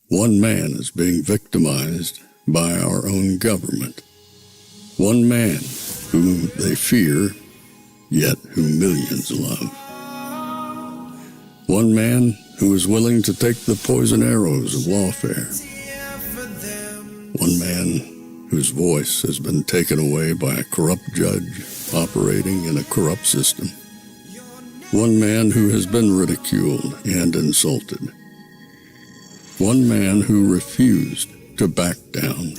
One man is being victimized by our own government. One man whom they fear, yet who millions love. One man who is willing to take the poison arrows of lawfare. One man whose voice has been taken away by a corrupt judge operating in a corrupt system. One man who has been ridiculed and insulted. One man who refused to back down.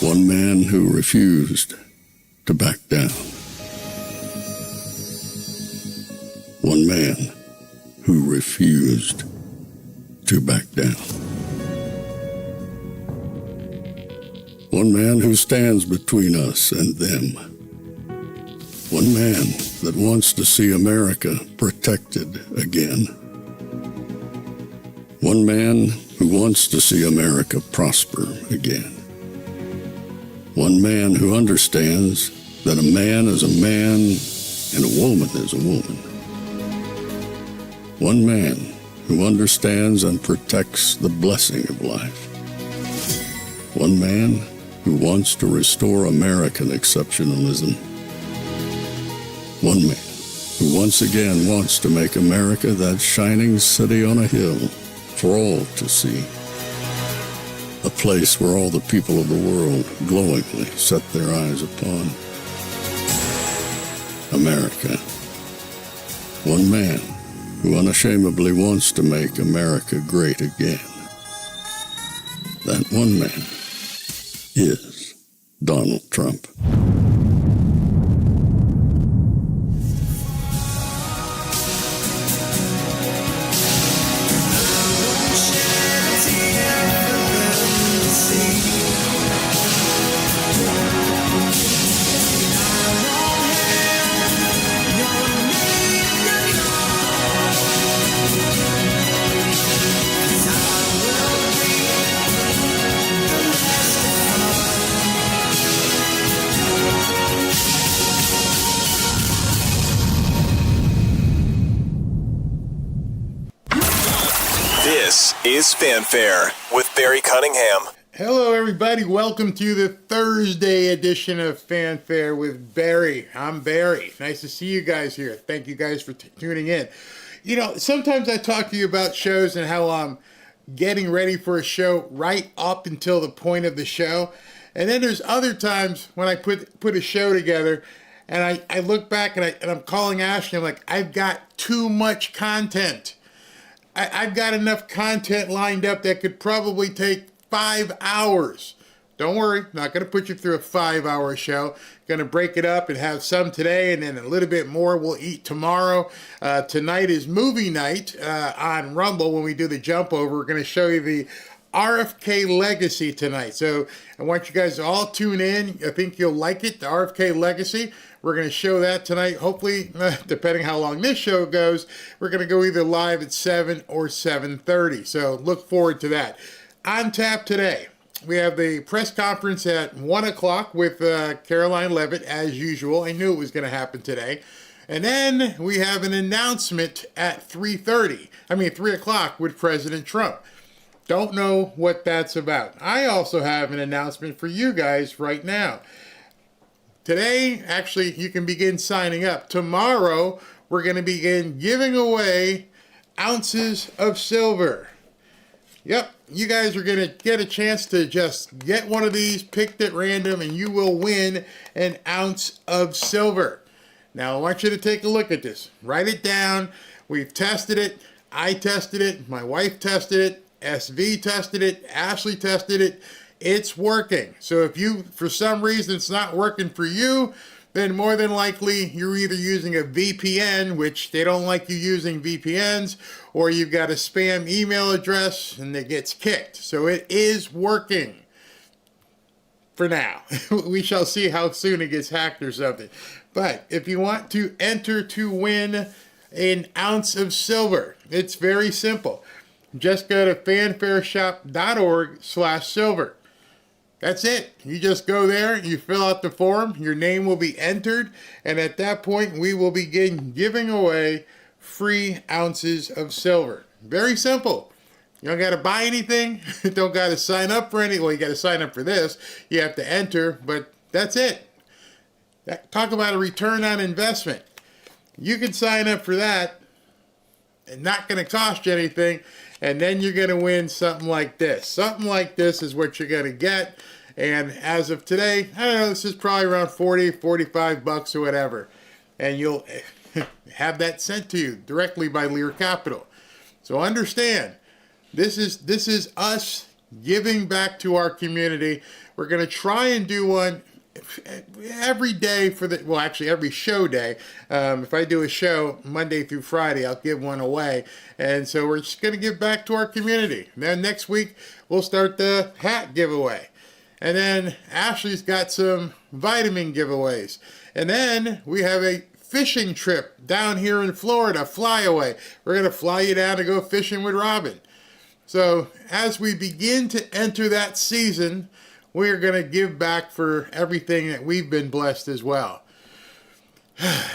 One man who refused to back down. One man who refused to back down. One man who stands between us and them. One man that wants to see America protected again. One man who wants to see America prosper again. One man who understands that a man is a man and a woman is a woman. One man who understands and protects the blessing of life. One man who wants to restore American exceptionalism. One man who once again wants to make America that shining city on a hill for all to see. A place where all the people of the world glowingly set their eyes upon. America. One man who unashamedly wants to make America great again. That one man is Donald Trump. This is Fanfare with Barry Cunningham. Hello, everybody. Welcome to the Thursday edition of Fanfare with Barry. I'm Barry. Nice to see you guys here. Thank you guys for tuning in. You know, sometimes I talk to you about shows and how I'm getting ready for a show right up until the point of the show. And then there's other times when I put a show together and I look back and I'm calling Ashley. I'm like, I've got too much content. I've got enough content lined up that could probably take 5 hours. Don't worry, not going to put you through a 5-hour show. Going to break it up and have some today and then a little bit more we'll eat tomorrow. Tonight is movie night on Rumble when we do the jump over. We're going to show you the RFK Legacy tonight. So I want you guys to all tune in. I think you'll like it, the RFK Legacy. We're going to show that tonight. Hopefully, depending how long this show goes, we're going to go either live at 7 or 7:30. So look forward to that. On tap today, we have the press conference at 1 o'clock with Karoline Leavitt, as usual. I knew it was going to happen today. And then we have an announcement at 3 o'clock with President Trump. Don't know what that's about. I also have an announcement for you guys right now. Today, actually, you can begin signing up. Tomorrow, we're going to begin giving away ounces of silver. Yep, you guys are going to get a chance to just get one of these, picked at random, and you will win an ounce of silver. Now, I want you to take a look at this. Write it down. We've tested it. I tested it. My wife tested it. SV tested it. Ashley tested it. It's working. So if you, for some reason, it's not working for you, then more than likely you're either using a VPN, which they don't like you using VPNs, or you've got a spam email address and it gets kicked. So it is working for now. We shall see how soon it gets hacked or something. But if you want to enter to win an ounce of silver, it's very simple. Just go to fanfareshop.org/silver. That's it. You just go there, you fill out the form, your name will be entered, and at that point we will begin giving away free ounces of silver. Very simple. You don't got to buy anything. You don't got to sign up for any. Well, you got to sign up for this. You have to enter, but that's it. Talk about a return on investment. You can sign up for that and not going to cost you anything, and then you're going to win something like this. Something like this is what you're going to get. And as of today, I don't know, this is probably around 40, 45 bucks or whatever. And you'll have that sent to you directly by Lear Capital. So understand, this is us giving back to our community. We're going to try and do one every day every show day. If I do a show Monday through Friday, I'll give one away. And so we're just going to give back to our community. And then next week, we'll start the hat giveaway. And then Ashley's got some vitamin giveaways. And then we have a fishing trip down here in Florida, flyaway. We're going to fly you down to go fishing with Robin. So as we begin to enter that season, we're going to give back for everything that we've been blessed as well.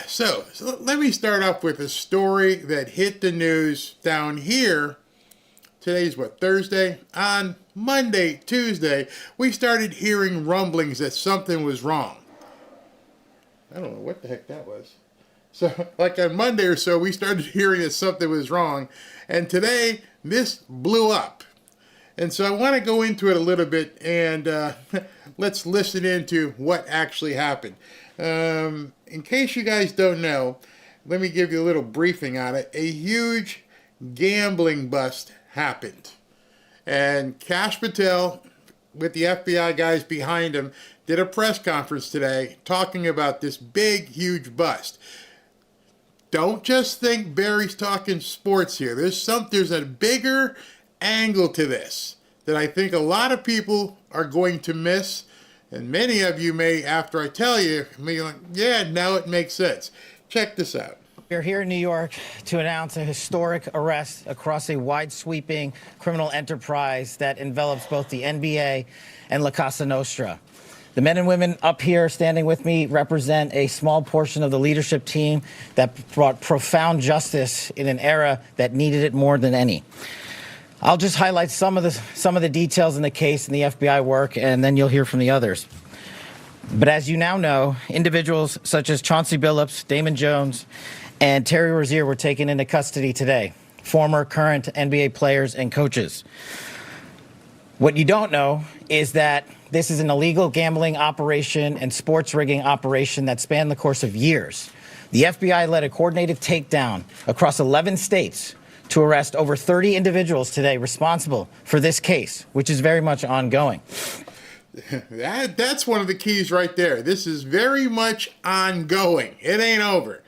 So let me start off with a story that hit the news down here. Today's Thursday? On Monday, Tuesday, we started hearing rumblings that something was wrong. I don't know what the heck that was. So like on Monday or so, we started hearing that something was wrong. And today, this blew up. And so I want to go into it a little bit, and let's listen into what actually happened. In case you guys don't know, let me give you a little briefing on it. A huge gambling bust happened. And Kash Patel, with the FBI guys behind him, did a press conference today talking about this big, huge bust. Don't just think Barry's talking sports here. There's a bigger angle to this that I think a lot of people are going to miss, and many of you may, after I tell you, be like, yeah, now it makes sense. Check this out. We're here in New York to announce a historic arrest across a wide-sweeping criminal enterprise that envelops both the NBA and La Casa Nostra. The men and women up here standing with me represent a small portion of the leadership team that brought profound justice in an era that needed it more than any. I'll just highlight some of the details in the case and the FBI work, and then you'll hear from the others. But as you now know, individuals such as Chauncey Billups, Damon Jones, and Terry Rozier were taken into custody today, former, current NBA players and coaches. What you don't know is that this is an illegal gambling operation and sports rigging operation that spanned the course of years. The FBI led a coordinated takedown across 11 states to arrest over 30 individuals today responsible for this case, which is very much ongoing. That's one of the keys right there. This is very much ongoing. It ain't over.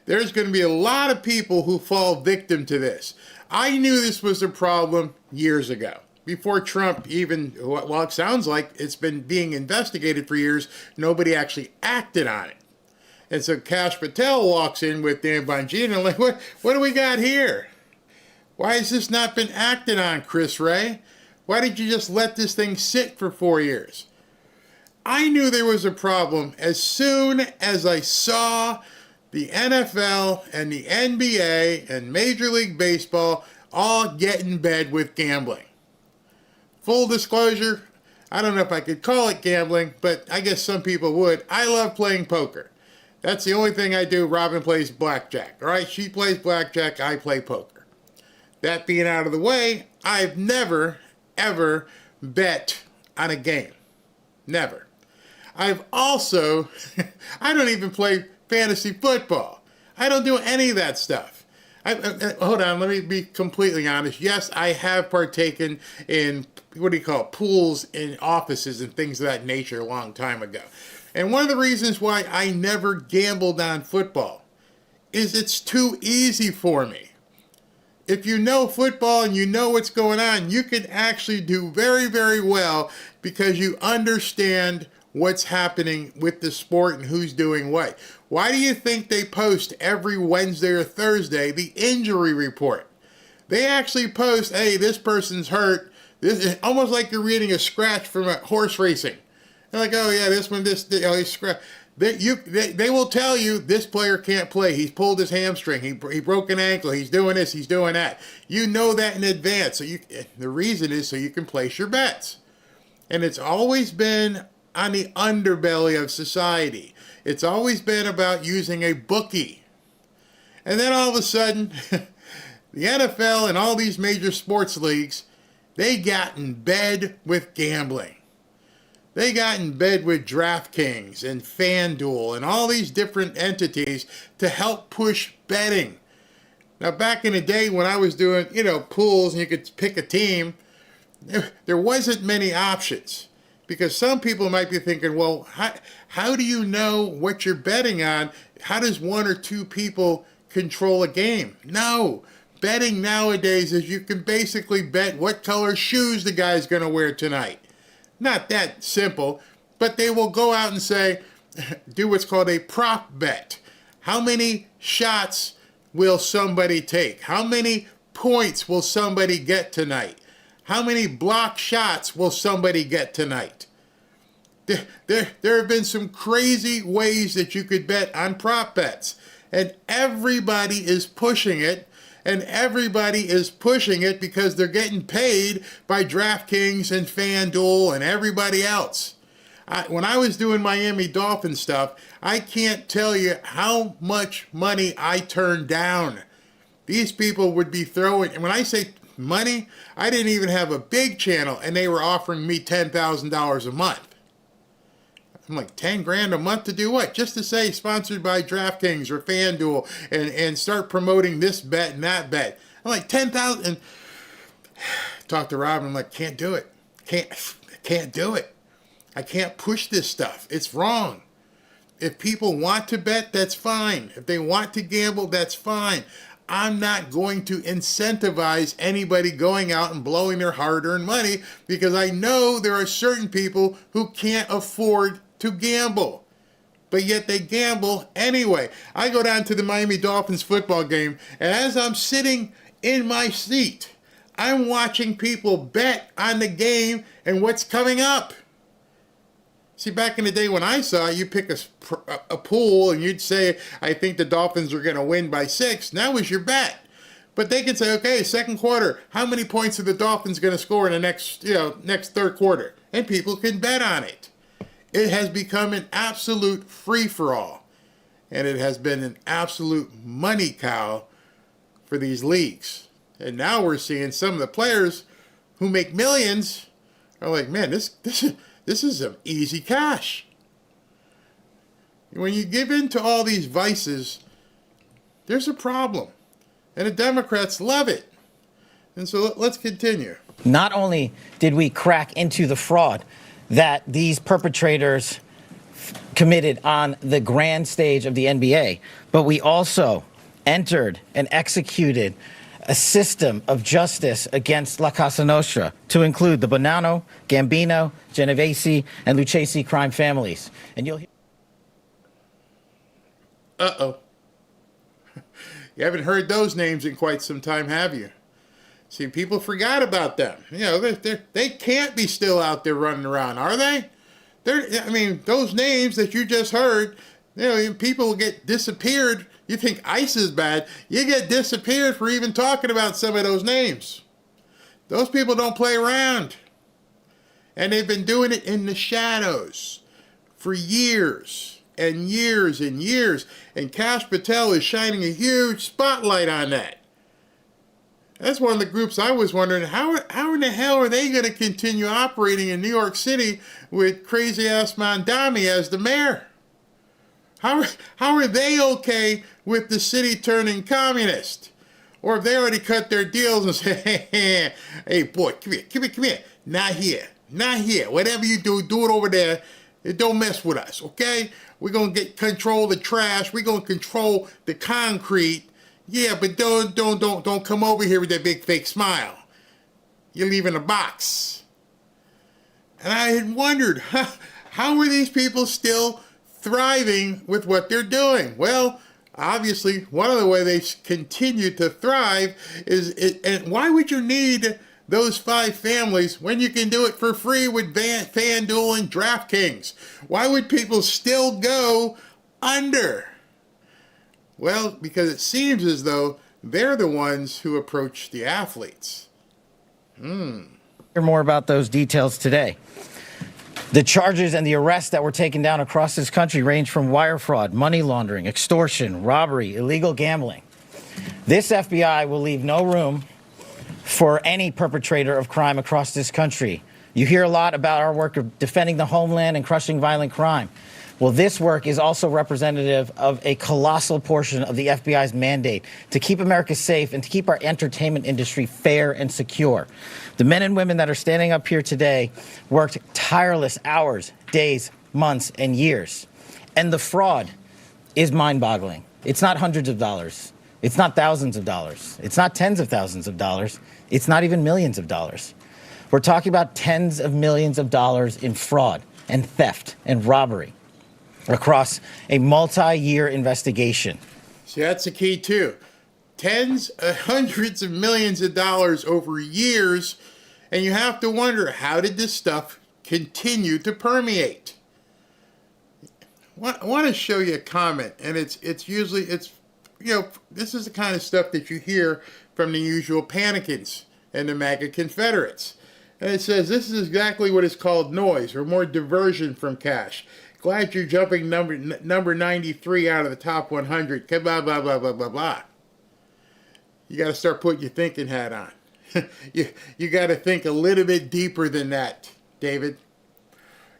There's going to be a lot of people who fall victim to this. I knew this was a problem years ago. Before Trump even, well, it sounds like it's been being investigated for years, nobody actually acted on it. And so Kash Patel walks in with Dan Bongino, like, what do we got here? Why has this not been acted on, Chris Ray? Why did you just let this thing sit for 4 years? I knew there was a problem as soon as I saw the NFL and the NBA and Major League Baseball all get in bed with gambling. Full disclosure, I don't know if I could call it gambling, but I guess some people would. I love playing poker. That's the only thing I do. Robin plays blackjack. All right, she plays blackjack, I play poker. That being out of the way, I've never, ever bet on a game. Never. I've also, I don't even play fantasy football. I don't do any of that stuff. Hold on, let me be completely honest. Yes, I have partaken in, pools in offices and things of that nature a long time ago. And one of the reasons why I never gambled on football is it's too easy for me. If you know football and you know what's going on, you can actually do very, very well because you understand what's happening with the sport and who's doing what. Why do you think they post every Wednesday or Thursday the injury report? They actually post, hey, this person's hurt. This is almost like you're reading a scratch from a horse racing. They're like, oh yeah, he's scratched. They will tell you this player can't play. He's pulled his hamstring. He broke an ankle. He's doing this. He's doing that. You know that in advance. So the reason is so you can place your bets. And it's always been on the underbelly of society. It's always been about using a bookie. And then all of a sudden, the NFL and all these major sports leagues, they got in bed with gambling. They got in bed with DraftKings and FanDuel and all these different entities to help push betting. Now, back in the day when I was doing, pools and you could pick a team, there wasn't many options. Because some people might be thinking, well, how do you know what you're betting on? How does one or two people control a game? No. Betting nowadays is you can basically bet what color shoes the guy's going to wear tonight. Not that simple, but they will go out and say, do what's called a prop bet. How many shots will somebody take? How many points will somebody get tonight? How many block shots will somebody get tonight? There have been some crazy ways that you could bet on prop bets, and everybody is pushing it. And everybody is pushing it because they're getting paid by DraftKings and FanDuel and everybody else. When I was doing Miami Dolphins stuff, I can't tell you how much money I turned down. These people would be throwing, and when I say money, I didn't even have a big channel, and they were offering me $10,000 a month. I'm like, 10 grand a month to do what? Just to say sponsored by DraftKings or FanDuel and start promoting this bet and that bet. I'm like, 10,000. And talk to Rob, I'm like, can't do it. Can't do it. I can't push this stuff. It's wrong. If people want to bet, that's fine. If they want to gamble, that's fine. I'm not going to incentivize anybody going out and blowing their hard-earned money because I know there are certain people who can't afford to gamble, but yet they gamble anyway. I go down to the Miami Dolphins football game, and as I'm sitting in my seat, I'm watching people bet on the game and what's coming up. See, back in the day when I saw it, you pick a pool and you'd say, I think the Dolphins are going to win by 6. That was your bet. But they could say, okay, second quarter, how many points are the Dolphins going to score in the next third quarter? And people can bet on it. It has become an absolute free-for-all. And it has been an absolute money cow for these leagues. And now we're seeing some of the players who make millions are like, man, this is some easy cash. When you give in to all these vices, there's a problem. And the Democrats love it. And so let's continue. Not only did we crack into the fraud that these perpetrators committed on the grand stage of the NBA, but we also entered and executed a system of justice against La Cosa Nostra to include the Bonanno, Gambino, Genovese, and Lucchese crime families. And you'll hear. Uh-oh. You haven't heard those names in quite some time, have you? See, people forgot about them. They can't be still out there running around, are they? Those names that you just heard, people get disappeared. You think ICE is bad, you get disappeared for even talking about some of those names. Those people don't play around. And they've been doing it in the shadows for years and years and years. And Kash Patel is shining a huge spotlight on that. That's one of the groups I was wondering, how in the hell are they going to continue operating in New York City with crazy-ass Mondami as the mayor? How are they okay with the city turning communist? Or if they already cut their deals and say, hey, boy, come here. Not here. Whatever you do it over there. Don't mess with us, okay? We're going to control the trash. We're going to control the concrete. Yeah, but don't come over here with that big fake smile. You're leaving a box. And I had wondered, how are these people still thriving with what they're doing? Well, obviously, one of the ways they continue to thrive is, and why would you need those 5 families when you can do it for free with FanDuel and DraftKings? Why would people still go under? Well, because it seems as though they're the ones who approach the athletes. Hear more about those details today. The charges and the arrests that were taken down across this country range from wire fraud, money laundering, extortion, robbery, illegal gambling. This FBI will leave no room for any perpetrator of crime across this country. You hear a lot about our work of defending the homeland and crushing violent crime. Well, this work is also representative of a colossal portion of the FBI's mandate to keep America safe and to keep our entertainment industry fair and secure. The men and women that are standing up here today worked tireless hours, days, months, and years. And the fraud is mind-boggling. It's not hundreds of dollars. It's not thousands of dollars. It's not tens of thousands of dollars. It's not even millions of dollars. We're talking about tens of millions of dollars in fraud and theft and robbery across a multi-year investigation. See, that's the key too. Tens of hundreds of millions of dollars over years, and you have to wonder, how did this stuff continue to permeate? I want to show you a comment, and it's usually, this is the kind of stuff that you hear from the usual panicans and the MAGA Confederates. And it says, this is exactly what is called noise, or more diversion from cash. Glad you're jumping number 93 out of the top 100. Blah, blah, blah, blah, blah, blah. You got to start putting your thinking hat on. you got to think a little bit deeper than that, David.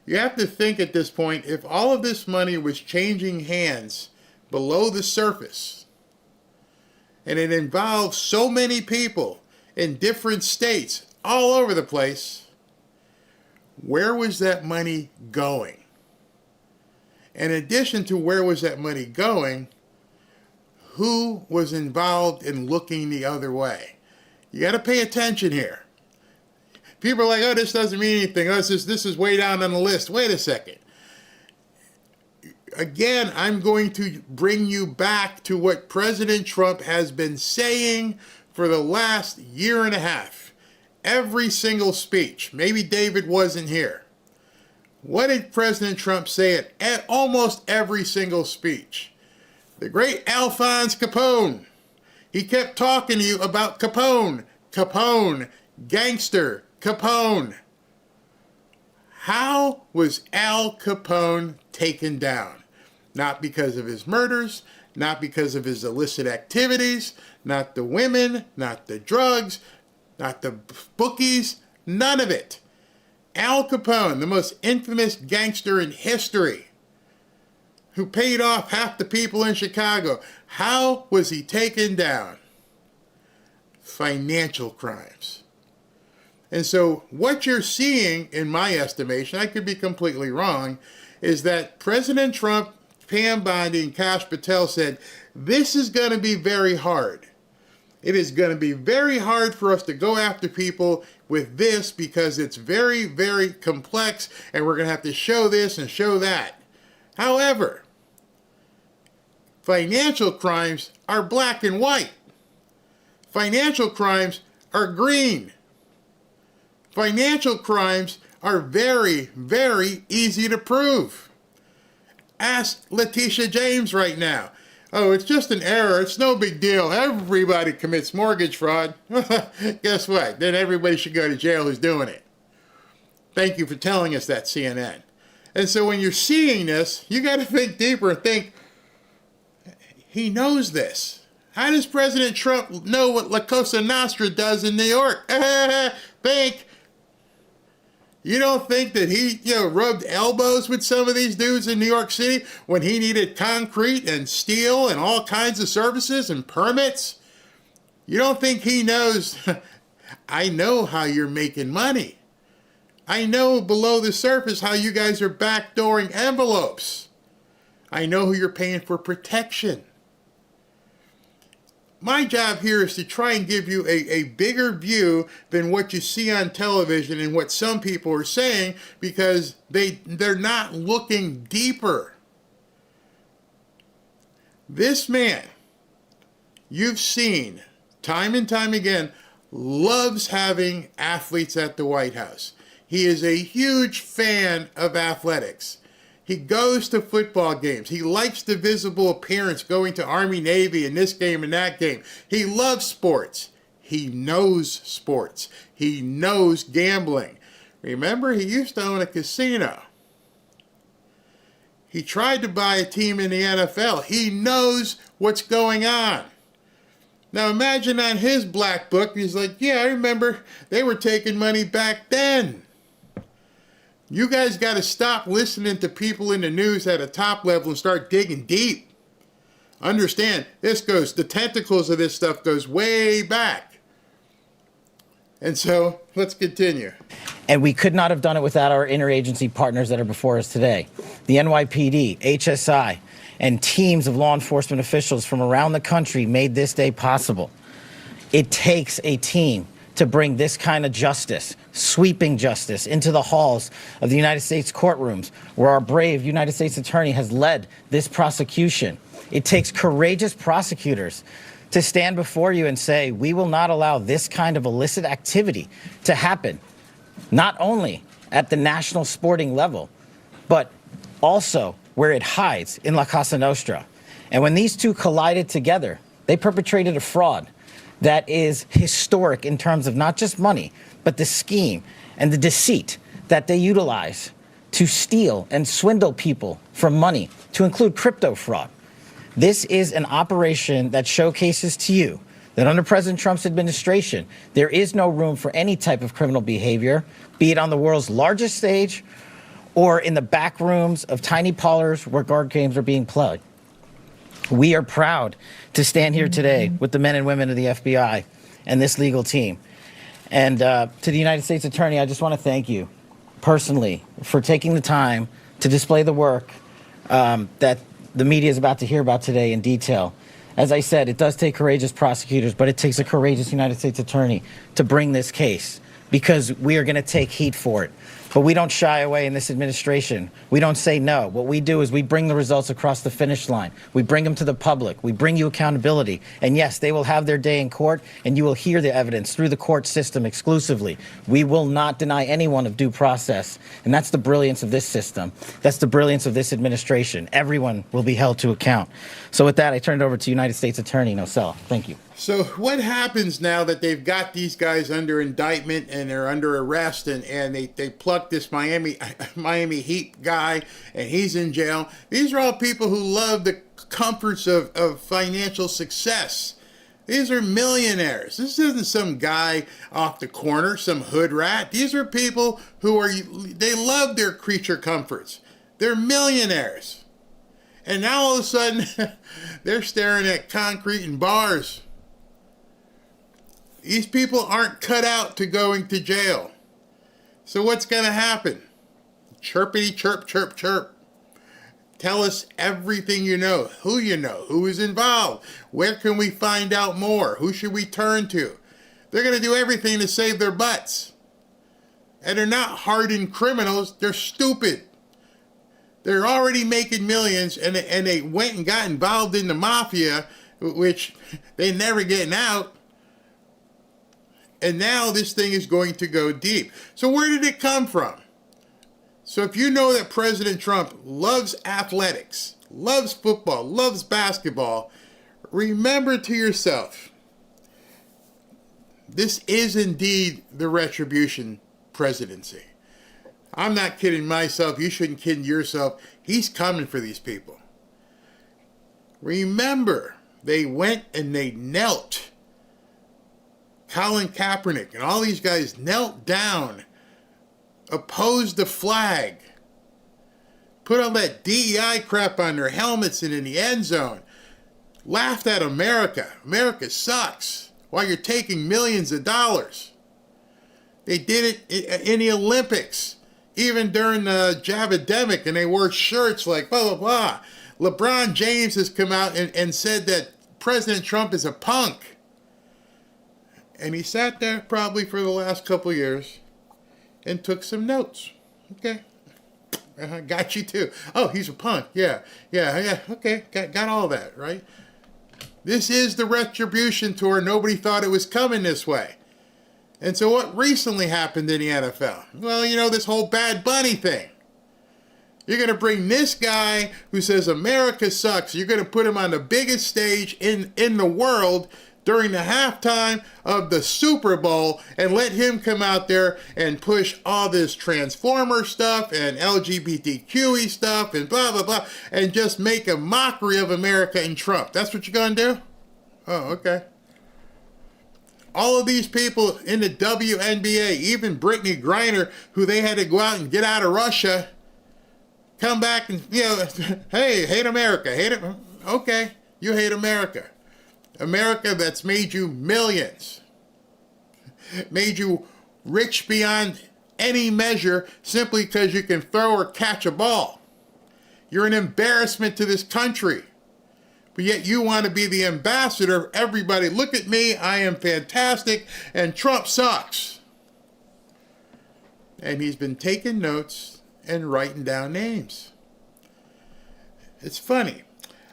You have to think at this point, if all of this money was changing hands below the surface, and it involves so many people in different states all over the place, where was that money going? In addition to where was that money going, who was involved in looking the other way? You got to pay attention here. People are like, oh, this doesn't mean anything. Oh, this is way down on the list. Wait a second. Again, I'm going to bring you back to what President Trump has been saying for the last year and a half. Every single speech. Maybe David wasn't here. What did President Trump say at almost every single speech? The great Alphonse Capone. He kept talking to you about Capone. Capone. Gangster. Capone. How was Al Capone taken down? Not because of his murders, not because of his illicit activities, not the women, not the drugs, not the bookies, none of it. Al Capone, the most infamous gangster in history, who paid off half the people in Chicago. How was he taken down? Financial crimes. And so what you're seeing, in my estimation, I could be completely wrong, is that President Trump, Pam Bondi, and Kash Patel said, this is going to be very hard. It is going to be very hard for us to go after people with this because it's very, very complex, and we're going to have to show this and show that. However, financial crimes are black and white. Financial crimes are green. Financial crimes are very, very easy to prove. Ask Letitia James right now. Oh, it's just an error. It's no big deal. Everybody commits mortgage fraud. Guess what? Then everybody should go to jail who's doing it. Thank you for telling us that, CNN. And so when you're seeing this, you got to think deeper and think, he knows this. How does President Trump know what La Cosa Nostra does in New York? Think. You don't think that he, rubbed elbows with some of these dudes in New York City when he needed concrete and steel and all kinds of services and permits? You don't think he knows, I know how you're making money. I know below the surface how you guys are backdooring envelopes. I know who you're paying for protection. My job here is to try and give you a bigger view than what you see on television and what some people are saying, because they're not looking deeper. This man, you've seen time and time again, loves having athletes at the White House. He is a huge fan of athletics. He goes to football games. He likes the visible appearance, going to Army, Navy, in this game and that game. He loves sports. He knows sports. He knows gambling. Remember, he used to own a casino. He tried to buy a team in the NFL. He knows what's going on. Now imagine on his black book, he's like, yeah, I remember they were taking money back then. You guys got to stop listening to people in the news at a top level and start digging deep. Understand, the tentacles of this stuff goes way back. And so, let's continue. And we could not have done it without our interagency partners that are before us today. The NYPD, HSI, and teams of law enforcement officials from around the country made this day possible. It takes a team to bring this kind of justice, sweeping justice, into the halls of the United States courtrooms, where our brave United States attorney has led this prosecution. It takes courageous prosecutors to stand before you and say, we will not allow this kind of illicit activity to happen, not only at the national sporting level, but also where it hides in La Cosa Nostra. And when these two collided together, they perpetrated a fraud that is historic in terms of not just money, but the scheme and the deceit that they utilize to steal and swindle people for money, to include crypto fraud. This is an operation that showcases to you that under President Trump's administration, there is no room for any type of criminal behavior, be it on the world's largest stage or in the back rooms of tiny parlors where card games are being played. We are proud to stand here today with the men and women of the FBI and this legal team. And to the United States Attorney, I just want to thank you personally for taking the time to display the work that the media is about to hear about today in detail. As I said, it does take courageous prosecutors, but it takes a courageous United States Attorney to bring this case, because we are going to take heat for it. But we don't shy away in this administration. We don't say no. What we do is we bring the results across the finish line. We bring them to the public. We bring you accountability. And yes, they will have their day in court, and you will hear the evidence through the court system exclusively. We will not deny anyone of due process. And that's the brilliance of this system. That's the brilliance of this administration. Everyone will be held to account. So with that, I turn it over to United States Attorney Nosella. Thank you. So what happens now that they've got these guys under indictment and they're under arrest, and they plucked this Miami Heat guy and he's in jail? These are all people who love the comforts of financial success. These are millionaires. This isn't some guy off the corner, some hood rat. These are people they love their creature comforts. They're millionaires. And now all of a sudden, they're staring at concrete and bars. These people aren't cut out to going to jail. So what's going to happen? Chirpity chirp, chirp, chirp. Tell us everything you know, who is involved, where can we find out more, who should we turn to? They're going to do everything to save their butts. And they're not hardened criminals, they're stupid. They're already making millions, and they went and got involved in the mafia, which they never getting out. And now this thing is going to go deep. So where did it come from? So if you know that President Trump loves athletics, loves football, loves basketball, remember to yourself, this is indeed the retribution presidency. I'm not kidding myself. You shouldn't kid yourself. He's coming for these people. Remember, they went and they knelt. Colin Kaepernick and all these guys knelt down, opposed the flag, put all that DEI crap on their helmets and in the end zone, laughed at America. America sucks, while you're taking millions of dollars. They did it in the Olympics, even during the Jabademic, and they wore shirts like blah, blah, blah. LeBron James has come out and said that President Trump is a punk. And he sat there probably for the last couple of years and took some notes. Okay. Got you too. Oh, he's a punk. Yeah. Okay. Got all that, right? This is the retribution tour. Nobody thought it was coming this way. And so what recently happened in the NFL? Well, this whole Bad Bunny thing. You're going to bring this guy who says America sucks. You're going to put him on the biggest stage in the world during the halftime of the Super Bowl and let him come out there and push all this Transformer stuff and LGBTQ stuff and blah, blah, blah, and just make a mockery of America and Trump. That's what you're going to do? Oh, okay. All of these people in the WNBA, even Brittany Griner, who they had to go out and get out of Russia, come back and, hey, hate America. Hate it. Okay, you hate America. America that's made you millions. Made you rich beyond any measure simply because you can throw or catch a ball. You're an embarrassment to this country. But yet you want to be the ambassador of everybody. Look at me, I am fantastic, and Trump sucks. And he's been taking notes and writing down names. It's funny.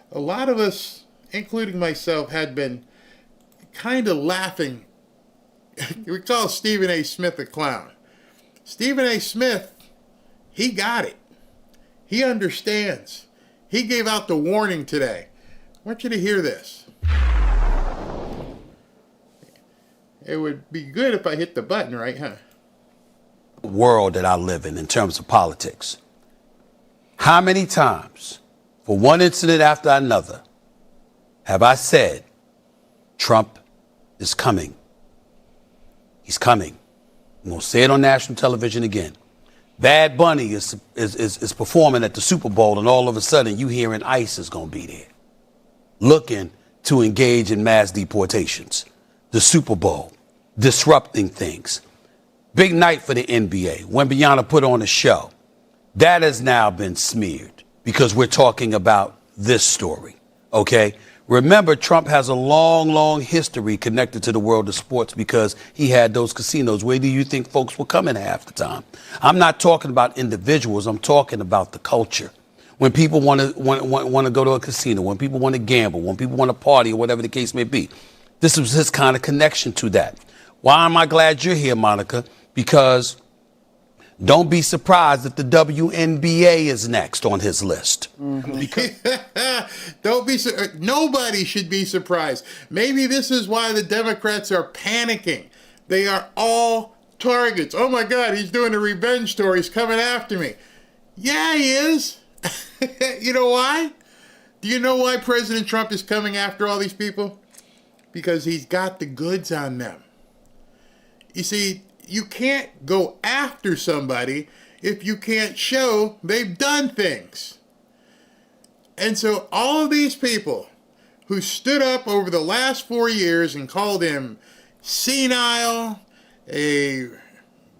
A lot of us, including myself, had been kind of laughing. We call Stephen A. Smith a clown. Stephen A. Smith, he got it. He understands. He gave out the warning today. I want you to hear this. It would be good if I hit the button right, huh? World that I live in terms of politics. How many times, for one incident after another, have I said, Trump is coming? He's coming. I'm going to say it on national television again. Bad Bunny is performing at the Super Bowl, and all of a sudden you hearing ICE is going to be there, looking to engage in mass deportations. The Super Bowl, disrupting things. Big night for the NBA. Wembanyama put on a show. That has now been smeared because we're talking about this story, okay? Remember, Trump has a long, long history connected to the world of sports because he had those casinos. Where do you think folks were coming half the time? I'm not talking about individuals. I'm talking about the culture. When people want to go to a casino, when people want to gamble, when people want to party or whatever the case may be. This was his kind of connection to that. Why am I glad you're here, Monica? Because don't be surprised if the WNBA is next on his list. Mm-hmm. Nobody should be surprised. Maybe this is why the Democrats are panicking. They are all targets. Oh my God, he's doing a revenge tour. He's coming after me. Yeah, he is. You know why? Do you know why President Trump is coming after all these people? Because he's got the goods on them. You see, you can't go after somebody if you can't show they've done things. And so all of these people who stood up over the last 4 years and called him senile, a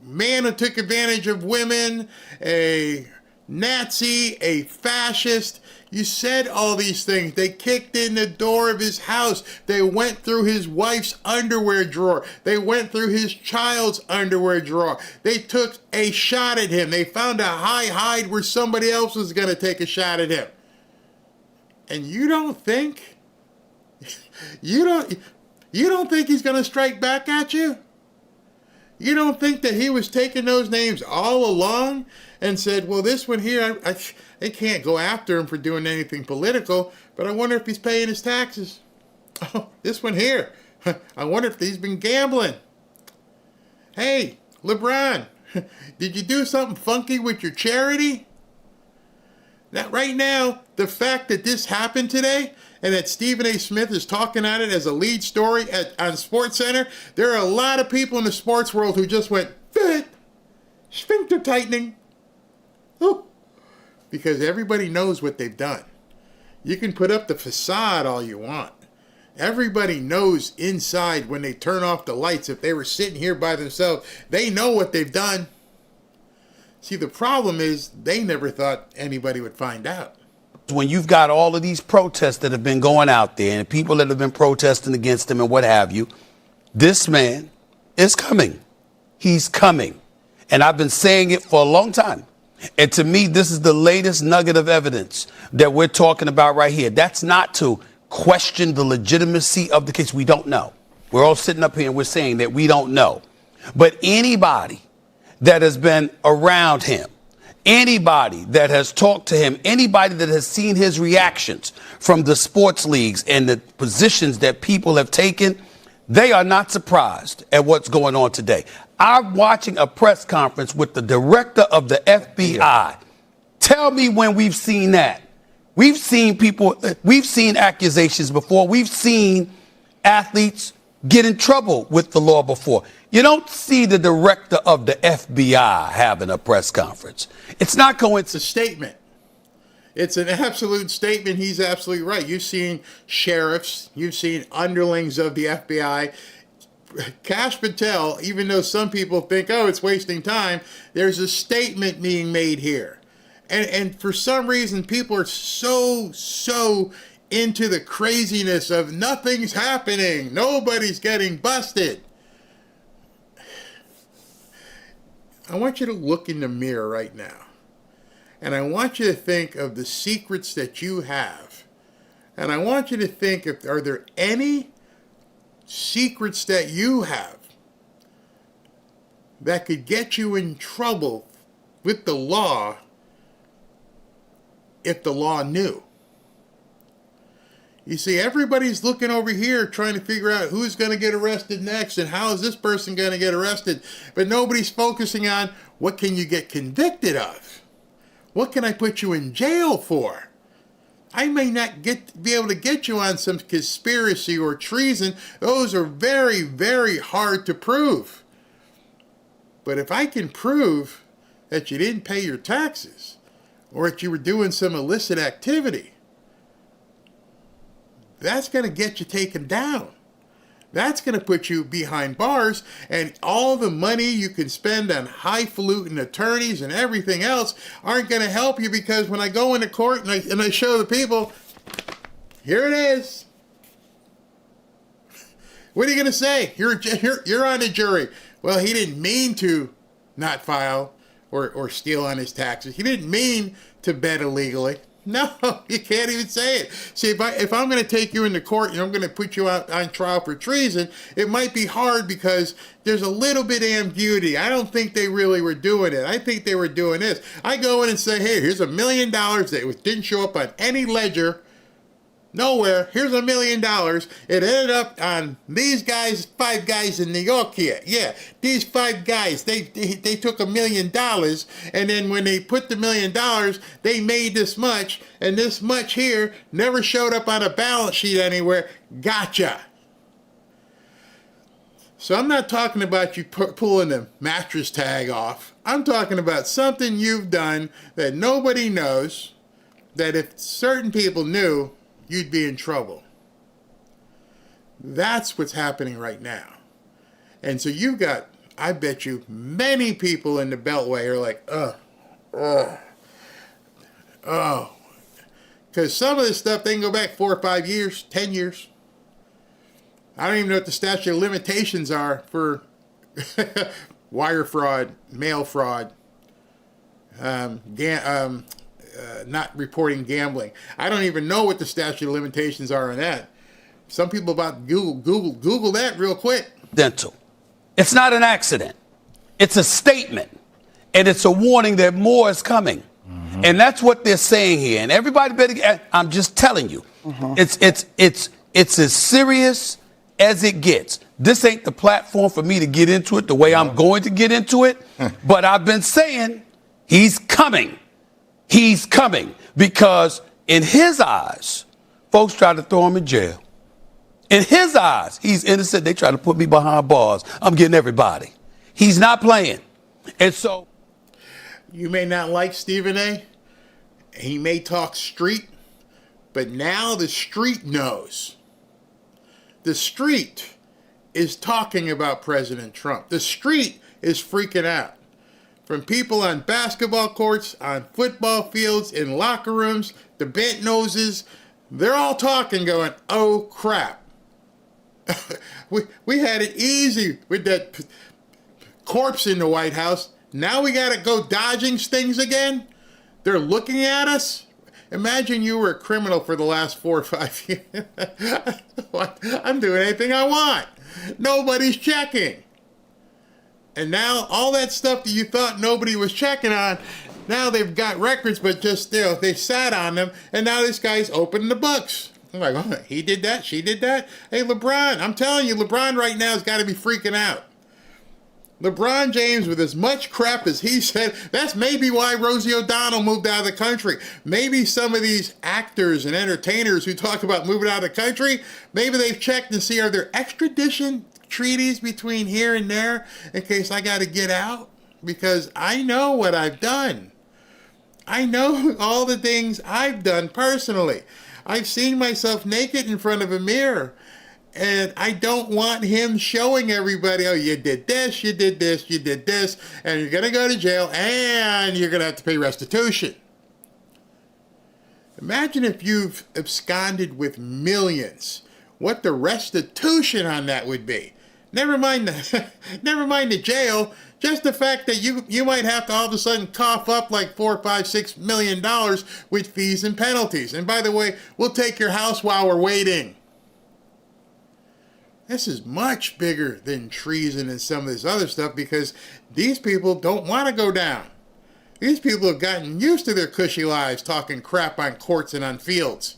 man who took advantage of women, a Nazi, a fascist. You said all these things. They kicked in the door of his house. They went through his wife's underwear drawer. They went through his child's underwear drawer. They took a shot at him. They found a high hide where somebody else was going to take a shot at him. And you don't think you don't think he's going to strike back at you? You don't think that he was taking those names all along and said, well, this one here, I can't go after him for doing anything political, but I wonder if he's paying his taxes. Oh, this one here, I wonder if he's been gambling. Hey, LeBron, did you do something funky with your charity? Now, right now, the fact that this happened today and that Stephen A. Smith is talking at it as a lead story on SportsCenter, there are a lot of people in the sports world who just went, sphincter tightening. Ooh. Because everybody knows what they've done. You can put up the facade all you want. Everybody knows inside when they turn off the lights, if they were sitting here by themselves, they know what they've done. See, the problem is they never thought anybody would find out. When you've got all of these protests that have been going out there and people that have been protesting against him and what have you, this man is coming. He's coming. And I've been saying it for a long time. And to me, this is the latest nugget of evidence that we're talking about right here. That's not to question the legitimacy of the case. We don't know. We're all sitting up here and we're saying that we don't know. But anybody that has been around him, anybody that has talked to him, anybody that has seen his reactions from the sports leagues and the positions that people have taken, they are not surprised at what's going on today. I'm watching a press conference with the director of the FBI. Tell me when we've seen that. We've seen people, we've seen accusations before. We've seen athletes get in trouble with the law before. You don't see the director of the FBI having a press conference. It's not coincidental. It's a statement. It's an absolute statement. He's absolutely right. You've seen sheriffs. You've seen underlings of the FBI. Kash Patel, even though some people think, oh, it's wasting time, there's a statement being made here. And for some reason, people are so into the craziness of nothing's happening. Nobody's getting busted. I want you to look in the mirror right now. And I want you to think of the secrets that you have. And I want you to think, are there any secrets that you have that could get you in trouble with the law if the law knew? You see, everybody's looking over here trying to figure out who's going to get arrested next and how is this person going to get arrested. But nobody's focusing on what can you get convicted of? What can I put you in jail for? I may not be able to get you on some conspiracy or treason. Those are very, very hard to prove. But if I can prove that you didn't pay your taxes or that you were doing some illicit activity, that's going to get you taken down. That's going to put you behind bars, and all the money you can spend on highfalutin attorneys and everything else aren't going to help you, because when I go into court and I show the people, here it is. What are you going to say? You're on the jury. Well, he didn't mean to not file or steal on his taxes. He didn't mean to bet illegally. No, you can't even say it. See, if I'm going to take you into court and I'm going to put you out on trial for treason, it might be hard because there's a little bit of ambiguity. I don't think they really were doing it. I think they were doing this. I go in and say, hey, here's $1 million that didn't show up on any ledger. Nowhere. Here's $1 million. It ended up on these guys, 5 guys in New York here. Yeah, these 5 guys, they took $1 million, and then when they put the $1 million, they made this much, and this much here never showed up on a balance sheet anywhere. Gotcha. So I'm not talking about you pulling the mattress tag off. I'm talking about something you've done that nobody knows, that if certain people knew, you'd be in trouble. That's what's happening right now. And so you've got, I bet you, many people in the Beltway are like, because some of this stuff, they can go back 4 or 5 years, 10 years. I don't even know what the statute of limitations are for wire fraud, mail fraud, not reporting gambling. I don't even know what the statute of limitations are on that. Some people about Google that real quick. Dental. It's not an accident. It's a statement. And it's a warning that more is coming. Mm-hmm. And that's what they're saying here. And everybody better, I'm just telling you, it's as serious as it gets. This ain't the platform for me to get into it the way I'm going to get into it. But I've been saying he's coming. He's coming because in his eyes, folks try to throw him in jail. In his eyes, he's innocent. They try to put me behind bars. I'm getting everybody. He's not playing. And so. You may not like Stephen A. He may talk street, but now the street knows. The street is talking about President Trump. The street is freaking out. From people on basketball courts, on football fields, in locker rooms, the bent noses, they're all talking, going, oh, crap. we had it easy with that corpse in the White House. Now we got to go dodging things again? They're looking at us? Imagine you were a criminal for the last 4 or 5 years. I'm doing anything I want. Nobody's checking. And now all that stuff that you thought nobody was checking on, now they've got records, but just, they sat on them, and now this guy's opening the books. I'm like, oh, he did that, she did that. Hey, LeBron, I'm telling you, LeBron right now has got to be freaking out. LeBron James, with as much crap as he said, that's maybe why Rosie O'Donnell moved out of the country. Maybe some of these actors and entertainers who talk about moving out of the country, maybe they've checked to see, are there extradition treaties between here and there in case I got to get out? Because I know what I've done. I know all the things I've done personally. I've seen myself naked in front of a mirror. And I don't want him showing everybody, oh, you did this, you did this, you did this, and you're going to go to jail, and you're going to have to pay restitution. Imagine if you've absconded with millions. What the restitution on that would be. Never mind the jail. Just the fact that you might have to all of a sudden cough up like $4, $5, $6 million with fees and penalties. And by the way, we'll take your house while we're waiting. This is much bigger than treason and some of this other stuff because these people don't want to go down. These people have gotten used to their cushy lives talking crap on courts and on fields.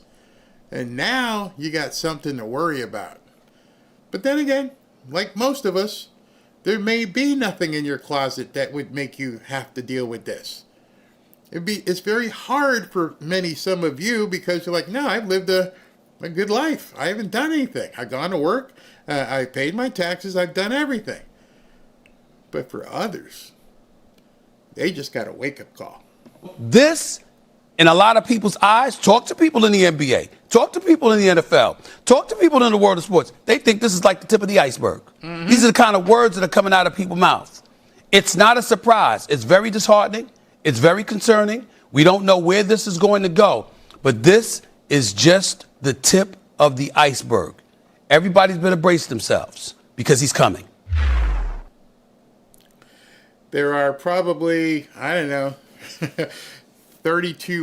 And now you got something to worry about. But then again, like most of us, there may be nothing in your closet that would make you have to deal with this. It's very hard for some of you because you're like, no, I've lived a good life. I haven't done anything. I've gone to work. I've paid my taxes. I've done everything. But for others, they just got a wake-up call. This, in a lot of people's eyes, talk to people in the NBA, talk to people in the NFL, talk to people in the world of sports. They think this is like the tip of the iceberg. Mm-hmm. These are the kind of words that are coming out of people's mouths. It's not a surprise. It's very disheartening. It's very concerning. We don't know where this is going to go. But this is just the tip of the iceberg. Everybody's better brace themselves because he's coming. There are probably, 32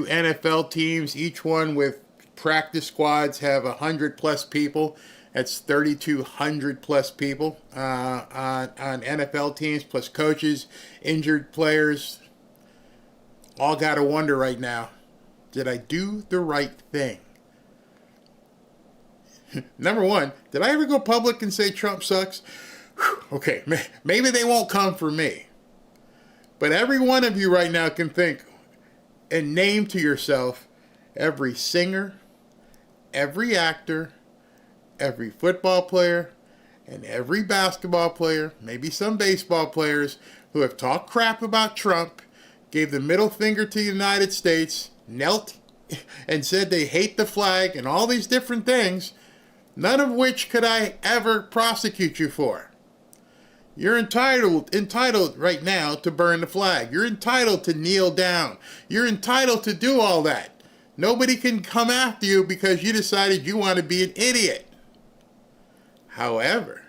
NFL teams, each one with practice squads have 100+ people. That's 3,200+ people on NFL teams, plus coaches, injured players. All got to wonder right now, did I do the right thing? Number one, did I ever go public and say Trump sucks? Okay, maybe they won't come for me. But every one of you right now can think and name to yourself every singer, every actor, every football player, and every basketball player, maybe some baseball players who have talked crap about Trump, gave the middle finger to the United States, knelt and said they hate the flag and all these different things, none of which could I ever prosecute you for. You're entitled right now to burn the flag. You're entitled to kneel down. You're entitled to do all that. Nobody can come after you because you decided you want to be an idiot. However,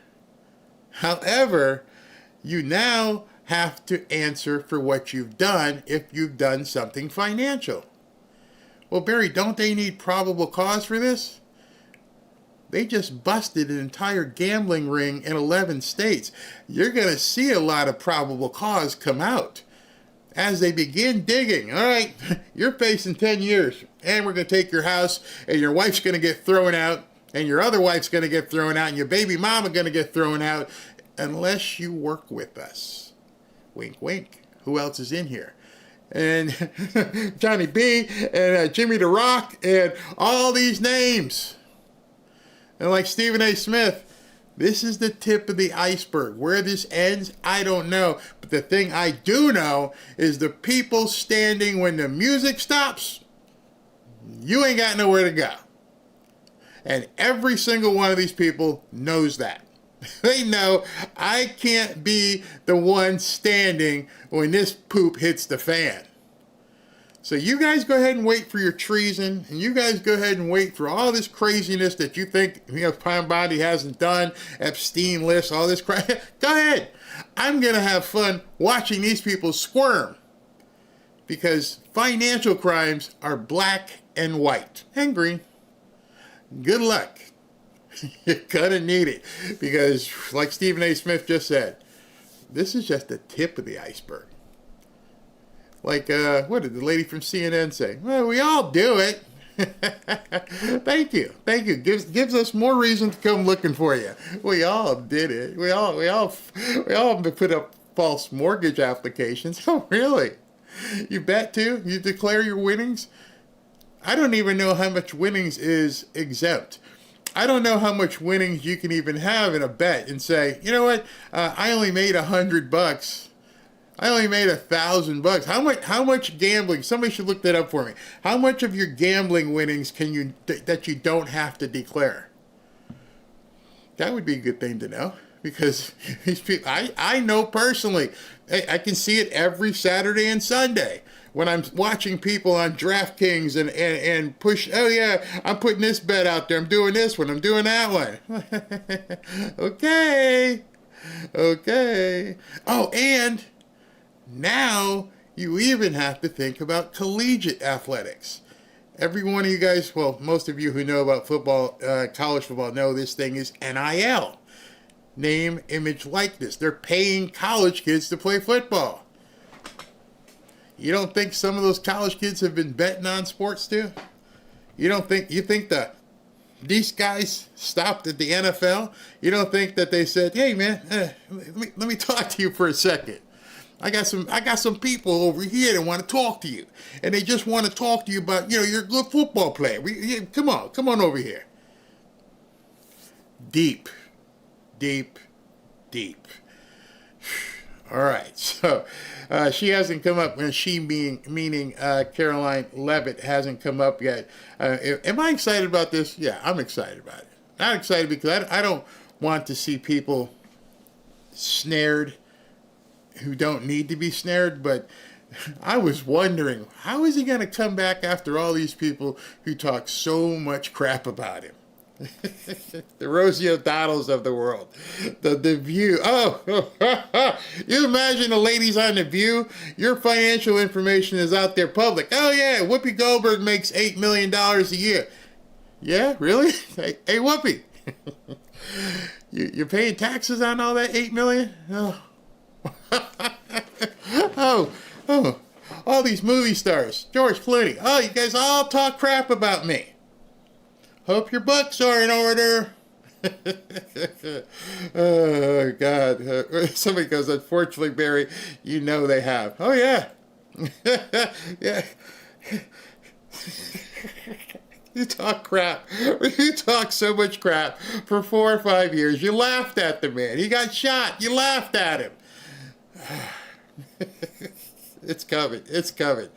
you now have to answer for what you've done if you've done something financial. Well, Barry, don't they need probable cause for this? They just busted an entire gambling ring in 11 states. You're going to see a lot of probable cause come out as they begin digging. All right, you're facing 10 years, and we're going to take your house, and your wife's going to get thrown out, and your other wife's going to get thrown out, and your baby mama going to get thrown out, unless you work with us. Wink, wink. Who else is in here? And Johnny B, and Jimmy the Rock, and all these names. And like Stephen A. Smith, this is the tip of the iceberg. Where this ends, I don't know. But the thing I do know is the people standing when the music stops, you ain't got nowhere to go. And every single one of these people knows that. They know I can't be the one standing when this poop hits the fan. So you guys go ahead and wait for your treason, and you guys go ahead and wait for all this craziness that you think Pine Bondi hasn't done, Epstein lists, all this crap. Go ahead. I'm going to have fun watching these people squirm because financial crimes are black and white and green. Good luck. You're going to need it because, like Stephen A. Smith just said, this is just the tip of the iceberg. Like, what did the lady from CNN say? Well, we all do it. Thank you. Gives us more reason to come looking for you. We all did it. We all put up false mortgage applications. Oh, really? You bet too? You declare your winnings? I don't even know how much winnings is exempt. I don't know how much winnings you can even have in a bet and say, you know what? I only made $100. I only made $1,000. How much gambling? Somebody should look that up for me. How much of your gambling winnings can you that you don't have to declare? That would be a good thing to know, because these people, I know personally, I can see it every Saturday and Sunday when I'm watching people on DraftKings and push. Oh yeah, I'm putting this bet out there. I'm doing this one. I'm doing that one. Okay. Oh, and now you even have to think about collegiate athletics. Every one of you guys, well, most of you who know about football, college football, know this thing is NIL. Name, image, likeness. They're paying college kids to play football. You don't think some of those college kids have been betting on sports too? You think that these guys stopped at the NFL? You don't think that they said, hey man, let me talk to you for a second. I got some people over here that want to talk to you, and they just want to talk to you about, you're a good football player. Come on over here. Deep. All right, so she hasn't come up, and she meaning Karoline Leavitt hasn't come up yet. Am I excited about this? Yeah, I'm excited about it. I'm excited because I don't want to see people snared who don't need to be snared, but I was wondering, how is he going to come back after all these people who talk so much crap about him? The Rosie O'Donnells of the world. The View. Oh, you imagine the ladies on The View? Your financial information is out there public. Oh yeah, Whoopi Goldberg makes $8 million a year. Yeah, really? Hey Whoopi. You're paying taxes on all that $8 million? Oh. All these movie stars. George Clooney. Oh, you guys all talk crap about me. Hope your books are in order. Oh, God. Somebody goes, unfortunately, Barry, you know they have. Oh, yeah. Yeah. You talk crap. You talk so much crap for 4 or 5 years. You laughed at the man. He got shot. You laughed at him. It's coming.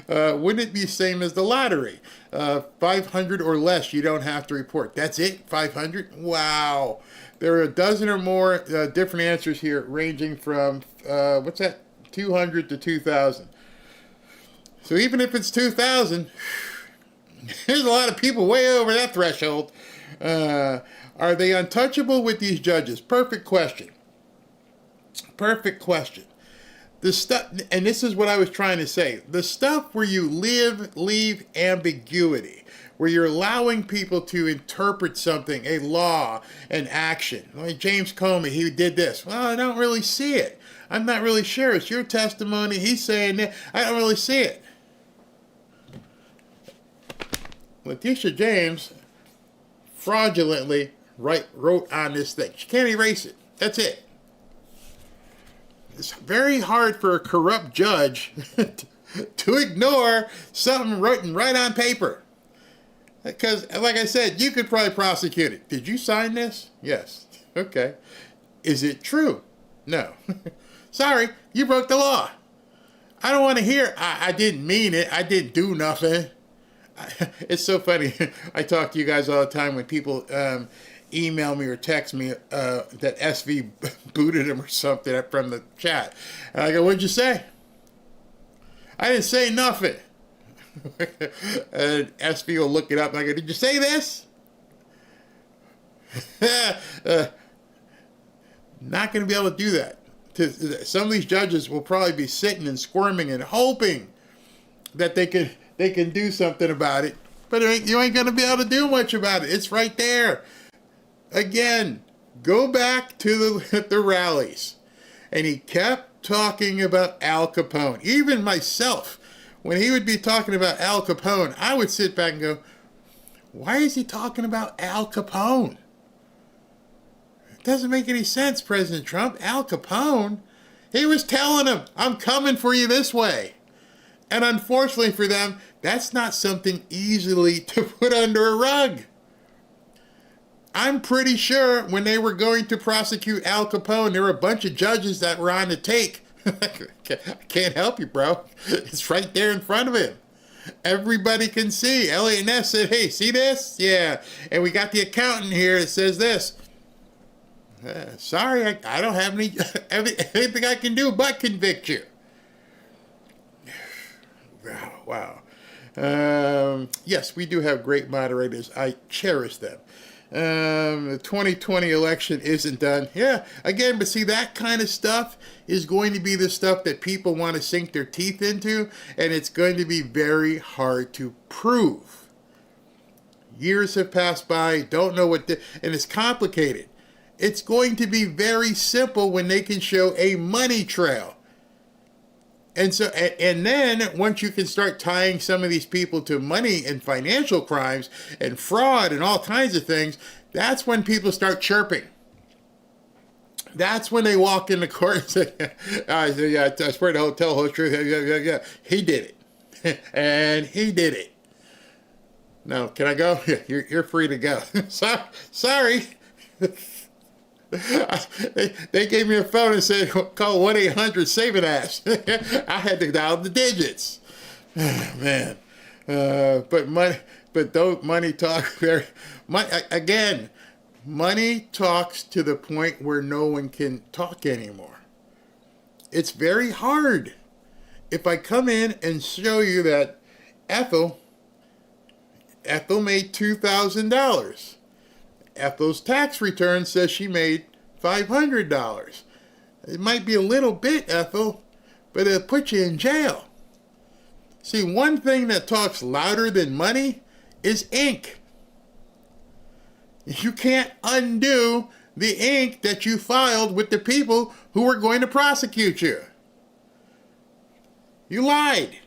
Wouldn't it be the same as the lottery? 500 or less, you don't have to report. That's it? 500? Wow. There are a dozen or more different answers here, ranging from, 200 to 2,000. So even if it's 2,000, there's a lot of people way over that threshold. Are they untouchable with these judges? Perfect question. The stuff, and this is what I was trying to say, the stuff where you leave ambiguity, where you're allowing people to interpret something, a law, an action. Like James Comey, he did this. Well, I don't really see it. I'm not really sure. It's your testimony. He's saying that. I don't really see it. Letitia James fraudulently wrote on this thing. She can't erase it. That's it. It's very hard for a corrupt judge to ignore something written right on paper. Because, like I said, you could probably prosecute it. Did you sign this? Yes. Okay. Is it true? No. Sorry, you broke the law. I don't want to hear, I didn't mean it. I didn't do nothing. It's so funny. I talk to you guys all the time when people email me or text me that SV booted him or something from the chat. And I go, what'd you say? I didn't say nothing. And SV will look it up and I go, did you say this? Not going to be able to do that. Some of these judges will probably be sitting and squirming and hoping that they can do something about it. But you ain't going to be able to do much about it. It's right there. Again, go back to the rallies And he kept talking about Al Capone. Even myself, when he would be talking about Al Capone, I would sit back and go, why is he talking about Al Capone? It doesn't make any sense, President Trump. Al Capone, he was telling him, I'm coming for you this way. And unfortunately for them, that's not something easily to put under a rug. I'm pretty sure when they were going to prosecute Al Capone, there were a bunch of judges that were on the take. I can't help you, bro. It's right there in front of him. Everybody can see. Elliot Ness said, hey, see this? Yeah. And we got the accountant here that says this. Sorry, I don't have anything I can do but convict you. Wow. Yes, we do have great moderators. I cherish them. The 2020 election isn't done. Yeah, again, but see, that kind of stuff is going to be the stuff that people want to sink their teeth into, and it's going to be very hard to prove. Years have passed by, don't know and it's complicated. It's going to be very simple when they can show a money trail. And so, and then once you can start tying some of these people to money and financial crimes and fraud and all kinds of things, that's when people start chirping. That's when they walk in the court and say, I swear the hotel host truth, yeah, he did it. And he did it. No, can I go? Yeah, you're free to go. Sorry. They gave me a phone and said, call 1-800-SAVE-AN-ASS. I had to dial the digits. Man. But don't money talk very... Again, money talks to the point where no one can talk anymore. It's very hard. If I come in and show you that Ethel made $2,000. Ethel's tax return says she made $500. It might be a little bit, Ethel, but it'll put you in jail. See, one thing that talks louder than money is ink. You can't undo the ink that you filed with the people who were going to prosecute you. You lied.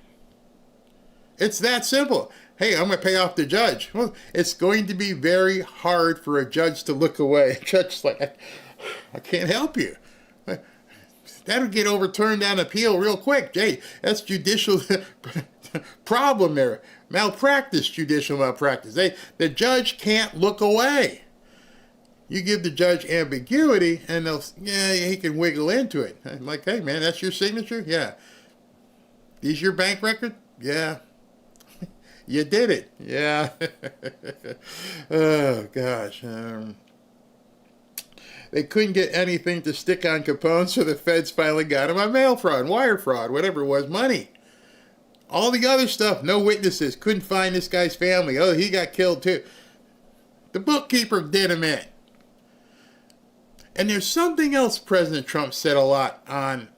It's that simple. Hey, I'm going to pay off the judge. Well, it's going to be very hard for a judge to look away. A judge's like, I can't help you. That'll get overturned on appeal real quick. Jay, that's judicial problem there. Malpractice, judicial malpractice. The judge can't look away. You give the judge ambiguity, and he can wiggle into it. I'm like, hey, man, that's your signature? Yeah. These your bank record? Yeah. You did it. Yeah. Oh, gosh. They couldn't get anything to stick on Capone, so the feds finally got him on mail fraud, wire fraud, whatever it was, money. All the other stuff, no witnesses, couldn't find this guy's family. Oh, he got killed too. The bookkeeper did him in. And there's something else President Trump said a lot on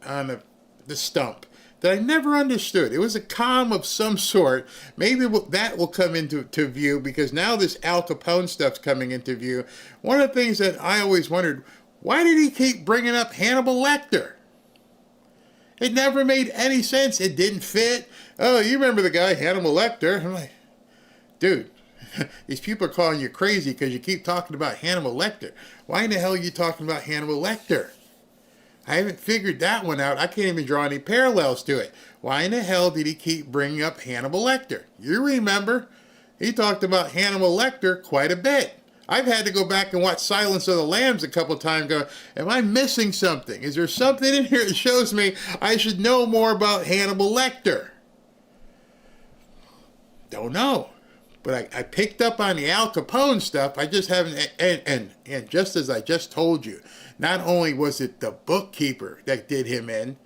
the stump that I never understood. It was a comm of some sort. Maybe that will come into view because now this Al Capone stuff's coming into view. One of the things that I always wondered, why did he keep bringing up Hannibal Lecter? It never made any sense. It didn't fit. Oh, you remember the guy, Hannibal Lecter? I'm like, dude, these people are calling you crazy because you keep talking about Hannibal Lecter. Why in the hell are you talking about Hannibal Lecter? I haven't figured that one out. I can't even draw any parallels to it. Why in the hell did he keep bringing up Hannibal Lecter? You remember, he talked about Hannibal Lecter quite a bit. I've had to go back and watch Silence of the Lambs a couple times go, am I missing something? Is there something in here that shows me I should know more about Hannibal Lecter? Don't know. But I picked up on the Al Capone stuff. I just haven't, and just as I just told you, not only was it the bookkeeper that did him in,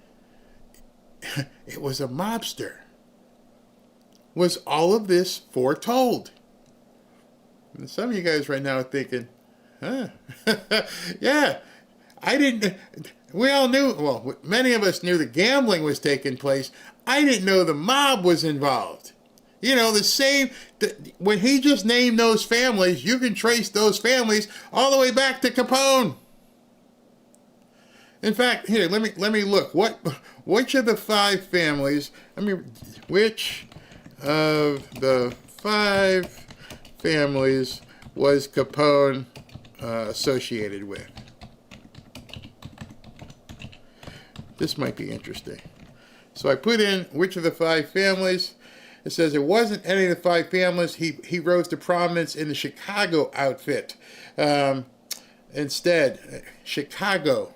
it was a mobster. Was all of this foretold? And some of you guys right now are thinking, huh? Yeah, we all knew, well, many of us knew the gambling was taking place. I didn't know the mob was involved. You know, when he just named those families, you can trace those families all the way back to Capone. In fact, here, let me look. Which of the 5 families? Which of the 5 families was Capone associated with? This might be interesting. So I put in which of the 5 families. It says it wasn't any of the 5 families. He rose to prominence in the Chicago outfit. Instead, Chicago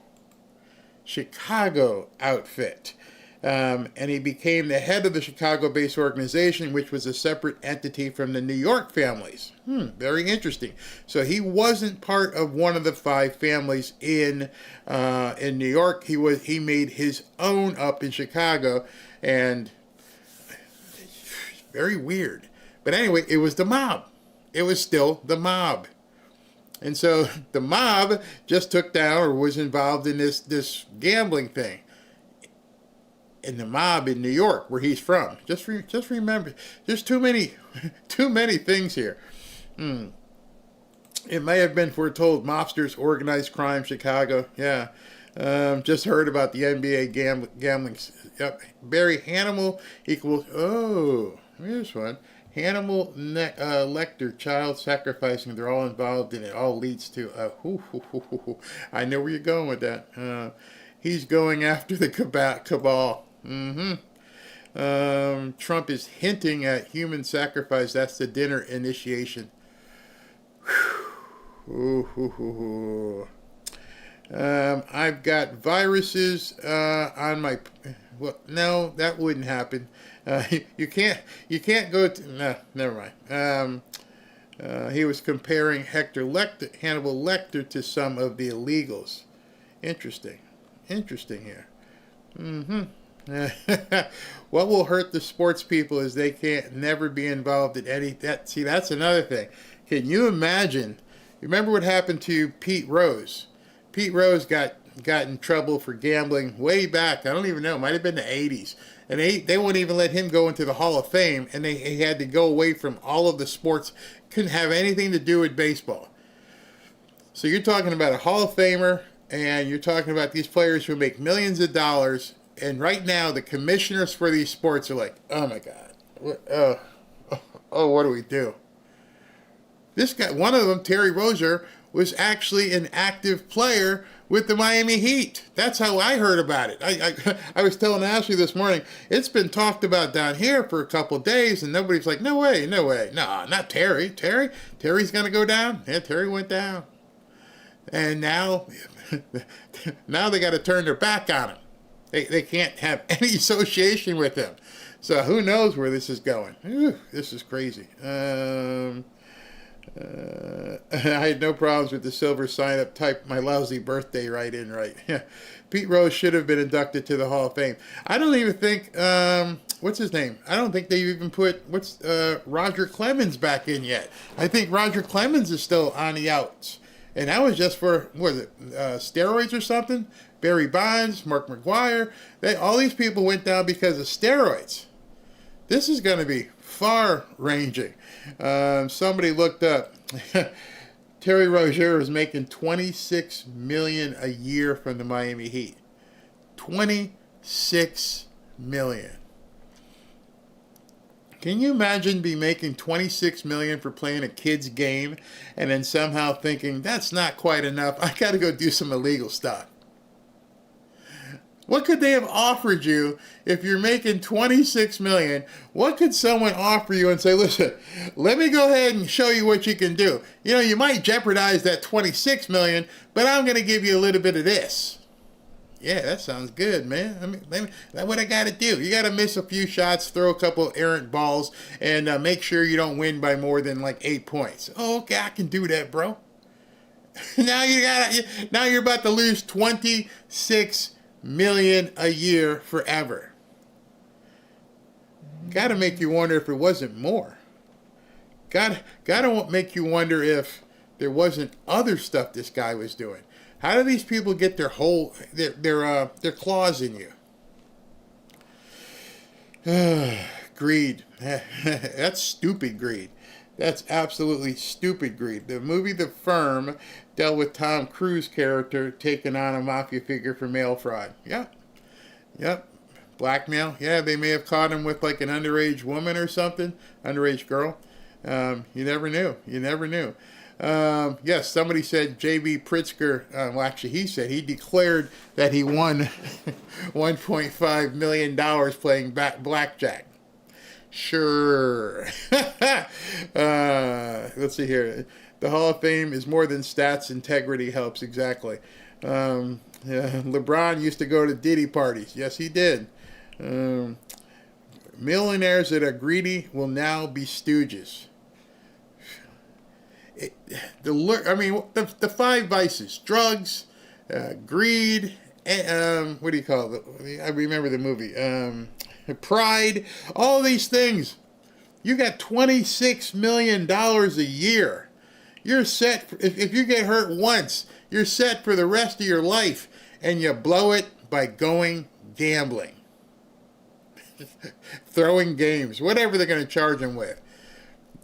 outfit. And he became the head of the Chicago-based organization, which was a separate entity from the New York families. Very interesting. So he wasn't part of one of the 5 families in New York. He made his own up in Chicago, and very weird. But anyway, it was the mob. It was still the mob. And so the mob just took down or was involved in this gambling thing. In the mob in New York, where he's from. Just remember, there's too many things here. It may have been foretold. Mobsters, organized crime, Chicago. Yeah. Just heard about the NBA gambling. Yep. Barry Hannibal equals. Oh, here's one. Hannibal Lecter, child sacrificing. They're all involved in it. All leads to. I know where you're going with that. He's going after the cabal. Trump is hinting at human sacrifice. That's the dinner initiation. I've got viruses on my. Well, no, that wouldn't happen. You can't go to. No, never mind. He was comparing Hannibal Lecter to some of the illegals. Interesting here. What will hurt the sports people is they can't never be involved in any that. See, that's another thing. Can you imagine? Remember what happened to Pete Rose? Pete Rose got in trouble for gambling way back. I don't even know. It might have been the 80s. And they wouldn't even let him go into the Hall of Fame, and he had to go away from all of the sports. Couldn't have anything to do with baseball. So you're talking about a Hall of Famer, and you're talking about these players who make millions of dollars. And right now, the commissioners for these sports are like, oh my God, what do we do? This guy, one of them, Terry Rozier, was actually an active player with the Miami Heat. That's how I heard about it. I was telling Ashley this morning, it's been talked about down here for a couple of days, and nobody's like, no way. No, not Terry. Terry's going to go down? Yeah, Terry went down. And now they got to turn their back on him. They can't have any association with him. So who knows where this is going. This is crazy. I had no problems with the silver sign-up. Type my lousy birthday right in. Pete Rose should have been inducted to the Hall of Fame. I don't even think, what's his name? I don't think they even put, Roger Clemens back in yet. I think Roger Clemens is still on the outs. And that was just for, steroids or something? Barry Bonds, Mark McGwire, all these people went down because of steroids. This is going to be far-ranging. Somebody looked up. Terry Rozier is making $26 million a year from the Miami Heat. $26 million. Can you imagine making $26 million for playing a kid's game and then somehow thinking, that's not quite enough, I got to go do some illegal stuff? What could they have offered you if you're making $26 million? What could someone offer you and say, listen, let me go ahead and show you what you can do. You might jeopardize that $26 million, but I'm going to give you a little bit of this. Yeah, that sounds good, man. That's what I got to do. You got to miss a few shots, throw a couple errant balls, and make sure you don't win by more than 8 points. Oh, okay, I can do that, bro. Now you're about to lose $26 million a year forever. Got to make you wonder if it wasn't more. Got to make you wonder if there wasn't other stuff this guy was doing. How do these people get their claws in you? Greed. That's stupid greed. That's absolutely stupid greed. The movie The Firm dealt with Tom Cruise character taking on a mafia figure for mail fraud. Yep. Blackmail. Yeah, they may have caught him with like an underage woman or something, underage girl. You never knew. Yes, somebody said J.B. Pritzker, well, actually, he said he declared that he won $1.5 million playing blackjack. Sure. Let's see here. The Hall of Fame is more than stats. Integrity helps. Exactly. LeBron used to go to Diddy parties. Yes, he did. Millionaires that are greedy will now be stooges. The five vices: drugs, greed, what do you call it? I remember the movie. Pride, all these things. You got $26 million a year. You're set. If you get hurt once, you're set for the rest of your life, and you blow it by going gambling, throwing games, whatever they're going to charge him with.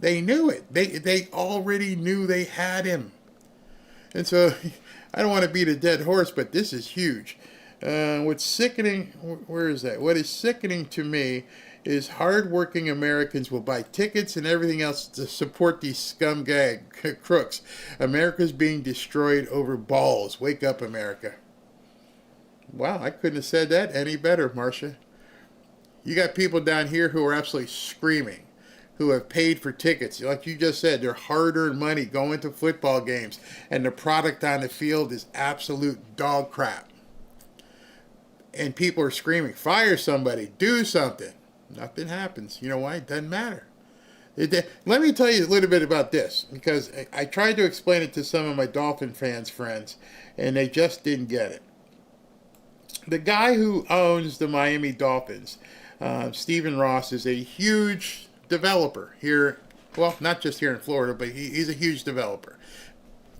They knew it. They already knew they had him. And so, I don't want to beat a dead horse, but this is huge. What's sickening, where is that? What is sickening to me is hardworking Americans will buy tickets and everything else to support these scumgag crooks. America's being destroyed over balls. Wake up, America. Wow, I couldn't have said that any better, Marcia. You got people down here who are absolutely screaming, who have paid for tickets. Like you just said, their hard-earned money going to football games, and the product on the field is absolute dog crap. And people are screaming, fire somebody, do something. Nothing happens. You know why? It doesn't matter. Let me tell you a little bit about this, because I tried to explain it to some of my Dolphin fans friends, and they just didn't get it. The guy who owns the Miami Dolphins, Stephen Ross, is a huge developer here. Well, not just here in Florida, but he's a huge developer.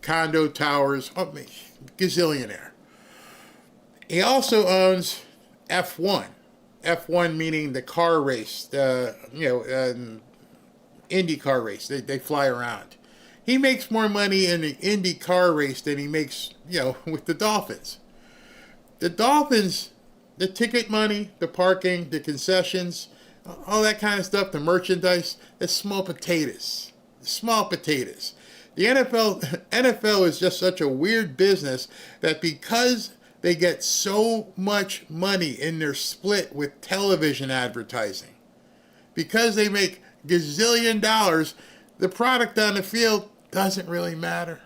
Condo towers, gazillionaire. He also owns F1. F1 meaning the car race, Indy car race. They fly around. He makes more money in the Indy car race than he makes, with the Dolphins. The Dolphins, the ticket money, the parking, the concessions, all that kind of stuff, the merchandise, it's small potatoes. Small potatoes. The NFL is just such a weird business that because they get so much money in their split with television advertising, because they make gazillion dollars, the product on the field doesn't really matter.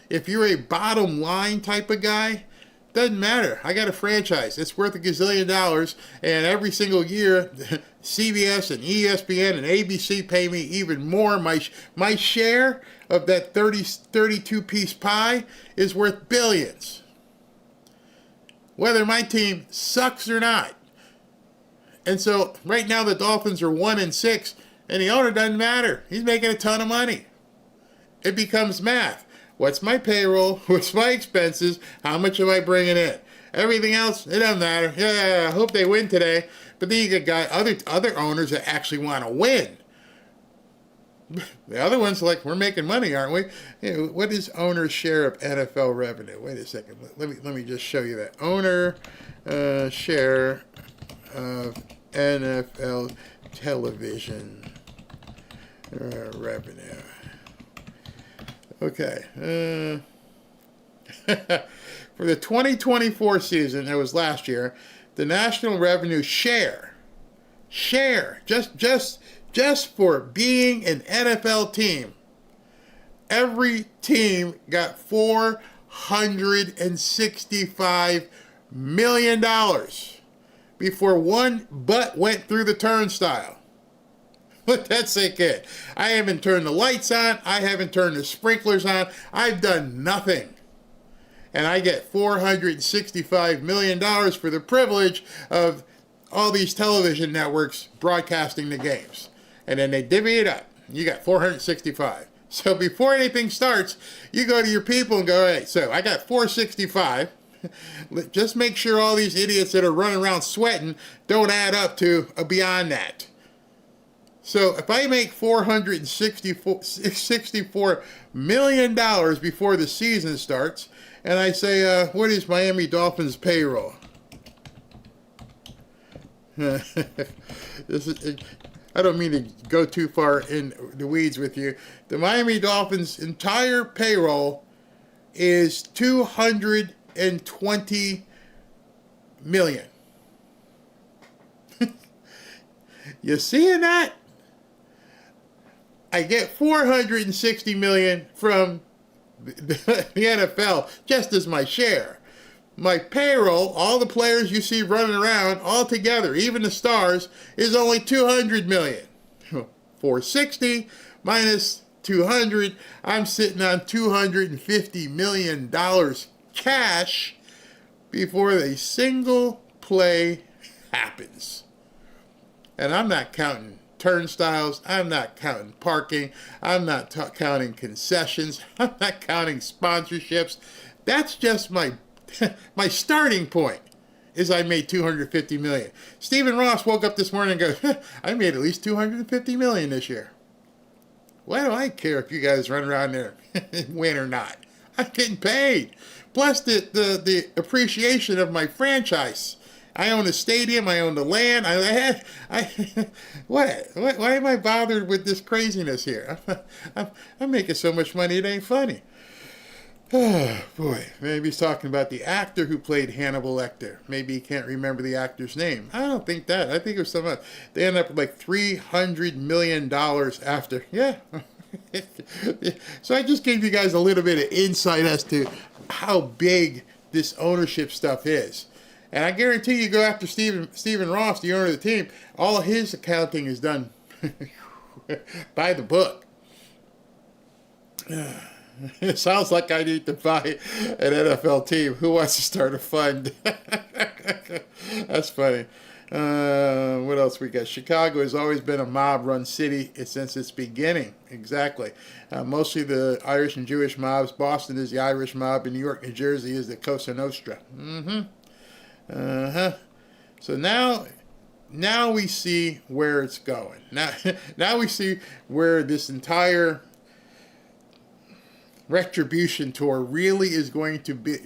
If you're a bottom line type of guy, doesn't matter. I got a franchise. It's worth a gazillion dollars, and every single year, CBS and ESPN and ABC pay me even more. My share of that 32-piece pie is worth billions. Whether my team sucks or not. And so right now the Dolphins are 1-6, and the owner doesn't matter. He's making a ton of money. It becomes math. What's my payroll? What's my expenses? How much am I bringing in? Everything else, it doesn't matter. Yeah, I hope they win today. But then you got other owners that actually want to win. The other ones are like, we're making money, aren't we? What is owner's share of NFL revenue? Wait a second. Let me just show you that. Owner share of NFL television revenue. Okay. For the 2024 season, that was last year, the national revenue share, just for being an NFL team, every team got $465 million before one butt went through the turnstile. Let that sink in. I haven't turned the lights on. I haven't turned the sprinklers on. I've done nothing. And I get $465 million for the privilege of all these television networks broadcasting the games. And then they divvy it up. You got 465. So before anything starts, you go to your people and go, hey, so I got 465. Just make sure all these idiots that are running around sweating don't add up to beyond that. So if I make $464 million before the season starts, and I say, what is Miami Dolphins payroll? I don't mean to go too far in the weeds with you. The Miami Dolphins' entire payroll is $220 million. You seeing that? I get $460 million from the NFL just as my share. My payroll, all the players you see running around, all together, even the stars, is only $200 million. 460 minus 200, I'm sitting on $250 million cash before a single play happens. And I'm not counting turnstiles, I'm not counting parking, I'm not counting concessions, I'm not counting sponsorships. That's just my starting point, is I made $250 million. Stephen Ross woke up this morning and goes, I made at least $250 million this year. Why do I care if you guys run around there and win or not? I'm getting paid. Plus the appreciation of my franchise. I own a stadium. I own the land. Why am I bothered with this craziness here? I'm making so much money it ain't funny. Oh, boy. Maybe he's talking about the actor who played Hannibal Lecter. Maybe he can't remember the actor's name. I don't think that. I think it was someone. They ended up with like $300 million after. Yeah. So I just gave you guys a little bit of insight as to how big this ownership stuff is. And I guarantee you go after Stephen Ross, the owner of the team, all of his accounting is done by the book. It sounds like I need to buy an NFL team. Who wants to start a fund? That's funny. What else we got? Chicago has always been a mob-run city since its beginning. Exactly. Mostly the Irish and Jewish mobs. Boston is the Irish mob. And New York, New Jersey is the Cosa Nostra. So now we see where it's going. Now we see where this entire retribution tour really is going to be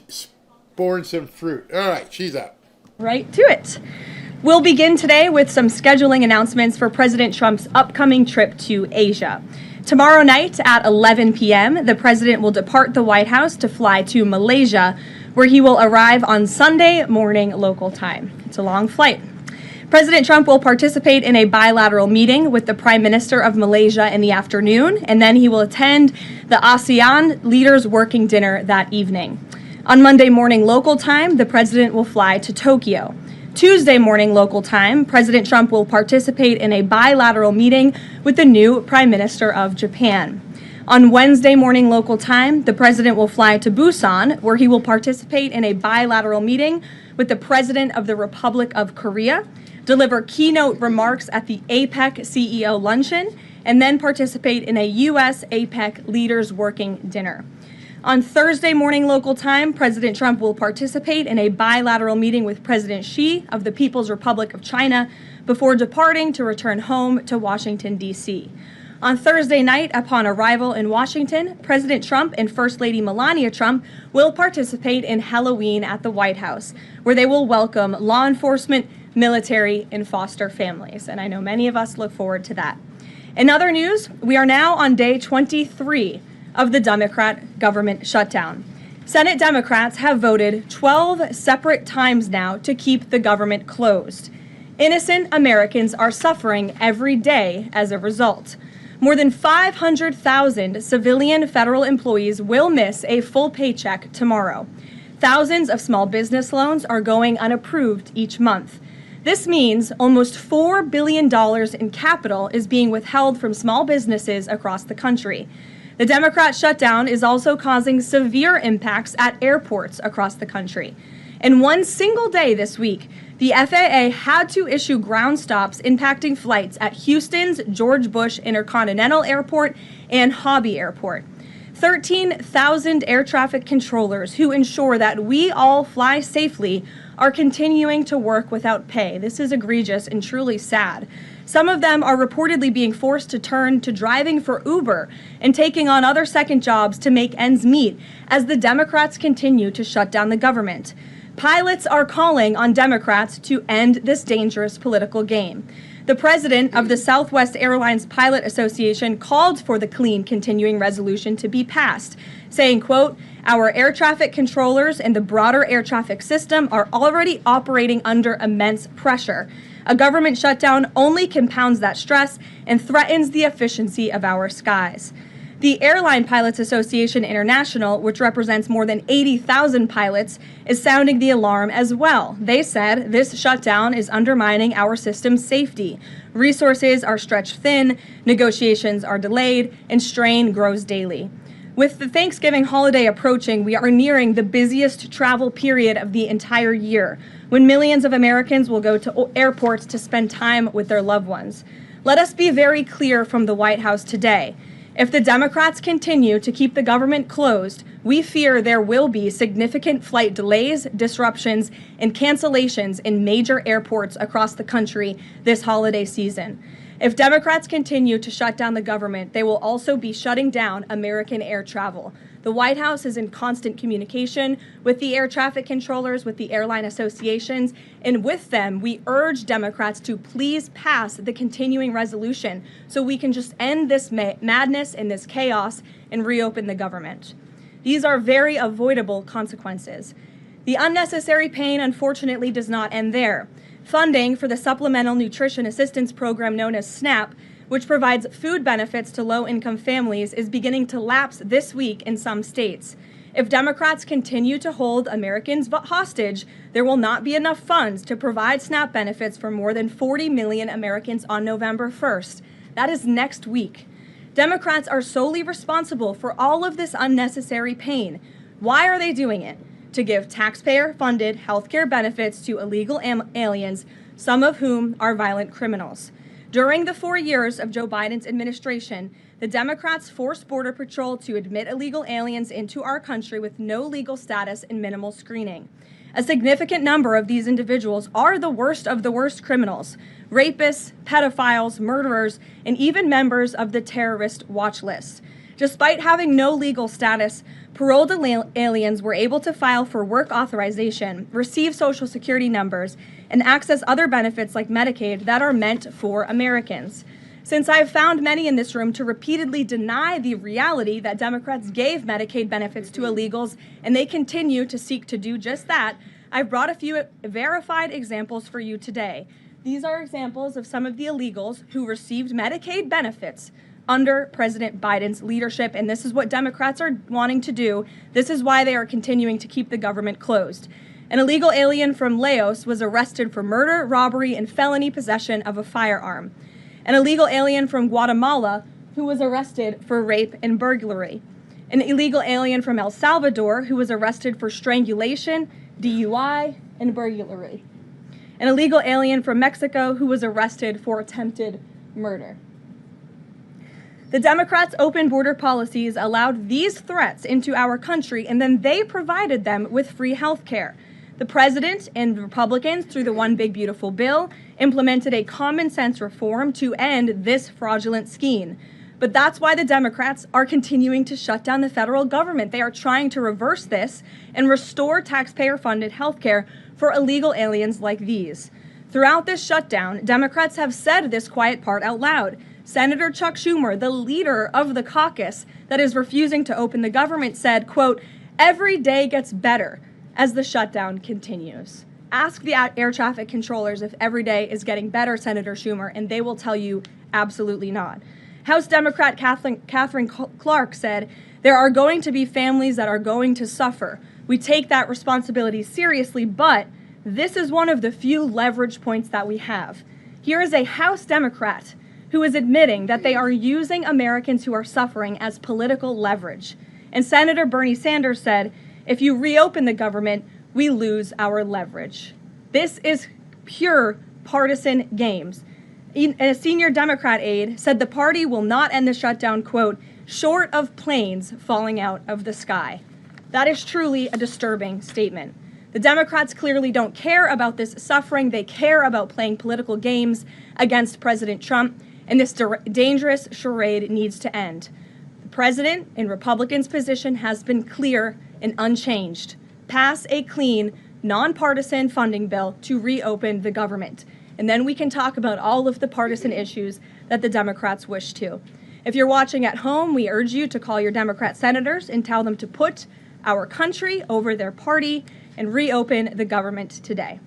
spawn some fruit. All right, she's up. Right to it. We'll begin today with some scheduling announcements for President Trump's upcoming trip to Asia. Tomorrow night at 11 p.m., the president will depart the White House to fly to Malaysia, where he will arrive on Sunday morning local time. It's a long flight. President Trump will participate in a bilateral meeting with the Prime Minister of Malaysia in the afternoon, and then he will attend the ASEAN Leaders Working Dinner that evening. On Monday morning local time, the president will fly to Tokyo. Tuesday morning local time, President Trump will participate in a bilateral meeting with the new Prime Minister of Japan. On Wednesday morning local time, the president will fly to Busan, where he will participate in a bilateral meeting with the President of the Republic of Korea, deliver keynote remarks at the APEC CEO luncheon, and then participate in a U.S. APEC Leaders Working Dinner. On Thursday morning local time, President Trump will participate in a bilateral meeting with President Xi of the People's Republic of China before departing to return home to Washington, D.C. On Thursday night, upon arrival in Washington, President Trump and First Lady Melania Trump will participate in Halloween at the White House, where they will welcome law enforcement, military, and foster families. And I know many of us look forward to that. In other news, we are now on day 23 of the Democrat government shutdown. Senate Democrats have voted 12 separate times now to keep the government closed. Innocent Americans are suffering every day as a result. More than 500,000 civilian federal employees will miss a full paycheck tomorrow. Thousands of small business loans are going unapproved each month. This means almost $4 billion in capital is being withheld from small businesses across the country. The Democrat shutdown is also causing severe impacts at airports across the country. In one single day this week, the FAA had to issue ground stops impacting flights at Houston's George Bush Intercontinental Airport and Hobby Airport. 13,000 air traffic controllers who ensure that we all fly safely are continuing to work without pay. This is egregious and truly sad. Some of them are reportedly being forced to turn to driving for Uber and taking on other second jobs to make ends meet as the Democrats continue to shut down the government. Pilots are calling on Democrats to end this dangerous political game. The president of the Southwest Airlines Pilot Association called for the clean continuing resolution to be passed, saying, quote, "Our air traffic controllers and the broader air traffic system are already operating under immense pressure. A government shutdown only compounds that stress and threatens the efficiency of our skies." The Airline Pilots Association International, which represents more than 80,000 pilots, is sounding the alarm as well. They said this shutdown is undermining our system's safety. Resources are stretched thin, negotiations are delayed, and strain grows daily. With the Thanksgiving holiday approaching, we are nearing the busiest travel period of the entire year, when millions of Americans will go to airports to spend time with their loved ones. Let us be very clear from the White House today. If the Democrats continue to keep the government closed, we fear there will be significant flight delays, disruptions, and cancellations in major airports across the country this holiday season. If Democrats continue to shut down the government, they will also be shutting down American air travel. The White House is in constant communication with the air traffic controllers, with the airline associations, and with them, we urge Democrats to please pass the continuing resolution so we can just end this madness and this chaos and reopen the government. These are very avoidable consequences. The unnecessary pain, unfortunately, does not end there. Funding for the Supplemental Nutrition Assistance Program known as SNAP, which provides food benefits to low-income families, is beginning to lapse this week in some states. If Democrats continue to hold Americans hostage, there will not be enough funds to provide SNAP benefits for more than 40 million Americans on November 1st. That is next week. Democrats are solely responsible for all of this unnecessary pain. Why are they doing it? To give taxpayer-funded health care benefits to illegal aliens, some of whom are violent criminals. During the 4 years of Joe Biden's administration, the Democrats forced Border Patrol to admit illegal aliens into our country with no legal status and minimal screening. A significant number of these individuals are the worst of the worst criminals: rapists, pedophiles, murderers, and even members of the terrorist watch list. Despite having no legal status, paroled aliens were able to file for work authorization, receive Social Security numbers, and access other benefits like Medicaid that are meant for Americans. Since I have found many in this room to repeatedly deny the reality that Democrats gave Medicaid benefits to illegals, and they continue to seek to do just that, I've brought a few verified examples for you today. These are examples of some of the illegals who received Medicaid benefits under President Biden's leadership, and this is what Democrats are wanting to do. This is why they are continuing to keep the government closed. An illegal alien from Laos was arrested for murder, robbery, and felony possession of a firearm. An illegal alien from Guatemala who was arrested for rape and burglary. An illegal alien from El Salvador who was arrested for strangulation, DUI, and burglary. An illegal alien from Mexico who was arrested for attempted murder. The Democrats' open border policies allowed these threats into our country, and then they provided them with free health care. The president and Republicans, through the One Big Beautiful Bill, implemented a common sense reform to end this fraudulent scheme. But that's why the Democrats are continuing to shut down the federal government. They are trying to reverse this and restore taxpayer-funded health care for illegal aliens like these. Throughout this shutdown, Democrats have said this quiet part out loud. Senator Chuck Schumer, the leader of the caucus that is refusing to open the government, said, quote, "Every day gets better as the shutdown continues." Ask the air traffic controllers if every day is getting better, Senator Schumer, and they will tell you absolutely not. House Democrat Catherine Clark said, "There are going to be families that are going to suffer. We take that responsibility seriously, but this is one of the few leverage points that we have." Here is a House Democrat who is admitting that they are using Americans who are suffering as political leverage. And Senator Bernie Sanders said, "If you reopen the government, we lose our leverage." This is pure partisan games. A senior Democrat aide said the party will not end the shutdown, quote, "short of planes falling out of the sky." That is truly a disturbing statement. The Democrats clearly don't care about this suffering. They care about playing political games against President Trump, and this dangerous charade needs to end. The president, in Republicans' position, has been clear and unchanged. Pass a clean, nonpartisan funding bill to reopen the government. And then we can talk about all of the partisan issues that the Democrats wish to. If you're watching at home, we urge you to call your Democrat senators and tell them to put our country over their party and reopen the government today.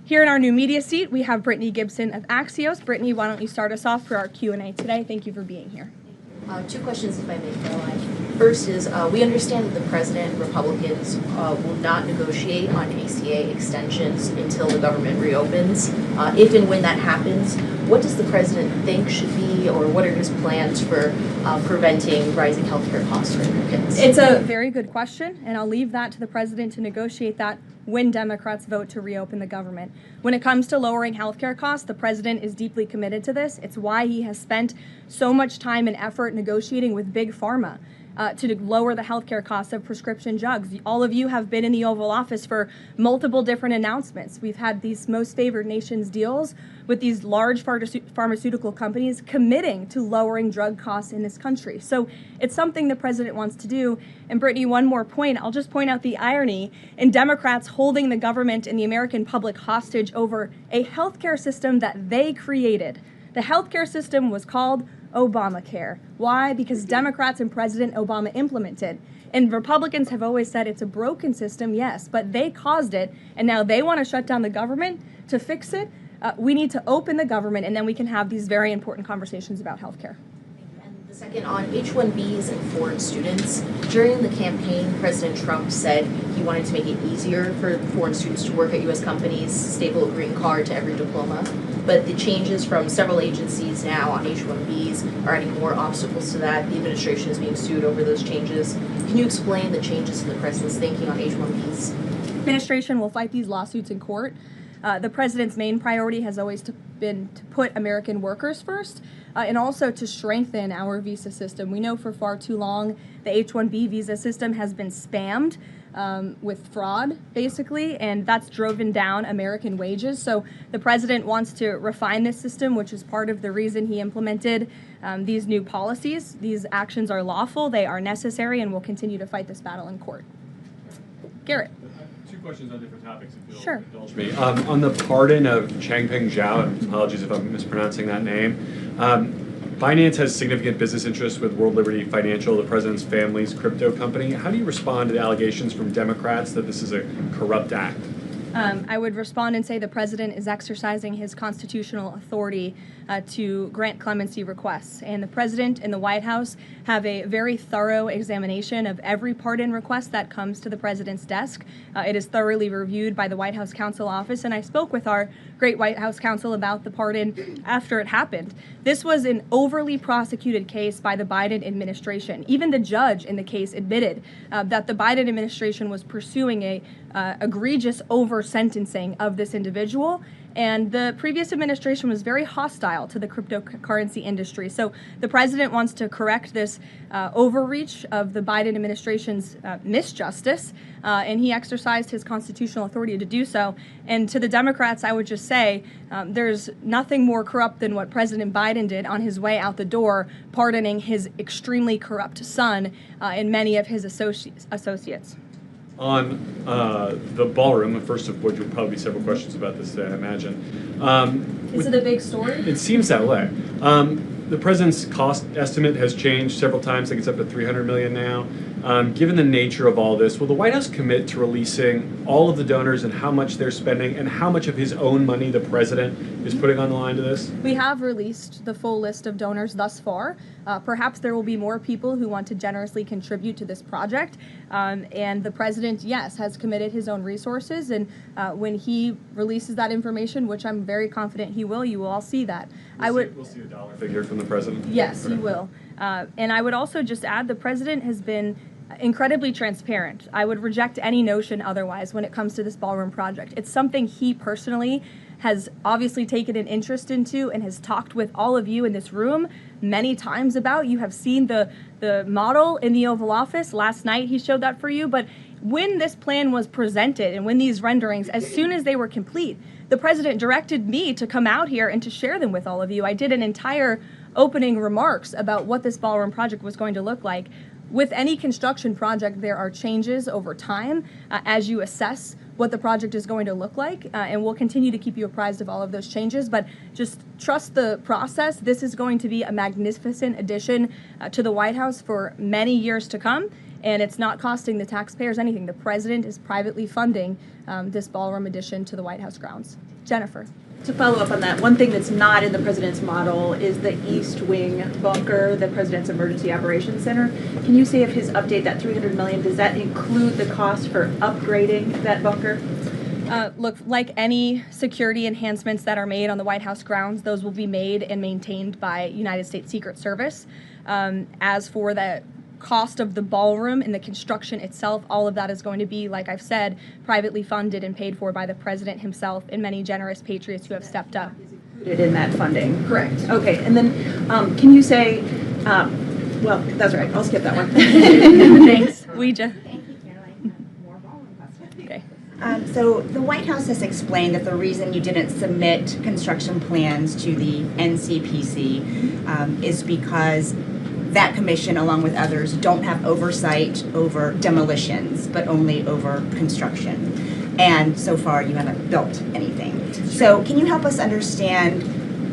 Here in our new media seat, we have Brittany Gibson of Axios. Brittany, why don't you start us off for our Q&A today? Thank you for being here. Two questions, if I may, Caroline. First is, we understand that the president and Republicans will not negotiate on ACA extensions until the government reopens. If and when that happens, what does the president think should be, or what are his plans for preventing rising healthcare costs for Americans? It's a very good question, and I'll leave that to the president to negotiate that when Democrats vote to reopen the government. When it comes to lowering healthcare costs, the president is deeply committed to this. It's why he has spent so much time and effort negotiating with Big Pharma to lower the healthcare costs of prescription drugs. All of you have been in the Oval Office for multiple different announcements. We've had these most favored nations deals with these large pharmaceutical companies committing to lowering drug costs in this country. So it's something the president wants to do. And Brittany, one more point. I'll just point out the irony in Democrats holding the government and the American public hostage over a healthcare system that they created. The healthcare system was called Obamacare. Why? Because Democrats and President Obama implemented. And Republicans have always said it's a broken system, yes, but they caused it, and now they want to shut down the government to fix it. We need to open the government, and then we can have these very important conversations about healthcare. And the second, on H-1Bs and foreign students, during the campaign, President Trump said he wanted to make it easier for foreign students to work at U.S. companies, staple a green card to every diploma. But the changes from several agencies now on H-1Bs are adding more obstacles to that. The administration is being sued over those changes. Can you explain the changes in the president's thinking on H-1Bs? The administration will fight these lawsuits in court. The president's main priority has always been to put American workers first and also to strengthen our visa system. We know for far too long the H-1B visa system has been spammed with fraud, basically, and that's driven down American wages. So the president wants to refine this system, which is part of the reason he implemented these new policies. These actions are lawful, they are necessary, and we'll continue to fight this battle in court. Garrett. Two questions on different topics, if you'll Sure. indulge me. On the pardon of Changpeng Zhao, and apologies if I'm mispronouncing that name, Binance has significant business interests with World Liberty Financial, the president's family's crypto company. How do you respond to the allegations from Democrats that this is a corrupt act? I would respond and say the president is exercising his constitutional authority to grant clemency requests. And the president and the White House have a very thorough examination of every pardon request that comes to the president's desk. It is thoroughly reviewed by the White House Counsel Office, and I spoke with our great White House counsel about the pardon after it happened. This was an overly prosecuted case by the Biden administration. Even the judge in the case admitted that the Biden administration was pursuing a egregious over-sentencing of this individual, and the previous administration was very hostile to the cryptocurrency industry. So the president wants to correct this overreach of the Biden administration's misjustice, and he exercised his constitutional authority to do so. And to the Democrats, I would just say there's nothing more corrupt than what President Biden did on his way out the door, pardoning his extremely corrupt son and many of his associates. On the ballroom, first of which will probably be several questions about this today, I imagine. Is it a big story? It seems that way. The president's cost estimate has changed several times. I think it's up to $300 million now. Given the nature of all this, will the White House commit to releasing all of the donors and how much they're spending and how much of his own money the president is putting on the line to this? We have released the full list of donors thus far. Perhaps there will be more people who want to generously contribute to this project. And the president, yes, has committed his own resources. And when he releases that information, which I'm very confident he will, you will all see that. We'll see a dollar figure from the president? Yes, Okay. he will. And I would also just add the president has been incredibly transparent. I would reject any notion otherwise when it comes to this ballroom project. It's something he personally has obviously taken an interest into and has talked with all of you in this room many times about. You have seen the model in the Oval Office. Last night he showed that for you. But when this plan was presented and when these renderings, as soon as they were complete, the president directed me to come out here and to share them with all of you. I did an entire opening remarks about what this ballroom project was going to look like. With any construction project, there are changes over time as you assess what the project is going to look like, and we'll continue to keep you apprised of all of those changes, but just trust the process. This is going to be a magnificent addition to the White House for many years to come, and it's not costing the taxpayers anything. The president is privately funding this ballroom addition to the White House grounds. Jennifer. To follow up on that, one thing that's not in the president's model is the East Wing bunker, the president's emergency operations center. Can you say if his update, that $300 million, does that include the cost for upgrading that bunker? Look, like any security enhancements that are made on the White House grounds, those will be made and maintained by United States Secret Service. As for the cost of the ballroom and the construction itself, all of that is going to be, like I've said, privately funded and paid for by the president himself and many generous patriots who have stepped up. Included in that funding? Correct. Okay, and then can you say, well, that's right, I'll skip that one. Thanks, Ouija. Thank you, Caroline. More ballroom questions. Okay. So the White House has explained that the reason you didn't submit construction plans to the NCPC is because that commission, along with others, don't have oversight over demolitions, but only over construction. And so far, you haven't built anything. So can you help us understand,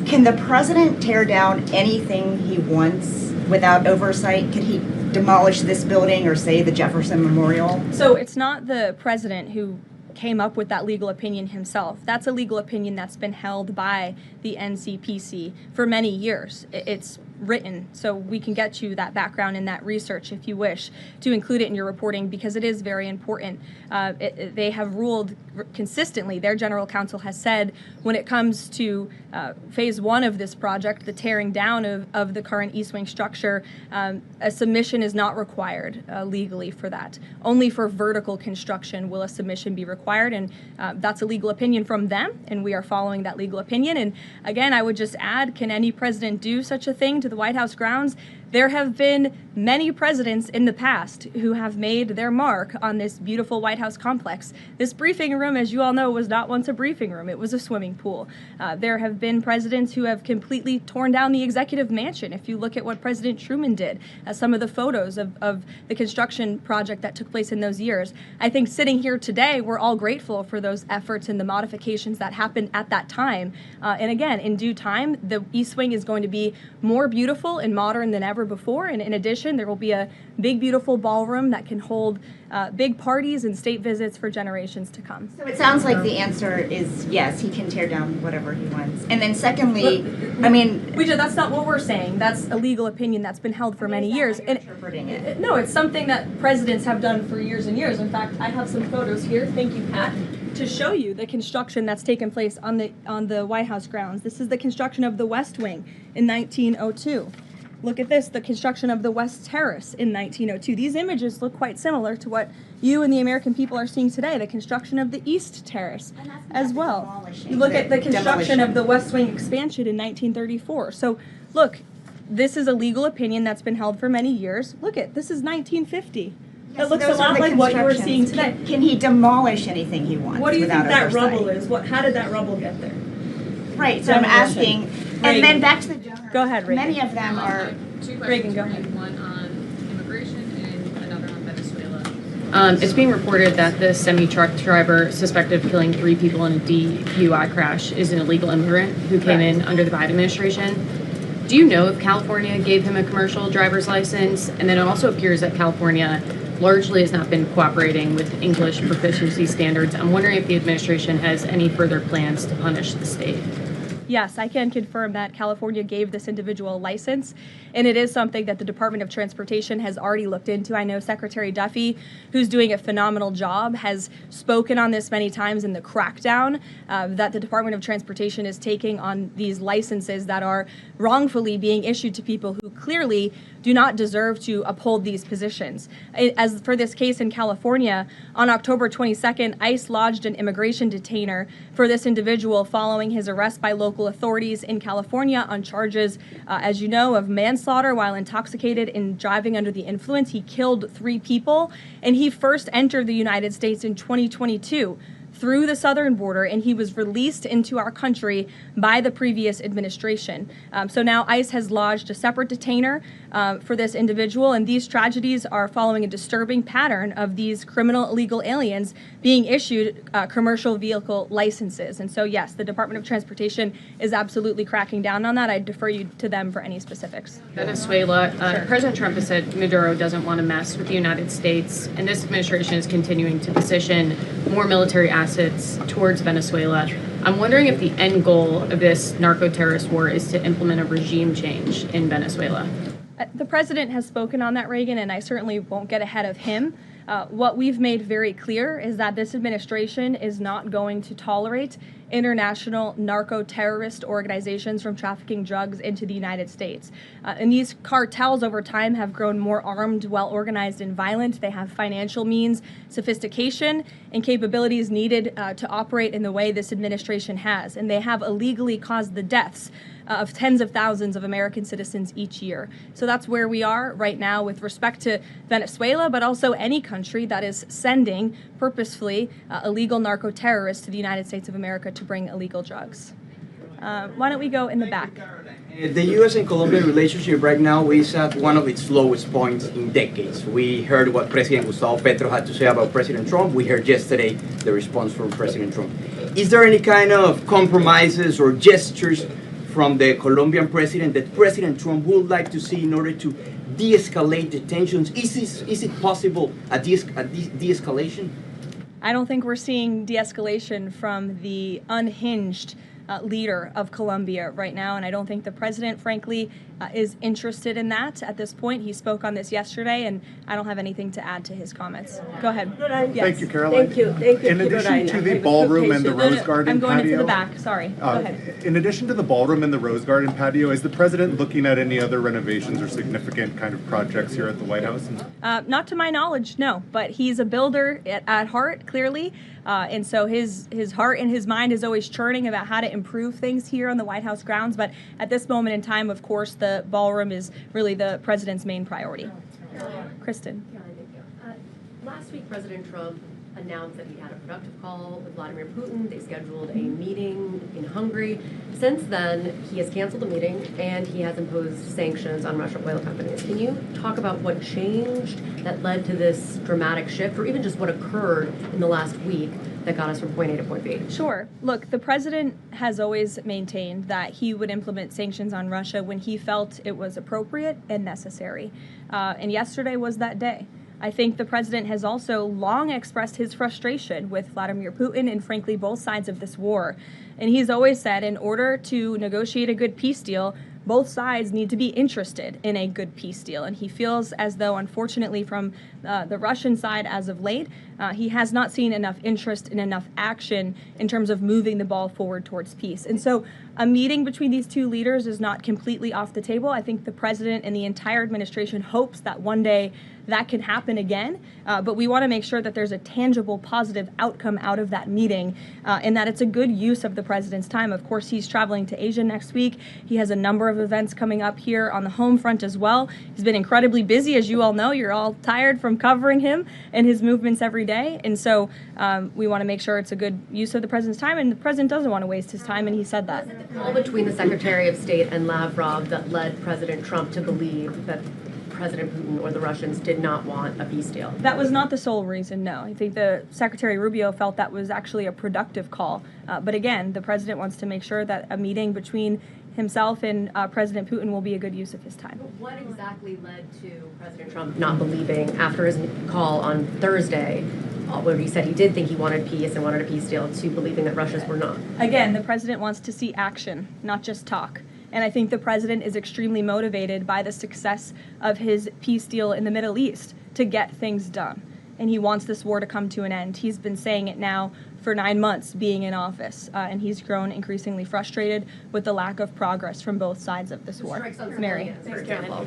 can the president tear down anything he wants without oversight? Can he demolish this building or, say, the Jefferson Memorial? So it's not the president who came up with that legal opinion himself. That's a legal opinion that's been held by the NCPC for many years. It's written, so we can get you that background and that research if you wish to include it in your reporting, because it is very important. They have ruled consistently. Their general counsel has said when it comes to phase one of this project, the tearing down of the current East Wing structure, a submission is not required legally for that. Only for vertical construction will a submission be required, and that's a legal opinion from them, and we are following that legal opinion. And again, I would just add, can any president do such a thing to the White House grounds? There have been many presidents in the past who have made their mark on this beautiful White House complex. This briefing room, as you all know, was not once a briefing room. It was a swimming pool. There have been presidents who have completely torn down the executive mansion. If you look at what President Truman did, some of the photos of the construction project that took place in those years, I think sitting here today, we're all grateful for those efforts and the modifications that happened at that time. And again, in due time, the East Wing is going to be more beautiful and modern than ever before. And in addition, there will be a big, beautiful ballroom that can hold big parties and state visits for generations to come. So it sounds like the answer is yes, he can tear down whatever he wants. And then secondly, I mean... that's not what we're saying. That's a legal opinion that's been held for many years. And interpreting it. No, it's something that presidents have done for years and years. In fact, I have some photos here. Thank you, Pat, to show you the construction that's taken place on the White House grounds. This is the construction of the West Wing in 1902. Look at this, the construction of the West Terrace in 1902. These images look quite similar to what you and the American people are seeing today, the construction of the East Terrace as well. You look at the construction of the West Wing expansion in 1934. So look, this is a legal opinion that's been held for many years. Look at, this is 1950. That looks a lot like what you were seeing today. Can he demolish anything he wants? What do you think that oversight? rubble is? How did that rubble get there? Right, so I'm asking, and then back to the donors. Go ahead, Reagan. Many of them are... Two questions. Reagan, go ahead. One on immigration and another on Venezuela. It's being reported that the semi-truck driver suspected of killing 3 people in a DUI crash is an illegal immigrant who came in under the Biden administration. Do you know if California gave him a commercial driver's license? And then it also appears that California largely has not been cooperating with English proficiency standards. I'm wondering if the administration has any further plans to punish the state. Yes, I can confirm that California gave this individual a license, and it is something that the Department of Transportation has already looked into. I know Secretary Duffy, who's doing a phenomenal job, has spoken on this many times in the crackdown that the Department of Transportation is taking on these licenses that are wrongfully being issued to people who clearly do not deserve to uphold these positions. As for this case in California, on October 22nd, ICE lodged an immigration detainer for this individual following his arrest by local authorities in California on charges, as you know, of manslaughter while intoxicated and driving under the influence. He killed 3 people, and he first entered the United States in 2022 through the southern border, and he was released into our country by the previous administration. So now ICE has lodged a separate detainer for this individual, and these tragedies are following a disturbing pattern of these criminal illegal aliens being issued commercial vehicle licenses. And so yes, the Department of Transportation is absolutely cracking down on that. I defer you to them for any specifics. Venezuela, President Trump has said Maduro doesn't want to mess with the United States, and this administration is continuing to position more military assets towards Venezuela. I'm wondering if the end goal of this narco-terrorist war is to implement a regime change in Venezuela. The president has spoken on that, Reagan, and I certainly won't get ahead of him. What we've made very clear is that this administration is not going to tolerate international narco-terrorist organizations from trafficking drugs into the United States. And these cartels over time have grown more armed, well-organized, and violent. They have financial means, sophistication, and capabilities needed to operate in the way this administration has. And they have illegally caused the deaths of tens of thousands of American citizens each year. So that's where we are right now with respect to Venezuela, but also any country that is sending purposefully illegal narco-terrorists to the United States of America to bring illegal drugs. Why don't we go in the back? The U.S. and Colombian relationship right now is at one of its lowest points in decades. We heard what President Gustavo Petro had to say about President Trump. We heard yesterday the response from President Trump. Is there any kind of compromises or gestures from the Colombian president that President Trump would like to see in order to de-escalate the tensions? Is it possible a de-escalation? I don't think we're seeing de-escalation from the unhinged leader of Colombia right now, and I don't think the president, frankly, is interested in that at this point. He spoke on this yesterday, and I don't have anything to add to his comments. Go ahead. Yes. Thank you, Caroline. Thank you. In addition to the ballroom and the Rose Garden I'm going patio, into the back. Sorry. Go ahead. in addition to the ballroom and the Rose Garden patio, is the president looking at any other renovations or significant kind of projects here at the White House? Not to my knowledge, no. But he's a builder at heart, clearly. And so his heart and his mind is always churning about how to improve things here on the White House grounds. But at this moment in time, of course, the ballroom is really the president's main priority. Kristen. Last week, President Trump announced that he had a productive call with Vladimir Putin. They scheduled a meeting in Hungary. Since then, he has canceled the meeting and he has imposed sanctions on Russian oil companies. Can you talk about what changed that led to this dramatic shift, or even just what occurred in the last week that got us from point A to point B? Sure. Look, the president has always maintained that he would implement sanctions on Russia when he felt it was appropriate and necessary. And yesterday was that day. I think the president has also long expressed his frustration with Vladimir Putin and, frankly, both sides of this war. And he's always said in order to negotiate a good peace deal, both sides need to be interested in a good peace deal. And he feels as though, unfortunately, from the Russian side as of late, he has not seen enough interest and enough action in terms of moving the ball forward towards peace. And so a meeting between these two leaders is not completely off the table. I think the president and the entire administration hopes that one day that can happen again, but we want to make sure that there's a tangible, positive outcome out of that meeting, and that it's a good use of the president's time. Of course, he's traveling to Asia next week. He has a number of events coming up here on the home front as well. He's been incredibly busy, as you all know. You're all tired from covering him and his movements every day, and so we want to make sure it's a good use of the president's time, and the president doesn't want to waste his time, and he said that. Was it the call between the Secretary of State and Lavrov that led President Trump to believe that President Putin or the Russians did not want a peace deal? That was not the sole reason, no. I think the Secretary Rubio felt that was actually a productive call. But again, the president wants to make sure that a meeting between himself and President Putin will be a good use of his time. But what exactly led to President Trump not believing, after his call on Thursday, where he said he did think he wanted peace and wanted a peace deal, to believing that Russians were not? Again, the president wants to see action, not just talk. And I think the president is extremely motivated by the success of his peace deal in the Middle East to get things done. and he wants this war to come to an end. He's been saying it now for 9 months being in office, and he's grown increasingly frustrated with the lack of progress from both sides of this war. Mary. For example.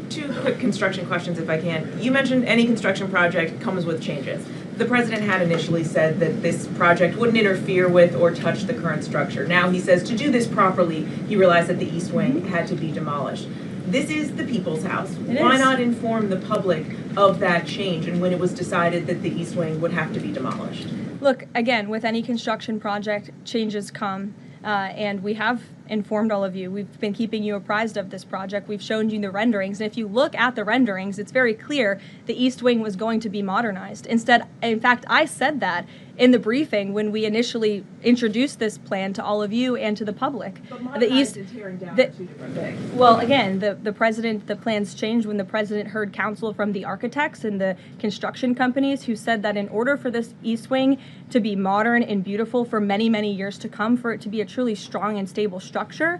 Two quick construction questions, if I can. You mentioned any construction project comes with changes. The president had initially said that this project wouldn't interfere with or touch the current structure. Now he says to do this properly, he realized that the East Wing had to be demolished. This is the people's house. Why not inform the public of that change and when it was decided that the East Wing would have to be demolished? Look, again, with any construction project, changes come, and we have informed all of you. We've been keeping you apprised of this project. We've shown you the renderings, and if you look at the renderings, it's very clear the East Wing was going to be modernized. Instead, in fact, I said that in the briefing when we initially introduced this plan to all of you and to the public. But modernized and tearing down are two different things. Well, again, the plans changed when the president heard counsel from the architects and the construction companies who said that in order for this East Wing to be modern and beautiful for many, many years to come, for it to be a truly strong and stable structure,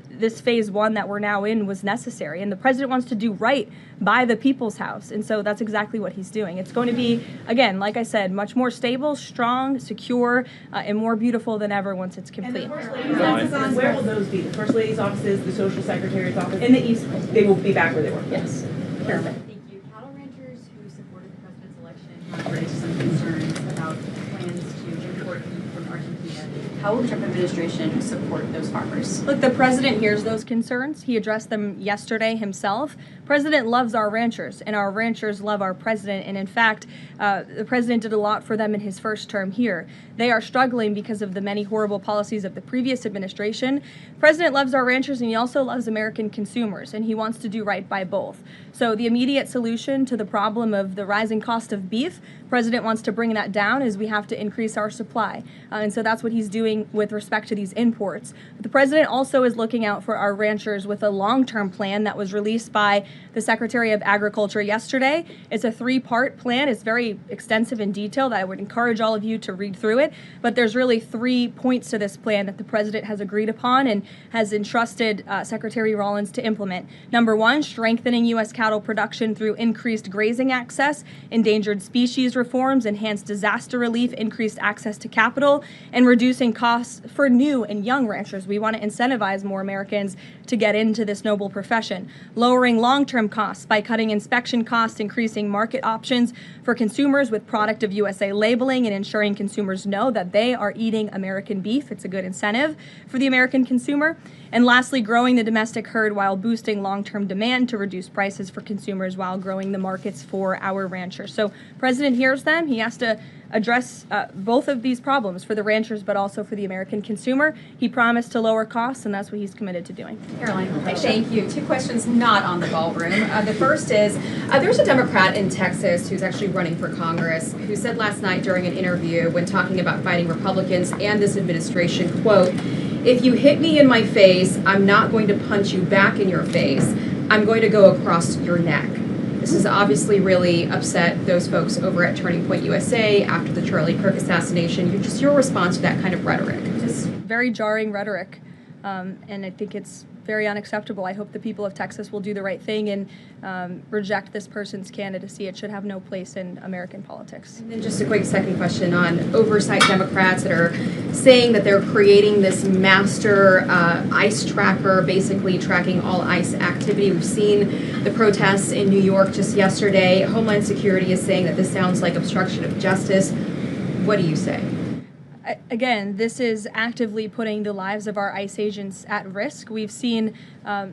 this phase one that we're now in was necessary. And the president wants to do right by the people's house. And so that's exactly what he's doing. It's going to be, again, like I said, much more stable, strong, secure, and more beautiful than ever once it's complete. And the First Lady's offices, where will those be? The First Lady's offices, the Social Secretary's office? In the East Wing. They will be back where they were? Yes. Perfect. Thank you. Cattle ranchers who supported the president's election have raised some concerns about plans to import beef from Argentina. How will the Trump administration support those farmers? Look, the president hears those concerns. He addressed them yesterday himself. President loves our ranchers, and our ranchers love our president. And in fact, the president did a lot for them in his first term here. They are struggling because of the many horrible policies of the previous administration. The president loves our ranchers, and he also loves American consumers, and he wants to do right by both. So the immediate solution to the problem of the rising cost of beef, the president wants to bring that down, is we have to increase our supply. And so that's what he's doing with respect to these imports. But the president also is looking out for our ranchers with a long-term plan that was released by the Secretary of Agriculture yesterday. It's a 3-part plan. It's very extensive and detailed. I would encourage all of you to read through it. But there's really 3 points to this plan that the president has agreed upon and has entrusted Secretary Rollins to implement. Number 1, strengthening U.S. cattle production through increased grazing access, endangered species reforms, enhanced disaster relief, increased access to capital, and reducing costs for new and young ranchers. We want to incentivize more Americans to get into this noble profession. Lowering long-term costs by cutting inspection costs, increasing market options for consumers with product of USA labeling, and ensuring consumers know that they are eating American beef. It's a good incentive for the American consumer. And lastly, growing the domestic herd while boosting long-term demand to reduce prices for consumers while growing the markets for our ranchers. So President hears them. He has to address both of these problems for the ranchers, but also for the American consumer. He promised to lower costs, and that's what he's committed to doing. Caroline, thank you. 2 questions not on the ballroom. The first is, there's a Democrat in Texas who's actually running for Congress who said last night during an interview when talking about fighting Republicans and this administration, quote, "If you hit me in my face, I'm not going to punch you back in your face. I'm going to go across your neck." This has obviously really upset those folks over at Turning Point USA after the Charlie Kirk assassination. Just your response to that kind of rhetoric. Just very jarring rhetoric, and I think it's very unacceptable. I hope the people of Texas will do the right thing and reject this person's candidacy. It should have no place in American politics. And then just a quick second question on oversight Democrats that are saying that they're creating this master ICE tracker, basically tracking all ICE activity. We've seen the protests in New York just yesterday. Homeland Security is saying that this sounds like obstruction of justice. What do you say? Again, this is actively putting the lives of our ICE agents at risk. We've seen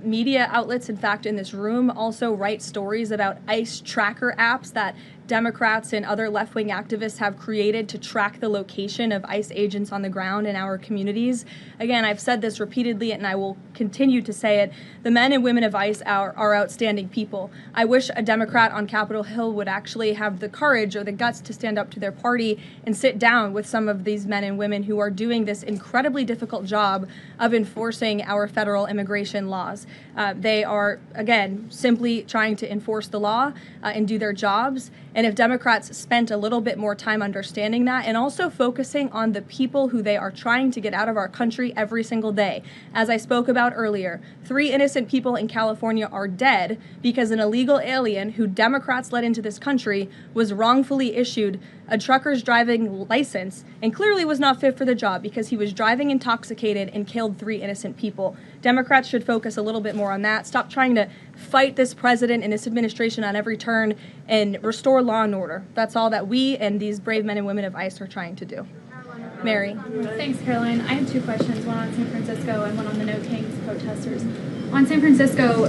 media outlets, in fact, in this room, also write stories about ICE tracker apps that Democrats and other left-wing activists have created to track the location of ICE agents on the ground in our communities. Again, I've said this repeatedly, and I will continue to say it. The men and women of ICE are outstanding people. I wish a Democrat on Capitol Hill would actually have the courage or the guts to stand up to their party and sit down with some of these men and women who are doing this incredibly difficult job of enforcing our federal immigration laws. They are, again, simply trying to enforce the law and do their jobs. And if Democrats spent a little bit more time understanding that and also focusing on the people who they are trying to get out of our country every single day. As I spoke about earlier, 3 innocent people in California are dead because an illegal alien who Democrats let into this country was wrongfully issued a trucker's driving license and clearly was not fit for the job because he was driving intoxicated and killed 3 innocent people. Democrats should focus a little bit more on that. Stop trying to fight this president and this administration on every turn and restore law and order. That's all that we and these brave men and women of ICE are trying to do. Mary. Thanks, Caroline. I have 2 questions, one on San Francisco and one on the No Kings protesters. On San Francisco,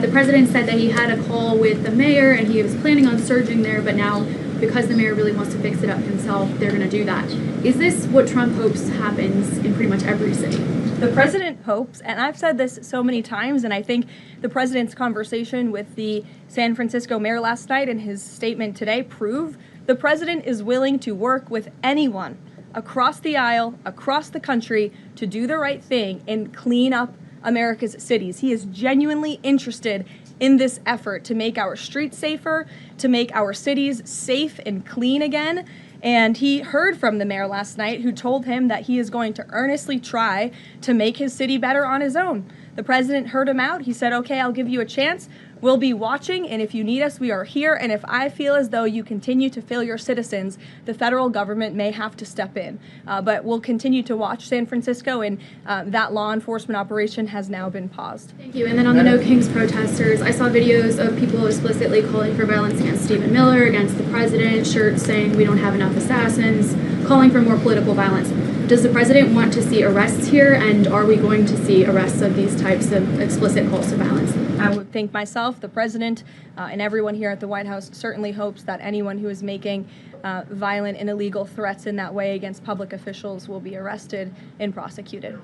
the president said that he had a call with the mayor and he was planning on surging there, but now because the mayor really wants to fix it up himself, they're going to do that. Is this what Trump hopes happens in pretty much every city? The president hopes, and I've said this so many times, and I think the president's conversation with the San Francisco mayor last night and his statement today prove the president is willing to work with anyone across the aisle, across the country, to do the right thing and clean up America's cities. He is genuinely interested in this effort to make our streets safer, to make our cities safe and clean again. And he heard from the mayor last night who told him that he is going to earnestly try to make his city better on his own. The president heard him out. He said, okay, I'll give you a chance. We'll be watching, and if you need us, we are here. And if I feel as though you continue to fail your citizens, the federal government may have to step in. But we'll continue to watch San Francisco, and that law enforcement operation has now been paused. Thank you. And then on the No Kings protesters, I saw videos of people explicitly calling for violence against Stephen Miller, against the president, shirts saying we don't have enough assassins, calling for more political violence. Does the president want to see arrests here, and are we going to see arrests of these types of explicit calls to violence? I would think myself, the president, and everyone here at the White House certainly hopes that anyone who is making violent and illegal threats in that way against public officials will be arrested and prosecuted.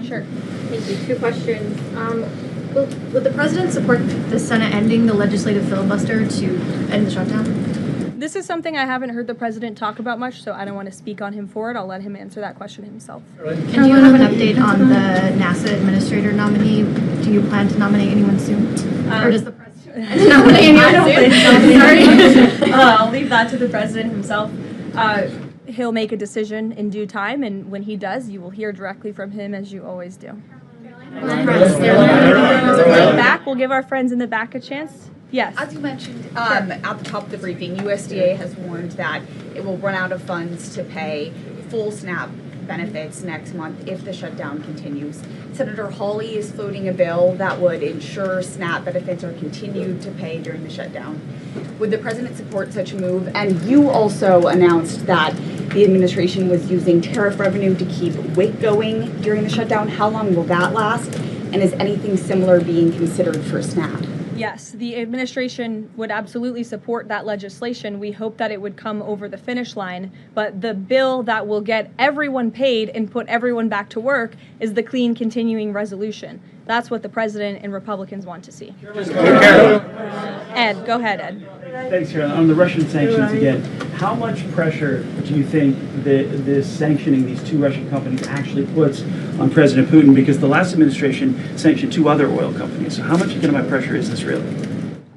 Sure. Thank you. 2 questions. Would the president support the Senate ending the legislative filibuster to end the shutdown? This is something I haven't heard the president talk about much, so I don't want to speak on him for it. I'll let him answer that question himself. And do you have an update on the NASA administrator nominee? Do you plan to nominate anyone soon? Or does the president nominate anyone soon? Sorry. I'll leave that to the president himself. He'll make a decision in due time, and when he does, you will hear directly from him, as you always do. Back, we'll give our friends in the back a chance. Yes. As you mentioned at the top of the briefing, USDA has warned that it will run out of funds to pay full SNAP benefits next month if the shutdown continues. Senator Hawley is floating a bill that would ensure SNAP benefits are continued to pay during the shutdown. Would the president support such a move? And you also announced that the administration was using tariff revenue to keep WIC going during the shutdown. How long will that last? And is anything similar being considered for SNAP? Yes, the administration would absolutely support that legislation. We hope that it would come over the finish line, but the bill that will get everyone paid and put everyone back to work is the clean continuing resolution. That's what the president and Republicans want to see. Ed, go ahead, Ed. Thanks, Caroline. On the Russian sanctions again, how much pressure do you think this sanctioning these 2 Russian companies actually puts on President Putin? Because the last administration sanctioned 2 other oil companies. So how much economic pressure is this really?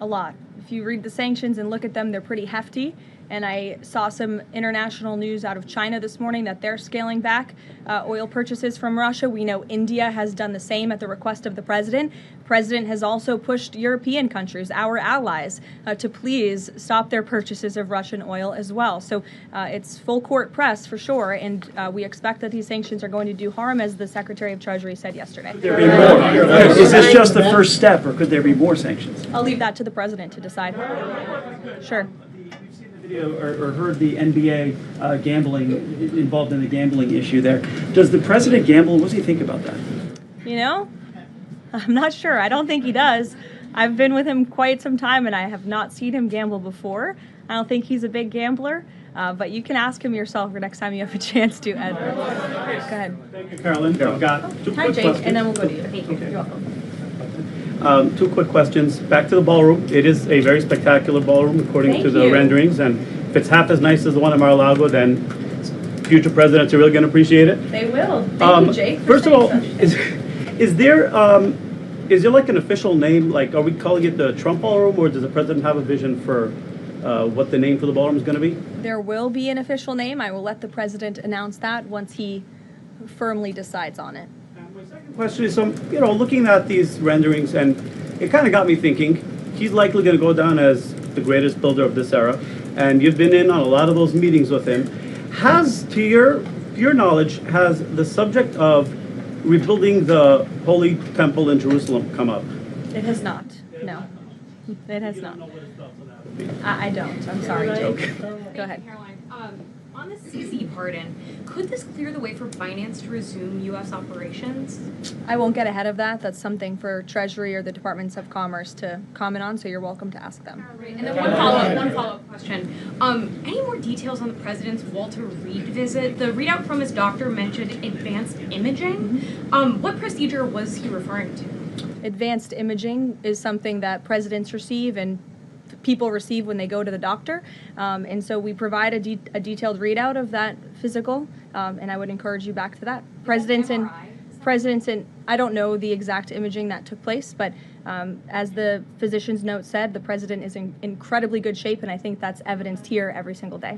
A lot. If you read the sanctions and look at them, they're pretty hefty. And I saw some international news out of China this morning that they're scaling back oil purchases from Russia. We know India has done the same at the request of the president. The president has also pushed European countries, our allies, to please stop their purchases of Russian oil as well. So it's full court press for sure. And we expect that these sanctions are going to do harm, as the Secretary of Treasury said yesterday. Could there be more? Is this just the first step, or could there be more sanctions? I'll leave that to the president to decide. Sure. Or heard the NBA gambling, involved in the gambling issue there. Does the president gamble? What does he think about that? You know, I'm not sure. I don't think he does. I've been with him quite some time, and I have not seen him gamble before. I don't think he's a big gambler, but you can ask him yourself next time you have a chance to, Ed. Go ahead. Thank you, Caroline. I've got 2 Hi, quick Jake, questions. and then we'll go to you. Thank you. Okay. You're welcome. 2 quick questions. Back to the ballroom. It is a very spectacular ballroom, according to the renderings. And if it's half as nice as the one in Mar-a-Lago, then future presidents are really going to appreciate it. They will. Thank you, Jake. First of all, is there like an official name? Like, are we calling it the Trump ballroom, or does the president have a vision for what the name for the ballroom is going to be? There will be an official name. I will let the president announce that once he firmly decides on it. Question is, looking at these renderings, and it kind of got me thinking, he's likely going to go down as the greatest builder of this era, and you've been in on a lot of those meetings with him. Has, to your knowledge, has the subject of rebuilding the Holy Temple in Jerusalem come up? It has not. No, it has not. I don't. I'm sorry, Jake. Go ahead. Caroline, on the CC pardon, could this clear the way for finance to resume U.S. operations? I won't get ahead of that. That's something for Treasury or the Departments of Commerce to comment on, so you're welcome to ask them. And then one follow-up question. Any more details on the president's Walter Reed visit? The readout from his doctor mentioned advanced imaging. What procedure was he referring to? Advanced imaging is something that presidents receive and people receive when they go to the doctor. And so we provide a detailed readout of that physical, and I would encourage you back to that. Presidents and I don't know the exact imaging that took place, but as the physician's note said, the president is in incredibly good shape, and I think that's evidenced here every single day.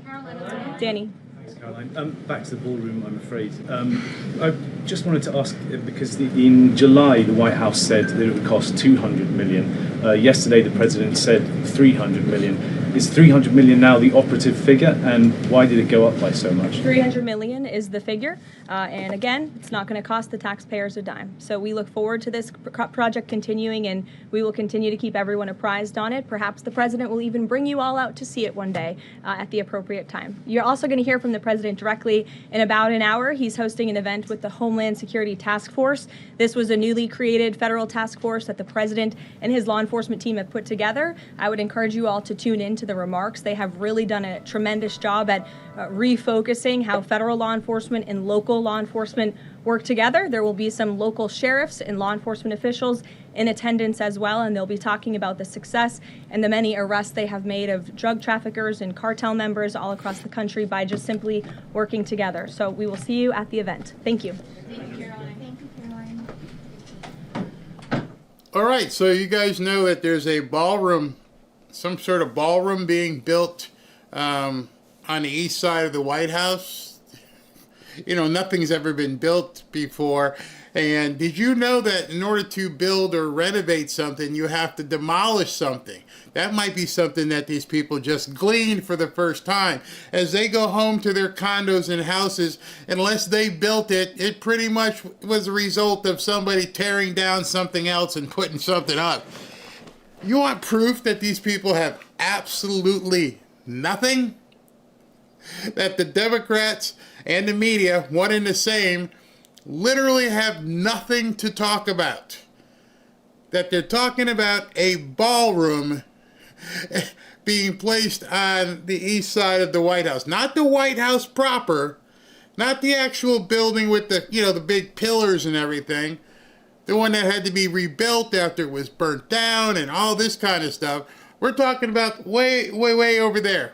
Danny. Thanks, Caroline. Back to the ballroom, I'm afraid. I just wanted to ask, because in July, the White House said that it would cost $200 million. Yesterday, the president said $300 million. Is $300 million now the operative figure, and why did it go up by so much? $300 million is the figure, and again, it's not going to cost the taxpayers a dime. So we look forward to this project continuing, and we will continue to keep everyone apprised on it. Perhaps the president will even bring you all out to see it one day at the appropriate time. You're also going to hear from the president directly in about an hour. He's hosting an event with the Homeland Security Task Force. This was a newly created federal task force that the president and his law enforcement team have put together. I would encourage you all to tune in to the remarks. They have really done a tremendous job at refocusing how federal law enforcement and local law enforcement work together. There will be some local sheriffs and law enforcement officials in attendance as well, and they'll be talking about the success and the many arrests they have made of drug traffickers and cartel members all across the country by just simply working together. So we will see you at the event. Thank you. Thank you, Caroline. Thank you, Caroline. All right, so you guys know that there's a ballroom, some sort of ballroom being built on the east side of the White House. You know, nothing's ever been built before. And did you know that in order to build or renovate something, you have to demolish something? That might be something that these people just gleaned for the first time. As they go home to their condos and houses, unless they built it, it pretty much was a result of somebody tearing down something else and putting something up. You want proof that these people have absolutely nothing? That the Democrats and the media, one and the same, literally have nothing to talk about. That they're talking about a ballroom being placed on the east side of the White House. Not the White House proper, not the actual building with the, the big pillars and everything. The one that had to be rebuilt after it was burnt down and all this kind of stuff. We're talking about way over there.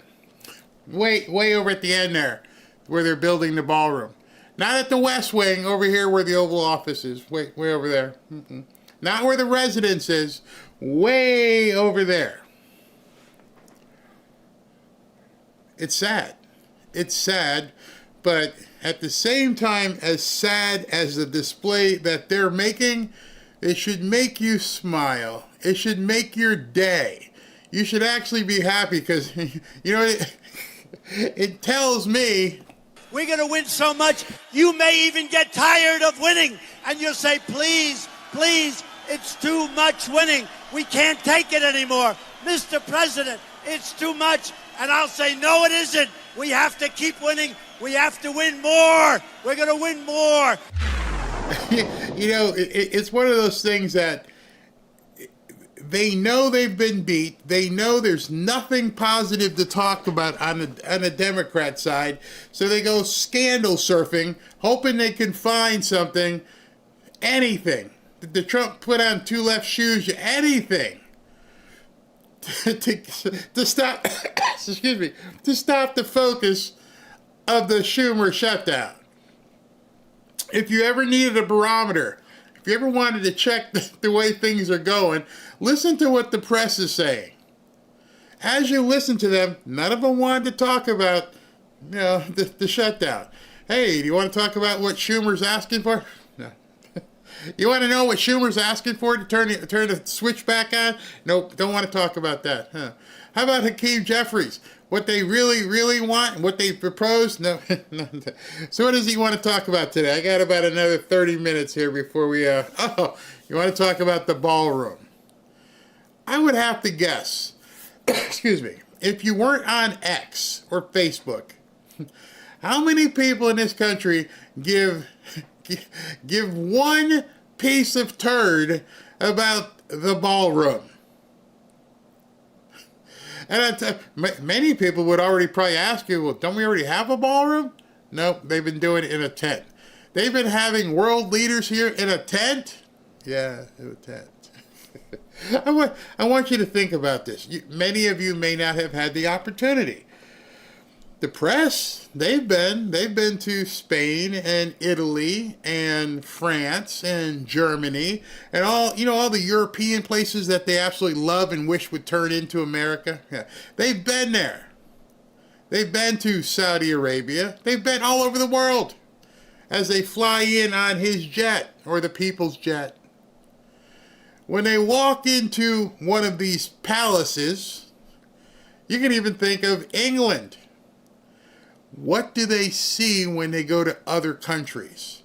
Way over at the end there, where they're building the ballroom. Not at the West Wing, over here where the Oval Office is. Way over there. Not where the residence is. Way over there. It's sad. It's sad, but at the same time, as sad as the display that they're making, it should make you smile. It should make your day. You should actually be happy because, it tells me we're going to win so much, you may even get tired of winning. And you'll say, please, please, it's too much winning. We can't take it anymore. Mr. President, it's too much. And I'll say, no, it isn't. We have to keep winning. We have to win more. We're going to win more. It's one of those things that they know they've been beat. They know there's nothing positive to talk about on the Democrat side. So they go scandal surfing, hoping they can find something, anything. The Trump put on two left shoes, anything. to stop, to stop the focus of the Schumer shutdown. If you ever needed a barometer, if you ever wanted to check the way things are going, listen to what the press is saying. as you listen to them, none of them wanted to talk about, the shutdown. Hey, do you want to talk about what Schumer's asking for? No. You want to know what Schumer's asking for to turn the switch back on? Nope, don't want to talk about that. Huh. How about Hakeem Jeffries? What they really, really want and what they propose? No. So what does he want to talk about today? I got about another 30 minutes here before we, you want to talk about the ballroom? I would have to guess, excuse me, if you weren't on X or Facebook, how many people in this country give one piece of turd about the ballroom? And many people would already probably ask you, well, don't we already have a ballroom? Nope, they've been doing it in a tent. They've been having world leaders here in a tent? Yeah, in a tent. I want you to think about this. Many of you may not have had the opportunity. The press, they've been to Spain and Italy and France and Germany and all the European places that they absolutely love and wish would turn into America. Yeah. They've been there. They've been to Saudi Arabia. They've been all over the world as they fly in on his jet or the people's jet. When they walk into one of these palaces, you can even think of England. What do they see when they go to other countries?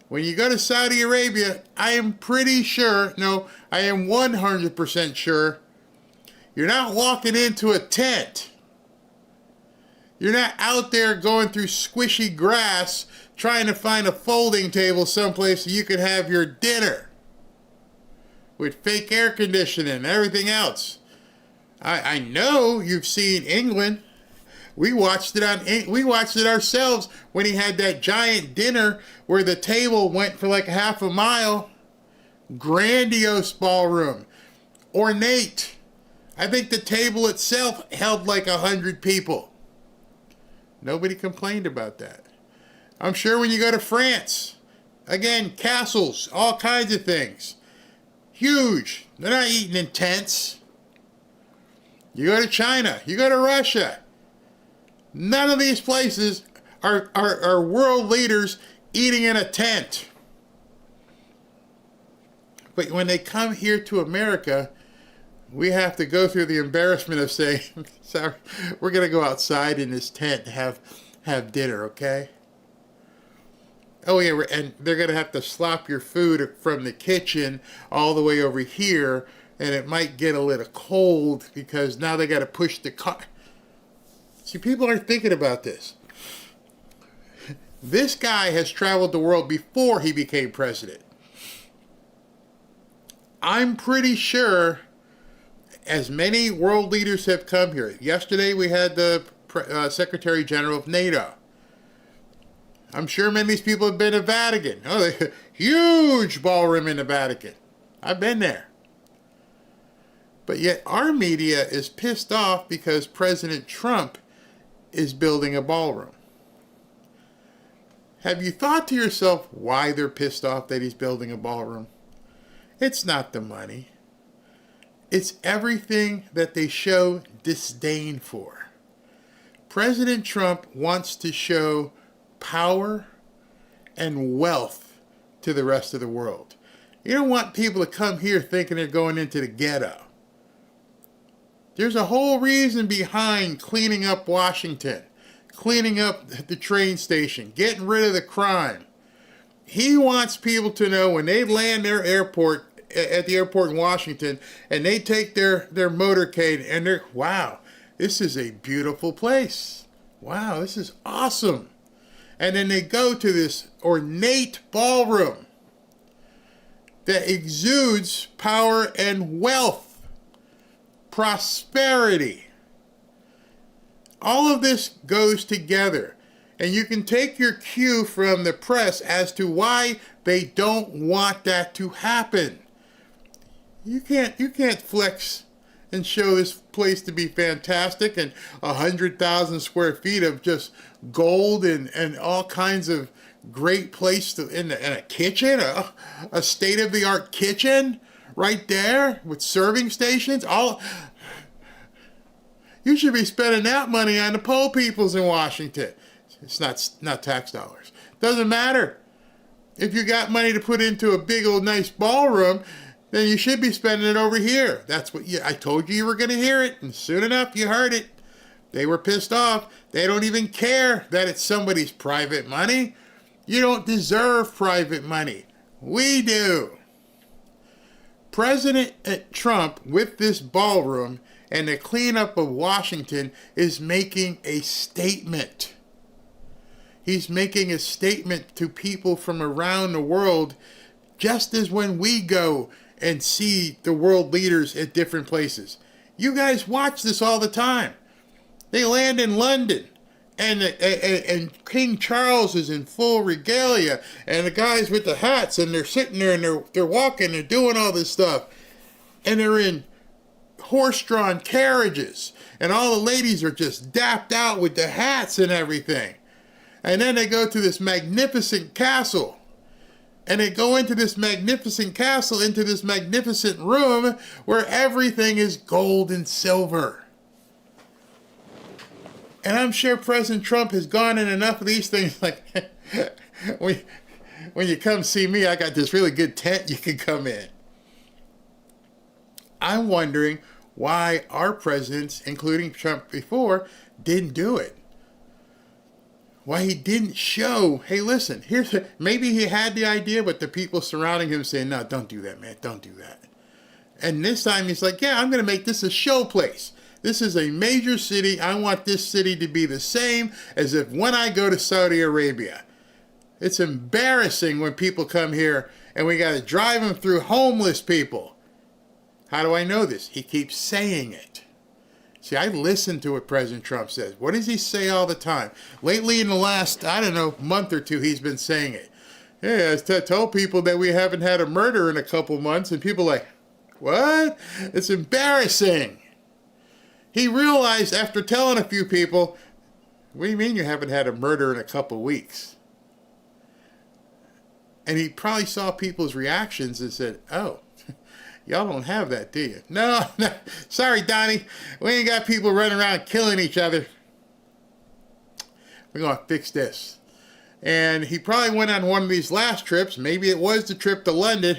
When you go to Saudi Arabia, I am pretty sure, no, I am 100% sure, you're not walking into a tent. You're not out there going through squishy grass trying to find a folding table someplace so you can have your dinner with fake air conditioning and everything else. I know you've seen England. We watched it ourselves when he had that giant dinner where the table went for like half a mile. Grandiose ballroom. Ornate. I think the table itself held like 100 people. Nobody complained about that. I'm sure when you go to France, again, castles, all kinds of things. Huge. They're not eating in tents. You go to China, you go to Russia. None of these places are world leaders eating in a tent. But when they come here to America, we have to go through the embarrassment of saying, sorry, we're going to go outside in this tent and have dinner, okay? Oh, yeah, and they're going to have to slop your food from the kitchen all the way over here, and it might get a little cold because now they got to push the car. See, people aren't thinking about this. This guy has traveled the world before he became president. I'm pretty sure as many world leaders have come here. Yesterday we had the Secretary General of NATO. I'm sure many of these people have been to Vatican. Oh, huge ballroom in the Vatican. I've been there. But yet our media is pissed off because President Trump is building a ballroom. Have you thought to yourself why they're pissed off that he's building a ballroom? It's not the money. It's everything that they show disdain for. President Trump wants to show power and wealth to the rest of the world. You don't want people to come here thinking they're going into the ghetto. There's a whole reason behind cleaning up Washington, cleaning up the train station, getting rid of the crime. He wants people to know when they land at the airport in Washington and they take their motorcade and they're, wow, this is a beautiful place. Wow, this is awesome. And then they go to this ornate ballroom that exudes power and wealth. Prosperity. All of this goes together. And you can take your cue from the press as to why they don't want that to happen. You can't flex and show this place to be fantastic and 100,000 square feet of just gold and all kinds of great place in a kitchen, a state-of-the-art kitchen right there with serving stations. You should be spending that money on the poor peoples in Washington. It's not tax dollars. Doesn't matter. If you got money to put into a big old nice ballroom, then you should be spending it over here. That's what I told you were going to hear it, and soon enough you heard it. They were pissed off. They don't even care that it's somebody's private money. You don't deserve private money. We do. President Trump, with this ballroom and the cleanup of Washington, is making a statement. He's making a statement to people from around the world, just as when we go and see the world leaders at different places. You guys watch this all the time. They land in London, and King Charles is in full regalia, and the guys with the hats, and they're sitting there, and they're walking, they're doing all this stuff, and they're in horse-drawn carriages, and all the ladies are just dapped out with the hats and everything. And then they go to this magnificent castle. And they go into this magnificent castle, into this magnificent room where everything is gold and silver. And I'm sure President Trump has gone in enough of these things. Like, when you come see me, I got this really good tent you can come in. I'm wondering why our presidents, including Trump before, didn't do it. Why he didn't show, hey, listen, maybe he had the idea, but the people surrounding him saying, no, don't do that, man, don't do that. And this time he's like, yeah, I'm going to make this a show place. This is a major city. I want this city to be the same as if when I go to Saudi Arabia. It's embarrassing when people come here and we got to drive them through homeless people. How do I know this? He keeps saying it. See, I listen to what President Trump says. What does he say all the time? Lately, in the last, month or two, he's been saying it. Yeah, I told people that we haven't had a murder in a couple months, and people are like, what? It's embarrassing. He realized after telling a few people, what do you mean you haven't had a murder in a couple weeks? And he probably saw people's reactions and said, oh, y'all don't have that, do you? No, sorry, Donnie. We ain't got people running around killing each other. We're going to fix this. And he probably went on one of these last trips. Maybe it was the trip to London.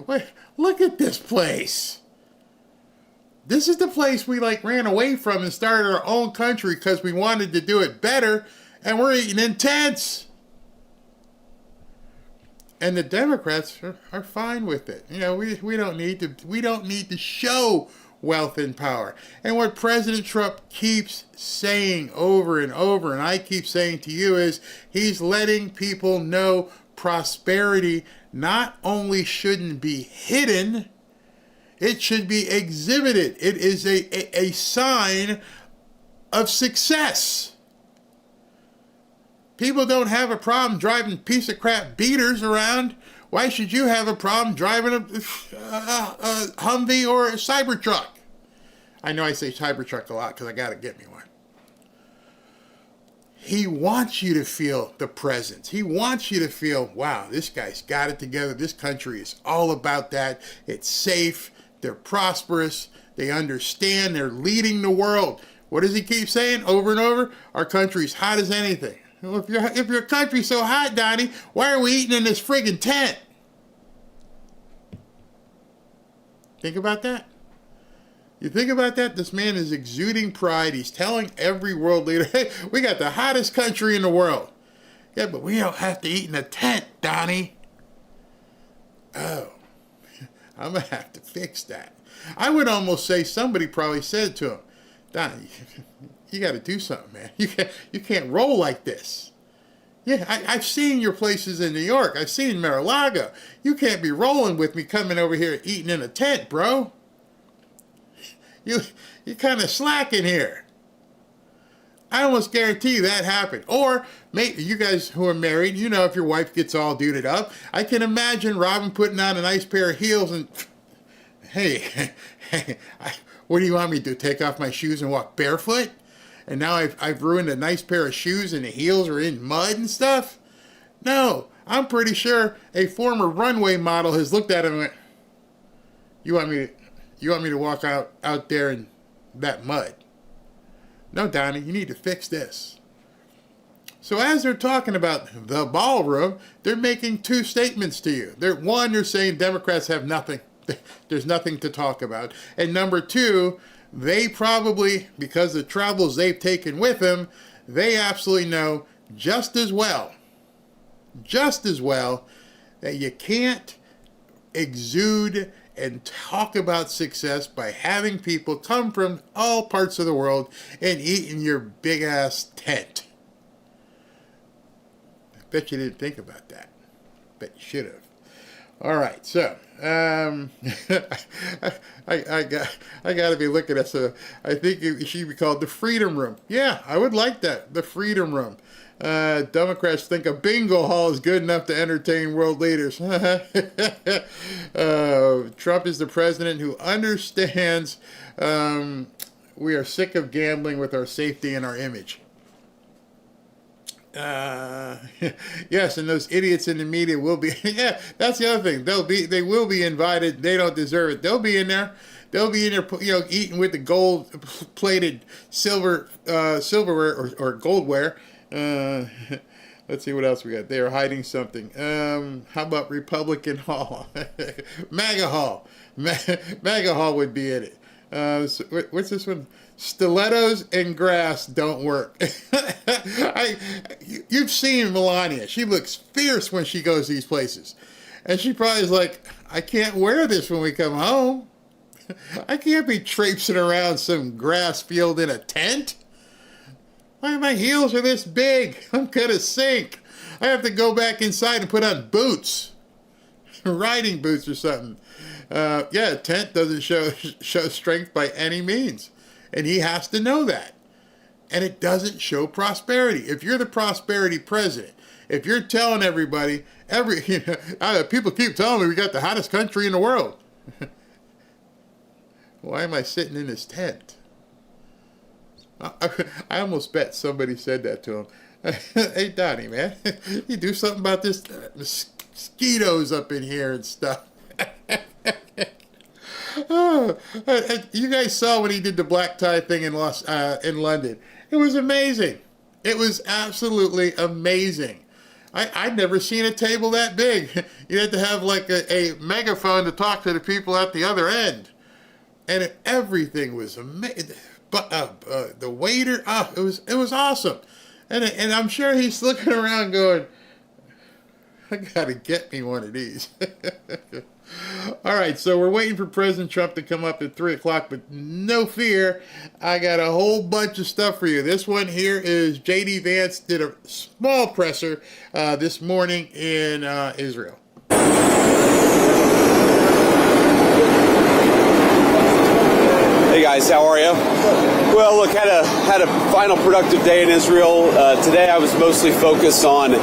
Wait, look at this place. This is the place we ran away from and started our own country because we wanted to do it better. And we're eating in tents. And the Democrats are fine with it. You know, we don't need to show wealth and power. And what President Trump keeps saying over and over, and I keep saying to you, is he's letting people know prosperity not only shouldn't be hidden, it should be exhibited. It is a sign of success. People don't have a problem driving piece of crap beaters around. Why should you have a problem driving a Humvee or a Cybertruck? I know I say Cybertruck a lot because I got to get me one. He wants you to feel the presence. He wants you to feel, wow, this guy's got it together. This country is all about that. It's safe. They're prosperous. They understand. They're leading the world. What does he keep saying over and over? Our country's hot as anything. Well, if your country's so hot, Donnie, why are we eating in this friggin' tent? Think about that. You think about that? This man is exuding pride. He's telling every world leader, hey, we got the hottest country in the world. Yeah, but we don't have to eat in a tent, Donnie. Oh, I'm going to have to fix that. I would almost say somebody probably said to him, Donnie, you got to do something, man. You can't roll like this. Yeah, I've seen your places in New York. I've seen Mar-a-Lago. You can't be rolling with me coming over here eating in a tent, bro. You're kind of slacking here. I almost guarantee you that happened. Or maybe you guys who are married, you know if your wife gets all duded up. I can imagine Robin putting on a nice pair of heels and, hey, what do you want me to do? Take off my shoes and walk barefoot? And now I've ruined a nice pair of shoes and the heels are in mud and stuff? No, I'm pretty sure a former runway model has looked at him and went, you want me to walk out there in that mud? No, Donnie, you need to fix this. So as they're talking about the ballroom, they're making two statements to you. They're saying Democrats have nothing. There's nothing to talk about. And number two, they probably, because of the travels they've taken with them, they absolutely know just as well that you can't exude and talk about success by having people come from all parts of the world and eat in your big-ass tent. I bet you didn't think about that. Bet you should have. All right, so I got to be looking at so I think it should be called the Freedom Room. Yeah, I would like that, the Freedom Room. Democrats think a bingo hall is good enough to entertain world leaders. Trump is the president who understands we are sick of gambling with our safety and our image. Yes, and those idiots in the media will be. Yeah, that's the other thing. They will be invited. They don't deserve it. They'll be in there. They'll be in there, eating with the gold-plated silverware or goldware. Let's see what else we got. They are hiding something. How about Republican Hall? MAGA Hall. MAGA Hall would be in it. So what's this one? Stilettos and grass don't work. You've seen Melania. She looks fierce when she goes these places. And she probably is like, I can't wear this when we come home. I can't be traipsing around some grass field in a tent. My heels are this big. I'm going to sink. I have to go back inside and put on boots. Riding boots or something. Yeah, a tent doesn't show strength by any means. And he has to know that. And it doesn't show prosperity. If you're the prosperity president, if you're telling everybody, people keep telling me we got the hottest country in the world. Why am I sitting in this tent? I almost bet somebody said that to him. Hey, Donnie, man, you do something about this mosquitoes up in here and stuff. Oh, you guys saw when he did the black tie thing in London. It was amazing. It was absolutely amazing. I'd never seen a table that big. You had to have like a megaphone to talk to the people at the other end. And everything was amazing. But the waiter, it was awesome. And I'm sure he's looking around going, I gotta get me one of these. All right, so we're waiting for President Trump to come up at 3 o'clock, but no fear, I got a whole bunch of stuff for you. This one here is J.D. Vance did a small presser this morning in Israel. Hey guys, how are you? Well, look, had a final productive day in Israel. Today I was mostly focused on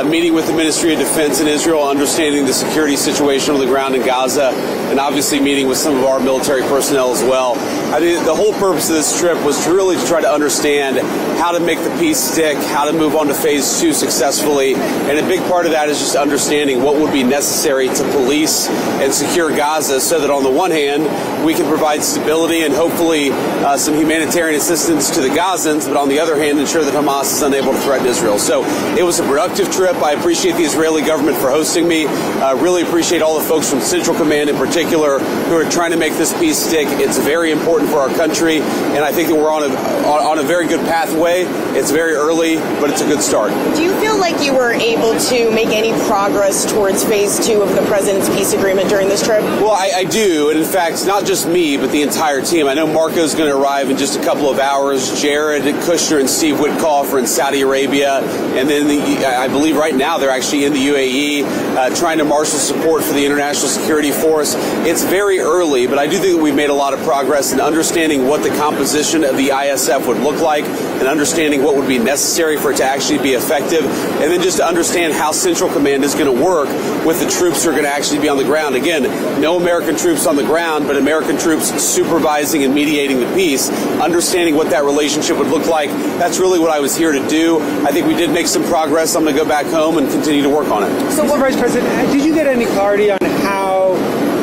meeting with the Ministry of Defense in Israel, understanding the security situation on the ground in Gaza, and obviously meeting with some of our military personnel as well. I mean, the whole purpose of this trip was really to try to understand how to make the peace stick, how to move on to phase 2 successfully, and a big part of that is just understanding what would be necessary to police and secure Gaza so that on the one hand, we can provide stability and hopefully some humanitarian assistance to the Gazans, but on the other hand, ensure that Hamas is unable to threaten Israel. So it was a productive trip. I appreciate the Israeli government for hosting me. Really appreciate all the folks from Central Command in particular who are trying to make this peace stick. It's very important for our country, and I think that we're on a very good pathway. It's very early, but it's a good start. Do you feel like you were able to make any progress towards phase 2 of the president's peace agreement during this trip? Well, I do, and in fact, not just me, but the entire team. I know Marco's going to arrive in just a couple of hours. Jared Kushner and Steve Witkoff are in Saudi Arabia, and then I believe right now they're actually in the UAE trying to marshal support for the international security force. It's very early, but I do think that we've made a lot of progress in understanding what the composition of the ISF would look like and understanding what would be necessary for it to actually be effective, and then just to understand how Central Command is going to work with the troops who are going to actually be on the ground. Again, no American troops on the ground, but American troops supervising and mediating the peace, understanding what that relationship would look like. That's really what I was here to do. I think we did make some progress. I'm going to go back home and continue to work on it. So, Mr. Vice President, did you get any clarity on how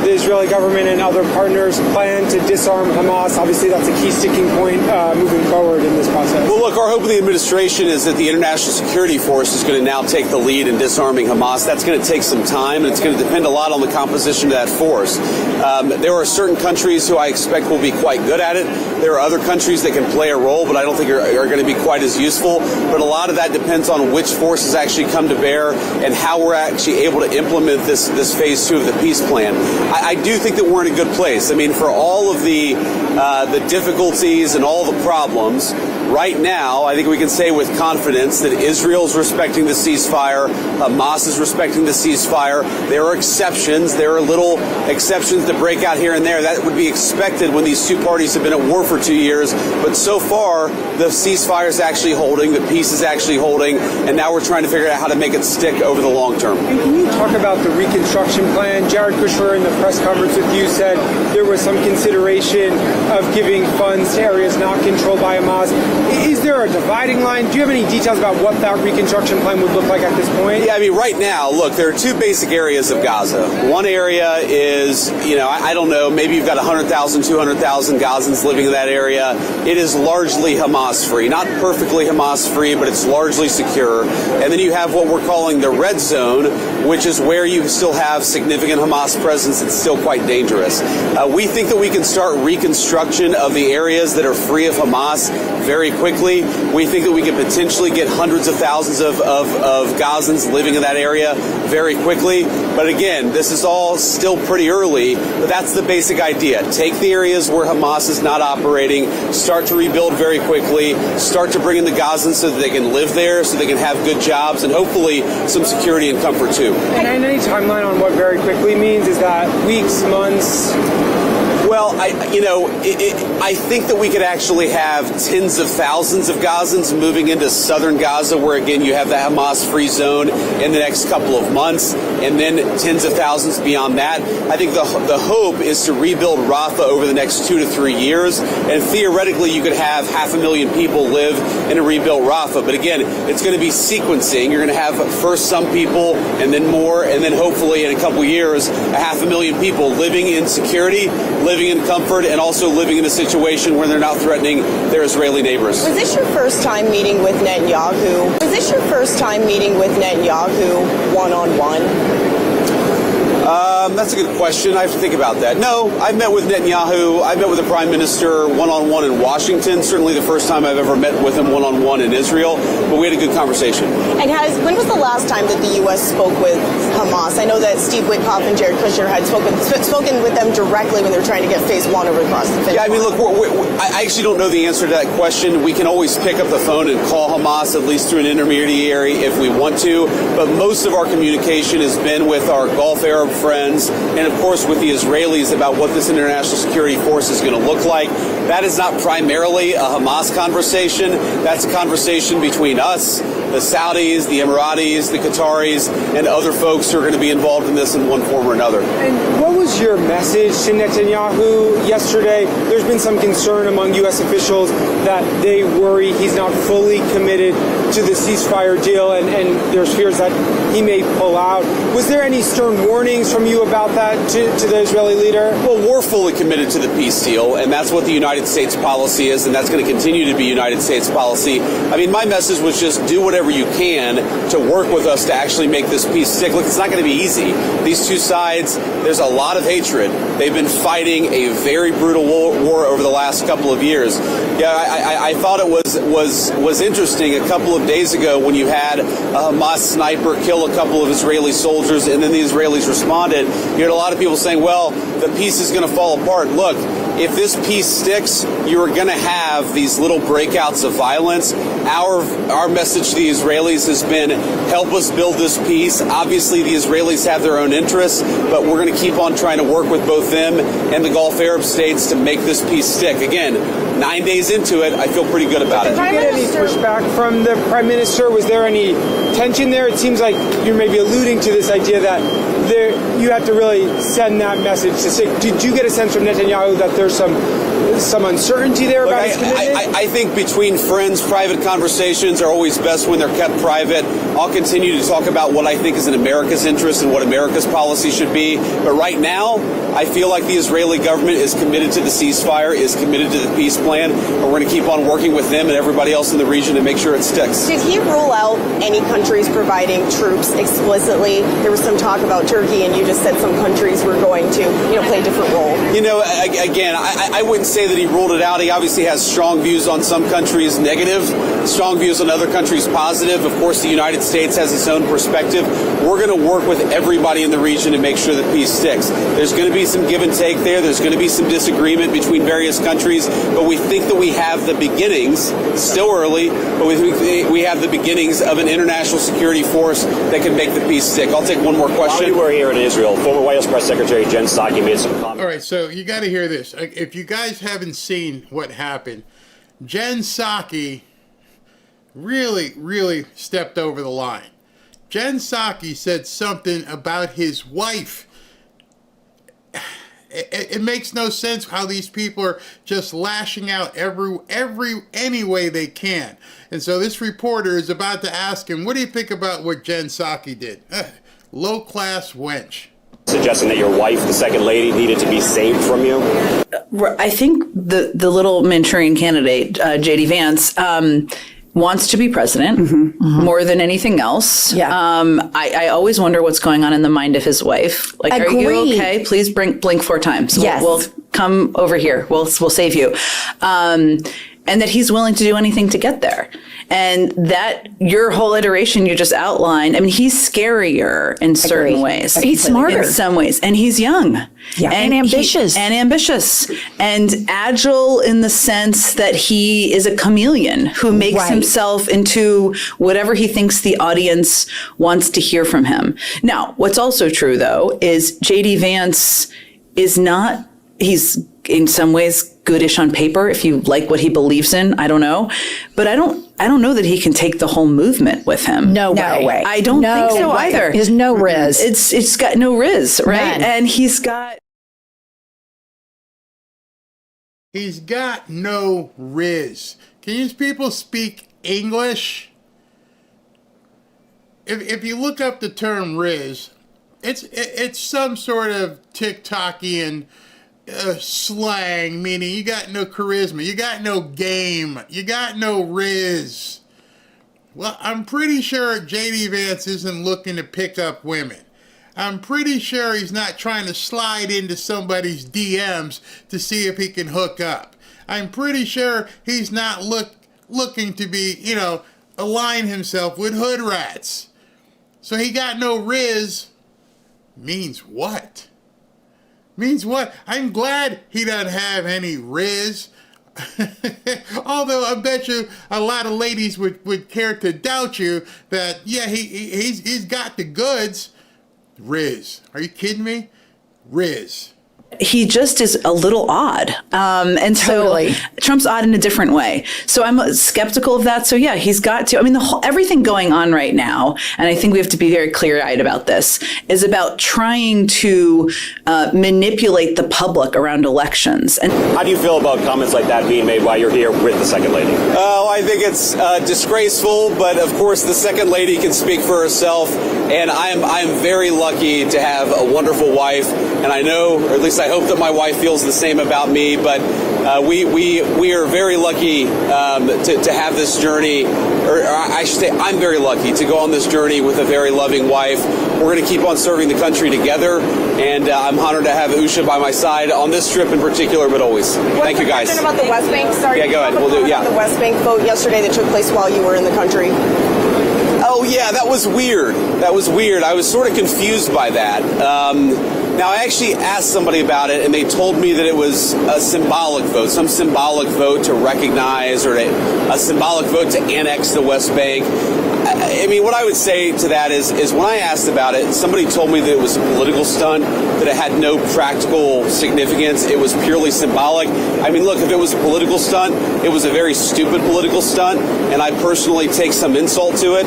this Israeli government and other partners plan to disarm Hamas? Obviously, that's a key sticking point moving forward in this process. Well, look, our hope of the administration is that the international security force is going to now take the lead in disarming Hamas. That's going to take some time, and it's going to depend a lot on the composition of that force. There are certain countries who I expect will be quite good at it. There are other countries that can play a role, but I don't think are going to be quite as useful. But a lot of that depends on which forces actually come to bear and how we're actually able to implement this phase 2 of the peace plan. I do think that we're in a good place. I mean, for all of the difficulties and all the problems, right now, I think we can say with confidence that Israel's respecting the ceasefire, Hamas is respecting the ceasefire. There are exceptions. There are little exceptions that break out here and there. That would be expected when these two parties have been at war for 2 years. But so far, the ceasefire is actually holding, the peace is actually holding, and now we're trying to figure out how to make it stick over the long term. And can you talk about the reconstruction plan? Jared Kushner in the press conference with you said there was some consideration of giving funds to areas not controlled by Hamas. Is there a dividing line? Do you have any details about what that reconstruction plan would look like at this point? Yeah, I mean, right now, look, there are two basic areas of Gaza. One area is, I don't know, maybe you've got 100,000, 200,000 Gazans living in that area. It is largely Hamas-free. Not perfectly Hamas-free, but it's largely secure. And then you have what we're calling the red zone, which is where you still have significant Hamas presence. It's still quite dangerous. We think that we can start reconstruction of the areas that are free of Hamas very quickly. We think that we can potentially get hundreds of thousands of Gazans living in that area very quickly. But again, this is all still pretty early, but that's the basic idea. Take the areas where Hamas is not operating, start to rebuild very quickly, start to bring in the Gazans so that they can live there, so they can have good jobs, and hopefully some security and comfort too. And any timeline on what very quickly means? Is that weeks, months? Well, I think that we could actually have tens of thousands of Gazans moving into southern Gaza, where, again, you have the Hamas-free zone in the next couple of months, and then tens of thousands beyond that. I think the hope is to rebuild Rafah over the next 2 to 3 years, and theoretically you could have 500,000 people live in a rebuilt Rafah. But again, it's going to be sequencing. You're going to have first some people, and then more, and then hopefully in a couple years, 500,000 people living in security, living in comfort, and also living in a situation where they're not threatening their Israeli neighbors. Was this your first time meeting with Netanyahu? One-on-one? That's a good question. I have to think about that. No, I've met with Netanyahu. I've met with the Prime Minister one-on-one in Washington. Certainly the first time I've ever met with him one-on-one in Israel. But we had a good conversation. And when was the last time that the U.S. spoke with Hamas? I know that Steve Witkoff and Jared Kushner had spoken with them directly when they were trying to get phase 1 over across the finish. Yeah, I mean, look, I actually don't know the answer to that question. We can always pick up the phone and call Hamas, at least through an intermediary, if we want to. But most of our communication has been with our Gulf Arab friends and, of course, with the Israelis about what this international security force is going to look like. That is not primarily a Hamas conversation. That's a conversation between us, the Saudis, the Emiratis, the Qataris, and other folks who are going to be involved in this in one form or another. And what was your message to Netanyahu yesterday? There's been some concern among U.S. officials that they worry he's not fully committed to the ceasefire deal, and there's fears that he may pull out. Was there any stern warnings from you about that to the Israeli leader? Well, we're fully committed to the peace deal, and that's what the United States policy is, and that's going to continue to be United States policy. I mean, my message was just do whatever you can to work with us to actually make this peace stick. Look, it's not going to be easy. These two sides, there's a lot of hatred. They've been fighting a very brutal war over the last couple of years. Yeah, I thought it was interesting a couple of days ago when you had a Hamas sniper kill a couple of Israeli soldiers, and then the Israelis responded. You had a lot of people saying, well, the peace is going to fall apart. Look, if this peace sticks, you're going to have these little breakouts of violence. Our message to the Israelis has been, help us build this peace. Obviously, the Israelis have their own interests, but we're going to keep on trying to work with both them and the Gulf Arab states to make this peace stick. Again, 9 days into it, I feel pretty good about it. Did you get any pushback from the Prime Minister? Was there any tension there? It seems like you're maybe alluding to this idea that you have to really send that message to say. Did you get a sense from Netanyahu that there's some uncertainty there about his commitment? I think between friends, private conversations are always best when they're kept private. I'll continue to talk about what I think is in America's interest and what America's policy should be. But right now, I feel like the Israeli government is committed to the ceasefire, is committed to the peace plan, and we're going to keep on working with them and everybody else in the region to make sure it sticks. Did he rule out any countries providing troops explicitly? There was some talk about Turkey, and you just said some countries were going to, play a different role. Again, I wouldn't say that he ruled it out. He obviously has strong views on some countries negative, strong views on other countries positive. Of course, the United States has its own perspective. We're going to work with everybody in the region to make sure that peace sticks. There's going to be some give and take there. There's going to be some disagreement between various countries, but we think that we have the beginnings, still early, but we have the beginnings of an international security force that can make the peace stick. I'll take one more question. While we were here in Israel, former White House Press Secretary Jen Psaki made some comments. All right, so you got to hear this. If you guys haven't seen what happened, Jen Psaki really stepped over the line. Jen Psaki said something about his wife. It makes no sense how these people are just lashing out any way they can. And so this reporter is about to ask him, what do you think about what Jen Psaki did? Low-class wench. Suggesting that your wife, the second lady, needed to be saved from you? I think the little Manchurian candidate, J.D. Vance, wants to be president more than anything else. Yeah. I always wonder what's going on in the mind of his wife. Like, are you okay? Please blink 4 times. Yes. We'll come over here. We'll save you. And that he's willing to do anything to get there. And that your whole iteration you just outlined, I mean, he's scarier in certain ways. He's smarter. In some ways. And he's young. Yeah. And ambitious. And agile in the sense that he is a chameleon who makes himself into whatever he thinks the audience wants to hear from him. Now, what's also true, though, is J.D. Vance is not, he's in some ways goodish on paper if you like what he believes in. I don't know. But I don't know that he can take the whole movement with him. No way. I don't think so either. There's no riz. It's got no riz, right? None. And he's got no riz. Can these people speak English? If you look up the term riz, it's some sort of TikTokian slang, meaning you got no charisma, you got no game, you got no riz. Well, I'm pretty sure J.D. Vance isn't looking to pick up women. I'm pretty sure he's not trying to slide into somebody's DMs to see if he can hook up. I'm pretty sure he's not looking to be, align himself with hood rats. So he got no riz means what? Means what? I'm glad he doesn't have any riz. Although I bet you a lot of ladies would care to doubt you that, yeah, he's got the goods. Riz. Are you kidding me? Riz. He just is a little odd. And so Trump's odd in a different way. So I'm skeptical of that. So yeah, he's got to, I mean, everything going on right now, and I think we have to be very clear-eyed about this, is about trying to manipulate the public around elections. And how do you feel about comments like that being made while you're here with the second lady? Oh, I think it's disgraceful, but of course the second lady can speak for herself, and I'm very lucky to have a wonderful wife, and I know, or at least I hope that my wife feels the same about me, but we are very lucky to have this journey, or I should say I'm very lucky to go on this journey with a very loving wife. We're going to keep on serving the country together, and I'm honored to have Usha by my side on this trip in particular, but always. Thank you, guys. About the West Bank, sorry. Yeah, go ahead. We'll do. Yeah. The West Bank vote yesterday that took place while you were in the country. Oh yeah, that was weird. I was sort of confused by that. Now, I actually asked somebody about it, and they told me that it was a symbolic vote, some symbolic vote to recognize, or a symbolic vote to annex the West Bank. I mean, what I would say to that is when I asked about it, somebody told me that it was a political stunt, that it had no practical significance. It was purely symbolic. I mean, look, if it was a political stunt, it was a very stupid political stunt, and I personally take some insult to it.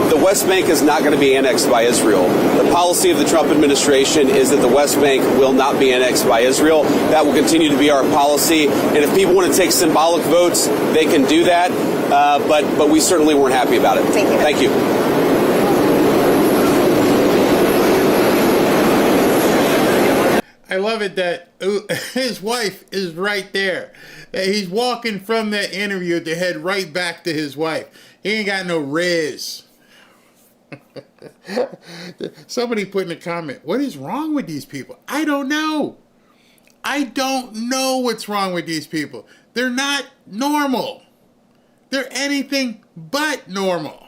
The West Bank is not going to be annexed by Israel. The policy of the Trump administration is that the West Bank will not be annexed by Israel. That will continue to be our policy. And if people want to take symbolic votes, they can do that. But we certainly weren't happy about it. Thank you. Thank you. I love it that his wife is right there. That he's walking from that interview to head right back to his wife. He ain't got no riz. Somebody put in a comment, what is wrong with these people? I don't know. I don't know what's wrong with these people. They're not normal. They're anything but normal.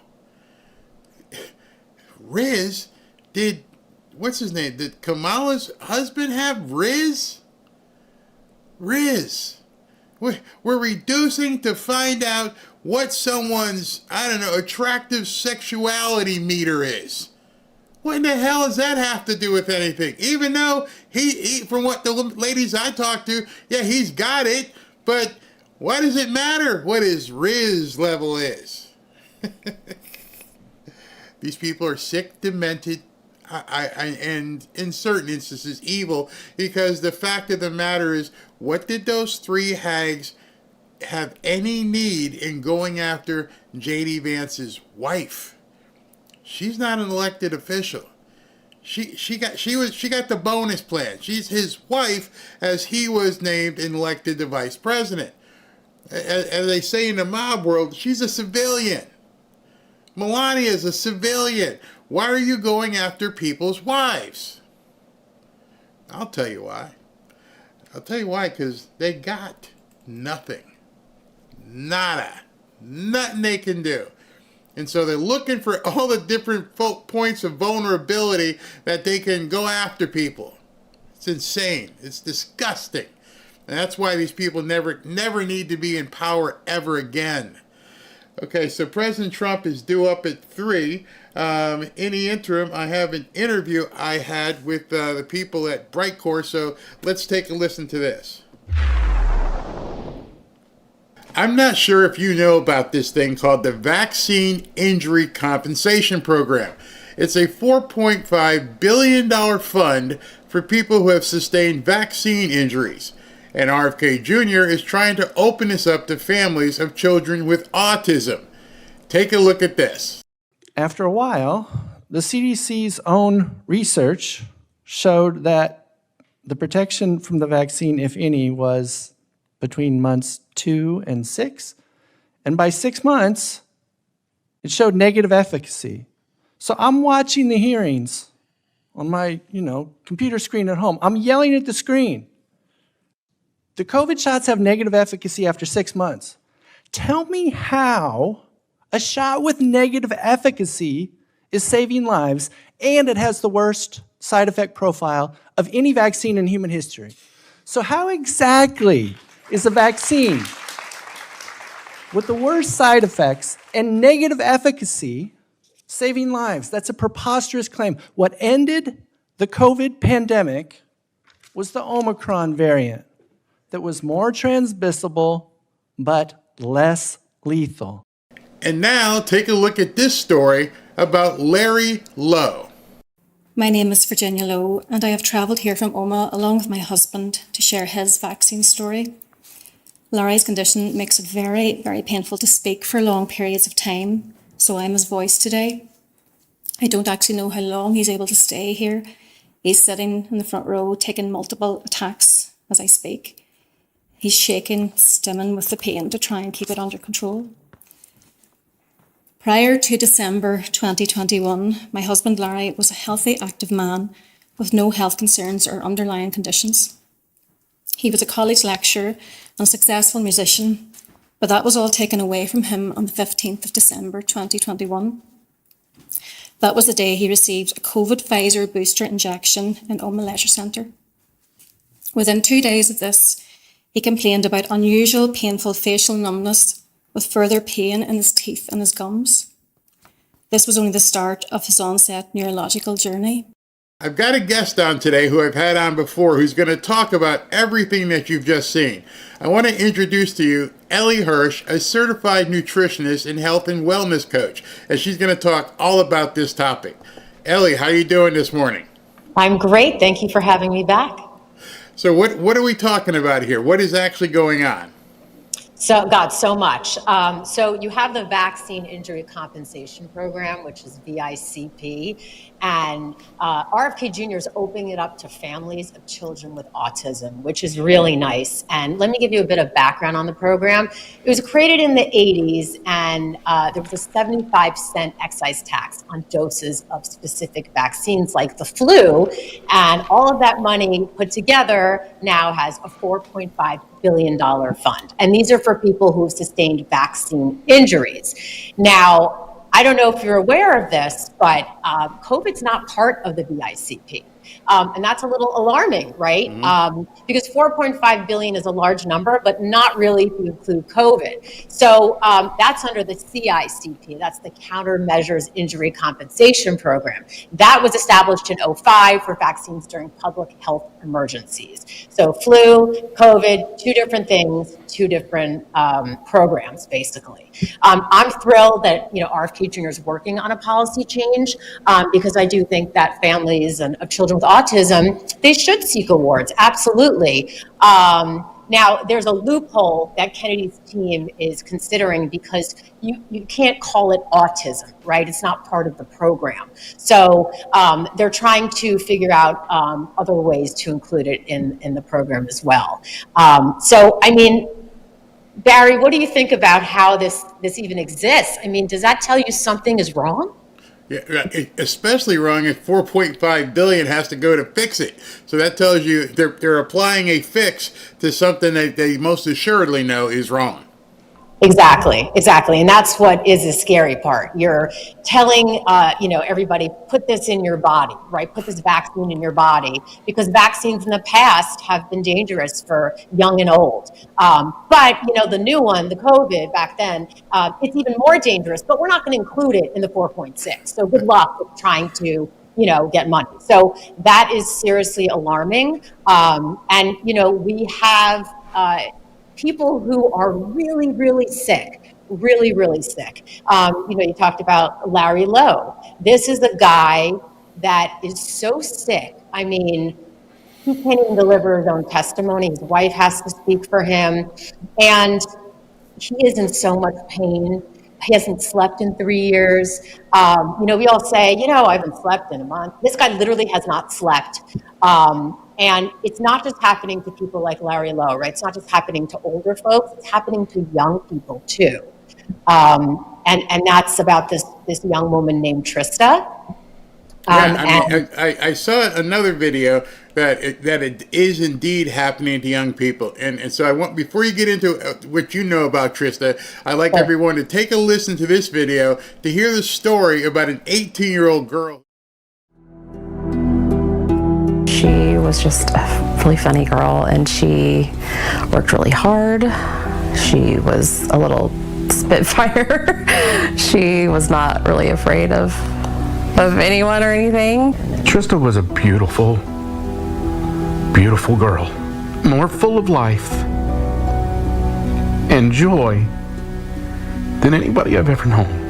Riz, what's his name? Did Kamala's husband have Riz? Riz. We're reducing to find out what someone's, I don't know, attractive sexuality meter is. What in the hell does that have to do with anything? Even though he from what the ladies I talked to, yeah, he's got it, but what does it matter what his Riz level is? These people are sick, demented, and in certain instances evil, because the fact of the matter is, what did those three hags have any need in going after J.D. Vance's wife? She's not an elected official. She got the bonus plan. She's his wife, as he was named and elected the vice president. As they say in the mob world, she's a civilian. Melania is a civilian. Why are you going after people's wives? I'll tell you why. I'll tell you why, because they got nothing. Nada. Nothing they can do. And so they're looking for all the different points of vulnerability that they can go after people. It's insane. It's disgusting. And that's why these people never need to be in power ever again. Okay, so President Trump is due up at 3. In the interim, I have an interview I had with the people at Brightcore, so let's take a listen to this. I'm not sure if you know about this thing called the Vaccine Injury Compensation Program. It's a $4.5 billion fund for people who have sustained vaccine injuries. And RFK Jr. is trying to open this up to families of children with autism. Take a look at this. After a while, the CDC's own research showed that the protection from the vaccine, if any, was between months 2 and 6. And by 6 months, it showed negative efficacy. So I'm watching the hearings on my, computer screen at home. I'm yelling at the screen. The COVID shots have negative efficacy after 6 months. Tell me how a shot with negative efficacy is saving lives and it has the worst side effect profile of any vaccine in human history. So how exactly is a vaccine with the worst side effects and negative efficacy saving lives? That's a preposterous claim. What ended the COVID pandemic was the Omicron variant that was more transmissible but less lethal. And now take a look at this story about Larry Lowe. My name is Virginia Lowe, and I have travelled here from Oma along with my husband to share his vaccine story. Larry's condition makes it very, very painful to speak for long periods of time, so I'm his voice today. I don't actually know how long he's able to stay here. He's sitting in the front row taking multiple attacks as I speak. He's shaking, stimming with the pain to try and keep it under control. Prior to December 2021, my husband Larry was a healthy, active man with no health concerns or underlying conditions. He was a college lecturer and a successful musician, but that was all taken away from him on the 15th of December 2021. That was the day he received a COVID Pfizer booster injection in Oma Leisure Centre. Within 2 days of this, he complained about unusual painful facial numbness with further pain in his teeth and his gums. This was only the start of his onset neurological journey. I've got a guest on today who I've had on before who's going to talk about everything that you've just seen. I want to introduce to you Ellie Hirsch, a certified nutritionist and health and wellness coach, and she's going to talk all about this topic. Ellie, how are you doing this morning? I'm great. Thank you for having me back. So what are we talking about here? What is actually going on? So much. So you have the Vaccine Injury Compensation Program, which is VICP, and RFK Jr. is opening it up to families of children with autism, which is really nice. And let me give you a bit of background on the program. It was created in the 80s, and there was a 75-cent excise tax on doses of specific vaccines like the flu, and all of that money put together now has a $4.5 billion fund. And these are for people who have sustained vaccine injuries. Now, I don't know if you're aware of this, but COVID's not part of the VICP. And that's a little alarming, right? Because 4.5 billion is a large number, but not really if you include COVID. So that's under the CICP. That's the Countermeasures Injury Compensation Program. That was established in 2005 for vaccines during public health emergencies. So flu, COVID, two different things, two different programs, basically. I'm thrilled that RFK Jr. is working on a policy change because I do think that families of children with autism, they should seek awards, absolutely. Now, there's a loophole that Kennedy's team is considering because you can't call it autism, right? It's not part of the program. So they're trying to figure out other ways to include it in the program as well. So, I mean, Barry, what do you think about how this even exists? I mean, does that tell you something is wrong? Yeah, especially wrong if 4.5 billion has to go to fix it. So that tells you they're applying a fix to something that they most assuredly know is wrong. Exactly. And that's what is the scary part. You're telling, everybody, put this in your body, right? Put this vaccine in your body, because vaccines in the past have been dangerous for young and old. But the new one, the COVID back then, it's even more dangerous, but we're not going to include it in the 4.6. So good luck with trying to get money. So that is seriously alarming. And we have, people who are really, really sick, really sick. You talked about Larry Lowe. This is a guy that is so sick. I mean, he can't even deliver his own testimony. His wife has to speak for him. And he is in so much pain. He hasn't slept in 3 years. We all say, I haven't slept in a month. This guy literally has not slept. And it's not just happening to people like Larry Lowe, right? It's not just happening to older folks. It's happening to young people too. And that's about this young woman named Trista. I saw another video that it is indeed happening to young people. And so I want, before you get into what you know about Trista, I'd like everyone to take a listen to this video to hear the story about an 18-year-old girl. She was just a really funny girl, and she worked really hard. She was a little spitfire. She was not really afraid of anyone or anything. Trista was a beautiful, beautiful girl, more full of life and joy than anybody I've ever known.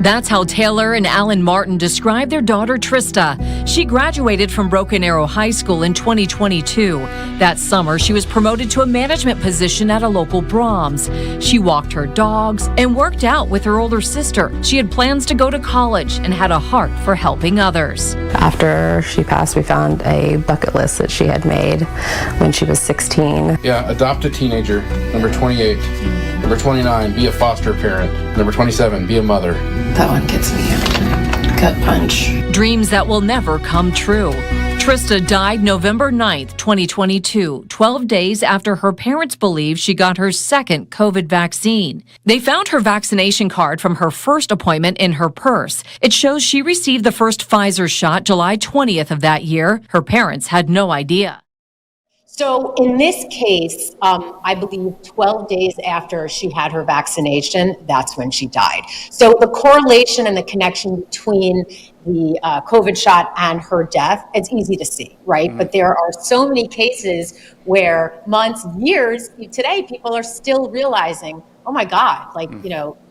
That's how Taylor and Alan Martin describe their daughter Trista. She graduated from Broken Arrow High School in 2022. That summer, she was promoted to a management position at a local Brahms. She walked her dogs and worked out with her older sister. She had plans to go to college and had a heart for helping others. After she passed, we found a bucket list that she had made when she was 16. Yeah, adopt a teenager. Number 28. Number 29, be a foster parent. Number 27, be a mother. That one gets me a gut punch. Dreams that will never come true. Trista died November 9th, 2022, 12 days after her parents believed she got her second COVID vaccine. They found her vaccination card from her first appointment in her purse. It shows she received the first Pfizer shot July 20th of that year. Her parents had no idea. So in this case, I believe 12 days after she had her vaccination, that's when she died. So the correlation and the connection between the COVID shot and her death, it's easy to see, right? But there are so many cases where months, years, today people are still realizing, oh my God, like,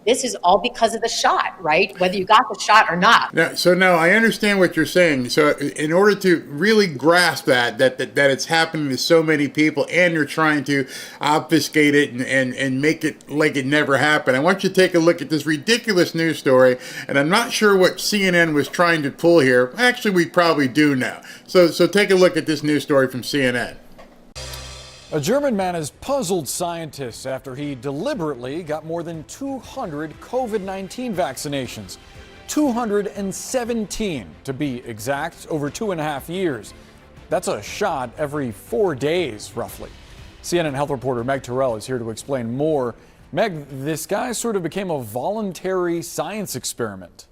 this is all because of the shot, right? Whether you got the shot or not. Now I understand what you're saying. So in order to really grasp that it's happening to so many people, and you're trying to obfuscate it and make it like it never happened, I want you to take a look at this ridiculous news story. And I'm not sure what CNN was trying to pull here. Actually, we probably do now. So take a look at this news story from CNN. A German man has puzzled scientists after he deliberately got more than 200 COVID-19 vaccinations. 217 to be exact, over 2.5 years. That's a shot every 4 days, roughly. CNN health reporter Meg Terrell is here to explain more. Meg, this guy sort of became a voluntary science experiment.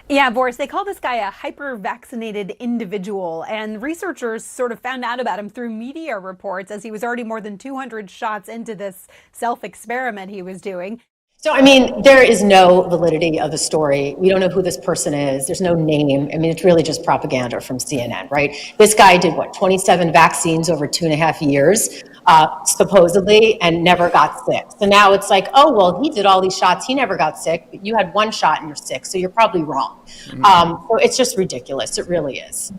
Yeah, Boris, they call this guy a hyper-vaccinated individual, and researchers sort of found out about him through media reports as he was already more than 200 shots into this self-experiment he was doing. So, I mean, there is no validity of the story. We don't know who this person is. There's no name. I mean, it's really just propaganda from CNN, right? This guy did, 27 vaccines over 2.5 years, supposedly, and never got sick. So now it's like, oh, well, he did all these shots. He never got sick. But you had one shot and you're sick, so you're probably wrong. So it's just ridiculous. It really is.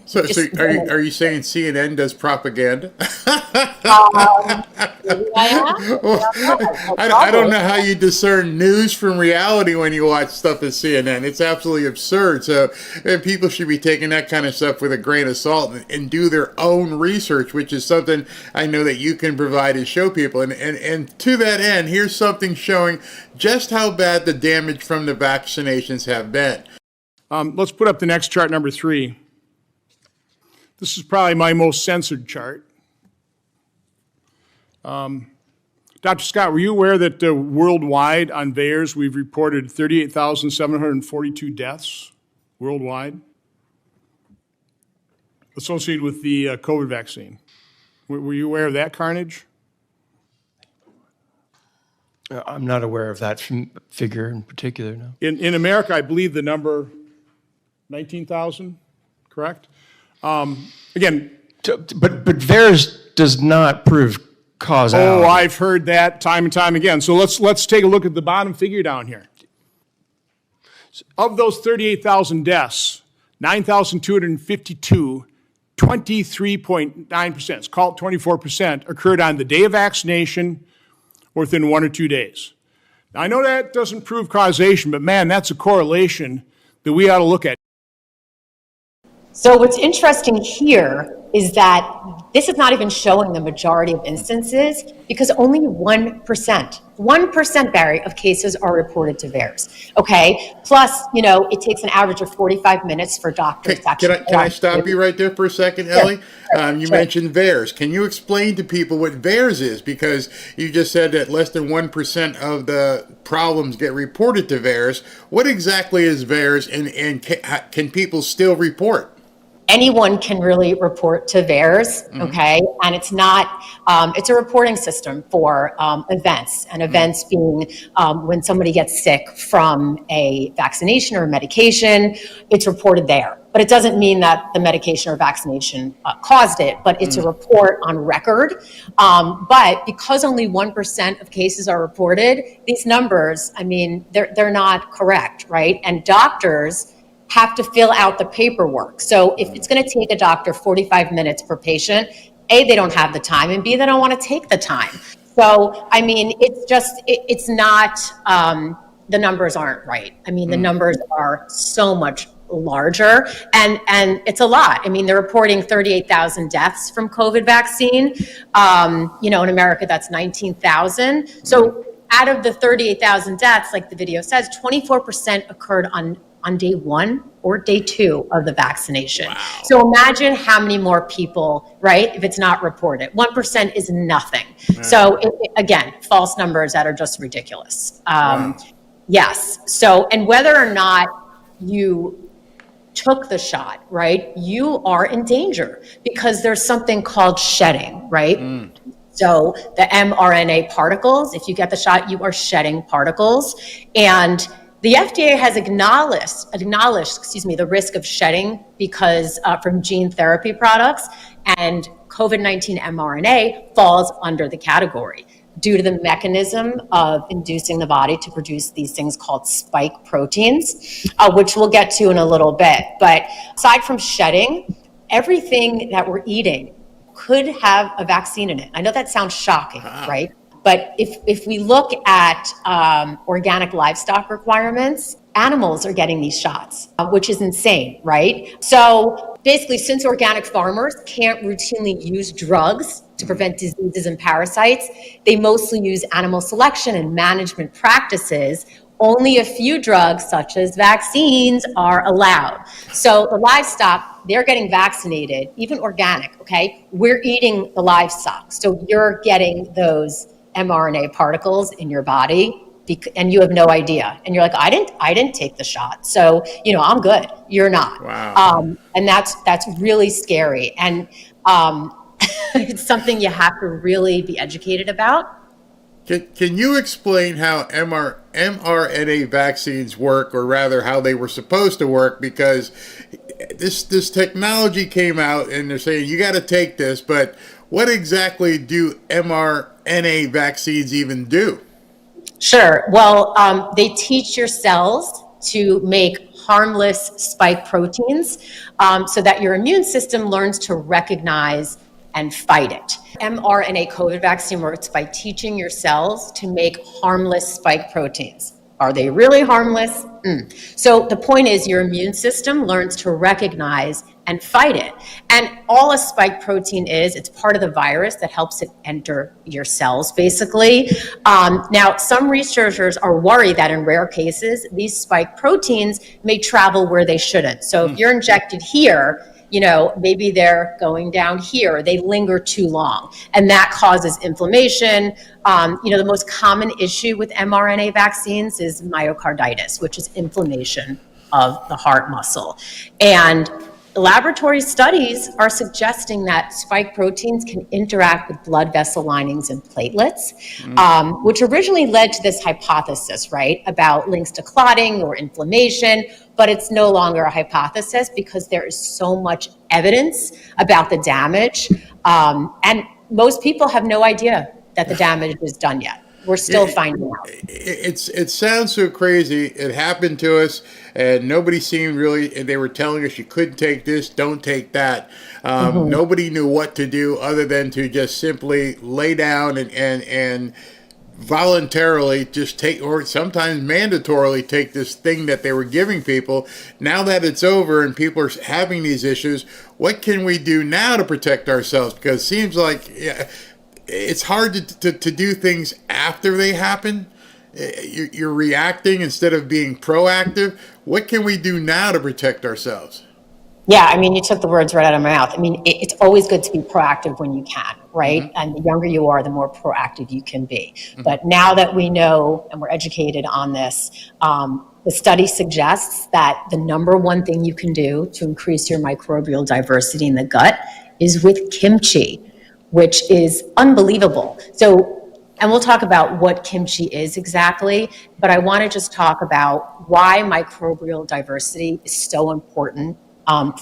So are you saying CNN does propaganda? I don't know how you discern news from reality when you watch stuff at CNN. It's absolutely absurd. So people should be taking that kind of stuff with a grain of salt and do their own research, which is something I know that you can provide and show people. And to that end, here's something showing just how bad the damage from the vaccinations have been. Let's put up the next chart, number 3. This is probably my most censored chart. Dr. Scott, were you aware that worldwide on VAERS we've reported 38,742 deaths worldwide associated with the COVID vaccine? Were you aware of that carnage? I'm not aware of that figure in particular, no. In America, I believe the number 19,000, correct? Again, but VAERS does not prove causality. Oh, I've heard that time and time again. So let's take a look at the bottom figure down here. Of those 38,000 deaths, 9,252, 23.9%, let's call it 24%, occurred on the day of vaccination or within 1 or 2 days. Now, I know that doesn't prove causation, but man, that's a correlation that we ought to look at. So what's interesting here is that this is not even showing the majority of instances because only 1%, Barry, of cases are reported to VAERS. Okay, plus, it takes an average of 45 minutes for doctors to actually. Can I stop you right there for a second, Ellie? You mentioned VAERS. Can you explain to people what VAERS is? Because you just said that less than 1% of the problems get reported to VAERS. What exactly is VAERS, and can people still report? Anyone can really report to VAERS, okay? And it's not, it's a reporting system for events, and events being when somebody gets sick from a vaccination or a medication, it's reported there. But it doesn't mean that the medication or vaccination caused it, but it's a report on record. But because only 1% of cases are reported, these numbers, I mean, they're not correct, right? And doctors have to fill out the paperwork. So if it's going to take a doctor 45 minutes per patient, A, they don't have the time, and B, they don't want to take the time. So, I mean, it's not, the numbers aren't right. I mean, the numbers are so much larger, and it's a lot. I mean, they're reporting 38,000 deaths from COVID vaccine. In America, that's 19,000. So out of the 38,000 deaths, like the video says, 24% occurred on day 1 or day 2 of the vaccination. Wow. So imagine how many more people, right, if it's not reported. 1% is nothing. Wow. So again, false numbers that are just ridiculous. Wow. Yes. So, and whether or not you took the shot, right, you are in danger because there's something called shedding, right? So the mRNA particles, if you get the shot, you are shedding particles. And the FDA has acknowledged, the risk of shedding because from gene therapy products, and COVID-19 mRNA falls under the category due to the mechanism of inducing the body to produce these things called spike proteins, which we'll get to in a little bit. But aside from shedding, everything that we're eating could have a vaccine in it. I know that sounds shocking, right? But if we look at organic livestock requirements, animals are getting these shots, which is insane, right? So basically, since organic farmers can't routinely use drugs to prevent diseases and parasites, they mostly use animal selection and management practices. Only a few drugs, such as vaccines, are allowed. So the livestock, they're getting vaccinated, even organic, okay? We're eating the livestock. So you're getting those mRNA particles in your body, and you have no idea. And you're like, I didn't take the shot. So, I'm good. You're not. Wow. And that's really scary. And it's something you have to really be educated about. Can you explain how mRNA vaccines work, or rather how they were supposed to work? Because this technology came out and they're saying you got to take this, but what exactly do mRNA vaccines even do? Sure. Well, they teach your cells to make harmless spike proteins so that your immune system learns to recognize and fight it. mRNA COVID vaccine works by teaching your cells to make harmless spike proteins. Are they really harmless? So the point is your immune system learns to recognize and fight it. And all a spike protein is, it's part of the virus that helps it enter your cells, basically. Now, some researchers are worried that in rare cases, these spike proteins may travel where they shouldn't. So if you're injected here, maybe they're going down here, they linger too long, and that causes inflammation. The most common issue with mRNA vaccines is myocarditis, which is inflammation of the heart muscle. And laboratory studies are suggesting that spike proteins can interact with blood vessel linings and platelets, which originally led to this hypothesis, right, about links to clotting or inflammation, but it's no longer a hypothesis because there is so much evidence about the damage, and most people have no idea that the damage is done yet. We're still finding out. It sounds so crazy. It happened to us, and nobody seemed really. And they were telling us you couldn't take this, don't take that. Nobody knew what to do other than to just simply lay down and voluntarily just take, or sometimes mandatorily take this thing that they were giving people. Now that it's over and people are having these issues, what can we do now to protect ourselves? Because it seems like it's hard to do things after they happen. You're reacting instead of being proactive. What can we do now to protect ourselves? Yeah, I mean, you took the words right out of my mouth. I mean, it's always good to be proactive when you can, right? And the younger you are, the more proactive you can be. But now that we know and we're educated on this, the study suggests that the number one thing you can do to increase your microbial diversity in the gut is with kimchi, which is unbelievable. So, and we'll talk about what kimchi is exactly, but I want to just talk about why microbial diversity is so important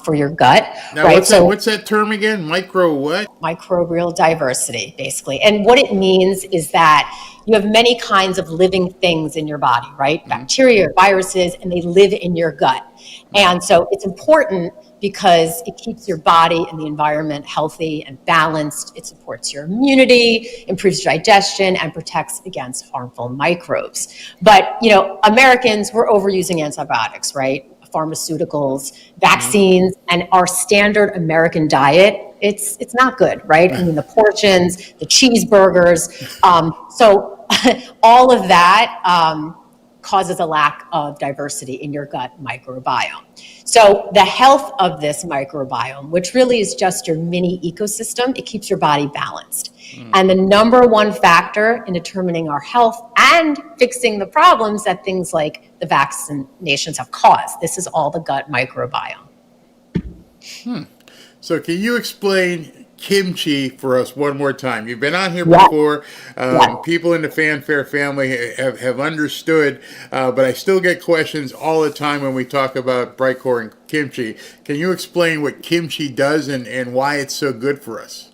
for your gut. Now, right? what's that term again? Microbial diversity, basically. And what it means is that you have many kinds of living things in your body, right? Bacteria, viruses, and they live in your gut. And so it's important because it keeps your body and the environment healthy and balanced. It supports your immunity, improves digestion, and protects against harmful microbes. But, Americans, we're overusing antibiotics, right? Pharmaceuticals, vaccines, and our standard American diet, it's not good, right? I mean, the portions, the cheeseburgers. So all of that causes a lack of diversity in your gut microbiome. So the health of this microbiome, which really is just your mini ecosystem, it keeps your body balanced. And the number one factor in determining our health and fixing the problems that things like the vaccinations have caused, this is all the gut microbiome. So can you explain kimchi for us one more time? You've been on here before. People in the Fanfare family have understood, but I still get questions all the time when we talk about Brightcore and kimchi. Can you explain what kimchi does and why it's so good for us?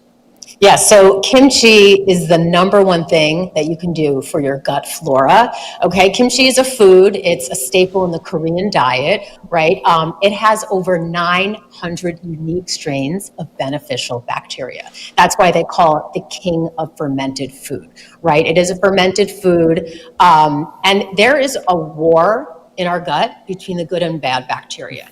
Yeah, so kimchi is the number one thing that you can do for your gut flora. Okay, kimchi is a food. It's a staple in the Korean diet, right? It has over 900 unique strains of beneficial bacteria. That's why they call it the king of fermented food, right? It is a fermented food, and there is a war in our gut between the good and bad bacteria.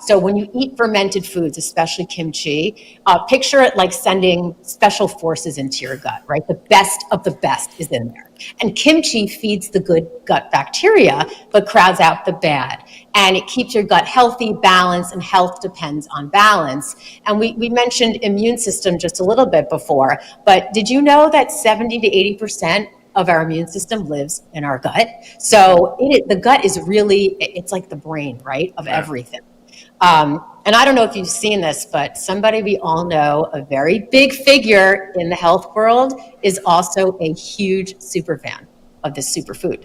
So when you eat fermented foods, especially kimchi, picture it like sending special forces into your gut, right? The best of the best is in there. And kimchi feeds the good gut bacteria, but crowds out the bad. And it keeps your gut healthy, balanced, and health depends on balance. And we mentioned immune system just a little bit before, but did you know that 70 to 80% of our immune system lives in our gut? So the gut is really, it's like the brain, right, of everything. And I don't know if you've seen this, but somebody we all know, a very big figure in the health world, is also a huge super fan of this superfood.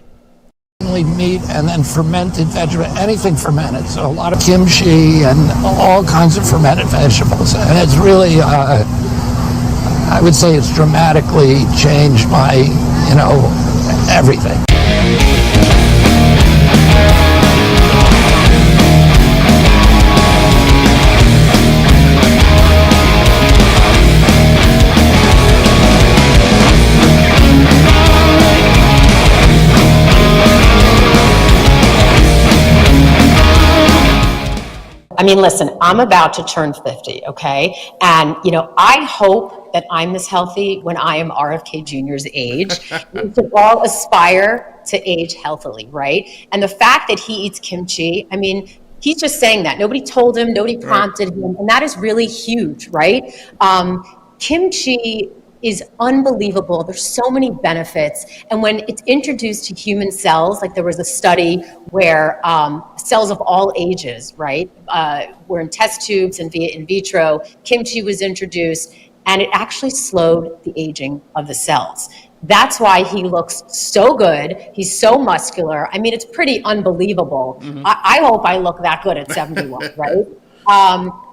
Meat and then fermented vegetable, anything fermented. So a lot of kimchi and all kinds of fermented vegetables. And it's really, I would say it's dramatically changed my, everything. I mean, listen, I'm about to turn 50, okay? And, I hope that I'm this healthy when I am RFK Jr.'s age. We should all aspire to age healthily, right? And the fact that he eats kimchi, I mean, he's just saying that. Nobody told him, nobody prompted him, and that is really huge, right? Kimchi is unbelievable. There's so many benefits. And when it's introduced to human cells, like there was a study where cells of all ages, right, were in test tubes and via in vitro, kimchi was introduced, and it actually slowed the aging of the cells. That's why he looks so good. He's so muscular. I mean, it's pretty unbelievable. I hope I look that good at 71, right?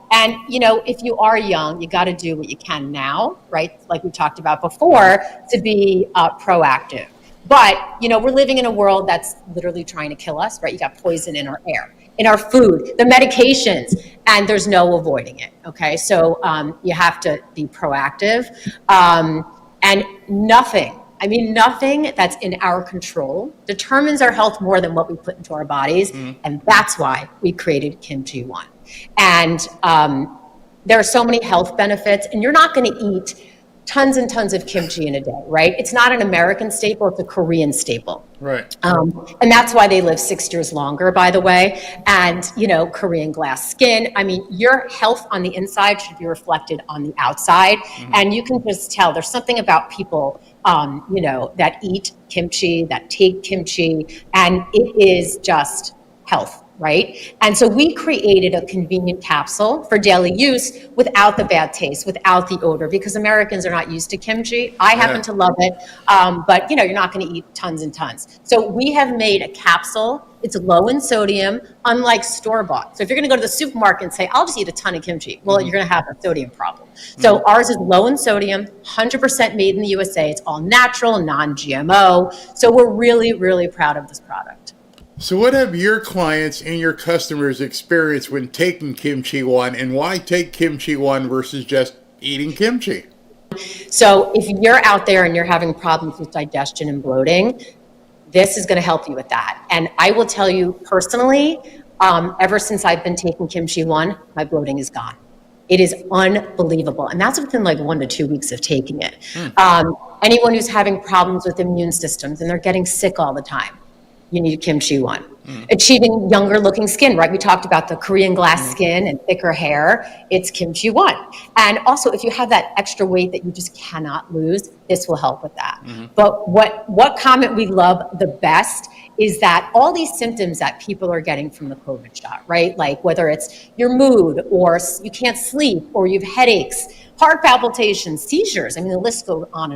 And, if you are young, you got to do what you can now, right? Like we talked about before, to be proactive. But, we're living in a world that's literally trying to kill us, right? You got poison in our air, in our food, the medications, and there's no avoiding it, okay? So you have to be proactive. And nothing that's in our control determines our health more than what we put into our bodies. And that's why we created Kimchi One. And there are so many health benefits, and you're not going to eat tons and tons of kimchi in a day, right? It's not an American staple, it's a Korean staple. Right. And that's why they live 6 years longer, by the way. And, Korean glass skin. I mean, your health on the inside should be reflected on the outside. And you can just tell there's something about people, that eat kimchi, that take kimchi, and it is just health. Right? And so we created a convenient capsule for daily use without the bad taste, without the odor, because Americans are not used to kimchi. I happen to love it, but you're not going to eat tons and tons. So we have made a capsule. It's low in sodium, unlike store-bought. So if you're going to go to the supermarket and say, I'll just eat a ton of kimchi, well, you're going to have a sodium problem. So ours is low in sodium, 100% made in the USA. It's all natural, non-GMO. So we're really, really proud of this product. So what have your clients and your customers experienced when taking Kimchi One, and why take Kimchi One versus just eating kimchi? So if you're out there and you're having problems with digestion and bloating, this is going to help you with that. And I will tell you personally, ever since I've been taking Kimchi One, my bloating is gone. It is unbelievable. And that's within like 1 to 2 weeks of taking it. Anyone who's having problems with immune systems and they're getting sick all the time, you need Kimchi One. Achieving younger looking skin, right? We talked about the Korean glass skin and thicker hair. It's Kimchi One. And also, if you have that extra weight that you just cannot lose, this will help with that. But what comment we love the best is that all these symptoms that people are getting from the COVID shot, right? Like whether it's your mood or you can't sleep or you have headaches, heart palpitations, seizures, I mean, the list goes on.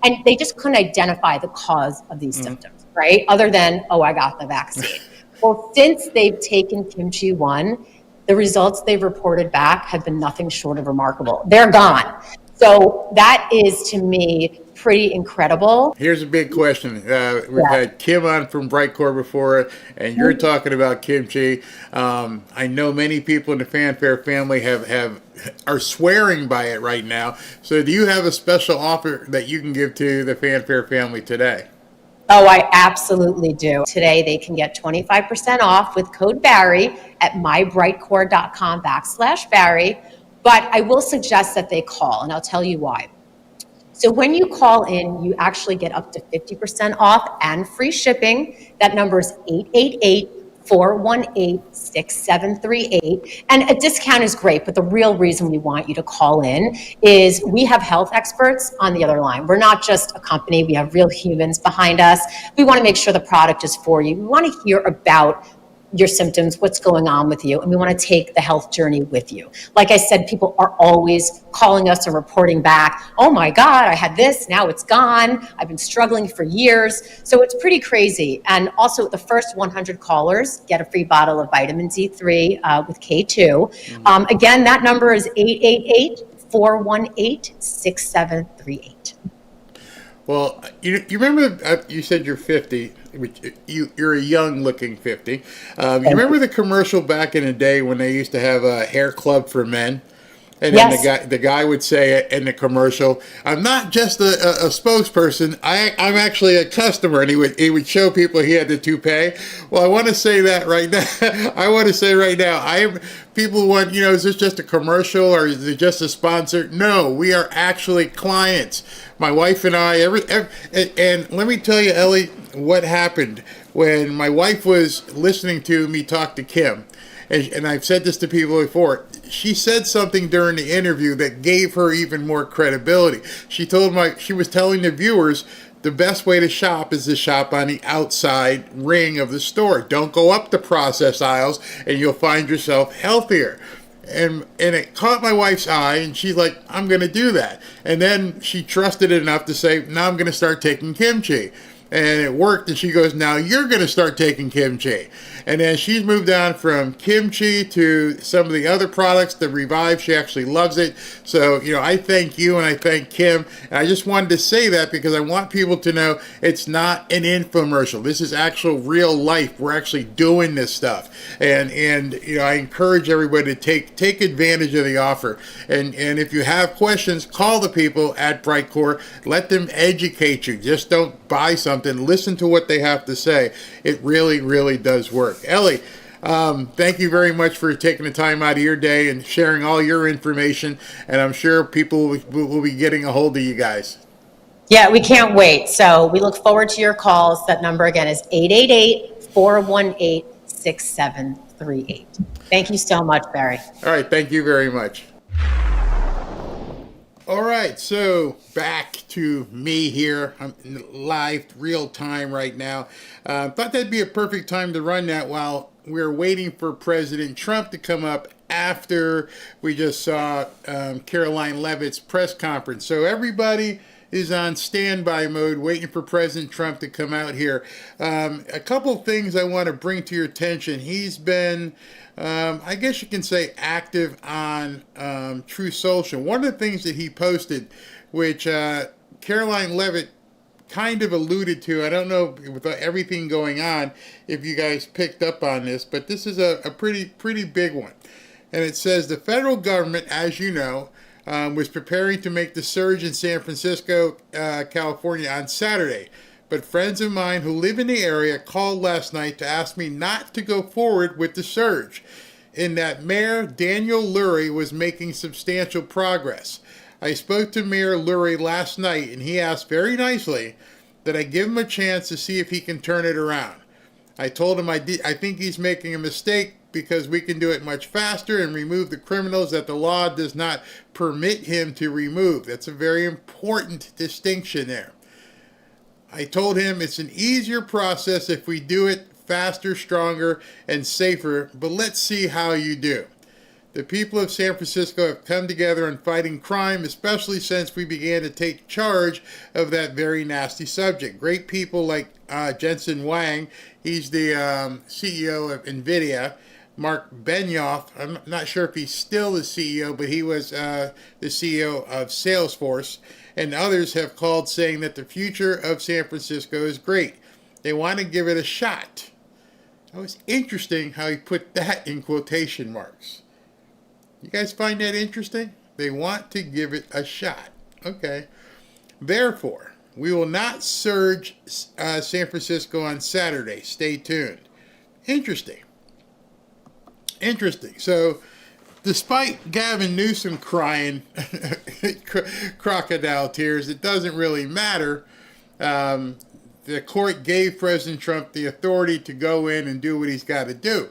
And they just couldn't identify the cause of these symptoms, right? Other than, oh, I got the vaccine. Well, since they've taken Kimchi 1, the results they've reported back have been nothing short of remarkable. They're gone. So that is, to me, pretty incredible. Here's a big question. We've had Kim on from Brightcore before, and you're talking about kimchi. I know many people in the Fanfare family are swearing by it right now. So do you have a special offer that you can give to the Fanfare family today? Oh, I absolutely do. Today, they can get 25% off with code Barry at mybrightcore.com/Barry. But I will suggest that they call, and I'll tell you why. So when you call in, you actually get up to 50% off and free shipping. That number is 888-418-6738. And a discount is great, but the real reason we want you to call in is we have health experts on the other line. We're not just a company, we have real humans behind us. We want to make sure the product is for you. We want to hear about your symptoms, what's going on with you, and we want to take the health journey with you. Like I said, people are always calling us and reporting back, oh my God, I had this, now it's gone, I've been struggling for years. So it's pretty crazy. And also the first 100 callers get a free bottle of vitamin D3 with K2. Again, that number is 888-418-6738. Well, you remember, you said you're 50, you're a young-looking 50. You remember the commercial back in the day when they used to have a hair club for men? And then the guy would say in the commercial, I'm not just a spokesperson, I'm actually a customer. And he would show people he had the toupee. Well, I want to say that right now. People want, is this just a commercial or is it just a sponsor? No, we are actually clients. My wife and I, and let me tell you, Ellie, what happened when my wife was listening to me talk to Kim. And I've said this to people before. She said something during the interview that gave her even more credibility. She was telling the viewers the best way to shop is to shop on the outside ring of the store. Don't go up the processed aisles and you'll find yourself healthier. And it caught my wife's eye, and she's like, I'm going to do that. And then she trusted it enough to say, now I'm going to start taking kimchi. And it worked, and she goes, now you're going to start taking kimchi. And then she's moved on from kimchi to some of the other products, the Revive. She actually loves it. So, I thank you and I thank Kim. And I just wanted to say that because I want people to know it's not an infomercial. This is actual real life. We're actually doing this stuff. And I encourage everybody to take advantage of the offer. And if you have questions, call the people at Brightcore. Let them educate you. Just don't buy something. Listen to what they have to say. It really, really does work. Ellie, thank you very much for taking the time out of your day and sharing all your information. And I'm sure people will be getting a hold of you guys. Yeah, we can't wait. So we look forward to your calls. That number again is 888-418-6738. Thank you so much, Barry. All right. Thank you very much. All right, so back to me here. I'm live, real time right now. Thought that'd be a perfect time to run that while we're waiting for President Trump to come up after we just saw Karoline Leavitt's press conference. So everybody is on standby mode, waiting for President Trump to come out here. A couple things I want to bring to your attention. He's been, I guess you can say, active on Truth Social. One of the things that he posted, which Karoline Leavitt kind of alluded to, I don't know with everything going on if you guys picked up on this, but this is a pretty big one. And it says the federal government, as you know, was preparing to make the surge in San Francisco, California on Saturday. But friends of mine who live in the area called last night to ask me not to go forward with the surge, in that Mayor Daniel Lurie was making substantial progress. I spoke to Mayor Lurie last night, and he asked very nicely that I give him a chance to see if he can turn it around. I told him I think he's making a mistake because we can do it much faster and remove the criminals that the law does not permit him to remove. That's a very important distinction there. I told him it's an easier process if we do it faster, stronger, and safer, but let's see how you do. The people of San Francisco have come together on fighting crime, especially since we began to take charge of that very nasty subject. Great people like Jensen Huang, he's the CEO of NVIDIA. Mark Benioff, I'm not sure if he's still the CEO, but he was the CEO of Salesforce, and others have called saying that the future of San Francisco is great. They want to give it a shot. It was interesting how he put that in quotation marks. You guys find that interesting? They want to give it a shot. Okay. Therefore, we will not surge San Francisco on Saturday. Stay tuned. Interesting. Interesting. So, despite Gavin Newsom crying crocodile tears, it doesn't really matter. The court gave President Trump the authority to go in and do what he's got to do.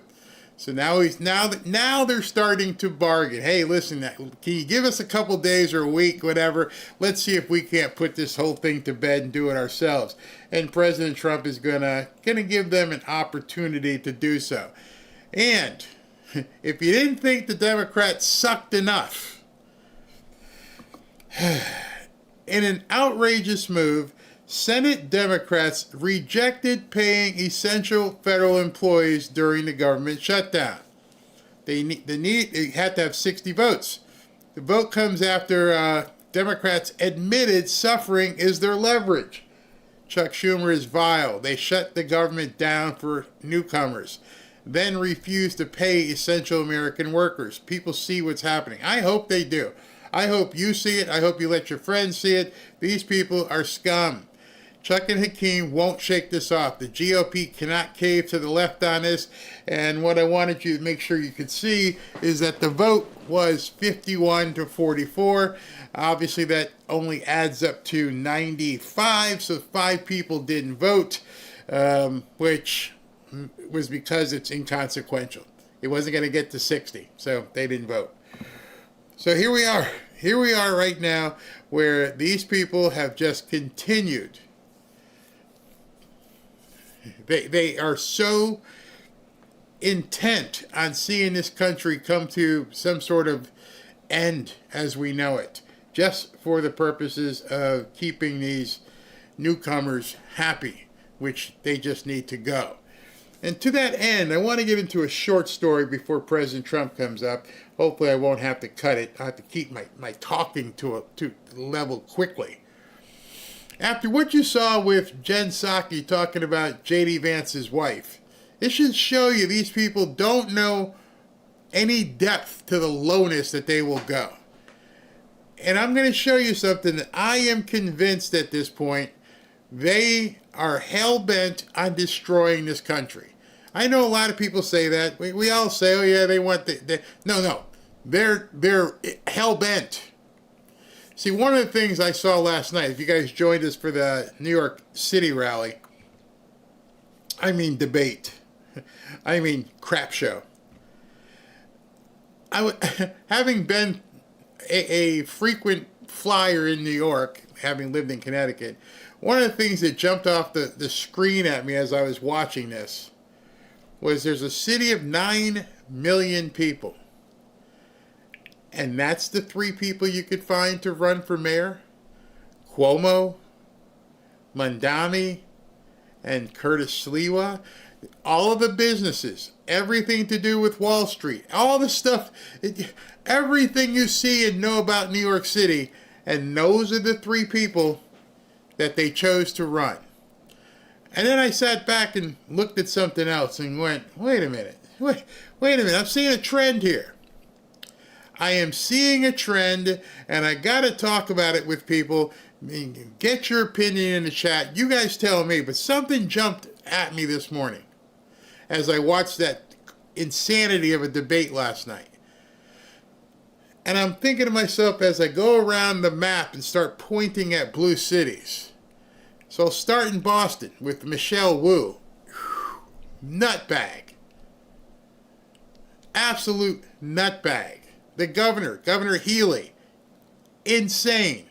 So now they're starting to bargain. Hey, listen, can you give us a couple days or a week, whatever? Let's see if we can't put this whole thing to bed and do it ourselves. And President Trump is gonna give them an opportunity to do so. And if you didn't think the Democrats sucked enough, in an outrageous move, Senate Democrats rejected paying essential federal employees during the government shutdown. They had to have 60 votes. The vote comes after Democrats admitted suffering is their leverage. Chuck Schumer is vile. They shut the government down for newcomers, then refused to pay essential American workers. People see what's happening. I hope they do. I hope you see it. I hope you let your friends see it. These people are scum. Chuck and Hakeem won't shake this off. The GOP cannot cave to the left on this. And what I wanted you to make sure you could see is that the vote was 51 to 44. Obviously, that only adds up to 95. So 5 people didn't vote, which was because it's inconsequential. It wasn't going to get to 60, so they didn't vote. So here we are. Here we are right now where these people have just continued. They are so intent on seeing this country come to some sort of end as we know it, just for the purposes of keeping these newcomers happy, which they just need to go. And to that end, I want to get into a short story before President Trump comes up. Hopefully I won't have to cut it. I have to keep my talking to a level quickly. After what you saw with Jen Psaki talking about J.D. Vance's wife, it should show you these people don't know any depth to the lowness that they will go. And I'm going to show you something that I am convinced at this point they are hell-bent on destroying this country. I know a lot of people say that. We all say, oh yeah, they want No. They're hell-bent. See, one of the things I saw last night, if you guys joined us for the New York City rally, I mean debate, I mean crap show. Having been a frequent flyer in New York, having lived in Connecticut, one of the things that jumped off the screen at me as I was watching this was there's a city of 9 million people. And that's the 3 people you could find to run for mayor? Cuomo, Mandami, and Curtis Sliwa. All of the businesses, everything to do with Wall Street, all the stuff, everything you see and know about New York City. And those are the 3 people that they chose to run. And then I sat back and looked at something else and went, wait a minute, I'm seeing a trend here. I am seeing a trend, and I got to talk about it with people. Get your opinion in the chat. You guys tell me, but something jumped at me this morning as I watched that insanity of a debate last night. And I'm thinking to myself as I go around the map and start pointing at blue cities. So I'll start in Boston with Michelle Wu. Nutbag. Absolute nutbag. The governor, Governor Healy, insane.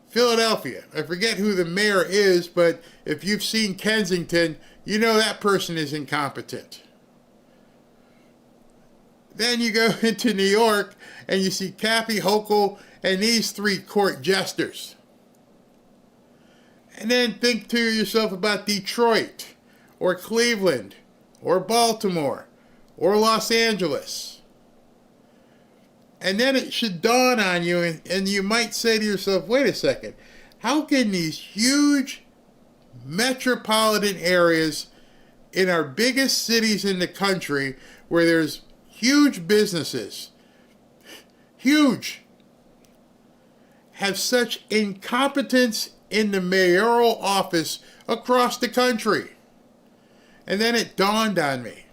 Philadelphia. I forget who the mayor is, but if you've seen Kensington, you know that person is incompetent. Then you go into New York and you see Kathy Hochul and these three court jesters. And then think to yourself about Detroit or Cleveland or Baltimore or Los Angeles. And then it should dawn on you, and you might say to yourself, wait a second, how can these huge metropolitan areas in our biggest cities in the country where there's huge businesses, huge, have such incompetence in the mayoral office across the country? And then it dawned on me.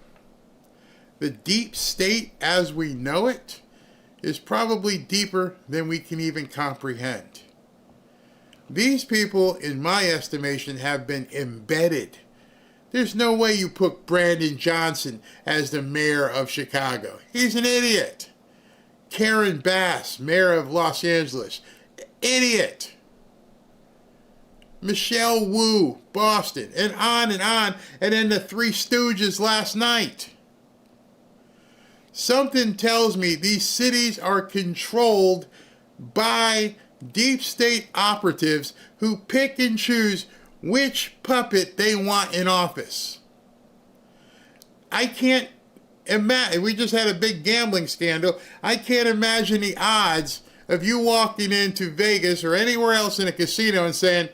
The deep state as we know it is probably deeper than we can even comprehend. These people, in my estimation, have been embedded. There's no way you put Brandon Johnson as the mayor of Chicago. He's an idiot. Karen Bass, mayor of Los Angeles. Idiot. Michelle Wu, Boston, and on, and then the Three Stooges last night. Something tells me these cities are controlled by deep state operatives who pick and choose which puppet they want in office. I can't imagine, we just had a big gambling scandal. I can't imagine the odds of you walking into Vegas or anywhere else in a casino and saying,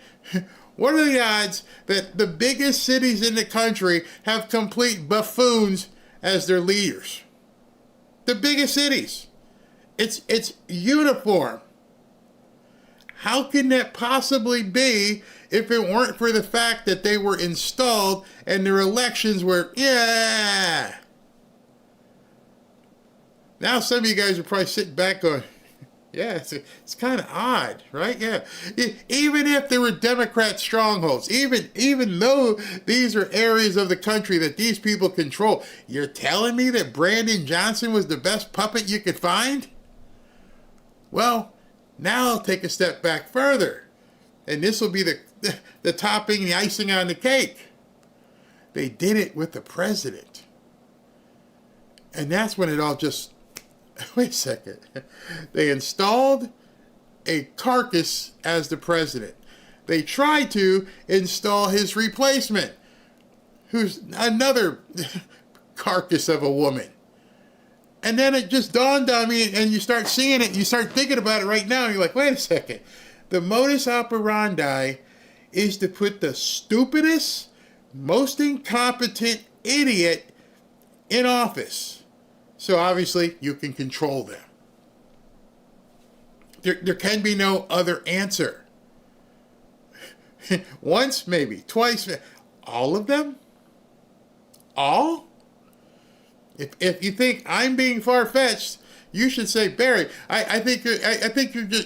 what are the odds that the biggest cities in the country have complete buffoons as their leaders? The biggest cities. It's uniform. How can that possibly be if it weren't for the fact that they were installed and their elections were, yeah. Now some of you guys are probably sitting back going, yeah, it's kind of odd, right? Yeah. Even if there were Democrat strongholds, even though these are areas of the country that these people control, you're telling me that Brandon Johnson was the best puppet you could find? Well, now I'll take a step back further. And this will be the topping, the icing on the cake. They did it with the president. And that's when it all just... Wait a second. They installed a carcass as the president. They tried to install his replacement, who's another carcass of a woman. And then it just dawned on me, and you start seeing it, you start thinking about it right now, and you're like, wait a second. The modus operandi is to put the stupidest, most incompetent idiot in office. So obviously, you can control them. There can be no other answer. Once, maybe. Twice. All of them? All? If you think I'm being far-fetched, you should say, Barry, I think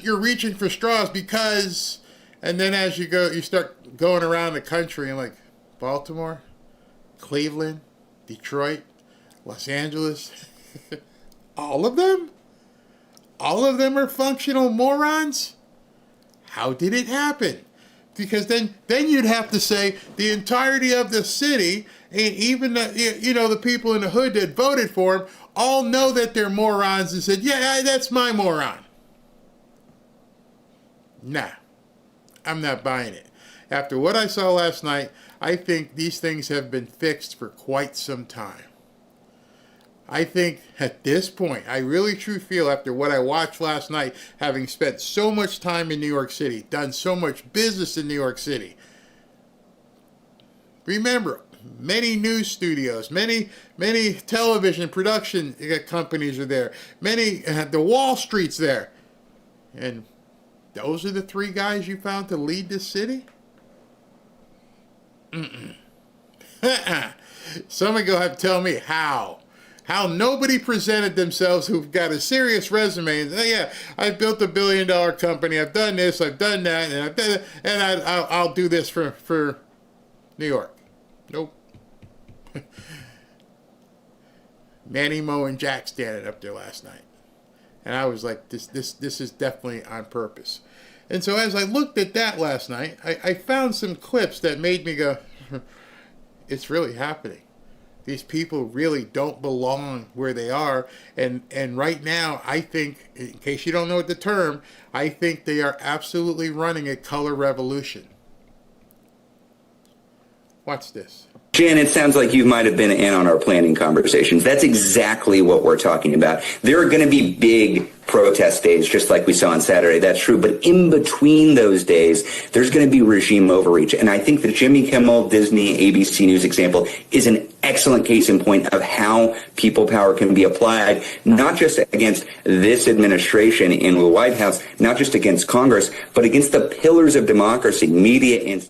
you're reaching for straws because... And then as you go, you start going around the country and like, Baltimore, Cleveland, Detroit, Los Angeles... All of them? All of them are functional morons? How did it happen? Because then you'd have to say the entirety of the city, and even the people in the hood that voted for him, all know that they're morons and said, yeah, that's my moron. Nah, I'm not buying it. After what I saw last night, I think these things have been fixed for quite some time. I think at this point, I really truly feel after what I watched last night, having spent so much time in New York City, done so much business in New York City. Remember, many news studios, many television production companies are there. The Wall Street's there. And those are the three guys you found to lead this city? Somebody go have to tell me how nobody presented themselves who've got a serious resume and say, yeah, I've built $1 billion company, I've done this, I've done that, and I'll do this for New York. Nope. Manny, Mo, and Jack standing up there last night. And I was like, this is definitely on purpose. And so as I looked at that last night, I found some clips that made me go, it's really happening. These people really don't belong where they are. And right now, I think, in case you don't know the term, I think they are absolutely running a color revolution. Watch this. Jan, it sounds like you might have been in on our planning conversations. That's exactly what we're talking about. There are going to be big protest days, just like we saw on Saturday. That's true. But in between those days, there's going to be regime overreach. And I think the Jimmy Kimmel, Disney, ABC News example is an excellent case in point of how people power can be applied, not just against this administration in the White House, not just against Congress, but against the pillars of democracy, media, and...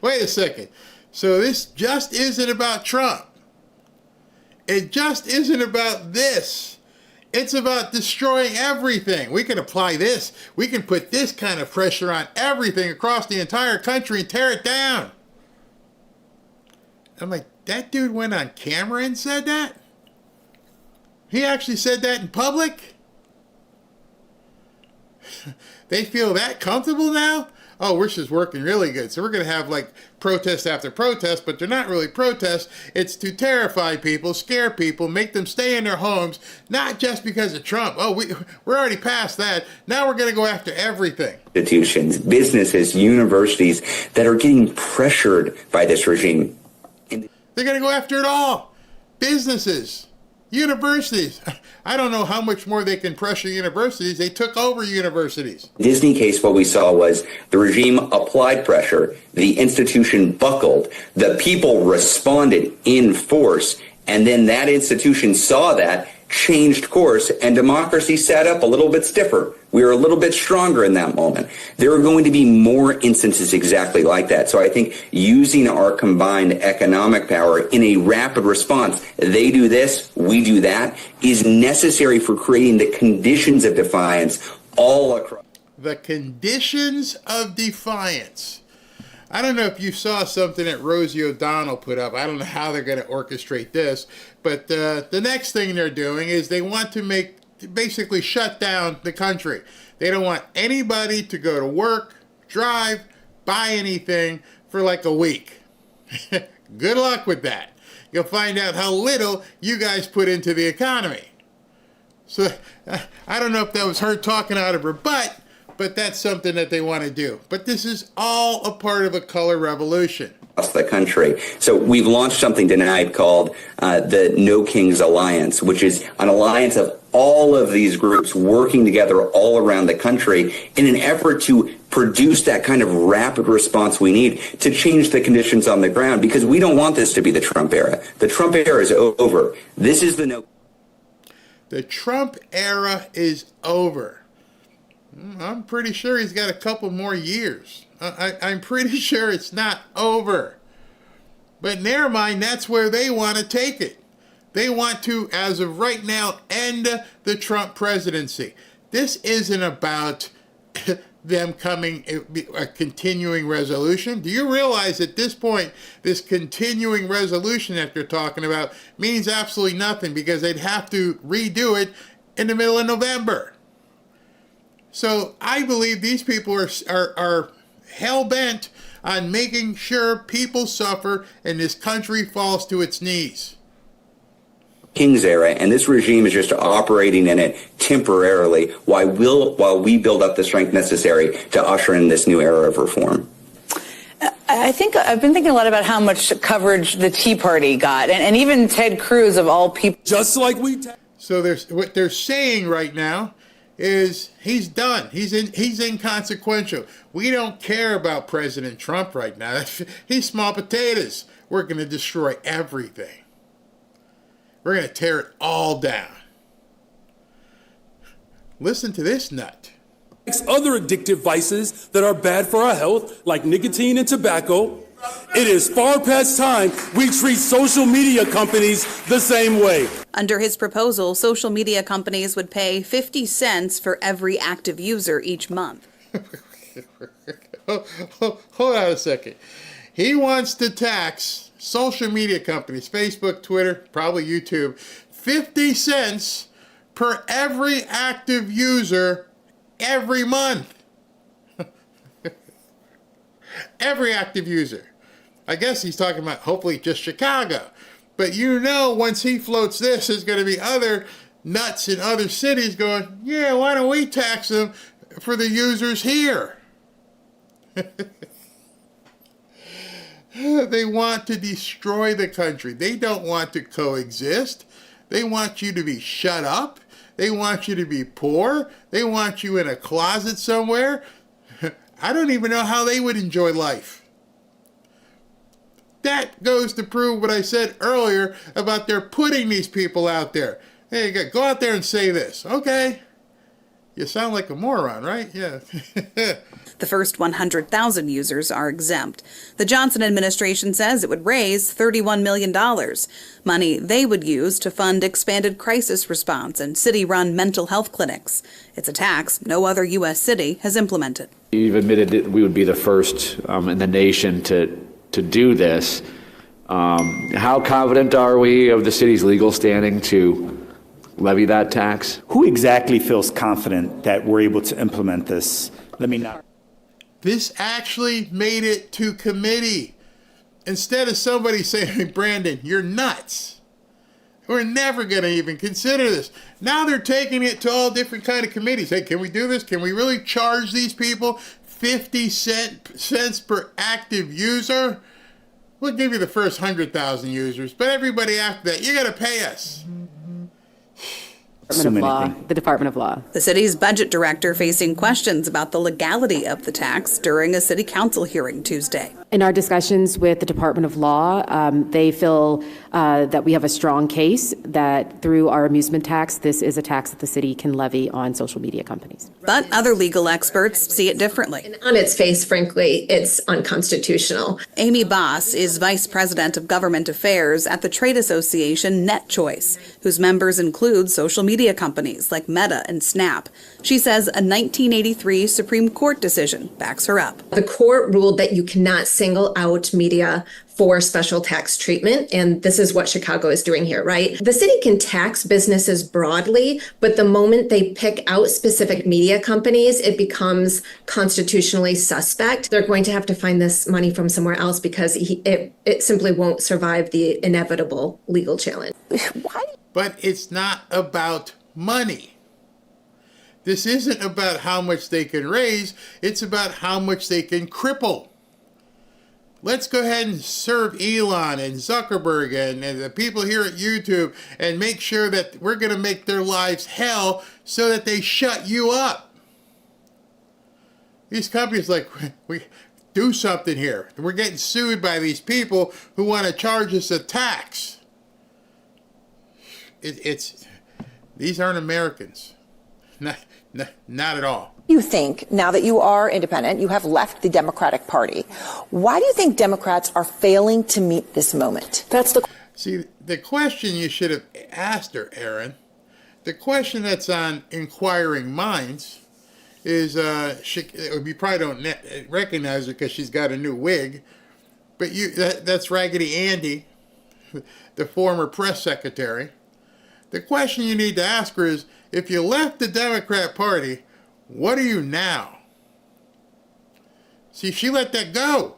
Wait a second. So this just isn't about Trump. It just isn't about this. It's about destroying everything. We can apply this. We can put this kind of pressure on everything across the entire country and tear it down. I'm like, that dude went on camera and said that? He actually said that in public? They feel that comfortable now? Oh, we're just working really good. So we're going to have like protest after protest, but they're not really protests. It's to terrify people, scare people, make them stay in their homes, not just because of Trump. Oh, we're already past that. Now we're going to go after everything. Institutions, businesses, universities that are getting pressured by this regime. They're going to go after it all. Businesses, universities. I don't know how much more they can pressure universities. They took over universities. Disney case, what we saw was the regime applied pressure, the institution buckled, the people responded in force, and then that institution saw that, changed course, and democracy sat up a little bit stiffer. We were a little bit stronger in that moment. There are going to be more instances exactly like that. So I think using our combined economic power in a rapid response, they do this, we do that, is necessary for creating the conditions of defiance all across. The conditions of defiance. I don't know if you saw something that Rosie O'Donnell put up. I don't know how they're going to orchestrate this, but the next thing they're doing is they want to basically shut down the country. They don't want anybody to go to work, drive, buy anything for like a week. Good luck with that. You'll find out how little you guys put into the economy. So I don't know if that was her talking out of her butt, but that's something that they want to do. But this is all a part of a color revolution. Across the country. So we've launched something tonight called the No Kings Alliance, which is an alliance of all of these groups working together all around the country in an effort to produce that kind of rapid response we need to change the conditions on the ground, because we don't want this to be the Trump era. The Trump era is over. This is the no. The Trump era is over. I'm pretty sure he's got a couple more years. I'm pretty sure it's not over. But never mind, that's where they want to take it. They want to, as of right now, end the Trump presidency. This isn't about them coming, a continuing resolution. Do you realize at this point, this continuing resolution that they're talking about means absolutely nothing, because they'd have to redo it in the middle of November. So I believe these people are hell-bent on making sure people suffer and this country falls to its knees. King's era, and this regime is just operating in it temporarily while we build up the strength necessary to usher in this new era of reform. I think I've been thinking a lot about how much coverage the Tea Party got, and even Ted Cruz, of all people. Just like we. So what they're saying right now is he's done. He's inconsequential. We don't care about President Trump right now. He's small potatoes. We're going to destroy everything. We're going to tear it all down. Listen to this nut. Other addictive vices that are bad for our health, like nicotine and tobacco. It is far past time we treat social media companies the same way. Under his proposal, social media companies would pay 50 cents for every active user each month. Hold on a second. He wants to tax social media companies, Facebook, Twitter, probably YouTube, 50 cents per every active user every month. Every active user. I guess he's talking about hopefully just Chicago. But you know, once he floats this, there's going to be other nuts in other cities going, yeah, why don't we tax them for the users here? They want to destroy the country. They don't want to coexist. They want you to be shut up. They want you to be poor. They want you in a closet somewhere. I don't even know how they would enjoy life. That goes to prove what I said earlier about they're putting these people out there. Hey, go out there and say this. Okay. You sound like a moron, right? Yeah. The first 100,000 users are exempt. The Johnson administration says it would raise $31 million, money they would use to fund expanded crisis response and city-run mental health clinics. It's a tax no other U.S. city has implemented. You've admitted that we would be the first in the nation to do this. How confident are we of the city's legal standing to levy that tax? Who exactly feels confident that we're able to implement this? Let me know. This actually made it to committee. Instead of somebody saying, Brandon, you're nuts. We're never going to even consider this. Now they're taking it to all different kind of committees. Hey, can we do this? Can we really charge these people 50 cents per active user? We'll give you the first 100,000 users, but everybody after that, you got to pay us. The Department of Law. The city's budget director facing questions about the legality of the tax during a city council hearing Tuesday. In our discussions with the Department of Law, they feel that we have a strong case that through our amusement tax, this is a tax that the city can levy on social media companies. But other legal experts see it differently. And on its face, frankly, it's unconstitutional. Amy Boss is vice president of government affairs at the trade association NetChoice, whose members include social media companies like Meta and Snap. She says a 1983 Supreme Court decision backs her up. The court ruled that you cannot single out media for special tax treatment, and this is what Chicago is doing here, right? The city can tax businesses broadly, but the moment they pick out specific media companies, it becomes constitutionally suspect. They're going to have to find this money from somewhere else because it simply won't survive the inevitable legal challenge. Why? But it's not about money. This isn't about how much they can raise, it's about how much they can cripple. Let's go ahead and serve Elon and Zuckerberg and the people here at YouTube and make sure that we're going to make their lives hell so that they shut you up. These companies we do something here. We're getting sued by these people who want to charge us a tax. These aren't Americans. Not at all. You think, now that you are independent, you have left the Democratic Party, why do you think Democrats are failing to meet this moment? See, the question you should have asked her, Aaron, the question that's on inquiring minds is, you probably don't recognize her because she's got a new wig, but that's Raggedy Andy, the former press secretary. The question you need to ask her is, if you left the Democrat Party, what are you now? See, she let that go.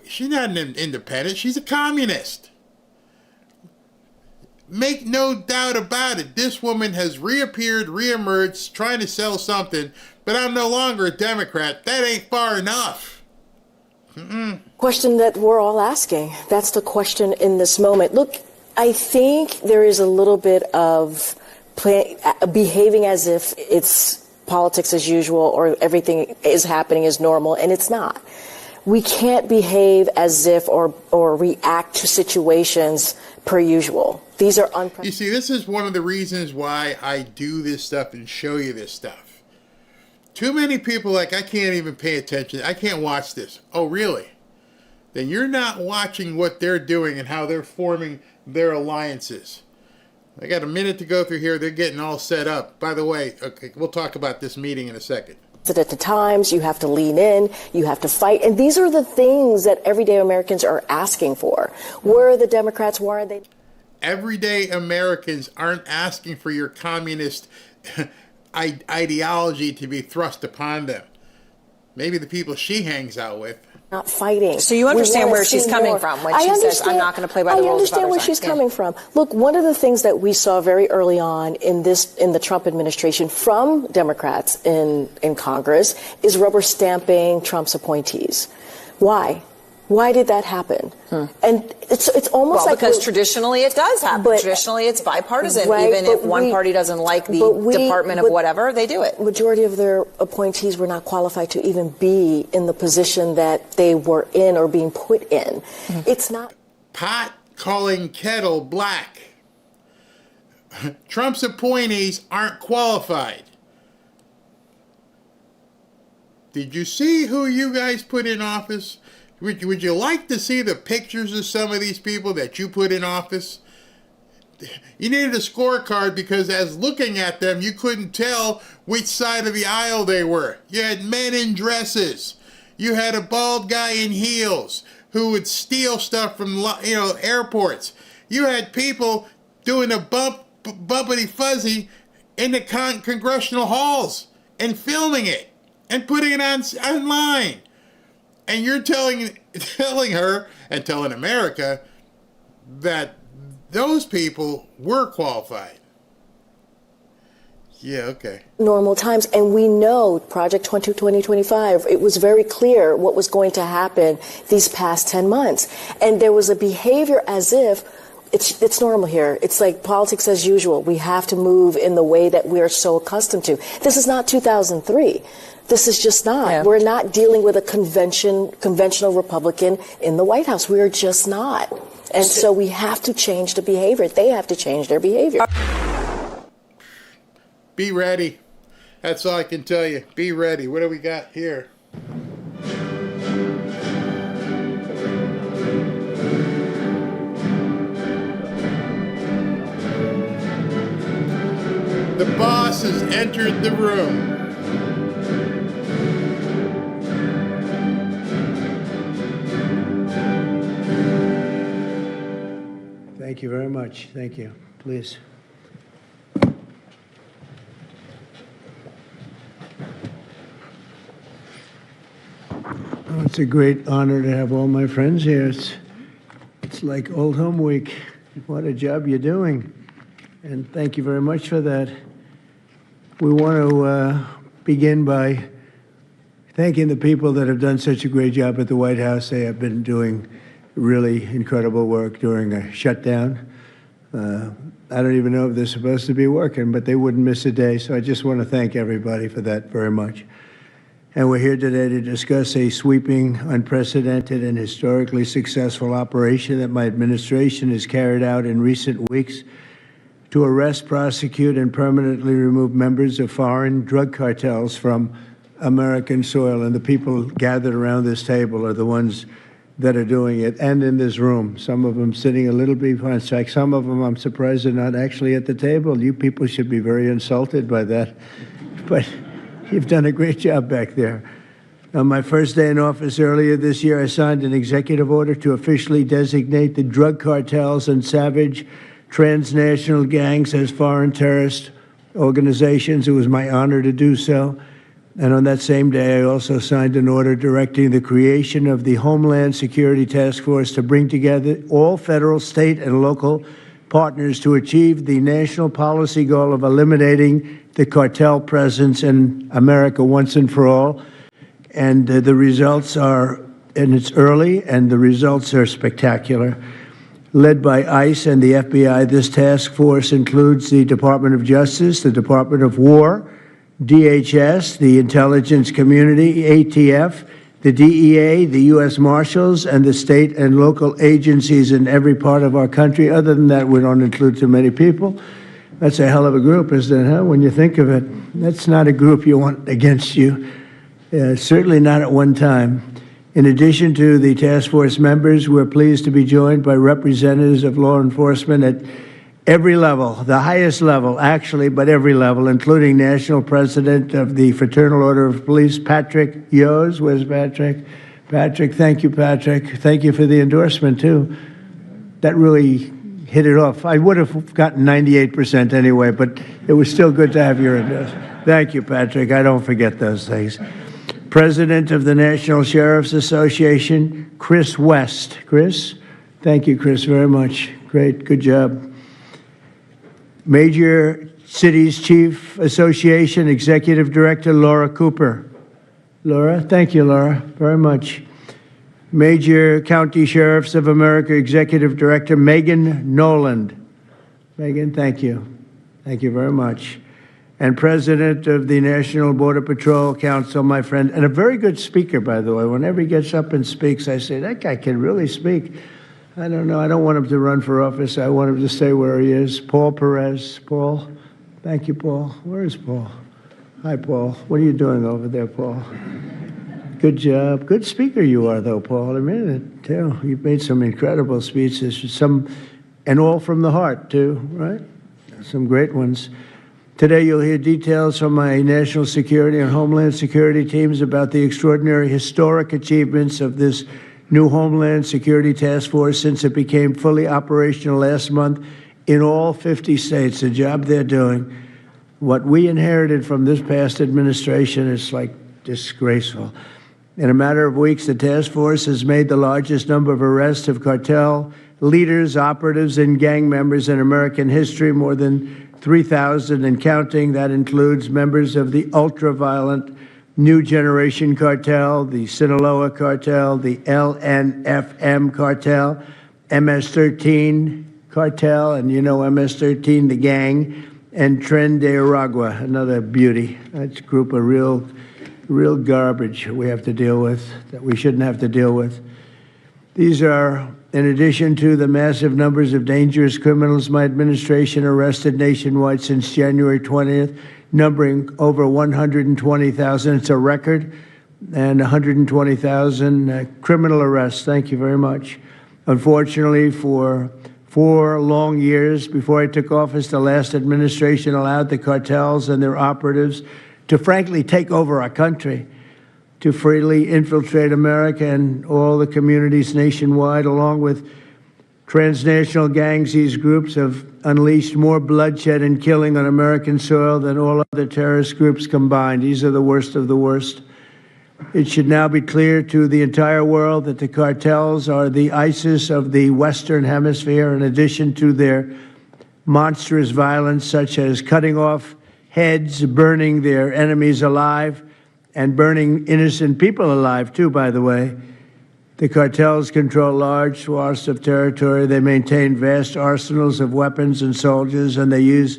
She's not an independent. She's a communist. Make no doubt about it. This woman has reappeared, reemerged, trying to sell something, but I'm no longer a Democrat. That ain't far enough. Question that we're all asking. That's the question in this moment. Look, I think there is a little bit of behaving as if it's politics as usual or everything is happening as normal, and it's not. We can't behave as if or react to situations per usual. These are unprecedented. You see, this is one of the reasons why I do this stuff and show you this stuff. Too many people I can't even pay attention. I can't watch this. Oh, really? Then you're not watching what they're doing and how they're forming their alliances. I got a minute to go through here. They're getting all set up. By the way, okay, we'll talk about this meeting in a second. At the times, you have to lean in, you have to fight. And these are the things that everyday Americans are asking for. Where are the Democrats? Why are they? Everyday Americans aren't asking for your communist ideology to be thrust upon them. Maybe the people she hangs out with. not fighting. So you understand We wanna where she's see coming more. from when I she says, understand- "I'm not going to play by the rules of I understand others." where she's Yeah. coming from. Look, one of the things that we saw very early on in the Trump administration from Democrats in Congress is rubber stamping Trump's appointees. Why? Why did that happen? And it's almost like because traditionally it does happen. Traditionally it's bipartisan. Right, Even if but one we- party doesn't like the but we- department of but whatever, they do it. Majority of their appointees were not qualified to even be in the position that they were in or being put in. It's not Pot calling kettle black. Trump's appointees aren't qualified. Did you see who you guys put in office? Would you like to see the pictures of some of these people that you put in office? You needed a scorecard because as looking at them, you couldn't tell which side of the aisle they were. You had men in dresses. You had a bald guy in heels who would steal stuff from airports. You had people doing a bumpity fuzzy in the congressional halls and filming it and putting it online. And you're telling her and telling America that those people were qualified. Yeah, okay. normal times. And we know Project 2025, it was very clear what was going to happen these past 10 months. And there was a behavior as if it's normal here. It's like politics as usual. We have to move in the way that we're so accustomed to. This is not 2003. This is just not. Yeah. We're not dealing with a conventional Republican in the White House. We're just not. And so we have to change the behavior. They have to change their behavior. Be ready. That's all I can tell you. Be ready. What do we got here? The boss has entered the room. Thank you very much. Thank you. Please. Oh, it's a great honor to have all my friends here. It's like Old Home Week. What a job you're doing. And thank you very much for that. We want to begin by thanking the people that have done such a great job at the White House. They have been doing really incredible work during a shutdown. I don't even know if they're supposed to be working, but they wouldn't miss a day. So I just want to thank everybody for that very much. And we're here today to discuss a sweeping, unprecedented, and historically successful operation that my administration has carried out in recent weeks to arrest, prosecute, and permanently remove members of foreign drug cartels from American soil. And the people gathered around this table are the ones that are doing it, and in this room. Some of them sitting a little behind. In fact, some of them, I'm surprised they're not actually at the table. You people should be very insulted by that. But you've done a great job back there. On my first day in office earlier this year, I signed an executive order to officially designate the drug cartels and savage transnational gangs as foreign terrorist organizations. It was my honor to do so. And on that same day, I also signed an order directing the creation of the Homeland Security Task Force to bring together all federal, state, and local partners to achieve the national policy goal of eliminating the cartel presence in America once and for all. And the results are, and it's early, and the results are spectacular. Led by ICE and the FBI, this task force includes the Department of Justice, the Department of War, DHS, the intelligence community, ATF, the DEA, the U.S. Marshals, and the state and local agencies in every part of our country. Other than that, we don't include too many people. That's a hell of a group, isn't it, huh? When you think of it, that's not a group you want against you, certainly not at one time. In addition to the task force members, we're pleased to be joined by representatives of law enforcement at every level, the highest level, actually, but every level, including National President of the Fraternal Order of Police, Patrick Yos. Where's Patrick? Patrick, thank you, Patrick. Thank you for the endorsement, too. That really hit it off. I would have gotten 98% anyway, but it was still good to have your endorsement. Thank you, Patrick. I don't forget those things. President of the National Sheriff's Association, Chris West. Chris? Thank you, Chris, very much. Great, good job. Major Cities Chief Association Executive Director, Laura Cooper. Laura? Thank you, Laura, very much. Major County Sheriffs of America Executive Director, Megan Noland. Megan, thank you. Thank you very much. And President of the National Border Patrol Council, my friend, and a very good speaker, by the way. Whenever he gets up and speaks, I say, that guy can really speak. I don't know. I don't want him to run for office. I want him to stay where he is. Paul Perez. Paul? Thank you, Paul. Where is Paul? Hi, Paul. What are you doing over there, Paul? Good job. Good speaker you are, though, Paul. I mean it, too. You've made some incredible speeches, and all from the heart, too, right? Some great ones. Today, you'll hear details from my national security and homeland security teams about the extraordinary historic achievements of this new Homeland Security Task Force since it became fully operational last month in all 50 states. The job they're doing. What we inherited from this past administration is like disgraceful. In a matter of weeks, the task force has made the largest number of arrests of cartel leaders, operatives, and gang members in American history, more than 3,000 and counting. That includes members of the ultra-violent New Generation Cartel, the Sinaloa Cartel, the LNFM Cartel, MS-13 Cartel, and you know MS-13, the gang, and Tren de Aragua, another beauty. That's a group of real garbage we have to deal with, that we shouldn't have to deal with. These are, in addition to the massive numbers of dangerous criminals my administration arrested nationwide since January 20th, numbering over 120,000. It's a record, and 120,000 criminal arrests. Thank you very much. Unfortunately, for 4 long years before I took office, the last administration allowed the cartels and their operatives to frankly take over our country, to freely infiltrate America and all the communities nationwide. Along with transnational gangs, these groups have unleashed more bloodshed and killing on American soil than all other terrorist groups combined. These are the worst of the worst. It should now be clear to the entire world that the cartels are the ISIS of the Western Hemisphere, in addition to their monstrous violence, such as cutting off heads, burning their enemies alive, and burning innocent people alive, too, by the way. The cartels control large swaths of territory. They maintain vast arsenals of weapons and soldiers, and they use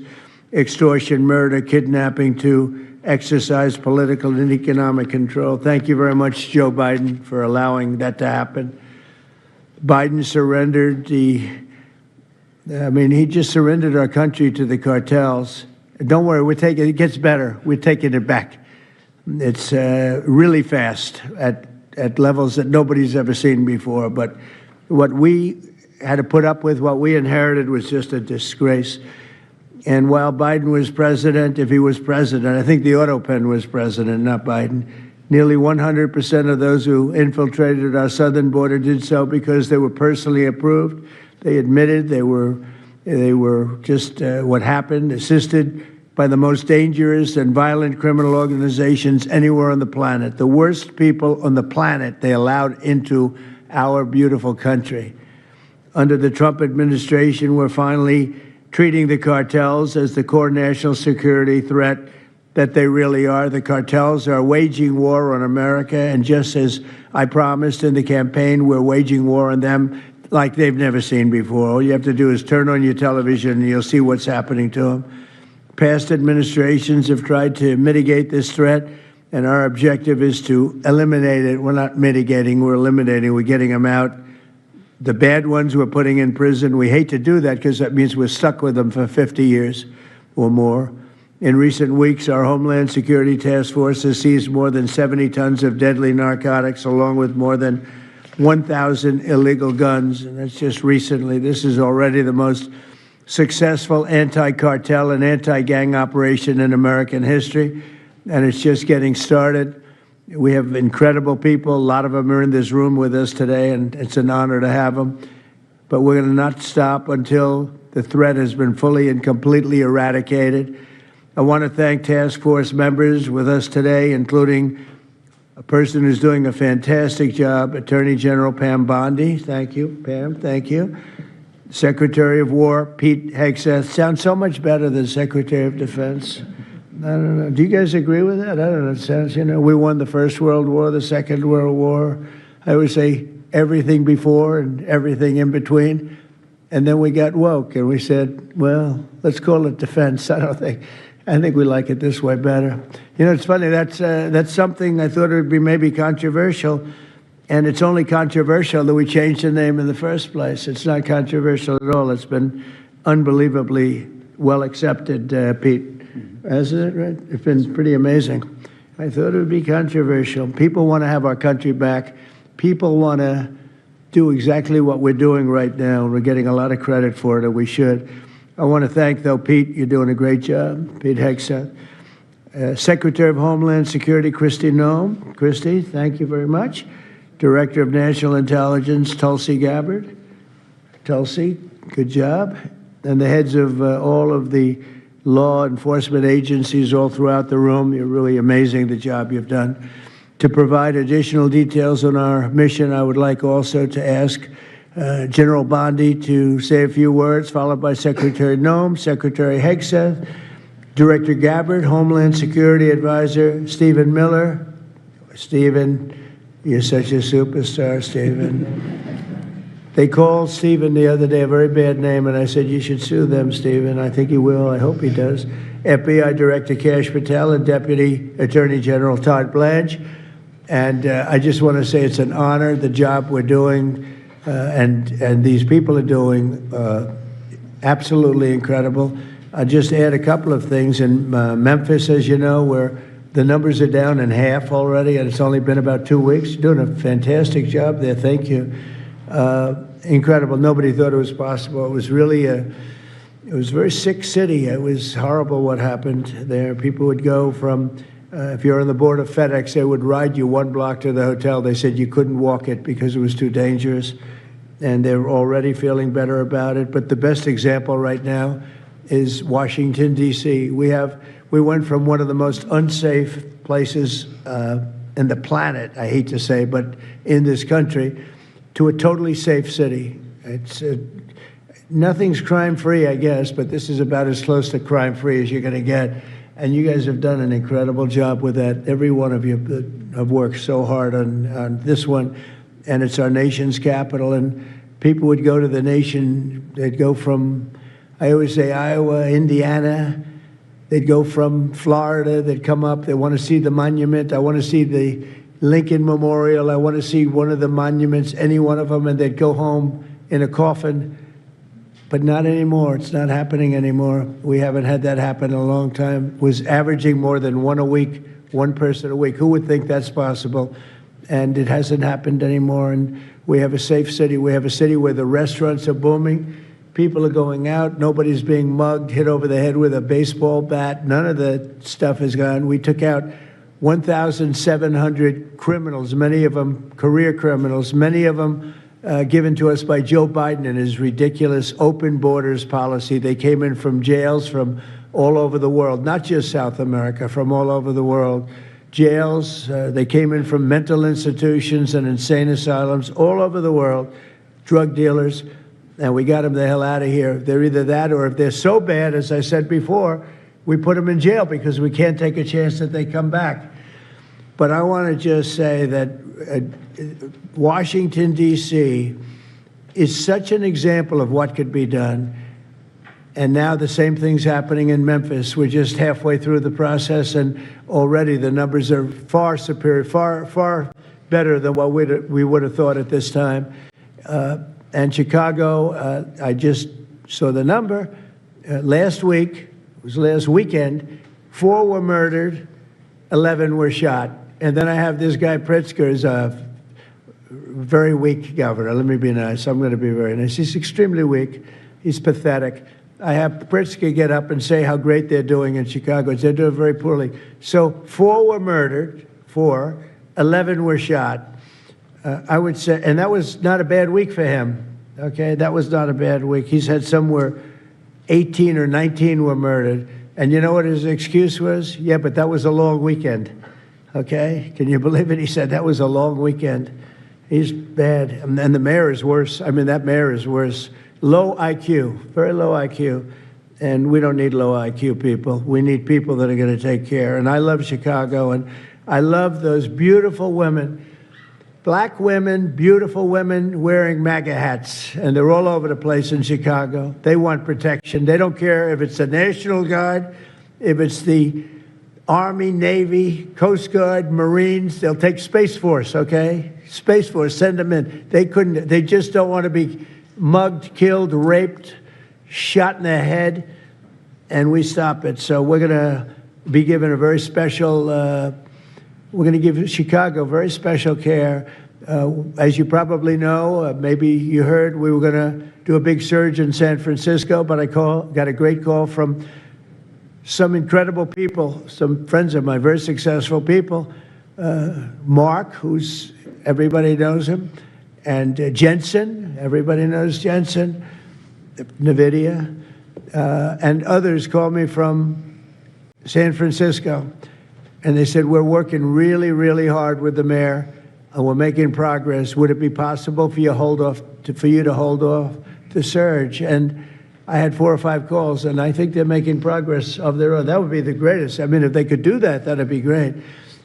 extortion, murder, kidnapping to exercise political and economic control. Thank you very much, Joe Biden, for allowing that to happen. Biden surrendered he just surrendered our country to the cartels. Don't worry, it gets better. We're taking it back. It's really fast at levels that nobody's ever seen before. But what we had to put up with, what we inherited, was just a disgrace. And while Biden was president, if he was president, I think the Autopen was president, not Biden, nearly 100% of those who infiltrated our southern border did so because they were personally approved. They admitted they were just what happened, assisted by the most dangerous and violent criminal organizations anywhere on the planet. The worst people on the planet they allowed into our beautiful country. Under the Trump administration, we're finally treating the cartels as the core national security threat that they really are. The cartels are waging war on America, and just as I promised in the campaign, we're waging war on them like they've never seen before. All you have to do is turn on your television and you'll see what's happening to them. Past administrations have tried to mitigate this threat, and our objective is to eliminate it. We're not mitigating, we're eliminating. We're getting them out. The bad ones we're putting in prison. We hate to do that because that means we're stuck with them for 50 years or more. In recent weeks, our Homeland Security Task Force has seized more than 70 tons of deadly narcotics, along with more than 1,000 illegal guns. And that's just recently. This is already the most successful anti-cartel and anti-gang operation in American history, and it's just getting started. We have incredible people. A lot of them are in this room with us today, and it's an honor to have them. But we're going to not stop until the threat has been fully and completely eradicated. I want to thank task force members with us today, including a person who's doing a fantastic job, Attorney General Pam Bondi. Thank you, Pam. Thank you. Secretary of War Pete Hegseth. Sounds so much better than Secretary of Defense. I don't know. Do you guys agree with that? I don't know. It sounds, we won the First World War, the Second World War. I would say everything before and everything in between. And then we got woke and we said, well, let's call it defense. I think we like it this way better. It's funny, that's something I thought it would be maybe controversial, and it's only controversial that we changed the name in the first place. It's not controversial at all. It's been unbelievably well accepted, Pete. Hasn't it, right? It's been pretty amazing. I thought it would be controversial. People want to have our country back. People want to do exactly what we're doing right now. We're getting a lot of credit for it, and we should. I want to thank, though, Pete. You're doing a great job. Pete Hegseth. Secretary of Homeland Security, Kristi Noem. Kristi, thank you very much. Director of National Intelligence, Tulsi Gabbard. Tulsi, good job. And the heads of all of the law enforcement agencies all throughout the room. You're really amazing, the job you've done. To provide additional details on our mission, I would like also to ask General Bondi to say a few words, followed by Secretary Noem, Secretary Hegseth, Director Gabbard, Homeland Security Advisor Stephen Miller. Stephen, you're such a superstar, Stephen. They called Stephen the other day a very bad name, and I said, you should sue them, Stephen. I think he will. I hope he does. FBI Director Kash Patel and Deputy Attorney General Todd Blanche. And I just want to say it's an honor, the job we're doing, and these people are doing absolutely incredible. I'll just add a couple of things. In Memphis, as you know, where the numbers are down in half already, and it's only been about 2 weeks. You're doing a fantastic job there. Thank you. Incredible. Nobody thought it was possible. It was really it was a very sick city. It was horrible what happened there. People would go from, if you're on the board of FedEx, they would ride you 1 block to the hotel. They said you couldn't walk it because it was too dangerous, and they're already feeling better about it. But the best example right now is Washington, D.C. We went from one of the most unsafe places in the planet, I hate to say, but in this country, to a totally safe city. It's nothing's crime-free, I guess, but this is about as close to crime-free as you're going to get. And you guys have done an incredible job with that. Every one of you have worked so hard on this one, and it's our nation's capital. And people would go to the nation, they'd go from, I always say, Iowa, Indiana. They'd go from Florida. They'd come up. They want to see the monument. I want to see the Lincoln Memorial. I want to see one of the monuments, any one of them, and they'd go home in a coffin. But not anymore. It's not happening anymore. We haven't had that happen in a long time. It was averaging more than one a week, one person a week. Who would think that's possible? And it hasn't happened anymore. And we have a safe city. We have a city where the restaurants are booming. People are going out. Nobody's being mugged, hit over the head with a baseball bat. None of the stuff has gone. We took out 1,700 criminals, many of them career criminals, many of them given to us by Joe Biden and his ridiculous open borders policy. They came in from jails from all over the world, not just South America, from all over the world. Jails, they came in from mental institutions and insane asylums all over the world, drug dealers. And we got them the hell out of here. They're either that, or if they're so bad, as I said before, we put them in jail because we can't take a chance that they come back. But I want to just say that Washington, D.C. is such an example of what could be done. And now the same thing's happening in Memphis. We're just halfway through the process, and already the numbers are far superior, far better than what we would have thought at this time. And Chicago, I just saw the number. Last week, it was last weekend, 4 were murdered, 11 were shot. And then I have this guy Pritzker, is a very weak governor. Let me be nice. I'm going to be very nice. He's extremely weak. He's pathetic. I have Pritzker get up and say how great they're doing in Chicago. They're doing very poorly. So 4 were murdered, 11 were shot. I would say, and that was not a bad week for him, okay? That was not a bad week. He's had somewhere 18 or 19 were murdered. And you know what his excuse was? Yeah, but that was a long weekend. okay? Can you believe it? He said that was a long weekend. He's bad. And the mayor is worse. I mean, that mayor is worse. Low IQ, very low IQ. And we don't need low IQ people. We need people that are going to take care. And I love Chicago, and I love those beautiful women, black women, beautiful women wearing MAGA hats. And they're all over the place in Chicago. They want protection. They don't care if it's the National Guard, if it's the Army, Navy, Coast Guard, Marines. They'll take Space Force, okay? Space Force, send them in. They just don't want to be mugged, killed, raped, shot in the head, and we stop it. So we're going to be given a very special, we're going to give Chicago very special care. As you probably know, maybe you heard, we were going to do a big surge in San Francisco, but I got a great call from some incredible people, some friends of mine, very successful people. Mark, everybody knows him, and Jensen, everybody knows Jensen, NVIDIA, and others called me from San Francisco, and they said, we're working really, really hard with the mayor, and we're making progress. Would it be possible for you to hold off the surge? And I had 4 or 5 calls, and I think they're making progress of their own. That would be the greatest. I mean, if they could do that, that'd be great.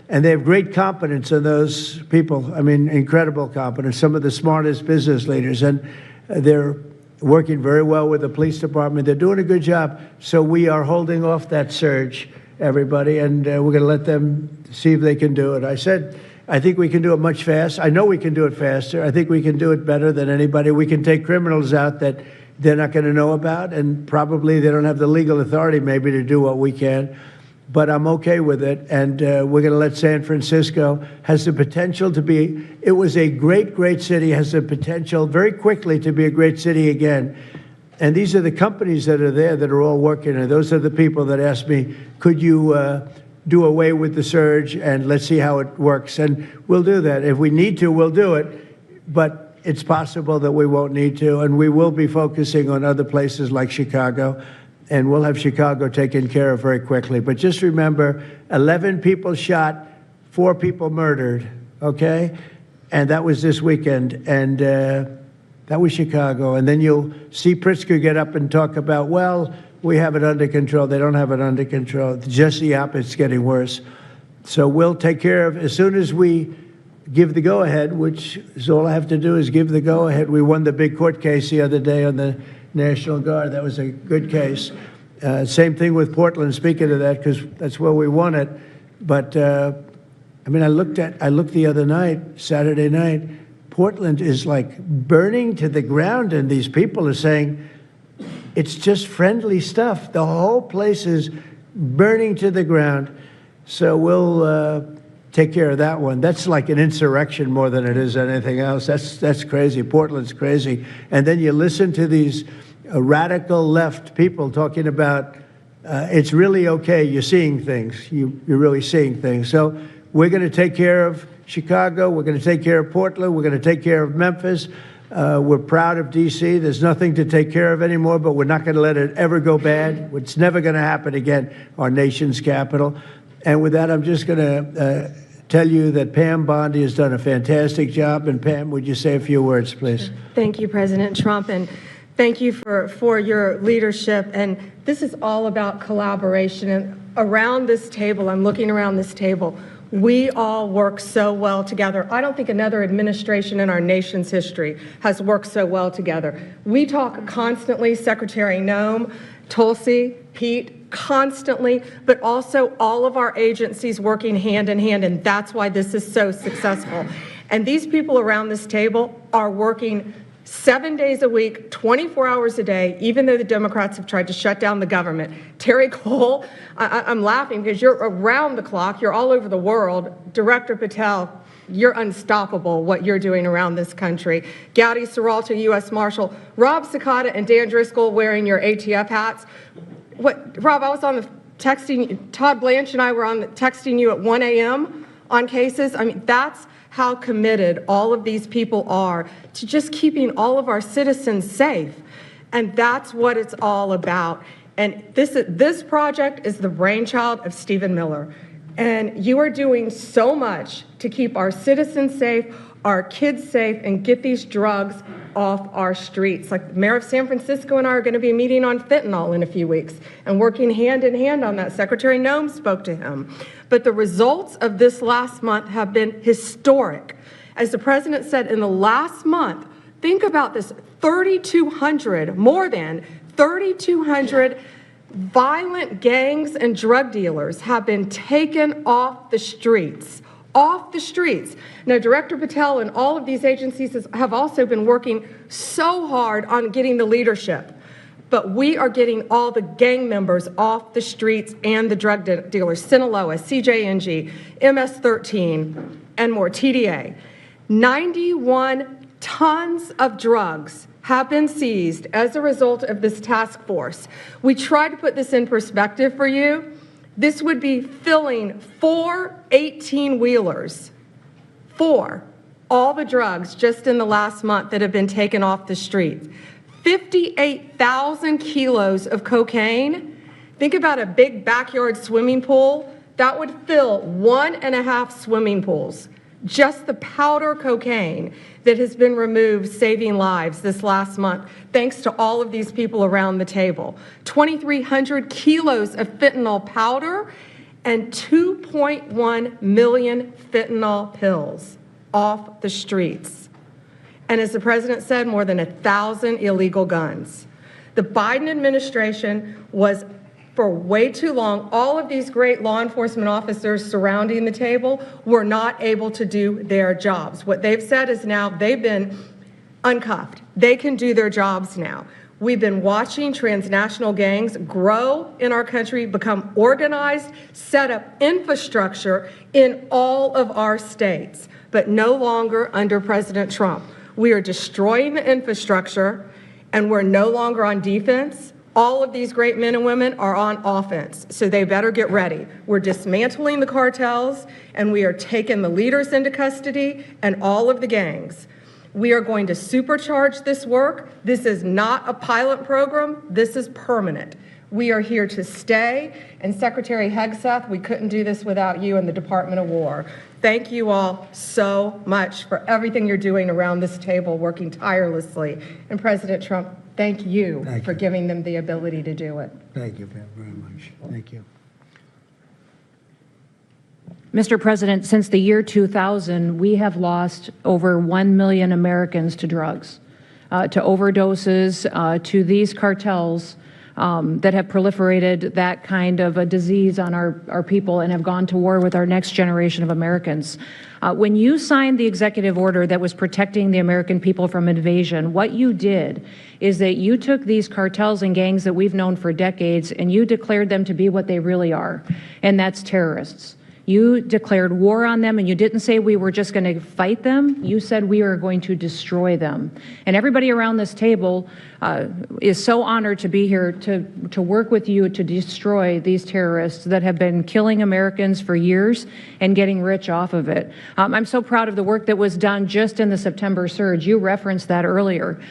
And they have great competence in those people. I mean, incredible competence, some of the smartest business leaders. And they're working very well with the police department. They're doing a good job. So we are holding off that surge, everybody, and we're going to let them see if they can do it. I said, I think we can do it much faster. I know we can do it faster. I think we can do it better than anybody. We can take criminals out that they're not going to know about, and probably they don't have the legal authority maybe to do what we can. But I'm okay with it, and we're going to let San Francisco, has the potential to be, it was a great, great city, has the potential very quickly to be a great city again. And these are the companies that are there that are all working, and those are the people that asked me, could you do away with the surge, and let's see how it works. And we'll do that. If we need to, we'll do it, but it's possible that we won't need to, and we will be focusing on other places like Chicago. And we'll have Chicago taken care of very quickly. But just remember, 11 people shot, 4 people murdered, okay? And that was this weekend. And that was Chicago. And then you'll see Pritzker get up and talk about, well, we have it under control. They don't have it under control. Just the opposite, it's getting worse. So we'll take care of, as soon as we give the go-ahead, which is all I have to do is give the go-ahead. We won the big court case the other day on the National Guard. That was a good case. Same thing with Portland, speaking of that, because that's where we won it. But, I mean, I looked the other night, Saturday night, Portland is like burning to the ground, and these people are saying it's just friendly stuff. The whole place is burning to the ground. So we'll take care of that one. That's like an insurrection more than it is anything else. That's crazy. Portland's crazy. And then you listen to these radical left people talking about it's really okay. You're seeing things. You're really seeing things. So we're going to take care of Chicago. We're going to take care of Portland. We're going to take care of Memphis. We're proud of D.C. There's nothing to take care of anymore, but we're not going to let it ever go bad. It's never going to happen again, our nation's capital. And with that, I'm just going to tell you that Pam Bondi has done a fantastic job. And Pam, would you say a few words, please? Thank you, President Trump, and thank you for your leadership. And this is all about collaboration. And around this table, I'm looking around this table, we all work so well together. I don't think another administration in our nation's history has worked so well together. We talk constantly, Secretary Noem, Tulsi, Pete, constantly, but also all of our agencies working hand in hand, and that's why this is so successful. And these people around this table are working 7 days a week, 24 hours a day, even though the Democrats have tried to shut down the government. Terry Cole, I'm laughing because you're around the clock, you're all over the world. Director Patel, you're unstoppable, what you're doing around this country. Gowdy Serralta, U.S. Marshal, Rob Sakata and Dan Driscoll wearing your ATF hats. Rob, I was on the texting, Todd Blanche and I were on texting you at 1 a.m. on cases. I mean, that's how committed all of these people are to just keeping all of our citizens safe. And that's what it's all about. And this project is the brainchild of Stephen Miller. And you are doing so much to keep our citizens safe, our kids safe, and get these drugs off our streets. Like the mayor of San Francisco and I are going to be meeting on fentanyl in a few weeks and working hand in hand on that. Secretary Noem spoke to him. But the results of this last month have been historic. As the president said, in the last month, think about this, 3,200, more than 3,200 violent gangs and drug dealers have been taken off the streets. Off the streets. Now, Director Patel and all of these agencies have also been working so hard on getting the leadership. But we are getting all the gang members off the streets and the drug dealers, Sinaloa, CJNG, MS-13, and more, TDA. 91 tons of drugs have been seized as a result of this task force. We tried to put this in perspective for you. This would be filling 4 18-wheelers, all the drugs just in the last month that have been taken off the streets. 58,000 kilos of cocaine. Think about a big backyard swimming pool. That would fill 1.5 swimming pools. Just the powder cocaine that has been removed, saving lives this last month, thanks to all of these people around the table. 2,300 kilos of fentanyl powder and 2.1 million fentanyl pills off the streets. And as the president said, more than 1,000 illegal guns. The Biden administration was, for way too long, all of these great law enforcement officers surrounding the table were not able to do their jobs. What they've said is now they've been uncuffed. They can do their jobs now. We've been watching transnational gangs grow in our country, become organized, set up infrastructure in all of our states, but no longer under President Trump. We are destroying the infrastructure, and we're no longer on defense. All of these great men and women are on offense, so they better get ready. We're dismantling the cartels, and we are taking the leaders into custody and all of the gangs. We are going to supercharge this work. This is not a pilot program. This is permanent. We are here to stay. And Secretary Hegseth, we couldn't do this without you and the Department of War. Thank you all so much for everything you're doing around this table, working tirelessly. And President Trump, thank you for giving them the ability to do it. Thank you very much. Thank you. Mr. President, since the year 2000, we have lost over 1 million Americans to drugs, to overdoses, to these cartels that have proliferated that kind of a disease on our people and have gone to war with our next generation of Americans. When you signed the executive order that was protecting the American people from invasion, what you did is that you took these cartels and gangs that we've known for decades and you declared them to be what they really are, and that's terrorists. You declared war on them, and you didn't say we were just going to fight them. You said we are going to destroy them. And everybody around this table is so honored to be here to work with you to destroy these terrorists that have been killing Americans for years and getting rich off of it. I'm so proud of the work that was done just in the September surge. You referenced that earlier.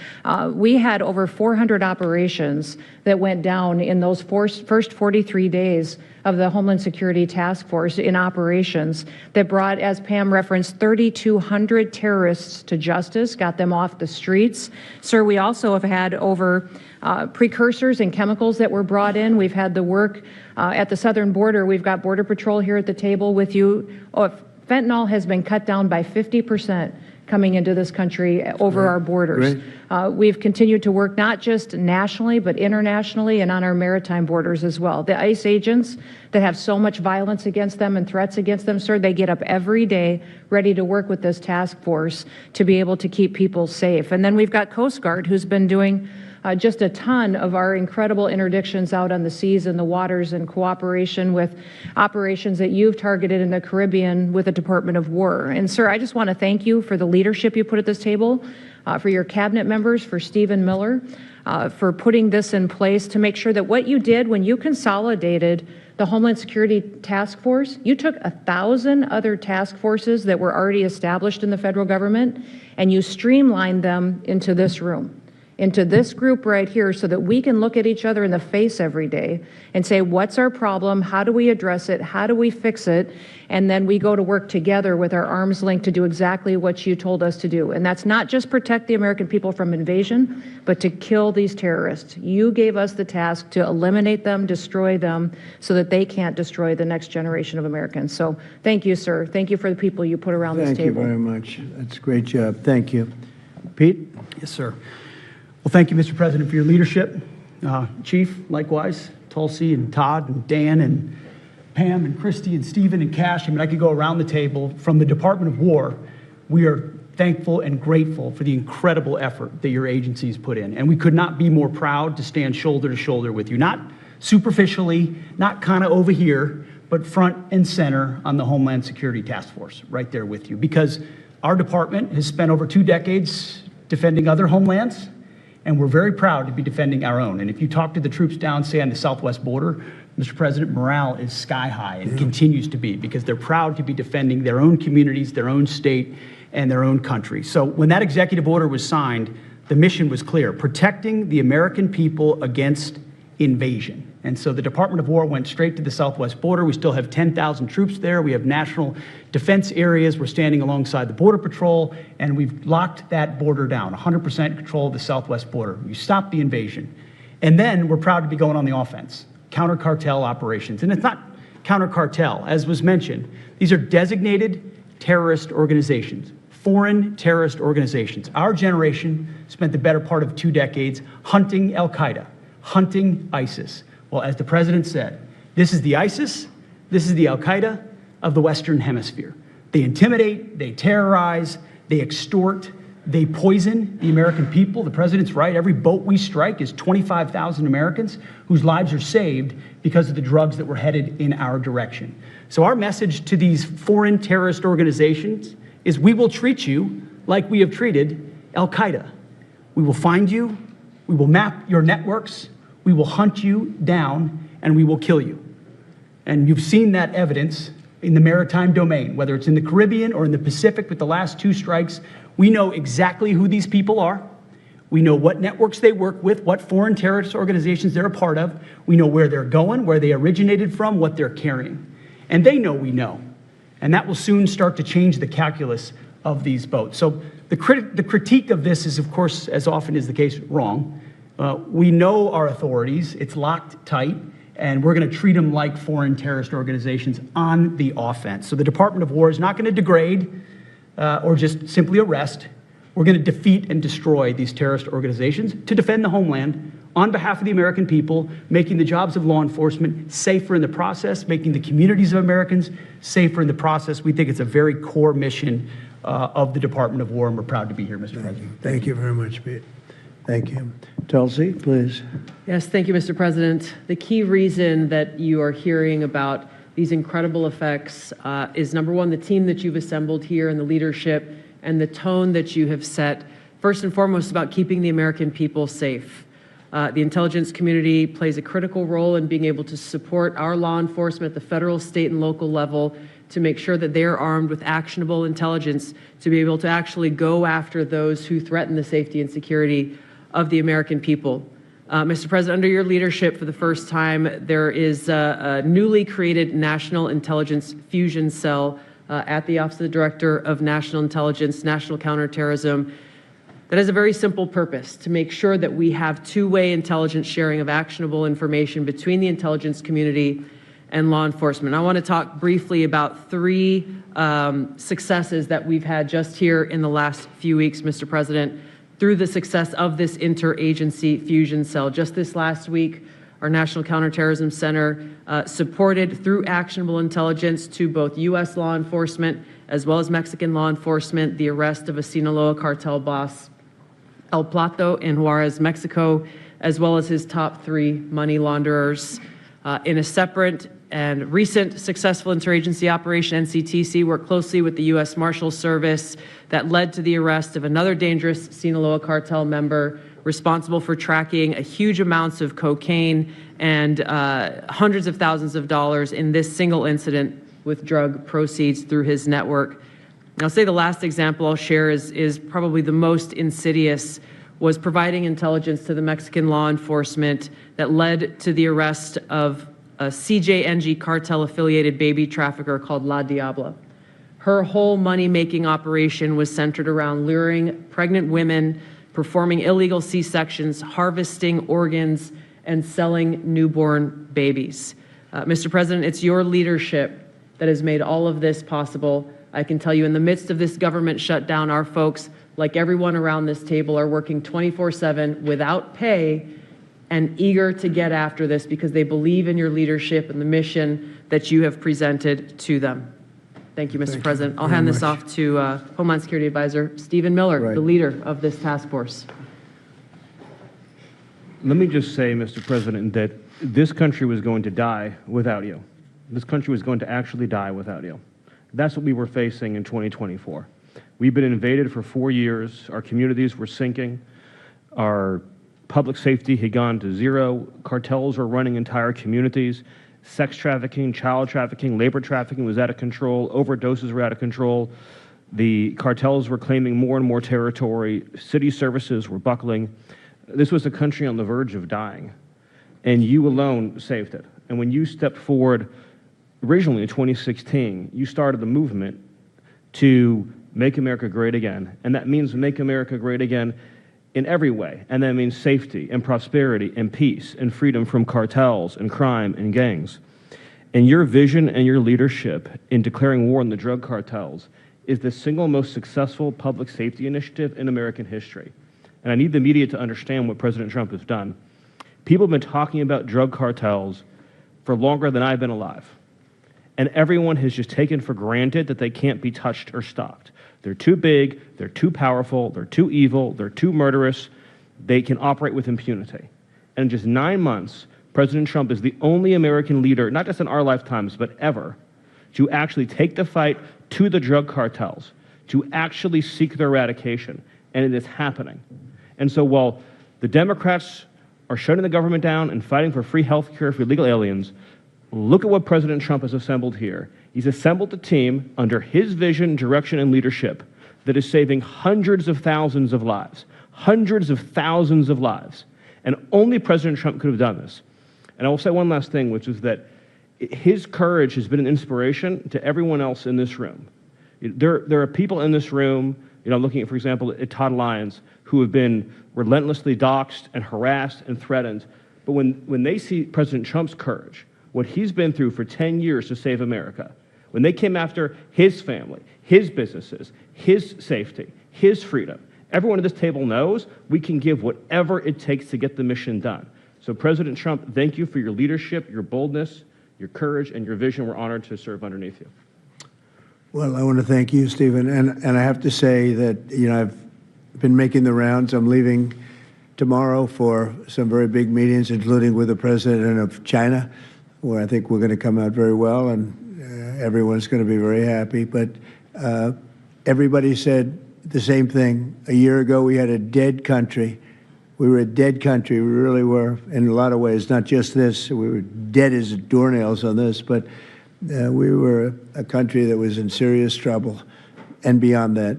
We had over 400 operations that went down in those first 43 days of the Homeland Security Task Force in operations that brought, as Pam referenced, 3,200 terrorists to justice, got them off the streets. Sir, we also have had over precursors and chemicals that were brought in. We've had the work at the southern border. We've got Border Patrol here at the table with you. Fentanyl has been cut down by 50% coming into this country over our borders. We've continued to work not just nationally, but internationally and on our maritime borders as well. The ICE agents that have so much violence against them and threats against them, sir, they get up every day ready to work with this task force to be able to keep people safe. And then we've got Coast Guard, who's been doing just a ton of our incredible interdictions out on the seas and the waters in cooperation with operations that you've targeted in the Caribbean with the Department of War. And sir, I just want to thank you for the leadership you put at this table, for your cabinet members, for Stephen Miller, for putting this in place to make sure that what you did when you consolidated the Homeland Security Task Force, you took 1,000 other task forces that were already established in the federal government and you streamlined them into this room. into this group right here so that we can look at each other in the face every day and say, what's our problem? How do we address it? How do we fix it? And then we go to work together with our arms linked to do exactly what you told us to do. And that's not just protect the American people from invasion, but to kill these terrorists. You gave us the task to eliminate them, destroy them, so that they can't destroy the next generation of Americans. So thank you, sir. Thank you for the people you put around this Thank you table. very much. That's a great job. Thank you. Pete? Yes, sir. Well, thank you, Mr. President, for your leadership. Chief, likewise, Tulsi and Todd and Dan and Pam and Christy and Stephen and Cash. I mean, I could go around the table. From the Department of War, we are thankful and grateful for the incredible effort that your agencies put in. And we could not be more proud to stand shoulder to shoulder with you, not superficially, not kind of over here, but front and center on the Homeland Security Task Force, right there with you. Because our department has spent over 2 decades defending other homelands, and we're very proud to be defending our own. And if you talk to the troops down, say, on the southwest border, Mr. President, morale is sky high and continues to be, because they're proud to be defending their own communities, their own state, and their own country. So when that executive order was signed, the mission was clear: protecting the American people against invasion. And so the Department of War went straight to the southwest border. We still have 10,000 troops there. We have national defense areas. We're standing alongside the Border Patrol, and we've locked that border down, 100% control of the southwest border. You stop the invasion. And then we're proud to be going on the offense, counter-cartel operations. And it's not counter-cartel, as was mentioned. These are designated terrorist organizations, foreign terrorist organizations. Our generation spent the better part of 2 decades hunting Al-Qaeda, hunting ISIS. Well, as the president said, this is the ISIS, this is the Al-Qaeda of the Western Hemisphere. They intimidate, they terrorize, they extort, they poison the American people. The president's right. Every boat we strike is 25,000 Americans whose lives are saved because of the drugs that were headed in our direction. So our message to these foreign terrorist organizations is we will treat you like we have treated Al-Qaeda. We will find you, we will map your networks, we will hunt you down, and we will kill you. And you've seen that evidence in the maritime domain, whether it's in the Caribbean or in the Pacific with the last 2 strikes. We know exactly who these people are. We know what networks they work with, what foreign terrorist organizations they're a part of. We know where they're going, where they originated from, what they're carrying. And they know we know. And that will soon start to change the calculus of these boats. So the critique of this is, of course, as often is the case, wrong. We know our authorities. It's locked tight. And we're going to treat them like foreign terrorist organizations on the offense. So the Department of War is not going to degrade or just simply arrest. We're going to defeat and destroy these terrorist organizations to defend the homeland on behalf of the American people, making the jobs of law enforcement safer in the process, making the communities of Americans safer in the process. We think it's a very core mission of the Department of War, and we're proud to be here, Mr. President. Thank you very much, Pete. Thank you. Tulsi, please. Yes, thank you, Mr. President. The key reason that you are hearing about these incredible effects is, number one, the team that you've assembled here and the leadership and the tone that you have set, first and foremost, about keeping the American people safe. The intelligence community plays a critical role in being able to support our law enforcement at the federal, state, and local level to make sure that they are armed with actionable intelligence to be able to actually go after those who threaten the safety and security of the American people. Mr. President, under your leadership, for the first time, there is a newly created National Intelligence Fusion Cell at the Office of the Director of National Intelligence, National Counterterrorism, that has a very simple purpose: to make sure that we have two-way intelligence sharing of actionable information between the intelligence community and law enforcement. I want to talk briefly about 3 successes that we've had just here in the last few weeks, Mr. President, through the success of this interagency fusion cell. Just this last week, our National Counterterrorism Center supported, through actionable intelligence to both U.S. law enforcement as well as Mexican law enforcement, the arrest of a Sinaloa cartel boss, El Plato, in Juarez, Mexico, as well as his top 3 money launderers. In a separate and recent successful interagency operation, NCTC worked closely with the U.S. Marshals Service that led to the arrest of another dangerous Sinaloa cartel member responsible for tracking a huge amounts of cocaine and hundreds of thousands of dollars in this single incident with drug proceeds through his network. And I'll say the last example I'll share is probably the most insidious. was providing intelligence to the Mexican law enforcement that led to the arrest of a CJNG cartel-affiliated baby trafficker called La Diabla. Her whole money-making operation was centered around luring pregnant women, performing illegal C-sections, harvesting organs, and selling newborn babies. Mr. President, it's your leadership that has made all of this possible. I can tell you, in the midst of this government shutdown, our folks, like everyone around this table, are working 24/7 without pay and eager to get after this because they believe in your leadership and the mission that you have presented to them. Thank you, Mr. President. I'll hand this off to Homeland Security Advisor Stephen Miller, the leader of this task force. Let me just say, Mr. President, that this country was going to die without you. This country was going to actually die without you. That's what we were facing in 2024. We've been invaded for 4 years. Our communities were sinking. Our public safety had gone to zero. Cartels were running entire communities. Sex trafficking, child trafficking, labor trafficking was out of control. Overdoses were out of control. The cartels were claiming more and more territory. City services were buckling. This was a country on the verge of dying, and you alone saved it. And when you stepped forward originally in 2016, you started the movement to make America great again. And that means make America great again in every way. And that means safety and prosperity and peace and freedom from cartels and crime and gangs. And your vision and your leadership in declaring war on the drug cartels is the single most successful public safety initiative in American history. And I need the media to understand what President Trump has done. People have been talking about drug cartels for longer than I've been alive. And everyone has just taken for granted that they can't be touched or stopped. They're too big, they're too powerful, they're too evil, they're too murderous. They can operate with impunity. And in just 9 months, President Trump is the only American leader, not just in our lifetimes, but ever, to actually take the fight to the drug cartels, to actually seek their eradication. And it is happening. And so while the Democrats are shutting the government down and fighting for free health care for illegal aliens, look at what President Trump has assembled here. He's assembled a team under his vision, direction, and leadership that is saving hundreds of thousands of lives. Hundreds of thousands of lives. And only President Trump could have done this. And I will say one last thing, which is that his courage has been an inspiration to everyone else in this room. There are people in this room, looking at, for example, at Todd Lyons, who have been relentlessly doxxed and harassed and threatened. But when they see President Trump's courage, what he's been through for 10 years to save America, when they came after his family, his businesses, his safety, his freedom, everyone at this table knows we can give whatever it takes to get the mission done. So President Trump, thank you for your leadership, your boldness, your courage, and your vision. We're honored to serve underneath you. Well, I want to thank you, Stephen. And I have to say that, I've been making the rounds. I'm leaving tomorrow for some very big meetings, including with the president of China, where I think we're going to come out very well, and everyone's going to be very happy. But everybody said the same thing. A year ago, we had a dead country. We were a dead country. We really were, in a lot of ways, not just this. We were dead as doornails on this, but we were a country that was in serious trouble and beyond that.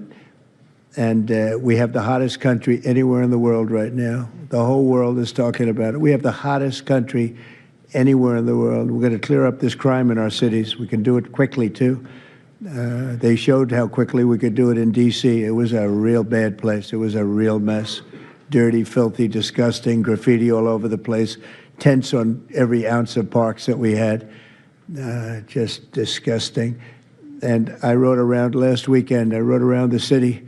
And we have the hottest country anywhere in the world right now. The whole world is talking about it. We have the hottest country anywhere in the world. We're going to clear up this crime in our cities. We can do it quickly, too. They showed how quickly we could do it in D.C. It was a real bad place. It was a real mess. Dirty, filthy, disgusting, graffiti all over the place, tents on every ounce of parks that we had. Just disgusting. And I rode around last weekend. I rode around the city.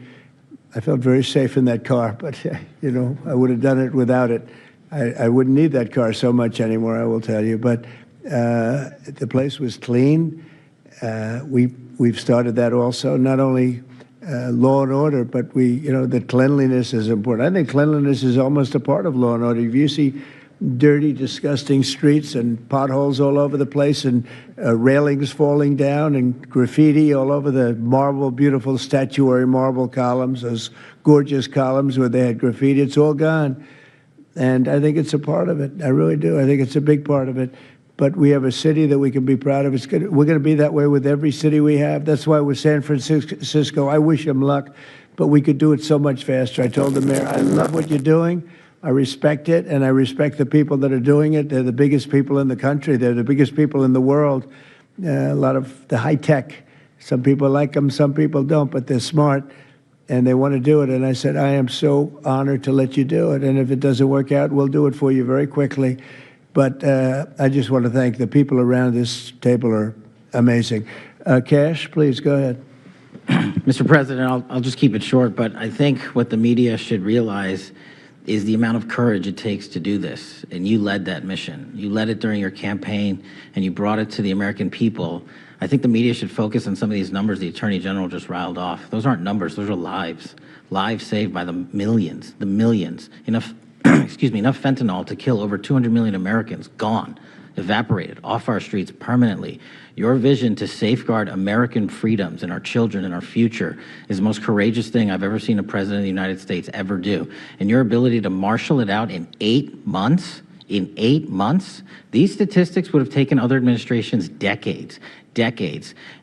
I felt very safe in that car, but, I would have done it without it. I wouldn't need that car so much anymore, I will tell you. But the place was clean. We've started that also, not only law and order, but the cleanliness is important. I think cleanliness is almost a part of law and order. If you see dirty, disgusting streets and potholes all over the place and railings falling down and graffiti all over the beautiful statuary marble columns, those gorgeous columns where they had graffiti, it's all gone. And I think it's a part of it. I really do. I think it's a big part of it. But we have a city that we can be proud of. We're going to be that way with every city we have. That's why with San Francisco, I wish them luck, but we could do it so much faster. I told the mayor, I love what you're doing. I respect it, and I respect the people that are doing it. They're the biggest people in the country. They're the biggest people in the world. A lot of the high tech. Some people like them, some people don't, but they're smart, and they want to do it. And I said, I am so honored to let you do it. And if it doesn't work out, we'll do it for you very quickly. But I just want to thank the people around this table are amazing. Cash, please go ahead. Mr. President, I'll just keep it short, but I think what the media should realize is the amount of courage it takes to do this. And you led that mission. You led it during your campaign, and you brought it to the American people. I think the media should focus on some of these numbers the Attorney General just riled off. Those aren't numbers, those are lives. Lives saved by the millions. Enough, enough fentanyl to kill over 200 million Americans, gone, evaporated off our streets permanently. Your vision to safeguard American freedoms and our children and our future is the most courageous thing I've ever seen a president of the United States ever do. And your ability to marshal it out in 8 months, these statistics would have taken other administrations decades.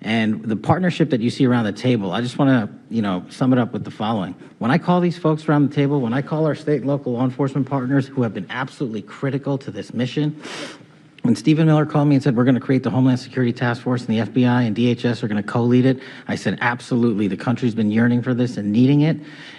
And the partnership that you see around the table, I just want to, sum it up with the following. When I call these folks around the table, when I call our state and local law enforcement partners who have been absolutely critical to this mission, when Stephen Miller called me and said, we're going to create the Homeland Security Task Force, and the FBI and DHS are going to co-lead it, I said, absolutely. The country's been yearning for this and needing it.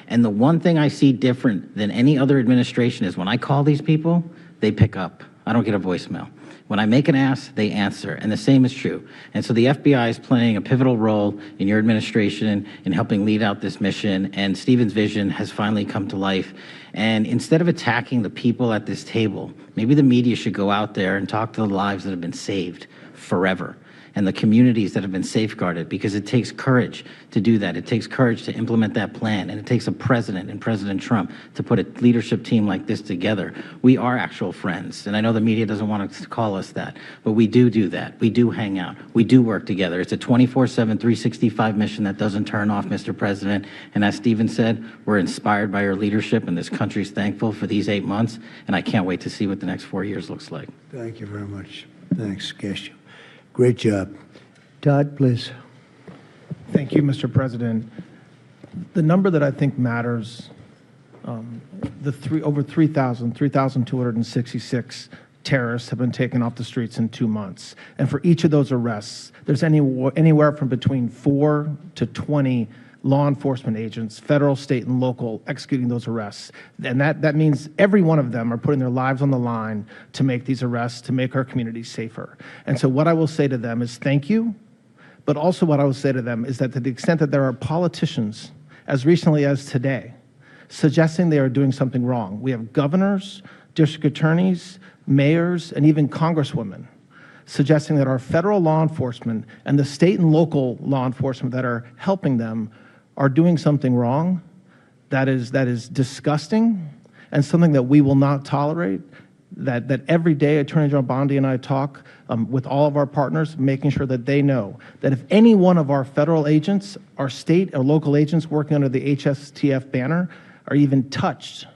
And the one thing I see different than any other administration is when I call these people, they pick up. I don't get a voicemail. When I make an ask, they answer, and the same is true. And so the FBI is playing a pivotal role in your administration in helping lead out this mission, and Stephen's vision has finally come to life. And instead of attacking the people at this table, maybe the media should go out there and talk to the lives that have been saved forever and the communities that have been safeguarded, because it takes courage to do that. It takes courage to implement that plan, and it takes a president and President Trump to put a leadership team like this together. We are actual friends, and I know the media doesn't want to call us that, but we do that. We do hang out. We do work together. It's a 24/7, 365 mission that doesn't turn off, Mr. President. And as Stephen said, we're inspired by your leadership, and this country's thankful for these 8 months, and I can't wait to see what the next 4 years looks like. Thank you very much. Thanks, Cash. Great job. Todd, please. Thank you, Mr. President. The number that I think matters, over 3,266 terrorists have been taken off the streets in 2 months. And for each of those arrests, there's anywhere from between 4 to 20 law enforcement agents, federal, state, and local, executing those arrests. And that means every one of them are putting their lives on the line to make these arrests, to make our communities safer. And so what I will say to them is thank you, but also what I will say to them is that to the extent that there are politicians, as recently as today, suggesting they are doing something wrong. We have governors, district attorneys, mayors, and even congresswomen suggesting that our federal law enforcement and the state and local law enforcement that are helping them are doing something wrong. That is disgusting and something that we will not tolerate. That every day Attorney General Bondi and I talk with all of our partners, making sure that they know that if any one of our federal agents, our state or local agents working under the HSTF banner are even touched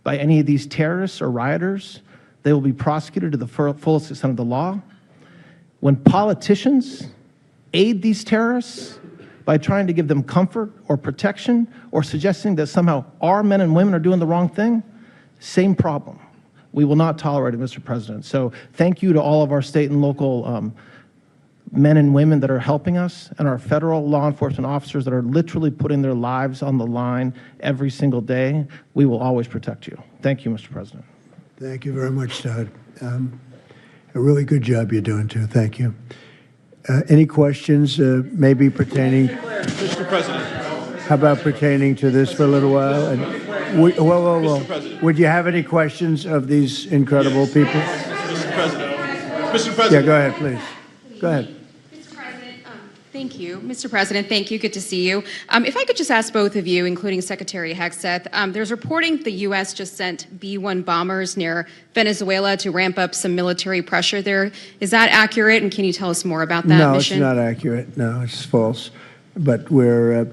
by any of these terrorists or rioters, they will be prosecuted to the fullest extent of the law. When politicians aid these terrorists by trying to give them comfort or protection or suggesting that somehow our men and women are doing the wrong thing, same problem. We will not tolerate it, Mr. President. So thank you to all of our state and local men and women that are helping us, and our federal law enforcement officers that are literally putting their lives on the line every single day. We will always protect you. Thank you, Mr. President. Thank you very much, Todd. A really good job you're doing, too. Thank you. Any questions maybe pertaining? Mr. President. How about pertaining to this for a little while? And whoa. Would you have any questions of these incredible people? Mr. President. Mr. President. Yeah, go ahead, please. Go ahead. Thank you. Mr. President, thank you. Good to see you. If I could just ask both of you, including Secretary Hegseth, there's reporting the U.S. just sent B-1 bombers near Venezuela to ramp up some military pressure there. Is that accurate, and can you tell us more about that mission? No, it's not accurate. No, it's false. But we're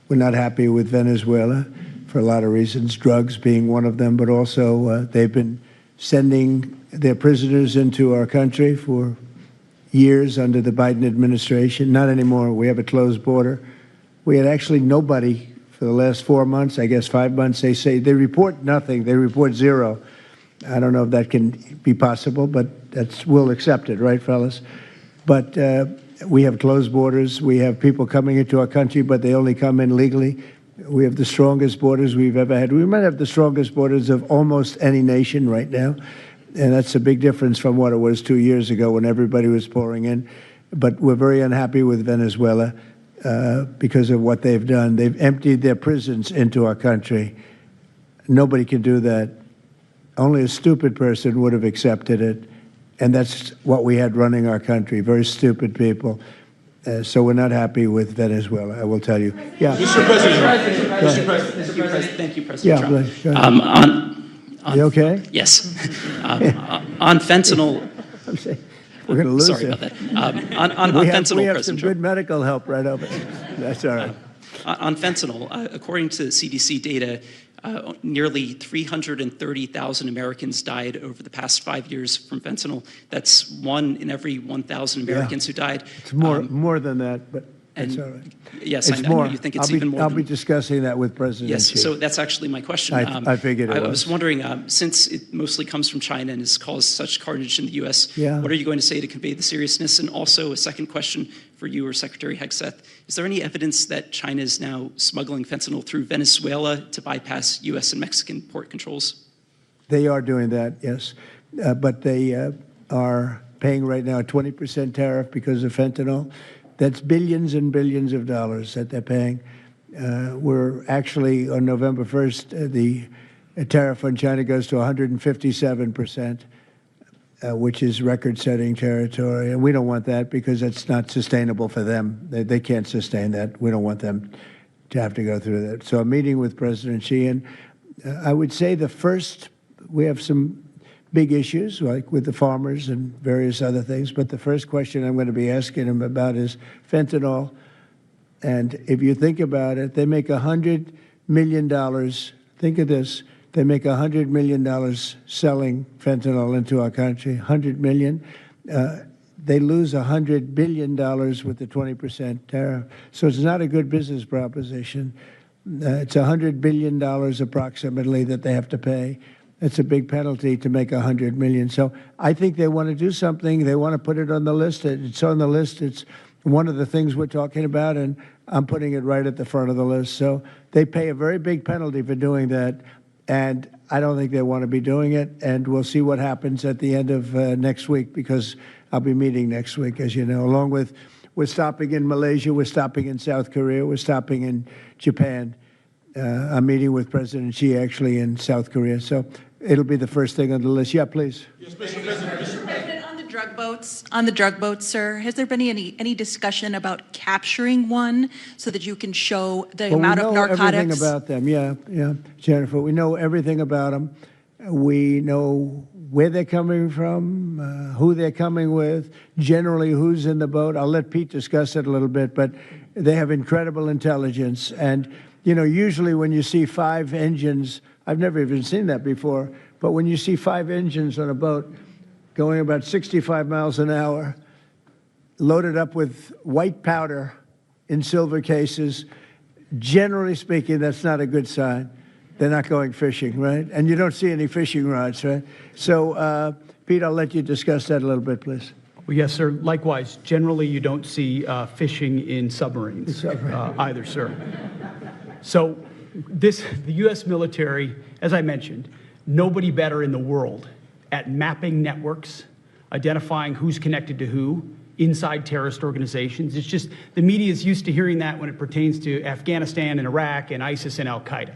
not happy with Venezuela for a lot of reasons, drugs being one of them, but also they've been sending their prisoners into our country for years under the Biden administration. Not anymore. We have a closed border. We had actually nobody for for the last 4 months, I guess 5 months, they say they report nothing. They report zero. I don't know if that can be possible, but we'll accept it, right, fellas? But we have closed borders. We have people coming into our country, but they only come in legally. We have the strongest borders we've ever had. We might have the strongest borders of almost any nation right now, and that's a big difference from what it was 2 years ago when everybody was pouring in. But we're very unhappy with Venezuela because of what they've done. They've emptied their prisons into our country. Nobody can do that. Only a stupid person would have accepted it, and that's what we had running our country, very stupid people. So we're not happy with Venezuela, I will tell you. Yeah. Mr. President, thank you, President Trump. You okay? Yes. On fentanyl. We're going to lose Sorry it. about that. On fentanyl, we have President some Trump. good medical help right over there. That's all right. On fentanyl, according to CDC data, nearly 330,000 Americans died over the past 5 years from fentanyl. That's 1 in every 1,000 Americans who died. It's more than that, but that's all right. Yes, It's I know more. you think it's even more. I'll be discussing that with President Yes, Xi. so that's actually my question. I figured it I was. was wondering, since it mostly comes from China and has caused such carnage in the U.S., Yeah. what are you going to say to convey the seriousness? And also a second question for you or Secretary Hegseth. Is there any evidence that China is now smuggling fentanyl through Venezuela to bypass U.S. and Mexican port controls? They are doing that, yes. But they are paying right now a 20% tariff because of fentanyl. That's billions and billions of dollars that they're paying. We're actually, on November 1st, the tariff on China goes to 157%, which is record-setting territory. And we don't want that because it's not sustainable for them. They can't sustain that. We don't want them to have to go through that. So I'm meeting with President Xi, and I would say we have some big issues, like with the farmers and various other things. But the first question I'm going to be asking him about is fentanyl. And if you think about it, they make $100 million. Think of this. They make $100 million selling fentanyl into our country, $100 million. They lose $100 billion with the 20% tariff. So it's not a good business proposition. It's $100 billion approximately that they have to pay. It's a big penalty to make $100 million. So I think they want to do something. They want to put it on the list. It's on the list. It's one of the things we're talking about, and I'm putting it right at the front of the list. So they pay a very big penalty for doing that, and I don't think they want to be doing it. And we'll see what happens at the end of next week, because I'll be meeting next week, as you know, along with we're stopping in Malaysia, we're stopping in South Korea, we're stopping in Japan. I'm meeting with President Xi actually in South Korea, so it'll be the first thing on the list. Yeah, please. Yes, Mr. President. On the drug boats, sir, has there been any discussion about capturing one so that you can show the amount of narcotics? We know everything about them. Yeah, Jennifer. We know everything about them. We know where they're coming from, who they're coming with, generally who's in the boat. I'll let Pete discuss it a little bit, but they have incredible intelligence. And usually when you see 5 engines, I've never even seen that before, but when you see 5 engines on a boat going about 65 miles an hour, loaded up with white powder in silver cases, generally speaking, that's not a good sign. They're not going fishing, right? And you don't see any fishing rods, right? So, Pete, I'll let you discuss that a little bit, please. Well, yes, sir. Likewise, generally you don't see fishing in submarines either, sir. So the U.S. military, as I mentioned, nobody better in the world at mapping networks, identifying who's connected to who inside terrorist organizations. It's just the media is used to hearing that when it pertains to Afghanistan and Iraq and ISIS and Al-Qaeda.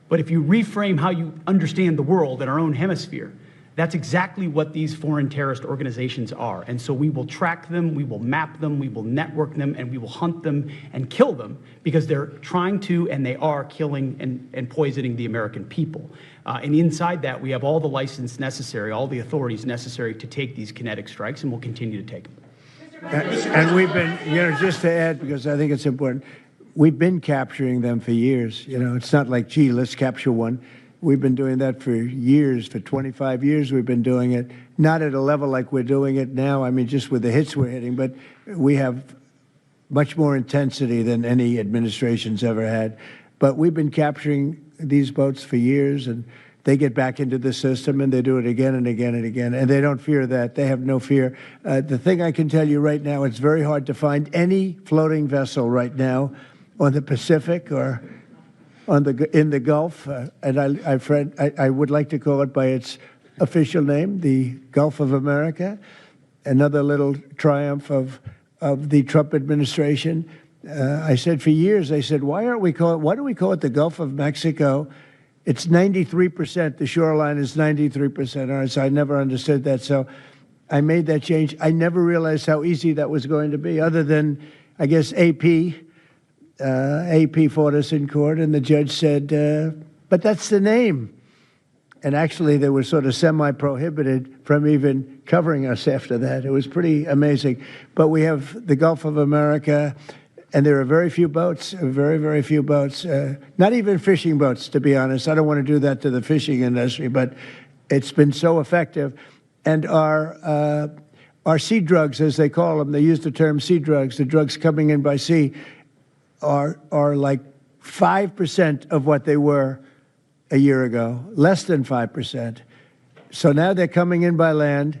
But if you reframe how you understand the world in our own hemisphere, that's exactly what these foreign terrorist organizations are. And so we will track them, we will map them, we will network them, and we will hunt them and kill them because they're trying to and they are killing and poisoning the American people. And inside that, we have all the license necessary, all the authorities necessary to take these kinetic strikes, and we'll continue to take them. And we've been, just to add, because I think it's important, we've been capturing them for years. It's not like, gee, let's capture one. We've been doing that for years. For 25 years, we've been doing it. Not at a level like we're doing it now. I mean, just with the hits we're hitting, but we have much more intensity than any administration's ever had. But we've been capturing these boats for years, and they get back into the system, and they do it again and again and again, and they don't fear that. They have no fear. The thing I can tell you right now, it's very hard to find any floating vessel right now on the Pacific or in the Gulf, and I would like to call it by its official name, the Gulf of America. Another little triumph of the Trump administration. I said for years, I said, why do we call it the Gulf of Mexico? It's 93%. The shoreline is 93%. All right, so I never understood that. So I made that change. I never realized how easy that was going to be, other than, I guess, AP fought us in court, and the judge said, but that's the name. And actually, they were sort of semi-prohibited from even covering us after that. It was pretty amazing. But we have the Gulf of America, and there are very few boats, very, very few boats, not even fishing boats, to be honest. I don't want to do that to the fishing industry, but it's been so effective. And our sea drugs, as they call them, they use the term sea drugs, the drugs coming in by sea, are like 5% of what they were a year ago, less than 5%. So now they're coming in by land,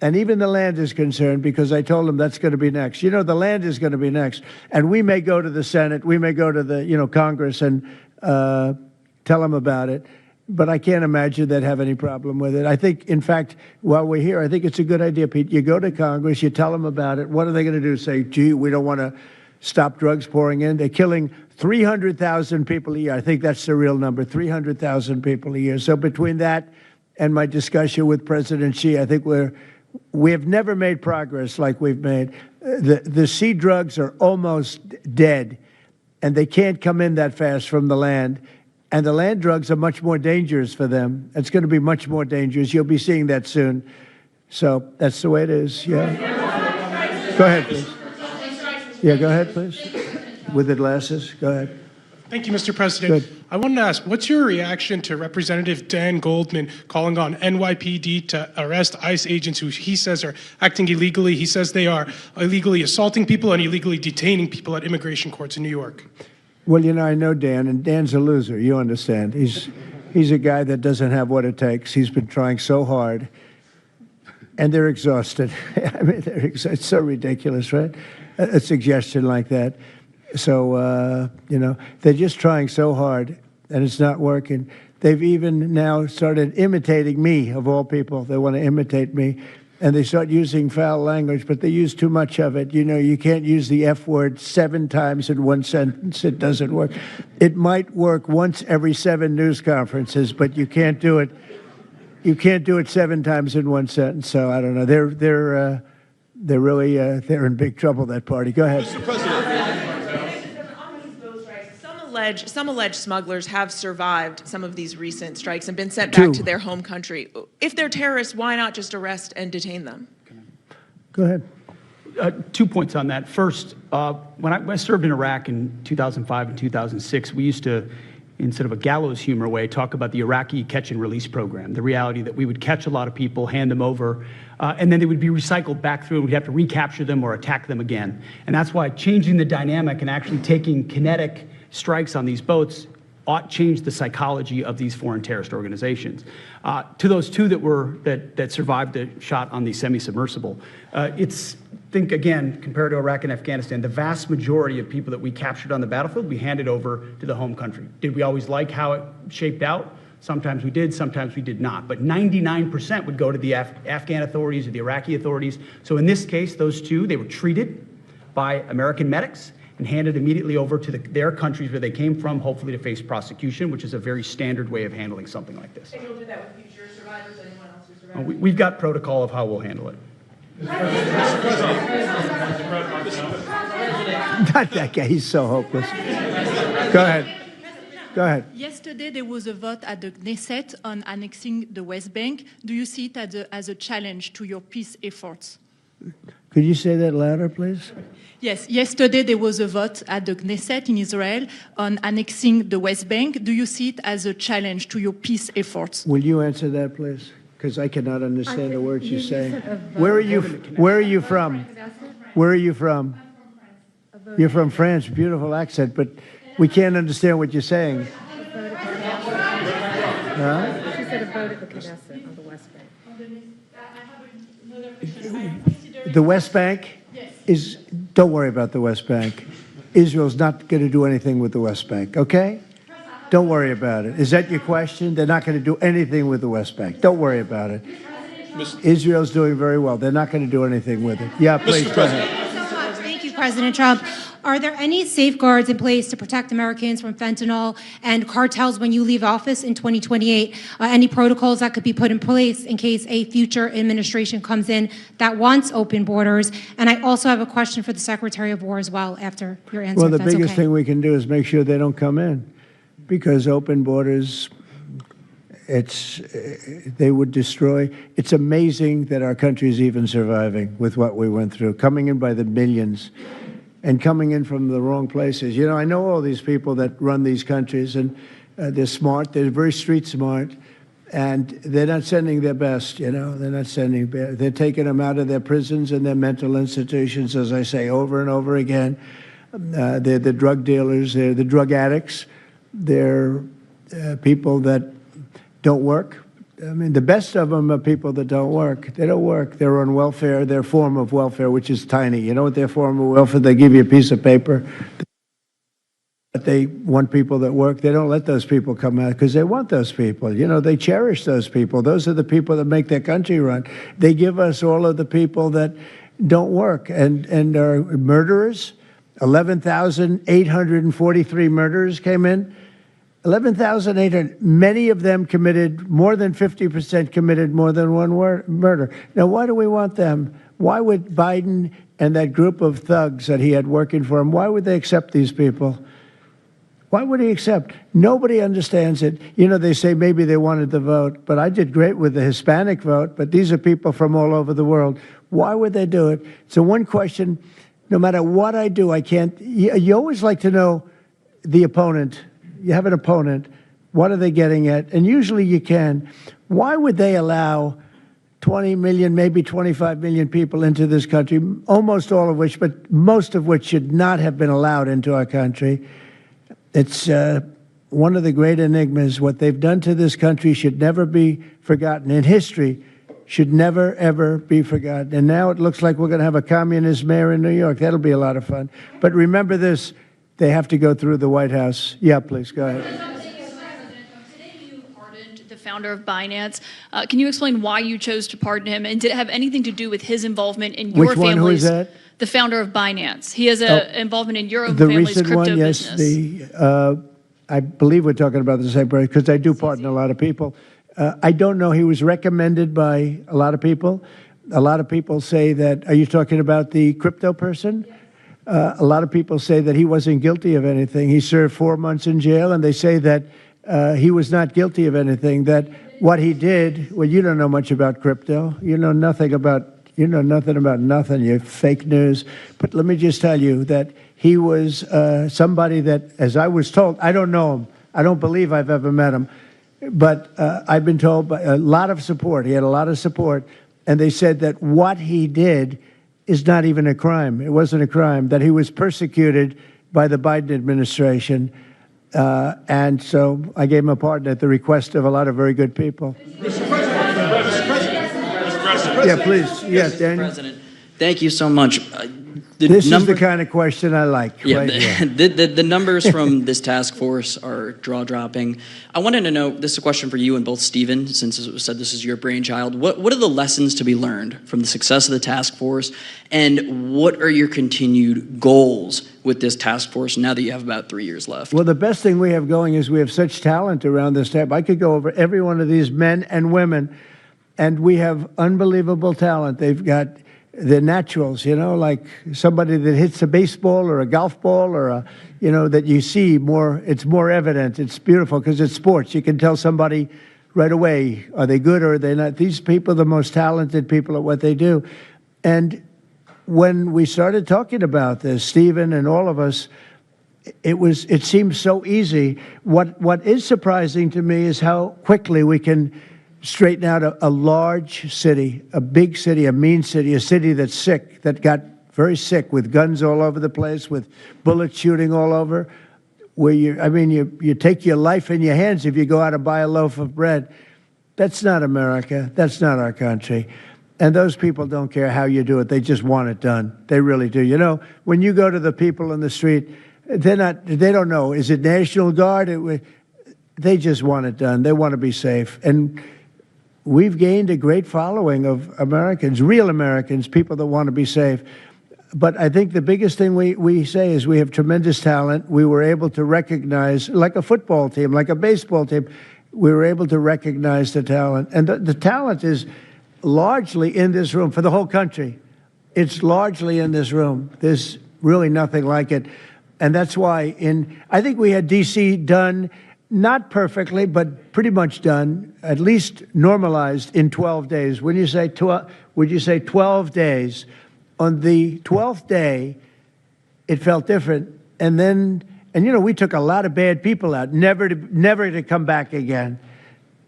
and even the land is concerned because I told them that's going to be next. You know, the land is going to be next, and we may go to the Senate, we may go to the Congress and tell them about it, but I can't imagine they'd have any problem with it. I think, in fact, while we're here, I think it's a good idea, Pete. You go to Congress, you tell them about it. What are they going to do? Say, gee, we don't want to stop drugs pouring in. They're killing 300,000 people a year. I think that's the real number, 300,000 people a year. So between that and my discussion with President Xi, I think we have never made progress like we've made. The sea drugs are almost dead, and they can't come in that fast from the land. And the land drugs are much more dangerous for them. It's going to be much more dangerous. You'll be seeing that soon. So that's the way it is. Yeah. Go ahead, please. Yeah, go ahead, please. With the glasses, go ahead. Thank you, Mr. President. Good. I wanted to ask, what's your reaction to Representative Dan Goldman calling on NYPD to arrest ICE agents who he says are acting illegally? He says they are illegally assaulting people and illegally detaining people at immigration courts in New York. Well, you know, I know Dan, and Dan's a loser. You understand. He's a guy that doesn't have what it takes. He's been trying so hard, and they're exhausted. I mean, it's so ridiculous, right? A suggestion like that. So, they're just trying so hard, and it's not working. They've even now started imitating me, of all people. They want to imitate me, and they start using foul language, but they use too much of it. You know, you can't use the F word 7 times in one sentence. It doesn't work. It might work once every 7 news conferences, but you can't do it. You can't do it 7 times in one sentence. So I don't know. They're really they're in big trouble, that party. Go ahead. Mr. President. Some alleged smugglers have survived some of these recent strikes and been sent back to their home country. If they're terrorists, why not just arrest and detain them? Go ahead. 2 points on that. First, when I served in Iraq in 2005 and 2006, we used to, in sort of a gallows humor way, talk about the Iraqi catch and release program, the reality that we would catch a lot of people, hand them over, and then they would be recycled back through, and we'd have to recapture them or attack them again. And that's why changing the dynamic and actually taking kinetic strikes on these boats ought change the psychology of these foreign terrorist organizations. To those 2 that survived the shot on the semi-submersible, think again, compared to Iraq and Afghanistan, the vast majority of people that we captured on the battlefield, we handed over to the home country. Did we always like how it shaped out? Sometimes we did, sometimes we did not. But 99% would go to the Afghan authorities or the Iraqi authorities. So in this case, those 2, they were treated by American medics and handed immediately over to their countries where they came from, hopefully to face prosecution, which is a very standard way of handling something like this. And you'll do that with future survivors, anyone else who survived? We've got protocol of how we'll handle it. Not that guy. He's so hopeless. Go ahead. Go ahead. Yesterday, there was a vote at the Knesset on annexing the West Bank. Do you see it as a challenge to your peace efforts? Could you say that louder, please? Yes. Yesterday, there was a vote at the Knesset in Israel on annexing the West Bank. Do you see it as a challenge to your peace efforts? Will you answer that, please? Because I cannot understand the words you're saying. Where are you from? Where are you from? You're from France. Beautiful accent, but We can't understand what you're saying. Huh? She said a vote at the Knesset on the West Bank. The West Bank is, don't worry about the West Bank. Israel's not going to do anything with the West Bank, okay? Don't worry about it. Is that your question? They're not going to do anything with the West Bank. Don't worry about it. Israel's doing very well. They're not going to do anything with it. Yeah, please, go ahead. Thank you, President Trump. Are there any safeguards in place to protect Americans from fentanyl and cartels when you leave office in 2028? Any protocols that could be put in place in case a future administration comes in that wants open borders? And I also have a question for the Secretary of War as well after your answer. Well, the if that's biggest okay. thing we can do is make sure they don't come in, because open borders, they would destroy. It's amazing that our country is even surviving with what we went through, coming in by the millions and coming in from the wrong places. You know, I know all these people that run these countries, and they're smart. They're very street smart, and they're not sending their best, you know. They're not sending, they're taking them out of their prisons and their mental institutions, as I say over and over again. They're the drug dealers. They're the drug addicts. They're people that don't work. I mean, the best of them are people that don't work. They don't work. They're on welfare, their form of welfare, which is tiny. You know what their form of welfare? They give you a piece of paper. But they want people that work. They don't let those people come out because they want those people. You know, they cherish those people. Those are the people that make their country run. They give us all of the people that don't work and are murderers. 11,843 murderers came in. 11,800, many of them committed, more than 50% committed more than one murder. Now, why do we want them? Why would Biden and that group of thugs that he had working for him, why would they accept these people? Why would he accept? Nobody understands it. You know, they say maybe they wanted the vote, but I did great with the Hispanic vote, but these are people from all over the world. Why would they do it? So one question, no matter what I do, I can't, you always like to know the opponent. You have an opponent, what are they getting at? And usually you can. Why would they allow 20 million, maybe 25 million people into this country, almost all of which, but most of which should not have been allowed into our country? It's one of the great enigmas. What they've done to this country should never be forgotten. In history, should never, ever be forgotten. And now it looks like we're going to have a communist mayor in New York. That'll be a lot of fun. But remember this. They have to go through the White House. Yeah, please, go ahead. Today you pardoned the founder of Binance. Can you explain why you chose to pardon him? And did it have anything to do with his involvement in your Which one? Who is that? The founder of Binance. He has an involvement in your own family's crypto one, yes, business. I believe we're talking about the same person, because I do pardon a lot of people. I don't know. He was recommended by a lot of people. A lot of people say that, are you talking about the crypto person? A lot of people say that he wasn't guilty of anything. He served 4 months in jail, and they say that he was not guilty of anything, that what he did, well, you don't know much about crypto. You know nothing about nothing. You're fake news. But let me just tell you that he was somebody that, as I was told, I don't know him. I don't believe I've ever met him. But I've been told by a lot of support. He had a lot of support. And they said that what he did is not even a crime. It wasn't a crime, that he was persecuted by the Biden administration. And so I gave him a pardon at the request of a lot of very good people. Mr. President. Yeah, please. Yes, Daniel. President, thank you so much. This is the kind of question I like. Yeah, right here. the numbers from this task force are jaw-dropping. I wanted to know, this is a question for you and both Stephen, since it was said this is your brainchild. What are the lessons to be learned from the success of the task force, and what are your continued goals with this task force now that you have about 3 years left? Well, the best thing we have going is we have such talent around this table. I could go over every one of these men and women, and we have unbelievable talent. They've got the naturals, you know, like somebody that hits a baseball or a golf ball or a, you know, that you see more, it's more evident. It's beautiful because it's sports. You can tell somebody right away, are they good or are they not? These people are the most talented people at what they do. And when we started talking about this, Stephen and all of us, it seems so easy. What is surprising to me is how quickly we can straighten out a large city, a big city, a mean city, a city that's sick, that got very sick with guns all over the place, with bullets shooting all over. where you take your life in your hands if you go out and buy a loaf of bread. That's not America. That's not our country. And those people don't care how you do it. They just want it done. They really do. You know, when you go to the people in the street, they don't know. Is it National Guard? They just want it done. They want to be safe. And we've gained a great following of Americans, real Americans, people that want to be safe. But I think the biggest thing we say is we have tremendous talent. We were able to recognize, like a football team, like a baseball team, we were able to recognize the talent. And the talent is largely in this room for the whole country. It's largely in this room. There's really nothing like it. And that's why I think we had D.C. done, not perfectly, but pretty much done, at least normalized in 12 days. When you say would you say 12 days? On the 12th day, it felt different. And you know, we took a lot of bad people out, never to come back again.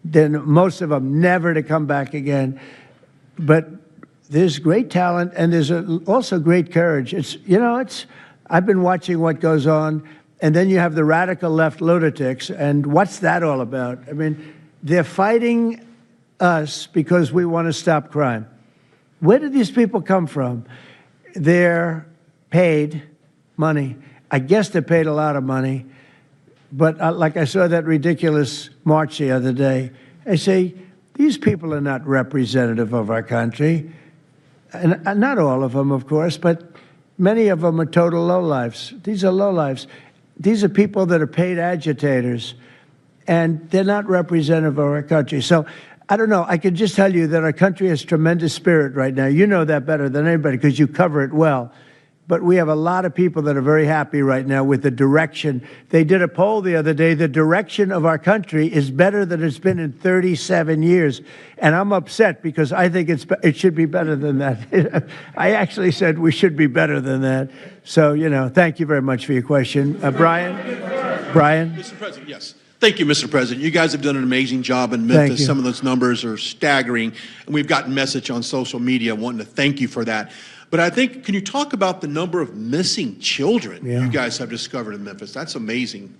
Then most of them never to come back again. But there's great talent, and there's also great courage. I've been watching what goes on, and then you have the radical left lunatics, and what's that all about? I mean, they're fighting us because we want to stop crime. Where did these people come from? They're paid money. I guess they're paid a lot of money. But like I saw that ridiculous march the other day, I say, these people are not representative of our country. And not all of them, of course, but many of them are total lowlifes. These are lowlifes. These are people that are paid agitators, and they're not representative of our country. So I don't know. I can just tell you that our country has tremendous spirit right now. You know that better than anybody because you cover it well. But we have a lot of people that are very happy right now with the direction. They did a poll the other day. The direction of our country is better than it's been in 37 years. And I'm upset because I think it should be better than that. I actually said we should be better than that. So, you know, thank you very much for your question. Brian? Mr. President, yes. Thank you, Mr. President. You guys have done an amazing job in Memphis. Some of those numbers are staggering, and we've gotten message on social media wanting to thank you for that. But I think, can you talk about the number of missing children you guys have discovered in Memphis? That's amazing.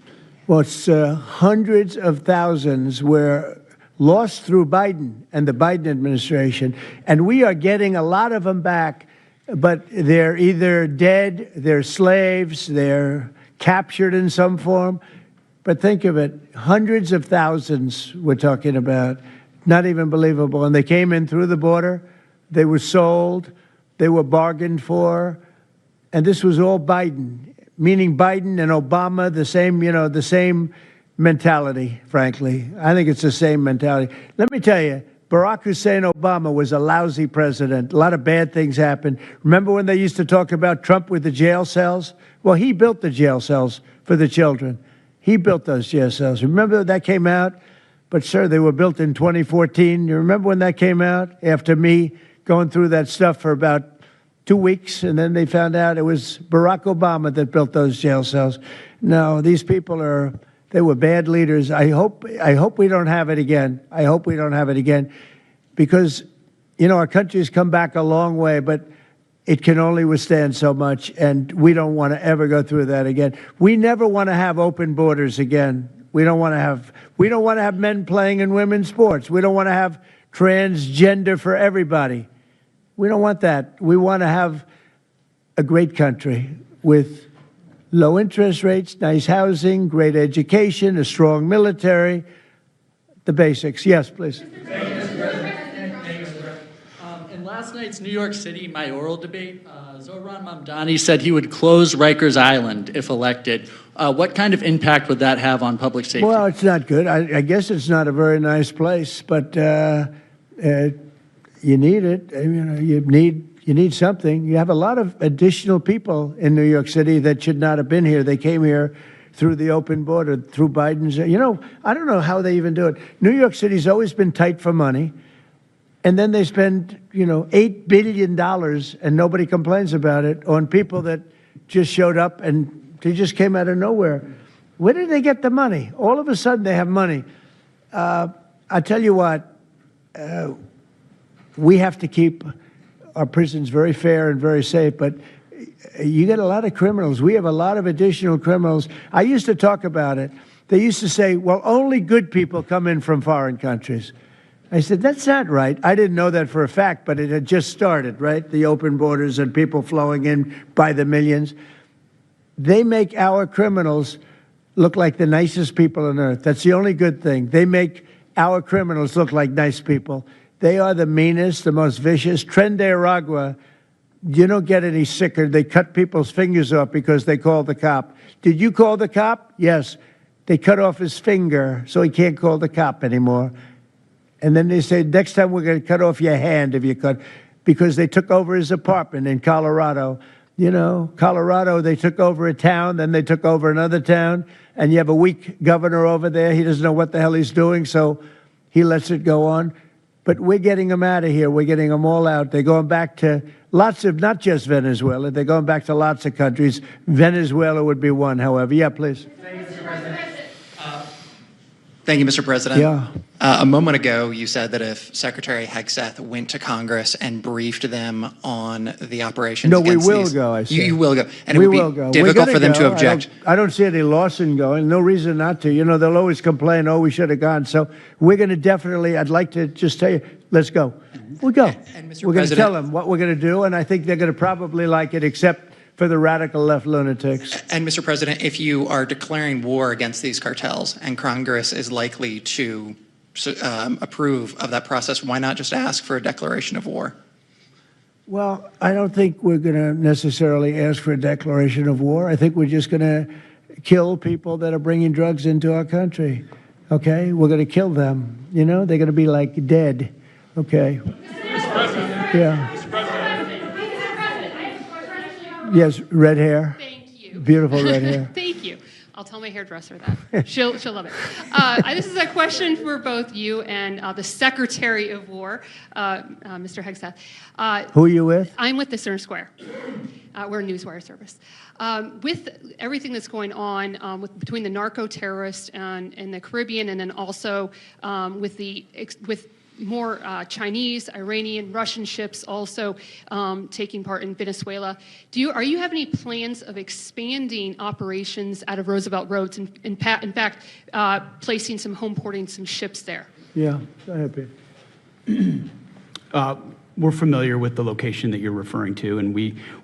Well, it's hundreds of thousands were lost through Biden and the Biden administration, and we are getting a lot of them back, but they're either dead, they're slaves, they're captured in some form. But think of it, hundreds of thousands we're talking about, not even believable. And they came in through the border, they were sold, they were bargained for, and this was all Biden, meaning Biden and Obama, the same mentality, frankly. I think it's the same mentality. Let me tell you, Barack Hussein Obama was a lousy president. A lot of bad things happened. Remember when they used to talk about Trump with the jail cells? Well, he built the jail cells for the children. He built those jail cells. Remember that came out? But, sir, they were built in 2014. You remember when that came out? After me going through that stuff for about 2 weeks, and then they found out it was Barack Obama that built those jail cells. No, these people they were bad leaders. I hope we don't have it again. I hope we don't have it again because, you know, our country's come back a long way, but it can only withstand so much, and we don't want to ever go through that again. We never want to have open borders again. We don't want to have men playing in women's sports. We don't want to have transgender for everybody. We don't want that. We want to have a great country with low interest rates, nice housing, great education, a strong military, the basics. Yes, please. In last night's New York City mayoral debate, Zohran Mamdani said he would close Rikers Island if elected. What kind of impact would that have on public safety? Well, it's not good. I guess it's not a very nice place, but you need it. You need something. You have a lot of additional people in New York City that should not have been here. They came here through the open border, through Biden's. You know, I don't know how they even do it. New York City's always been tight for money. And then they spend, $8 billion, and nobody complains about it, on people that just showed up and they just came out of nowhere. Where did they get the money? All of a sudden they have money. I tell you what, we have to keep our prisons very fair and very safe, but you get a lot of criminals. We have a lot of additional criminals. I used to talk about it. They used to say, well, only good people come in from foreign countries. I said, that's not right. I didn't know that for a fact, but it had just started, right? The open borders and people flowing in by the millions. They make our criminals look like the nicest people on earth. That's the only good thing. They make our criminals look like nice people. They are the meanest, the most vicious. Tren de Aragua, you don't get any sicker. They cut people's fingers off because they called the cop. Did you call the cop? Yes. They cut off his finger so he can't call the cop anymore. And then they say, next time we're going to cut off your hand if you cut, because they took over his apartment in Colorado. You know, Colorado, they took over a town, then they took over another town, and you have a weak governor over there. He doesn't know what the hell he's doing, so he lets it go on. But we're getting them out of here. We're getting them all out. They're going back to lots of, not just Venezuela, they're going back to lots of countries. Venezuela would be one, however. Yeah, please. Thank you, Mr. President. Yeah. A moment ago, you said that if Secretary Hegseth went to Congress and briefed them on the operations No, we against will these, go, I said. You will go. And we it would will be go. difficult for them to object. I don't see any loss in going. No reason not to. You know, they'll always complain, oh, we should have gone. So we're going to definitely, I'd like to just tell you, let's go. We'll go. And Mr. We're going to tell President- them what we're going to do, and I think they're going to probably like it, except for the radical left lunatics. And Mr. President, if you are declaring war against these cartels and Congress is likely to approve of that process, why not just ask for a declaration of war? Well, I don't think we're going to necessarily ask for a declaration of war. I think we're just going to kill people that are bringing drugs into our country. Okay? We're going to kill them. You know, they're going to be like dead. Okay? Yeah. Yes, red hair. Thank you. Beautiful red hair. Thank you. I'll tell my hairdresser that. She'll love it. This is a question for both you and the Secretary of War, Mr. Hegseth. Who are you with? I'm with the Center Square. We're a newswire service. With everything that's going on between the narco terrorists in the Caribbean, and then also with more Chinese, Iranian, Russian ships also taking part in Venezuela. Are you have any plans of expanding operations out of Roosevelt Roads and in fact placing some home porting some ships there? Yeah, go ahead, Pete. We're familiar with the location that you're referring to, and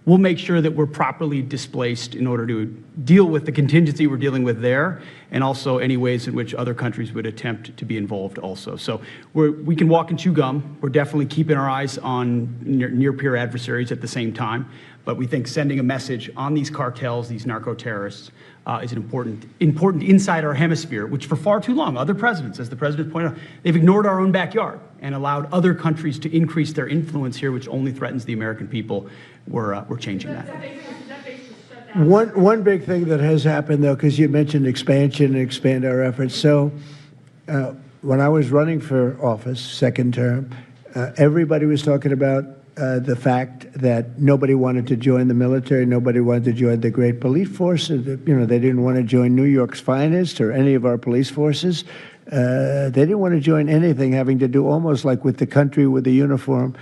we'll make sure that we're properly displaced in order to deal with the contingency we're dealing with there, and also any ways in which other countries would attempt to be involved also. So we can walk and chew gum. We're definitely keeping our eyes on near-peer adversaries at the same time, but we think sending a message on these cartels, these narco-terrorists, is an important inside our hemisphere, which for far too long, other presidents, as the president pointed out, they've ignored our own backyard and allowed other countries to increase their influence here, which only threatens the American people. We're changing that. One big thing that has happened, though, because you mentioned expansion and expand our efforts. So when I was running for office, second term, everybody was talking about the fact that nobody wanted to join the military, nobody wanted to join the great police force. You know, they didn't want to join New York's finest or any of our police forces. They didn't want to join anything having to do almost like with the country with the uniform.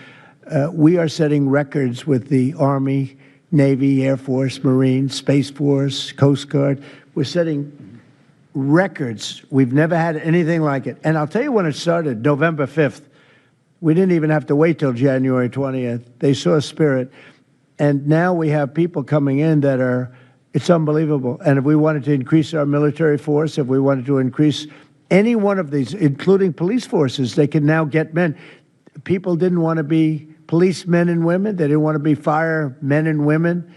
We are setting records with the Army, Navy, Air Force, Marines, Space Force, Coast Guard. We're setting records. We've never had anything like it. And I'll tell you when it started, November 5th. We didn't even have to wait till January 20th. They saw spirit. And now we have people coming in that it's unbelievable. And if we wanted to increase our military force, if we wanted to increase any one of these, including police forces, they can now get men. People didn't want to be policemen and women. They didn't want to be firemen and women.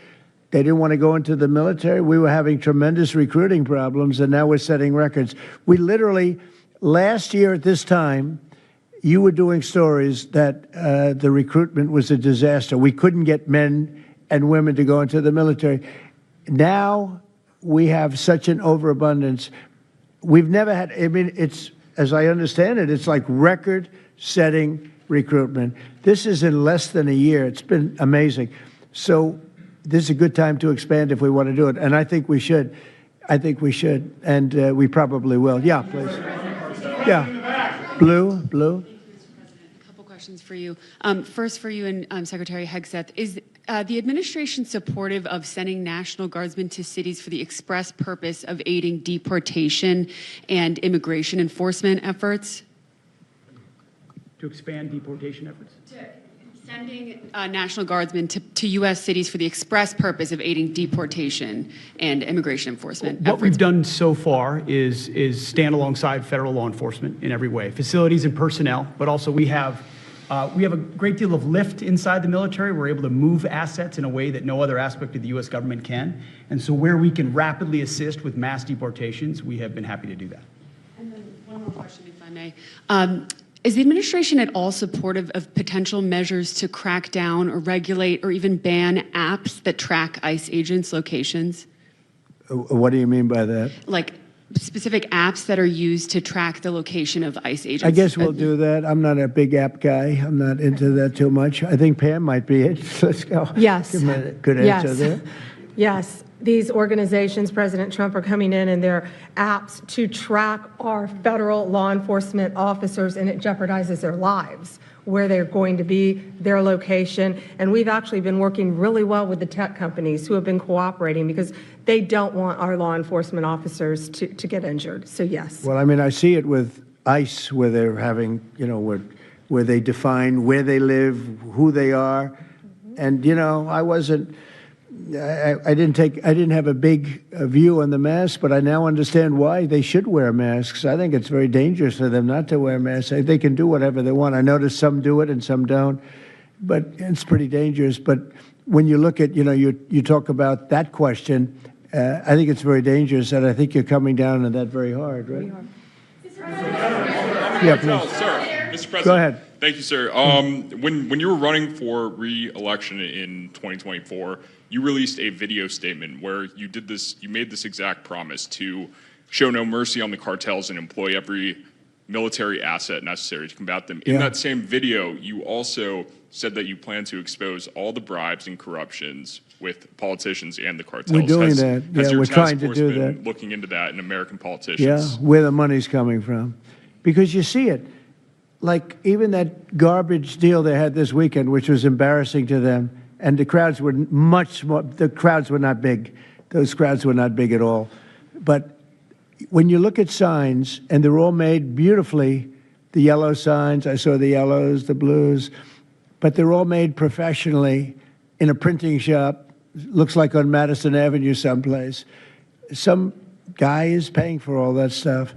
They didn't want to go into the military. We were having tremendous recruiting problems, and now we're setting records. We literally, last year at this time, you were doing stories that the recruitment was a disaster. We couldn't get men and women to go into the military. Now we have such an overabundance. We've never had, I mean, it's, as I understand it, it's like record-setting recruitment. This is in less than a year. It's been amazing. So this is a good time to expand if we want to do it. And I think we should. I think we should. And we probably will. Yeah, please. Yeah. Blue. questions for you. First for you and Secretary Hegseth. Is the administration supportive of sending National Guardsmen to cities for the express purpose of aiding deportation and immigration enforcement efforts? To expand deportation efforts? Sending National Guardsmen to U.S. cities for the express purpose of aiding deportation and immigration enforcement What we've done so far is stand alongside federal law enforcement in every way, facilities and personnel, but also we have a great deal of lift inside the military. We're able to move assets in a way that no other aspect of the U.S. government can. And so where we can rapidly assist with mass deportations, we have been happy to do that. And then one more question, if I may. Is the administration at all supportive of potential measures to crack down or regulate or even ban apps that track ICE agents' locations? What do you mean by that? Like specific apps that are used to track the location of ICE agents? I guess we'll do that. I'm not a big app guy. I'm not into that too much. I think Pam might be it. Let's go. Yes. Give me a good answer there. Yes. These organizations, President Trump, are coming in and their apps to track our federal law enforcement officers, and it jeopardizes their lives, where they're going to be, their location. And we've actually been working really well with the tech companies who have been cooperating because they don't want our law enforcement officers to get injured. So, yes. Well, I mean, I see it with ICE, where they're having, where they define where they live, who they are. And, I didn't have a big view on the mask, but I now understand why they should wear masks. I think it's very dangerous for them not to wear masks. They can do whatever they want. I notice some do it and some don't, but it's pretty dangerous. But when you look at, you talk about that question, I think it's very dangerous, and I think you're coming down on that very hard, right? Yeah, please. Sir, Mr. President. Go ahead. Thank you, sir. When you were running for re-election in 2024, you released a video statement where you made this exact promise to show no mercy on the cartels and employ every military asset necessary to combat them. In that same video, you also said that you plan to expose all the bribes and corruptions with politicians and the cartels. We're doing that. Has your We're task trying to force do been that. looking into that in American politicians? Yeah, where the money's coming from. Because you see it. Like even that garbage deal they had this weekend, which was embarrassing to them, and the crowds were the crowds were not big. Those crowds were not big at all. But when you look at signs, and they're all made beautifully, the yellow signs, I saw the yellows, the blues, but they're all made professionally in a printing shop, looks like on Madison Avenue someplace. Some guy is paying for all that stuff.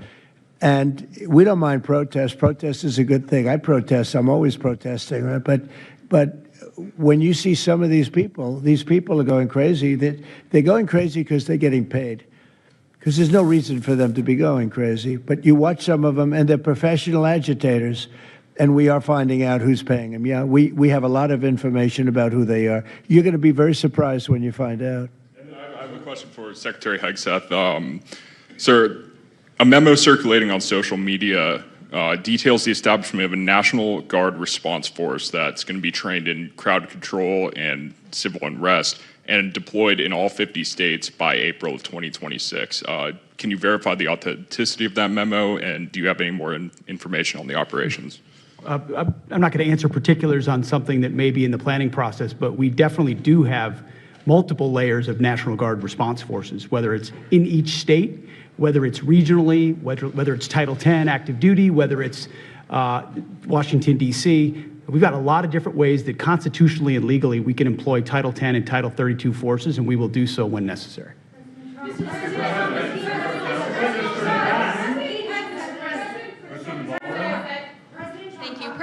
And we don't mind protest. Protest is a good thing. I protest. I'm always protesting, right? But when you see some of these people are going crazy. They're going crazy because they're getting paid. Because there's no reason for them to be going crazy. But you watch some of them, and they're professional agitators, and we are finding out who's paying them. Yeah, we have a lot of information about who they are. You're going to be very surprised when you find out. And I have a question for Secretary Hegseth. Sir, a memo circulating on social media details the establishment of a National Guard response force that's going to be trained in crowd control and civil unrest and deployed in all 50 states by April of 2026. Can you verify the authenticity of that memo, and do you have any more information on the operations? I'm not going to answer particulars on something that may be in the planning process, but we definitely do have multiple layers of National Guard response forces, whether it's in each state, whether it's regionally, whether it's Title 10 active duty, whether it's Washington, D.C. We've got a lot of different ways that constitutionally and legally we can employ Title 10 and Title 32 forces, and we will do so when necessary. Thank you.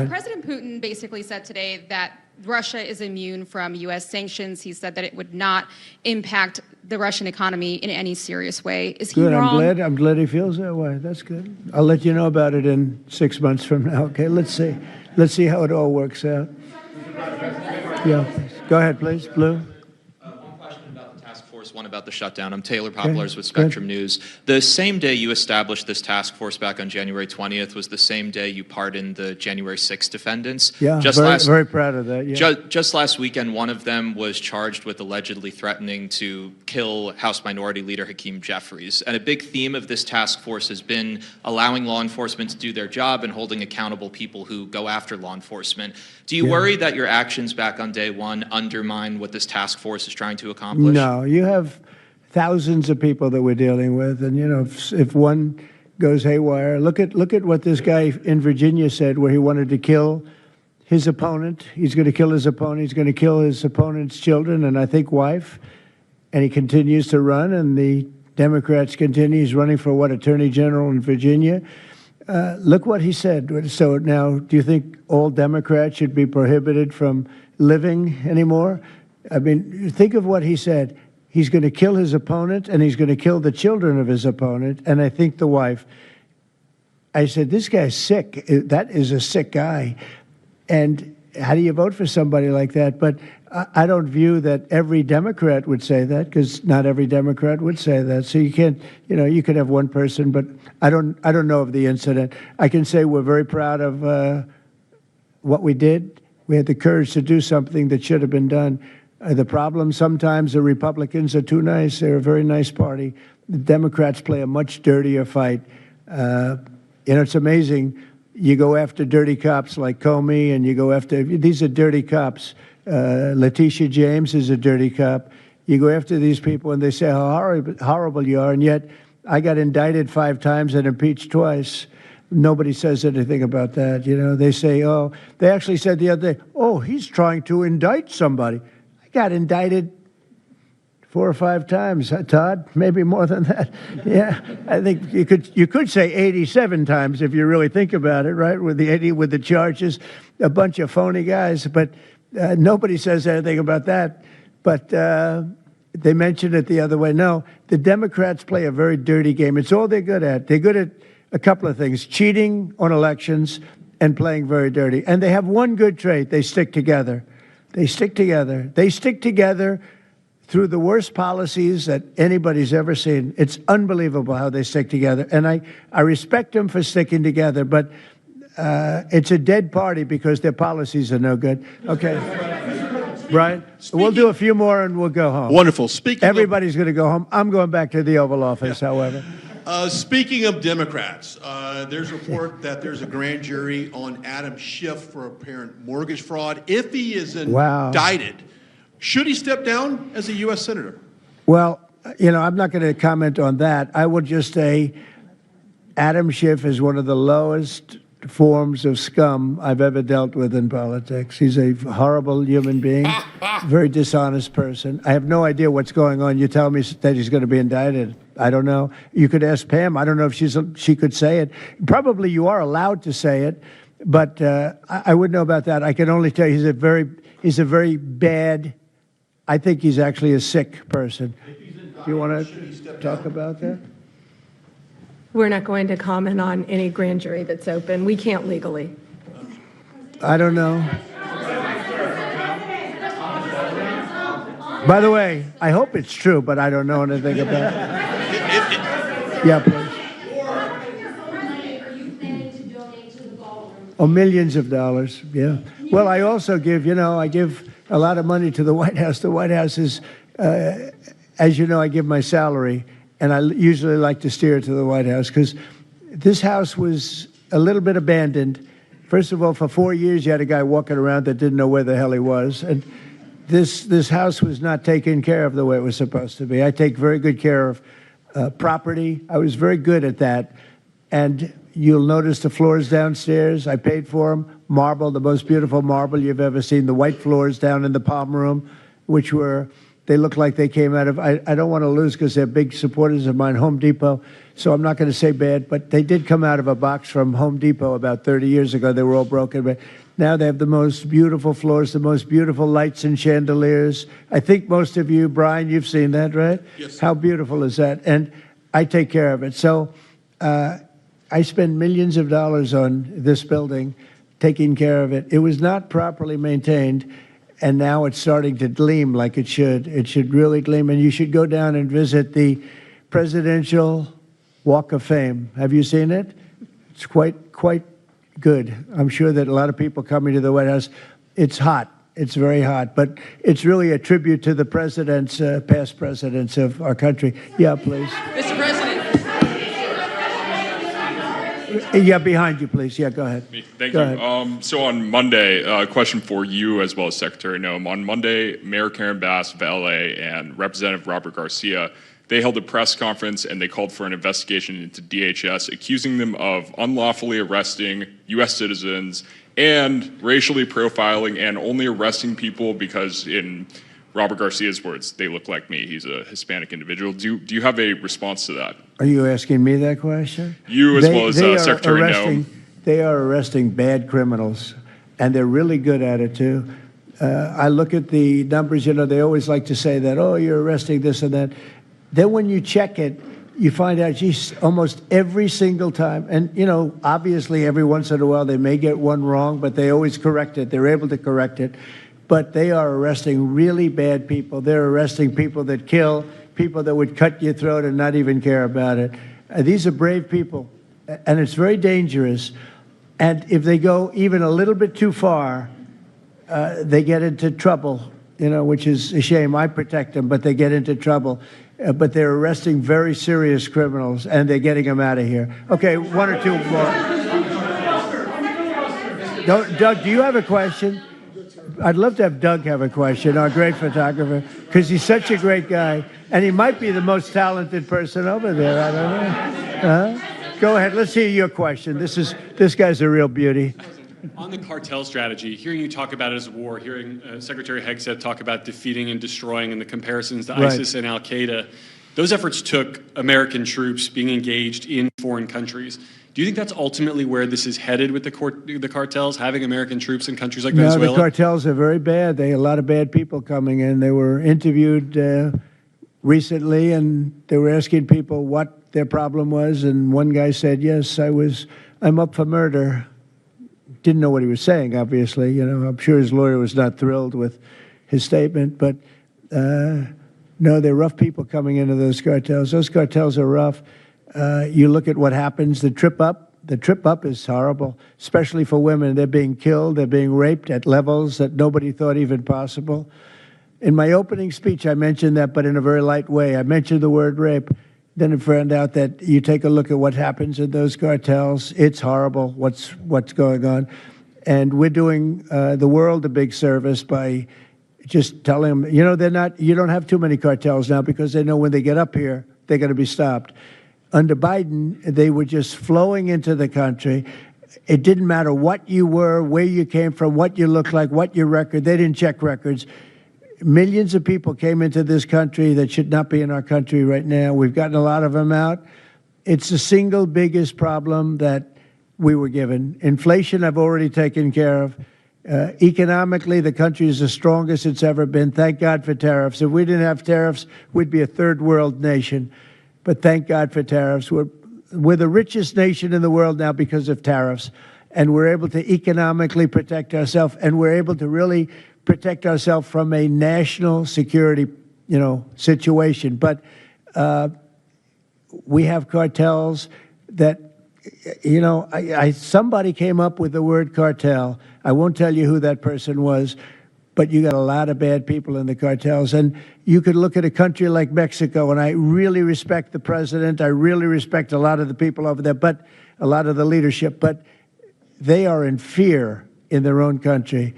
President Putin basically said today that Russia is immune from U.S. sanctions. He said that it would not impact the Russian economy in any serious way. Is he Good. wrong? I'm glad he feels that way. That's good. I'll let you know about it in 6 months from now. Okay. Let's see how it all works out. Yeah. Go ahead, please. Blue. One question about the task force. one about the shutdown. I'm Taylor Poplars with Spectrum News. The same day you established this task force back on January 20th was the same day you pardoned the January 6th defendants. Yeah, very proud of that. Yeah. Just last weekend, one of them was charged with allegedly threatening to kill House Minority Leader Hakeem Jeffries. And a big theme of this task force has been allowing law enforcement to do their job and holding accountable people who go after law enforcement. Do you worry that your actions back on day one undermine what this task force is trying to accomplish? No, you have thousands of people that we're dealing with, and if one goes haywire, look at what this guy in Virginia said, where he wanted to kill his opponent. He's going to kill his opponent. He's going to kill his opponent's children and I think wife, and he continues to run. And the Democrats continue. He's running for Attorney General in Virginia. Look what he said. So now, do you think all Democrats should be prohibited from living anymore? I mean, think of what he said. He's going to kill his opponent, and he's going to kill the children of his opponent, and I think the wife. I said, this guy's sick. That is a sick guy. And how do you vote for somebody like that? But I don't view that every Democrat would say that, because not every Democrat would say that. So you can't, you could have one person, but I don't know of the incident. I can say we're very proud of what we did. We had the courage to do something that should have been done. The problem sometimes the Republicans are too nice. They're a very nice party. The Democrats play a much dirtier fight. It's amazing. You go after dirty cops like Comey, and you go after, these are dirty cops. Letitia James is a dirty cop. You go after these people and they say how horrible you are, and yet I got indicted 5 times and impeached twice. Nobody says anything about that. They say, they actually said the other day, he's trying to indict somebody. I got indicted 4 or 5 times, Todd, maybe more than that. Yeah, I think you could say 87 times if you really think about it, right? With the charges, a bunch of phony guys, but nobody says anything about that. But they mentioned it the other way. No, the Democrats play a very dirty game. It's all they're good at. They're good at a couple of things: cheating on elections and playing very dirty. And they have one good trait: they stick together. They stick together. They stick together through the worst policies that anybody's ever seen. It's unbelievable how they stick together. And I respect them for sticking together, but it's a dead party because their policies are no good. Okay. Brian, we'll do a few more and we'll go home. Wonderful. Everybody's going to go home. I'm going back to the Oval Office, however. Speaking of Democrats, there's a report that there's a grand jury on Adam Schiff for apparent mortgage fraud. If he is indicted, should he step down as a U.S. Senator? Well, I'm not going to comment on that. I would just say Adam Schiff is one of the lowest forms of scum I've ever dealt with in politics. He's a horrible human being, very dishonest person. I have no idea what's going on. You tell me that he's going to be indicted. I don't know. You could ask Pam. I don't know if she could say it. Probably you are allowed to say it, but I wouldn't know about that. I can only tell you he's a very bad. I think he's actually a sick person. Do you want to talk about that? We're not going to comment on any grand jury that's open. We can't legally. I don't know. By the way, I hope it's true, but I don't know anything about it. Yeah, please. Oh, millions of dollars, yeah. Well, I also give a lot of money to the White House. The White House is, as you know, I give my salary, and I usually like to steer it to the White House because this house was a little bit abandoned. First of all, for 4 years, you had a guy walking around that didn't know where the hell he was. And this house was not taken care of the way it was supposed to be. I take very good care of property. I was very good at that. And you'll notice the floors downstairs, I paid for them. Marble, the most beautiful marble you've ever seen. The white floors down in the palm room, which they look like they came out of, I don't want to lose because they're big supporters of mine, Home Depot, so I'm not going to say bad, but they did come out of a box from Home Depot about 30 years ago. They were all broken, but now they have the most beautiful floors, the most beautiful lights and chandeliers. I think most of you, Brian, you've seen that, right? Yes. How beautiful is that? And I take care of it. So I spend millions of dollars on this building, taking care of it. It was not properly maintained. and now it's starting to gleam like it should. It should really gleam, and you should go down and visit the Presidential Walk of Fame. Have you seen it? It's quite good. I'm sure that a lot of people coming to the White House, it's hot. It's very hot, but it's really a tribute to the presidents, past presidents of our country. Yeah, please. Mr. President. Yeah, behind you, please. Yeah, go ahead. Thank Go you. ahead. So on Monday, a question for you as well as Secretary Noem. On Monday, Mayor Karen Bass of LA and Representative Robert Garcia, they held a press conference and they called for an investigation into DHS, accusing them of unlawfully arresting U.S. citizens and racially profiling and only arresting people because, in Robert Garcia's words, they look like me. He's a Hispanic individual. Do you have a response to that? Are you asking me that question? You as well as Secretary Noem. They are arresting bad criminals, and they're really good at it, too. I look at the numbers, they always like to say that, oh, you're arresting this and that. Then when you check it, you find out, geez, almost every single time, and, obviously every once in a while they may get one wrong, but they always correct it. They're able to correct it. But they are arresting really bad people. They're arresting people that kill, people that would cut your throat and not even care about it. These are brave people, and it's very dangerous. And if they go even a little bit too far, they get into trouble, which is a shame. I protect them, but they get into trouble. But they're arresting very serious criminals, and they're getting them out of here. Okay, one or two more. Doug, do you have a question? I'd love to have Doug have a question, our great photographer, because he's such a great guy, and he might be the most talented person over there. I don't know. Go ahead. Let's hear your question. This guy's a real beauty. On the cartel strategy, hearing you talk about it as a war, hearing Secretary Hegseth talk about defeating and destroying and the comparisons to ISIS and Al-Qaeda, those efforts took American troops being engaged in foreign countries. Do you think that's ultimately where this is headed with the cartels, having American troops in countries like Venezuela? No, the cartels are very bad. They have a lot of bad people coming in. They were interviewed recently, and they were asking people what their problem was, and one guy said, yes, I'm up for murder. Didn't know what he was saying, obviously. I'm sure his lawyer was not thrilled with his statement, but no, they're rough people coming into those cartels. Those cartels are rough. You look at what happens, the trip up is horrible, especially for women. They're being killed, they're being raped at levels that nobody thought even possible. In my opening speech, I mentioned that, but in a very light way. I mentioned the word rape. Then I found out that you take a look at what happens in those cartels. It's horrible what's going on. And we're doing the world a big service by just telling them, you don't have too many cartels now because they know when they get up here, they're going to be stopped. Under Biden, they were just flowing into the country. It didn't matter what you were, where you came from, what you looked like, what your record. They didn't check records. Millions of people came into this country that should not be in our country right now. We've gotten a lot of them out. It's the single biggest problem that we were given. Inflation, I've already taken care of. Economically, the country is the strongest it's ever been. Thank God for tariffs. If we didn't have tariffs, we'd be a third world nation. But thank God for tariffs. We're the richest nation in the world now because of tariffs. And we're able to economically protect ourselves, and we're able to really protect ourselves from a national security, situation. But we have cartels that, somebody came up with the word cartel. I won't tell you who that person was, but you got a lot of bad people in the cartels. And you could look at a country like Mexico, and I really respect the president. I really respect a lot of the people over there, but a lot of the leadership. But they are in fear in their own country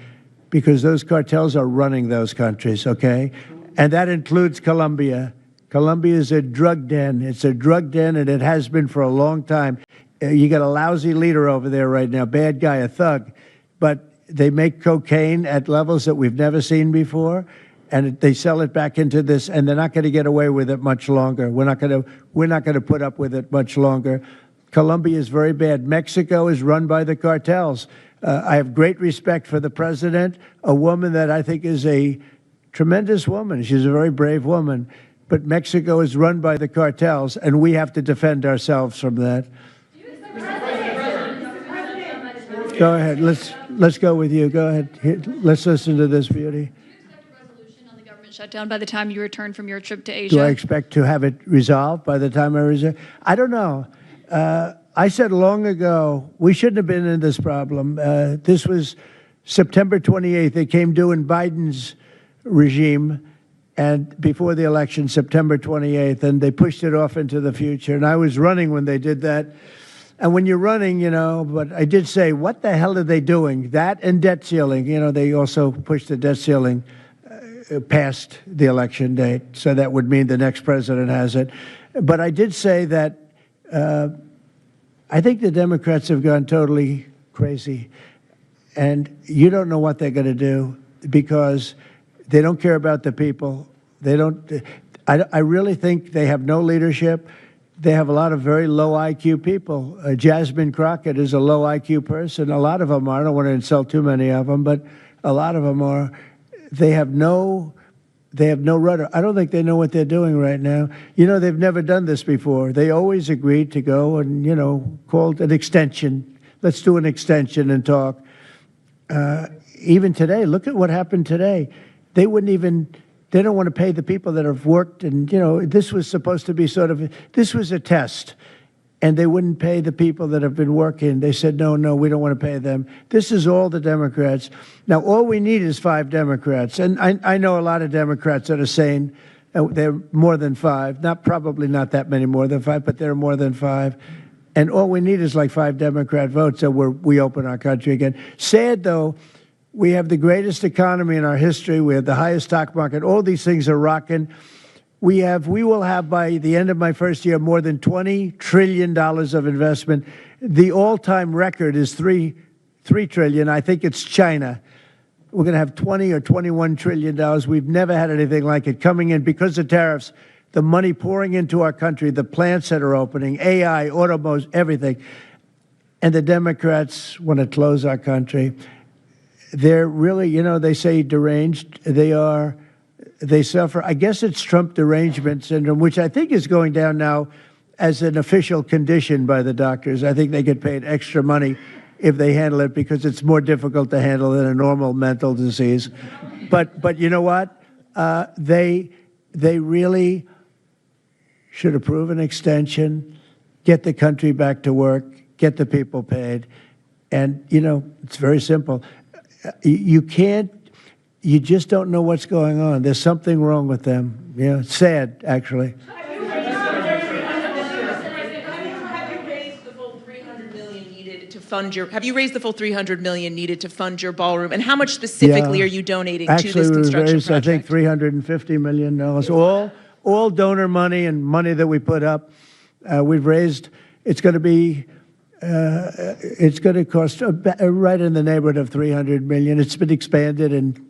because those cartels are running those countries, okay? And that includes Colombia. Colombia is a drug den. It's a drug den, and it has been for a long time. You got a lousy leader over there right now, bad guy, a thug. But they make cocaine at levels that we've never seen before, and they sell it back into this, and they're not going to get away with it much longer. We're not going to put up with it much longer. Colombia is very bad. Mexico is run by the cartels. I have great respect for the president, a woman that I think is a tremendous woman. She's a very brave woman. But Mexico is run by the cartels, and we have to defend ourselves from that. Go ahead. Let's go with you. Go ahead. Let's listen to this beauty. Shutdown by the time you return from your trip to Asia? Do I expect to have it resolved by the time I resume? I don't know. I said long ago, we shouldn't have been in this problem. This was September 28th. It came due in Biden's regime, and before the election, September 28th, and they pushed it off into the future. And I was running when they did that. And when you're running, but I did say, what the hell are they doing? That and debt ceiling. They also pushed the debt ceiling past the election date, so that would mean the next president has it. But I did say that I think the Democrats have gone totally crazy, and you don't know what they're going to do because they don't care about the people. They don't. I really think they have no leadership. They have a lot of very low IQ people. Jasmine Crockett is a low IQ person. A lot of them are. I don't want to insult too many of them, but a lot of them are. They have no rudder. I don't think they know what they're doing right now. They've never done this before. They always agreed to go and, called an extension. Let's do an extension and talk. Even today, look at what happened today. They don't want to pay the people that have worked. And, this was supposed to be this was a test. And they wouldn't pay the people that have been working. They said, no, we don't want to pay them. This is all the Democrats. Now, all we need is 5 Democrats. And I know a lot of Democrats that are saying they're more than 5. Probably not that many more than 5, but they're more than 5. And all we need is like 5 Democrat votes so we open our country again. Sad, though, we have the greatest economy in our history. We have the highest stock market. All these things are rocking. We will have, by the end of my first year, more than $20 trillion of investment. The all-time record is $3 trillion. I think it's China. We're going to have $20 or $21 trillion. We've never had anything like it coming in because of tariffs. The money pouring into our country, the plants that are opening, AI, automobiles, everything. And the Democrats want to close our country. They're really, they say deranged. They are. They suffer. I guess it's Trump derangement syndrome, which I think is going down now as an official condition by the doctors. I think they get paid extra money if they handle it because it's more difficult to handle than a normal mental disease. But you know what? They really should approve an extension, get the country back to work, get the people paid. And, it's very simple. You just don't know what's going on. There's something wrong with them. It's sad, actually. Have you raised the full $300 million needed to fund your? Have you raised the full $300 million needed to fund your ballroom? And how much specifically are you donating to this construction project? I think $350 million. All donor money and money that we put up. We've raised. It's going to be. It's going to cost right in the neighborhood of $300 million. It's been expanded and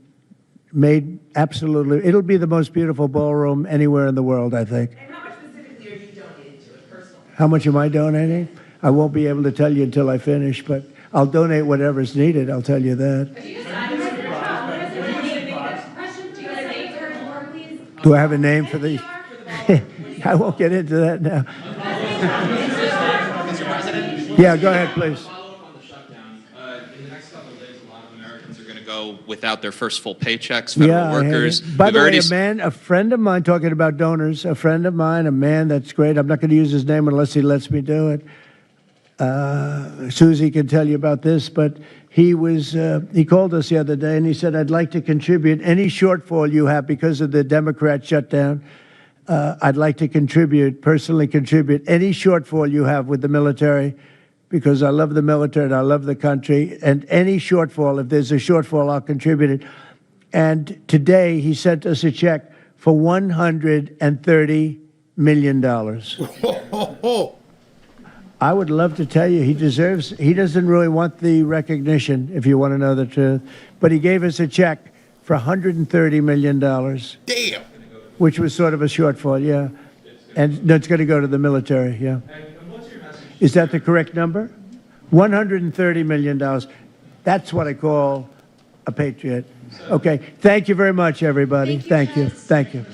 made absolutely. It'll be the most beautiful ballroom anywhere in the world, I think. And how much specifically are you donating to it personally? How much am I donating? I won't be able to tell you until I finish, but I'll donate whatever's needed. I'll tell you that. Do I have a name for the? I won't get into that now. Yeah, go ahead, please. Go without their first full paychecks, federal workers. By the way, a friend of mine, talking about donors, a friend of mine, a man that's great. I'm not going to use his name unless he lets me do it. Susie can tell you about this, but he called us the other day and he said, I'd like to contribute any shortfall you have because of the Democrat shutdown. I'd like to personally contribute any shortfall you have with the military, because I love the military and I love the country. And any shortfall, if there's a shortfall, I'll contribute it. And today he sent us a check for $130 million. I would love to tell you he doesn't really want the recognition, if you want to know the truth. But he gave us a check for $130 million. Damn. Which was sort of a shortfall, yeah. And it's going to go to the military, yeah. Is that the correct number? $130 million. That's what I call a patriot. Okay. Thank you very much, everybody. Thank you. Thank you.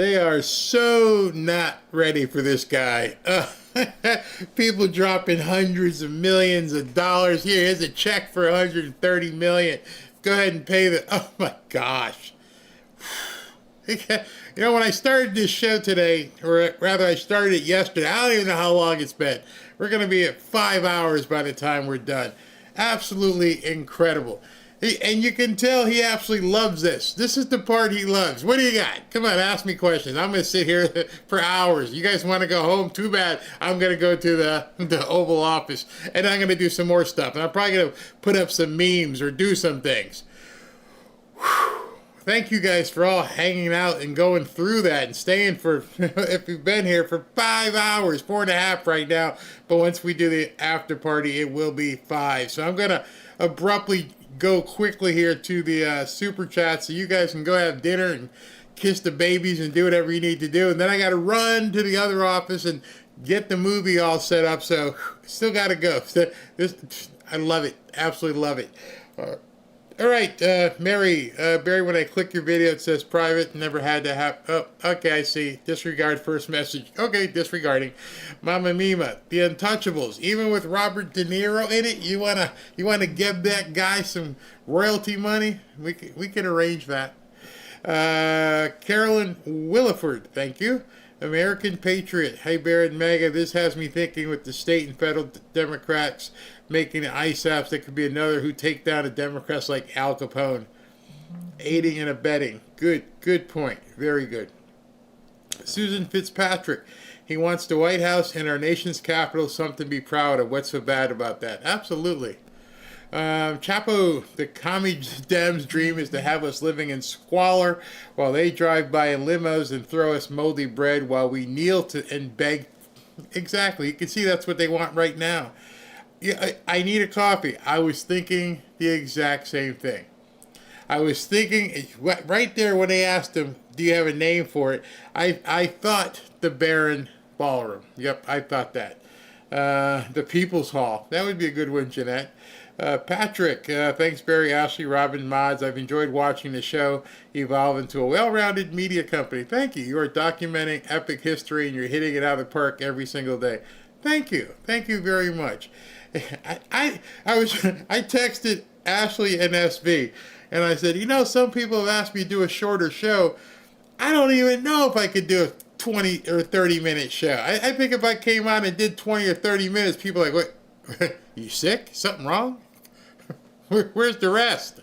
They are so not ready for this guy. People dropping hundreds of millions of dollars. Here's a check for 130 million. Go ahead and pay the. Oh my gosh. You know, when I started this show today, or rather I started it yesterday, I don't even know how long it's been. We're going to be at 5 hours by the time we're done. Absolutely incredible. And you can tell he absolutely loves this. This is the part he loves. What do you got? Come on, ask me questions. I'm going to sit here for hours. You guys want to go home? Too bad. I'm going to go to the Oval Office, and I'm going to do some more stuff. And I'm probably going to put up some memes or do some things. Whew. Thank you guys for all hanging out and going through that and staying for, if you've been here for 5 hours, 4.5 right now. But once we do the after party, it will be 5. So I'm going to abruptly go quickly here to the super chat so you guys can go have dinner and kiss the babies and do whatever you need to do. And then I got to run to the other office and get the movie all set up. So still got to go. So I love it. Absolutely love it. All right, Barry, when I click your video, it says private, never had to have, oh, okay, I see, disregard first message. Okay, disregarding. Mama Mima, The Untouchables, even with Robert De Niro in it, you wanna give that guy some royalty money? We can arrange that. Carolyn Williford, thank you. American Patriot, hey Barry and Mega, this has me thinking with the state and federal Democrats making ISAPs, that could be another who take down the Democrats like Al Capone. Aiding and abetting. Good point. Very good. Susan Fitzpatrick, he wants the White House and our nation's capital something to be proud of. What's so bad about that? Absolutely. Chapo, the commie Dems' dream is to have us living in squalor while they drive by in limos and throw us moldy bread while we kneel and beg. Exactly. You can see that's what they want right now. Yeah, I need a coffee. I was thinking the exact same thing. I was thinking right there when they asked him, do you have a name for it? I thought the Barron Ballroom. Yep, I thought that. The People's Hall. That would be a good one, Jeanette. Patrick, thanks Barry, Ashley, Robin, Mods. I've enjoyed watching the show evolve into a well-rounded media company. Thank you. You are documenting epic history and you're hitting it out of the park every single day. Thank you. Thank you very much. I texted Ashley and SB and I said, you know, some people have asked me to do a shorter show. I don't even know if I could do a 20 or 30-minute show. I think if I came on and did 20 or 30 minutes, people are like, what, you sick? Something wrong? Where's the rest?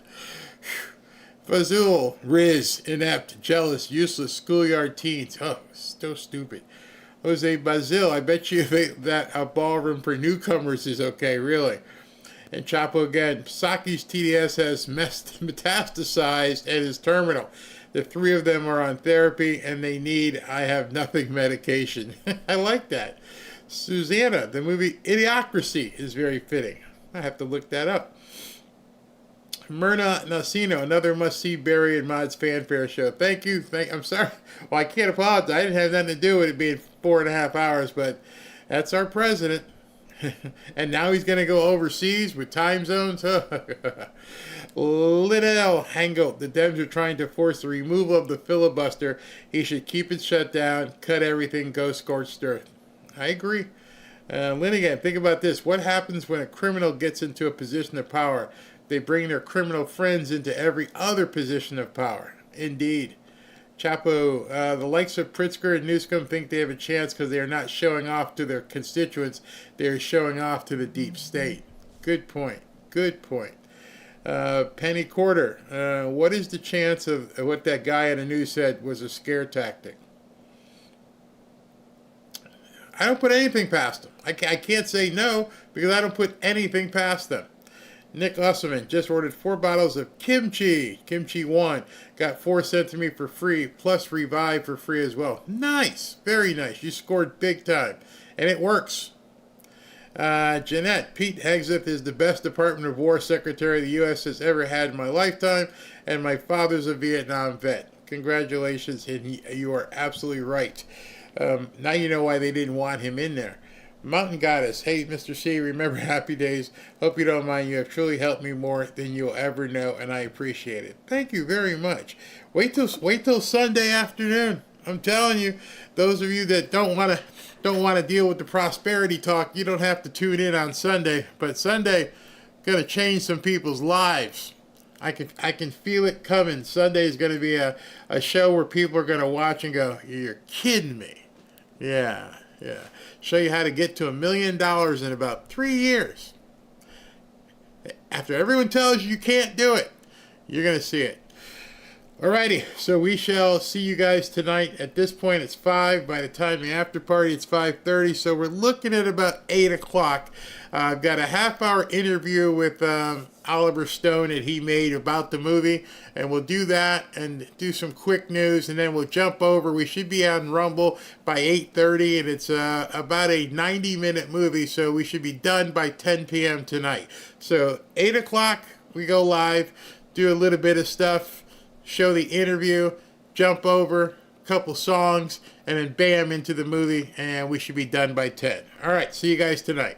Fazul, Riz, inept, jealous, useless, schoolyard teens. Oh, so stupid. Jose Bazil, I bet you that a ballroom for newcomers is okay, really. And Chapo again, Saki's TDS has metastasized and is terminal. The 3 of them are on therapy and they need I have nothing medication. I like that. Susanna, the movie Idiocracy is very fitting. I have to look that up. Myrna Nacino, another must-see Barry and Mods fanfare show. Thank you. I'm sorry. Well, I can't apologize. I didn't have nothing to do with it being 4.5 hours, but that's our president. And now he's going to go overseas with time zones. Liddell Hangel, the Dems are trying to force the removal of the filibuster. He should keep it shut down, cut everything, go scorched earth. I agree. Linigan, think about this. What happens when a criminal gets into a position of power? They bring their criminal friends into every other position of power. Indeed. Chapo, the likes of Pritzker and Newscomb think they have a chance because they are not showing off to their constituents. They are showing off to the deep state. Good point. Good point. Penny Quarter, what is the chance of what that guy on the news said was a scare tactic? I don't put anything past them. I can't say no because I don't put anything past them. Nick Usselman just ordered 4 bottles of kimchi. Kimchi 1. Got 4 sent to me for free, plus Revive for free as well. Nice. Very nice. You scored big time. And it works. Jeanette, Pete Hegseth is the best Department of War Secretary the U.S. has ever had in my lifetime, and my father's a Vietnam vet. Congratulations, and you are absolutely right. Now you know why they didn't want him in there. Mountain Goddess, hey, Mr. C, remember happy days. Hope you don't mind. You have truly helped me more than you'll ever know, and I appreciate it. Thank you very much. Wait till Sunday afternoon. I'm telling you, those of you that don't want to deal with the prosperity talk, you don't have to tune in on Sunday. But Sunday, going to change some people's lives. I can feel it coming. Sunday is going to be a show where people are going to watch and go, "You're kidding me." Yeah. Show you how to get to $1 million in about 3 years. After everyone tells you can't do it, you're going to see it. Alrighty, so we shall see you guys tonight. At this point, it's 5. By the time the after party, it's 5:30. So we're looking at about 8 o'clock. I've got a half-hour interview with Oliver Stone that he made about the movie, and we'll do that and do some quick news, and then we'll jump over. We should be on Rumble by 8:30, and it's about a 90-minute movie, so we should be done by 10 p.m. tonight. So 8 o'clock, we go live, do a little bit of stuff, show the interview, jump over, a couple songs, and then bam, into the movie, and we should be done by 10. All right, see you guys tonight.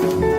you.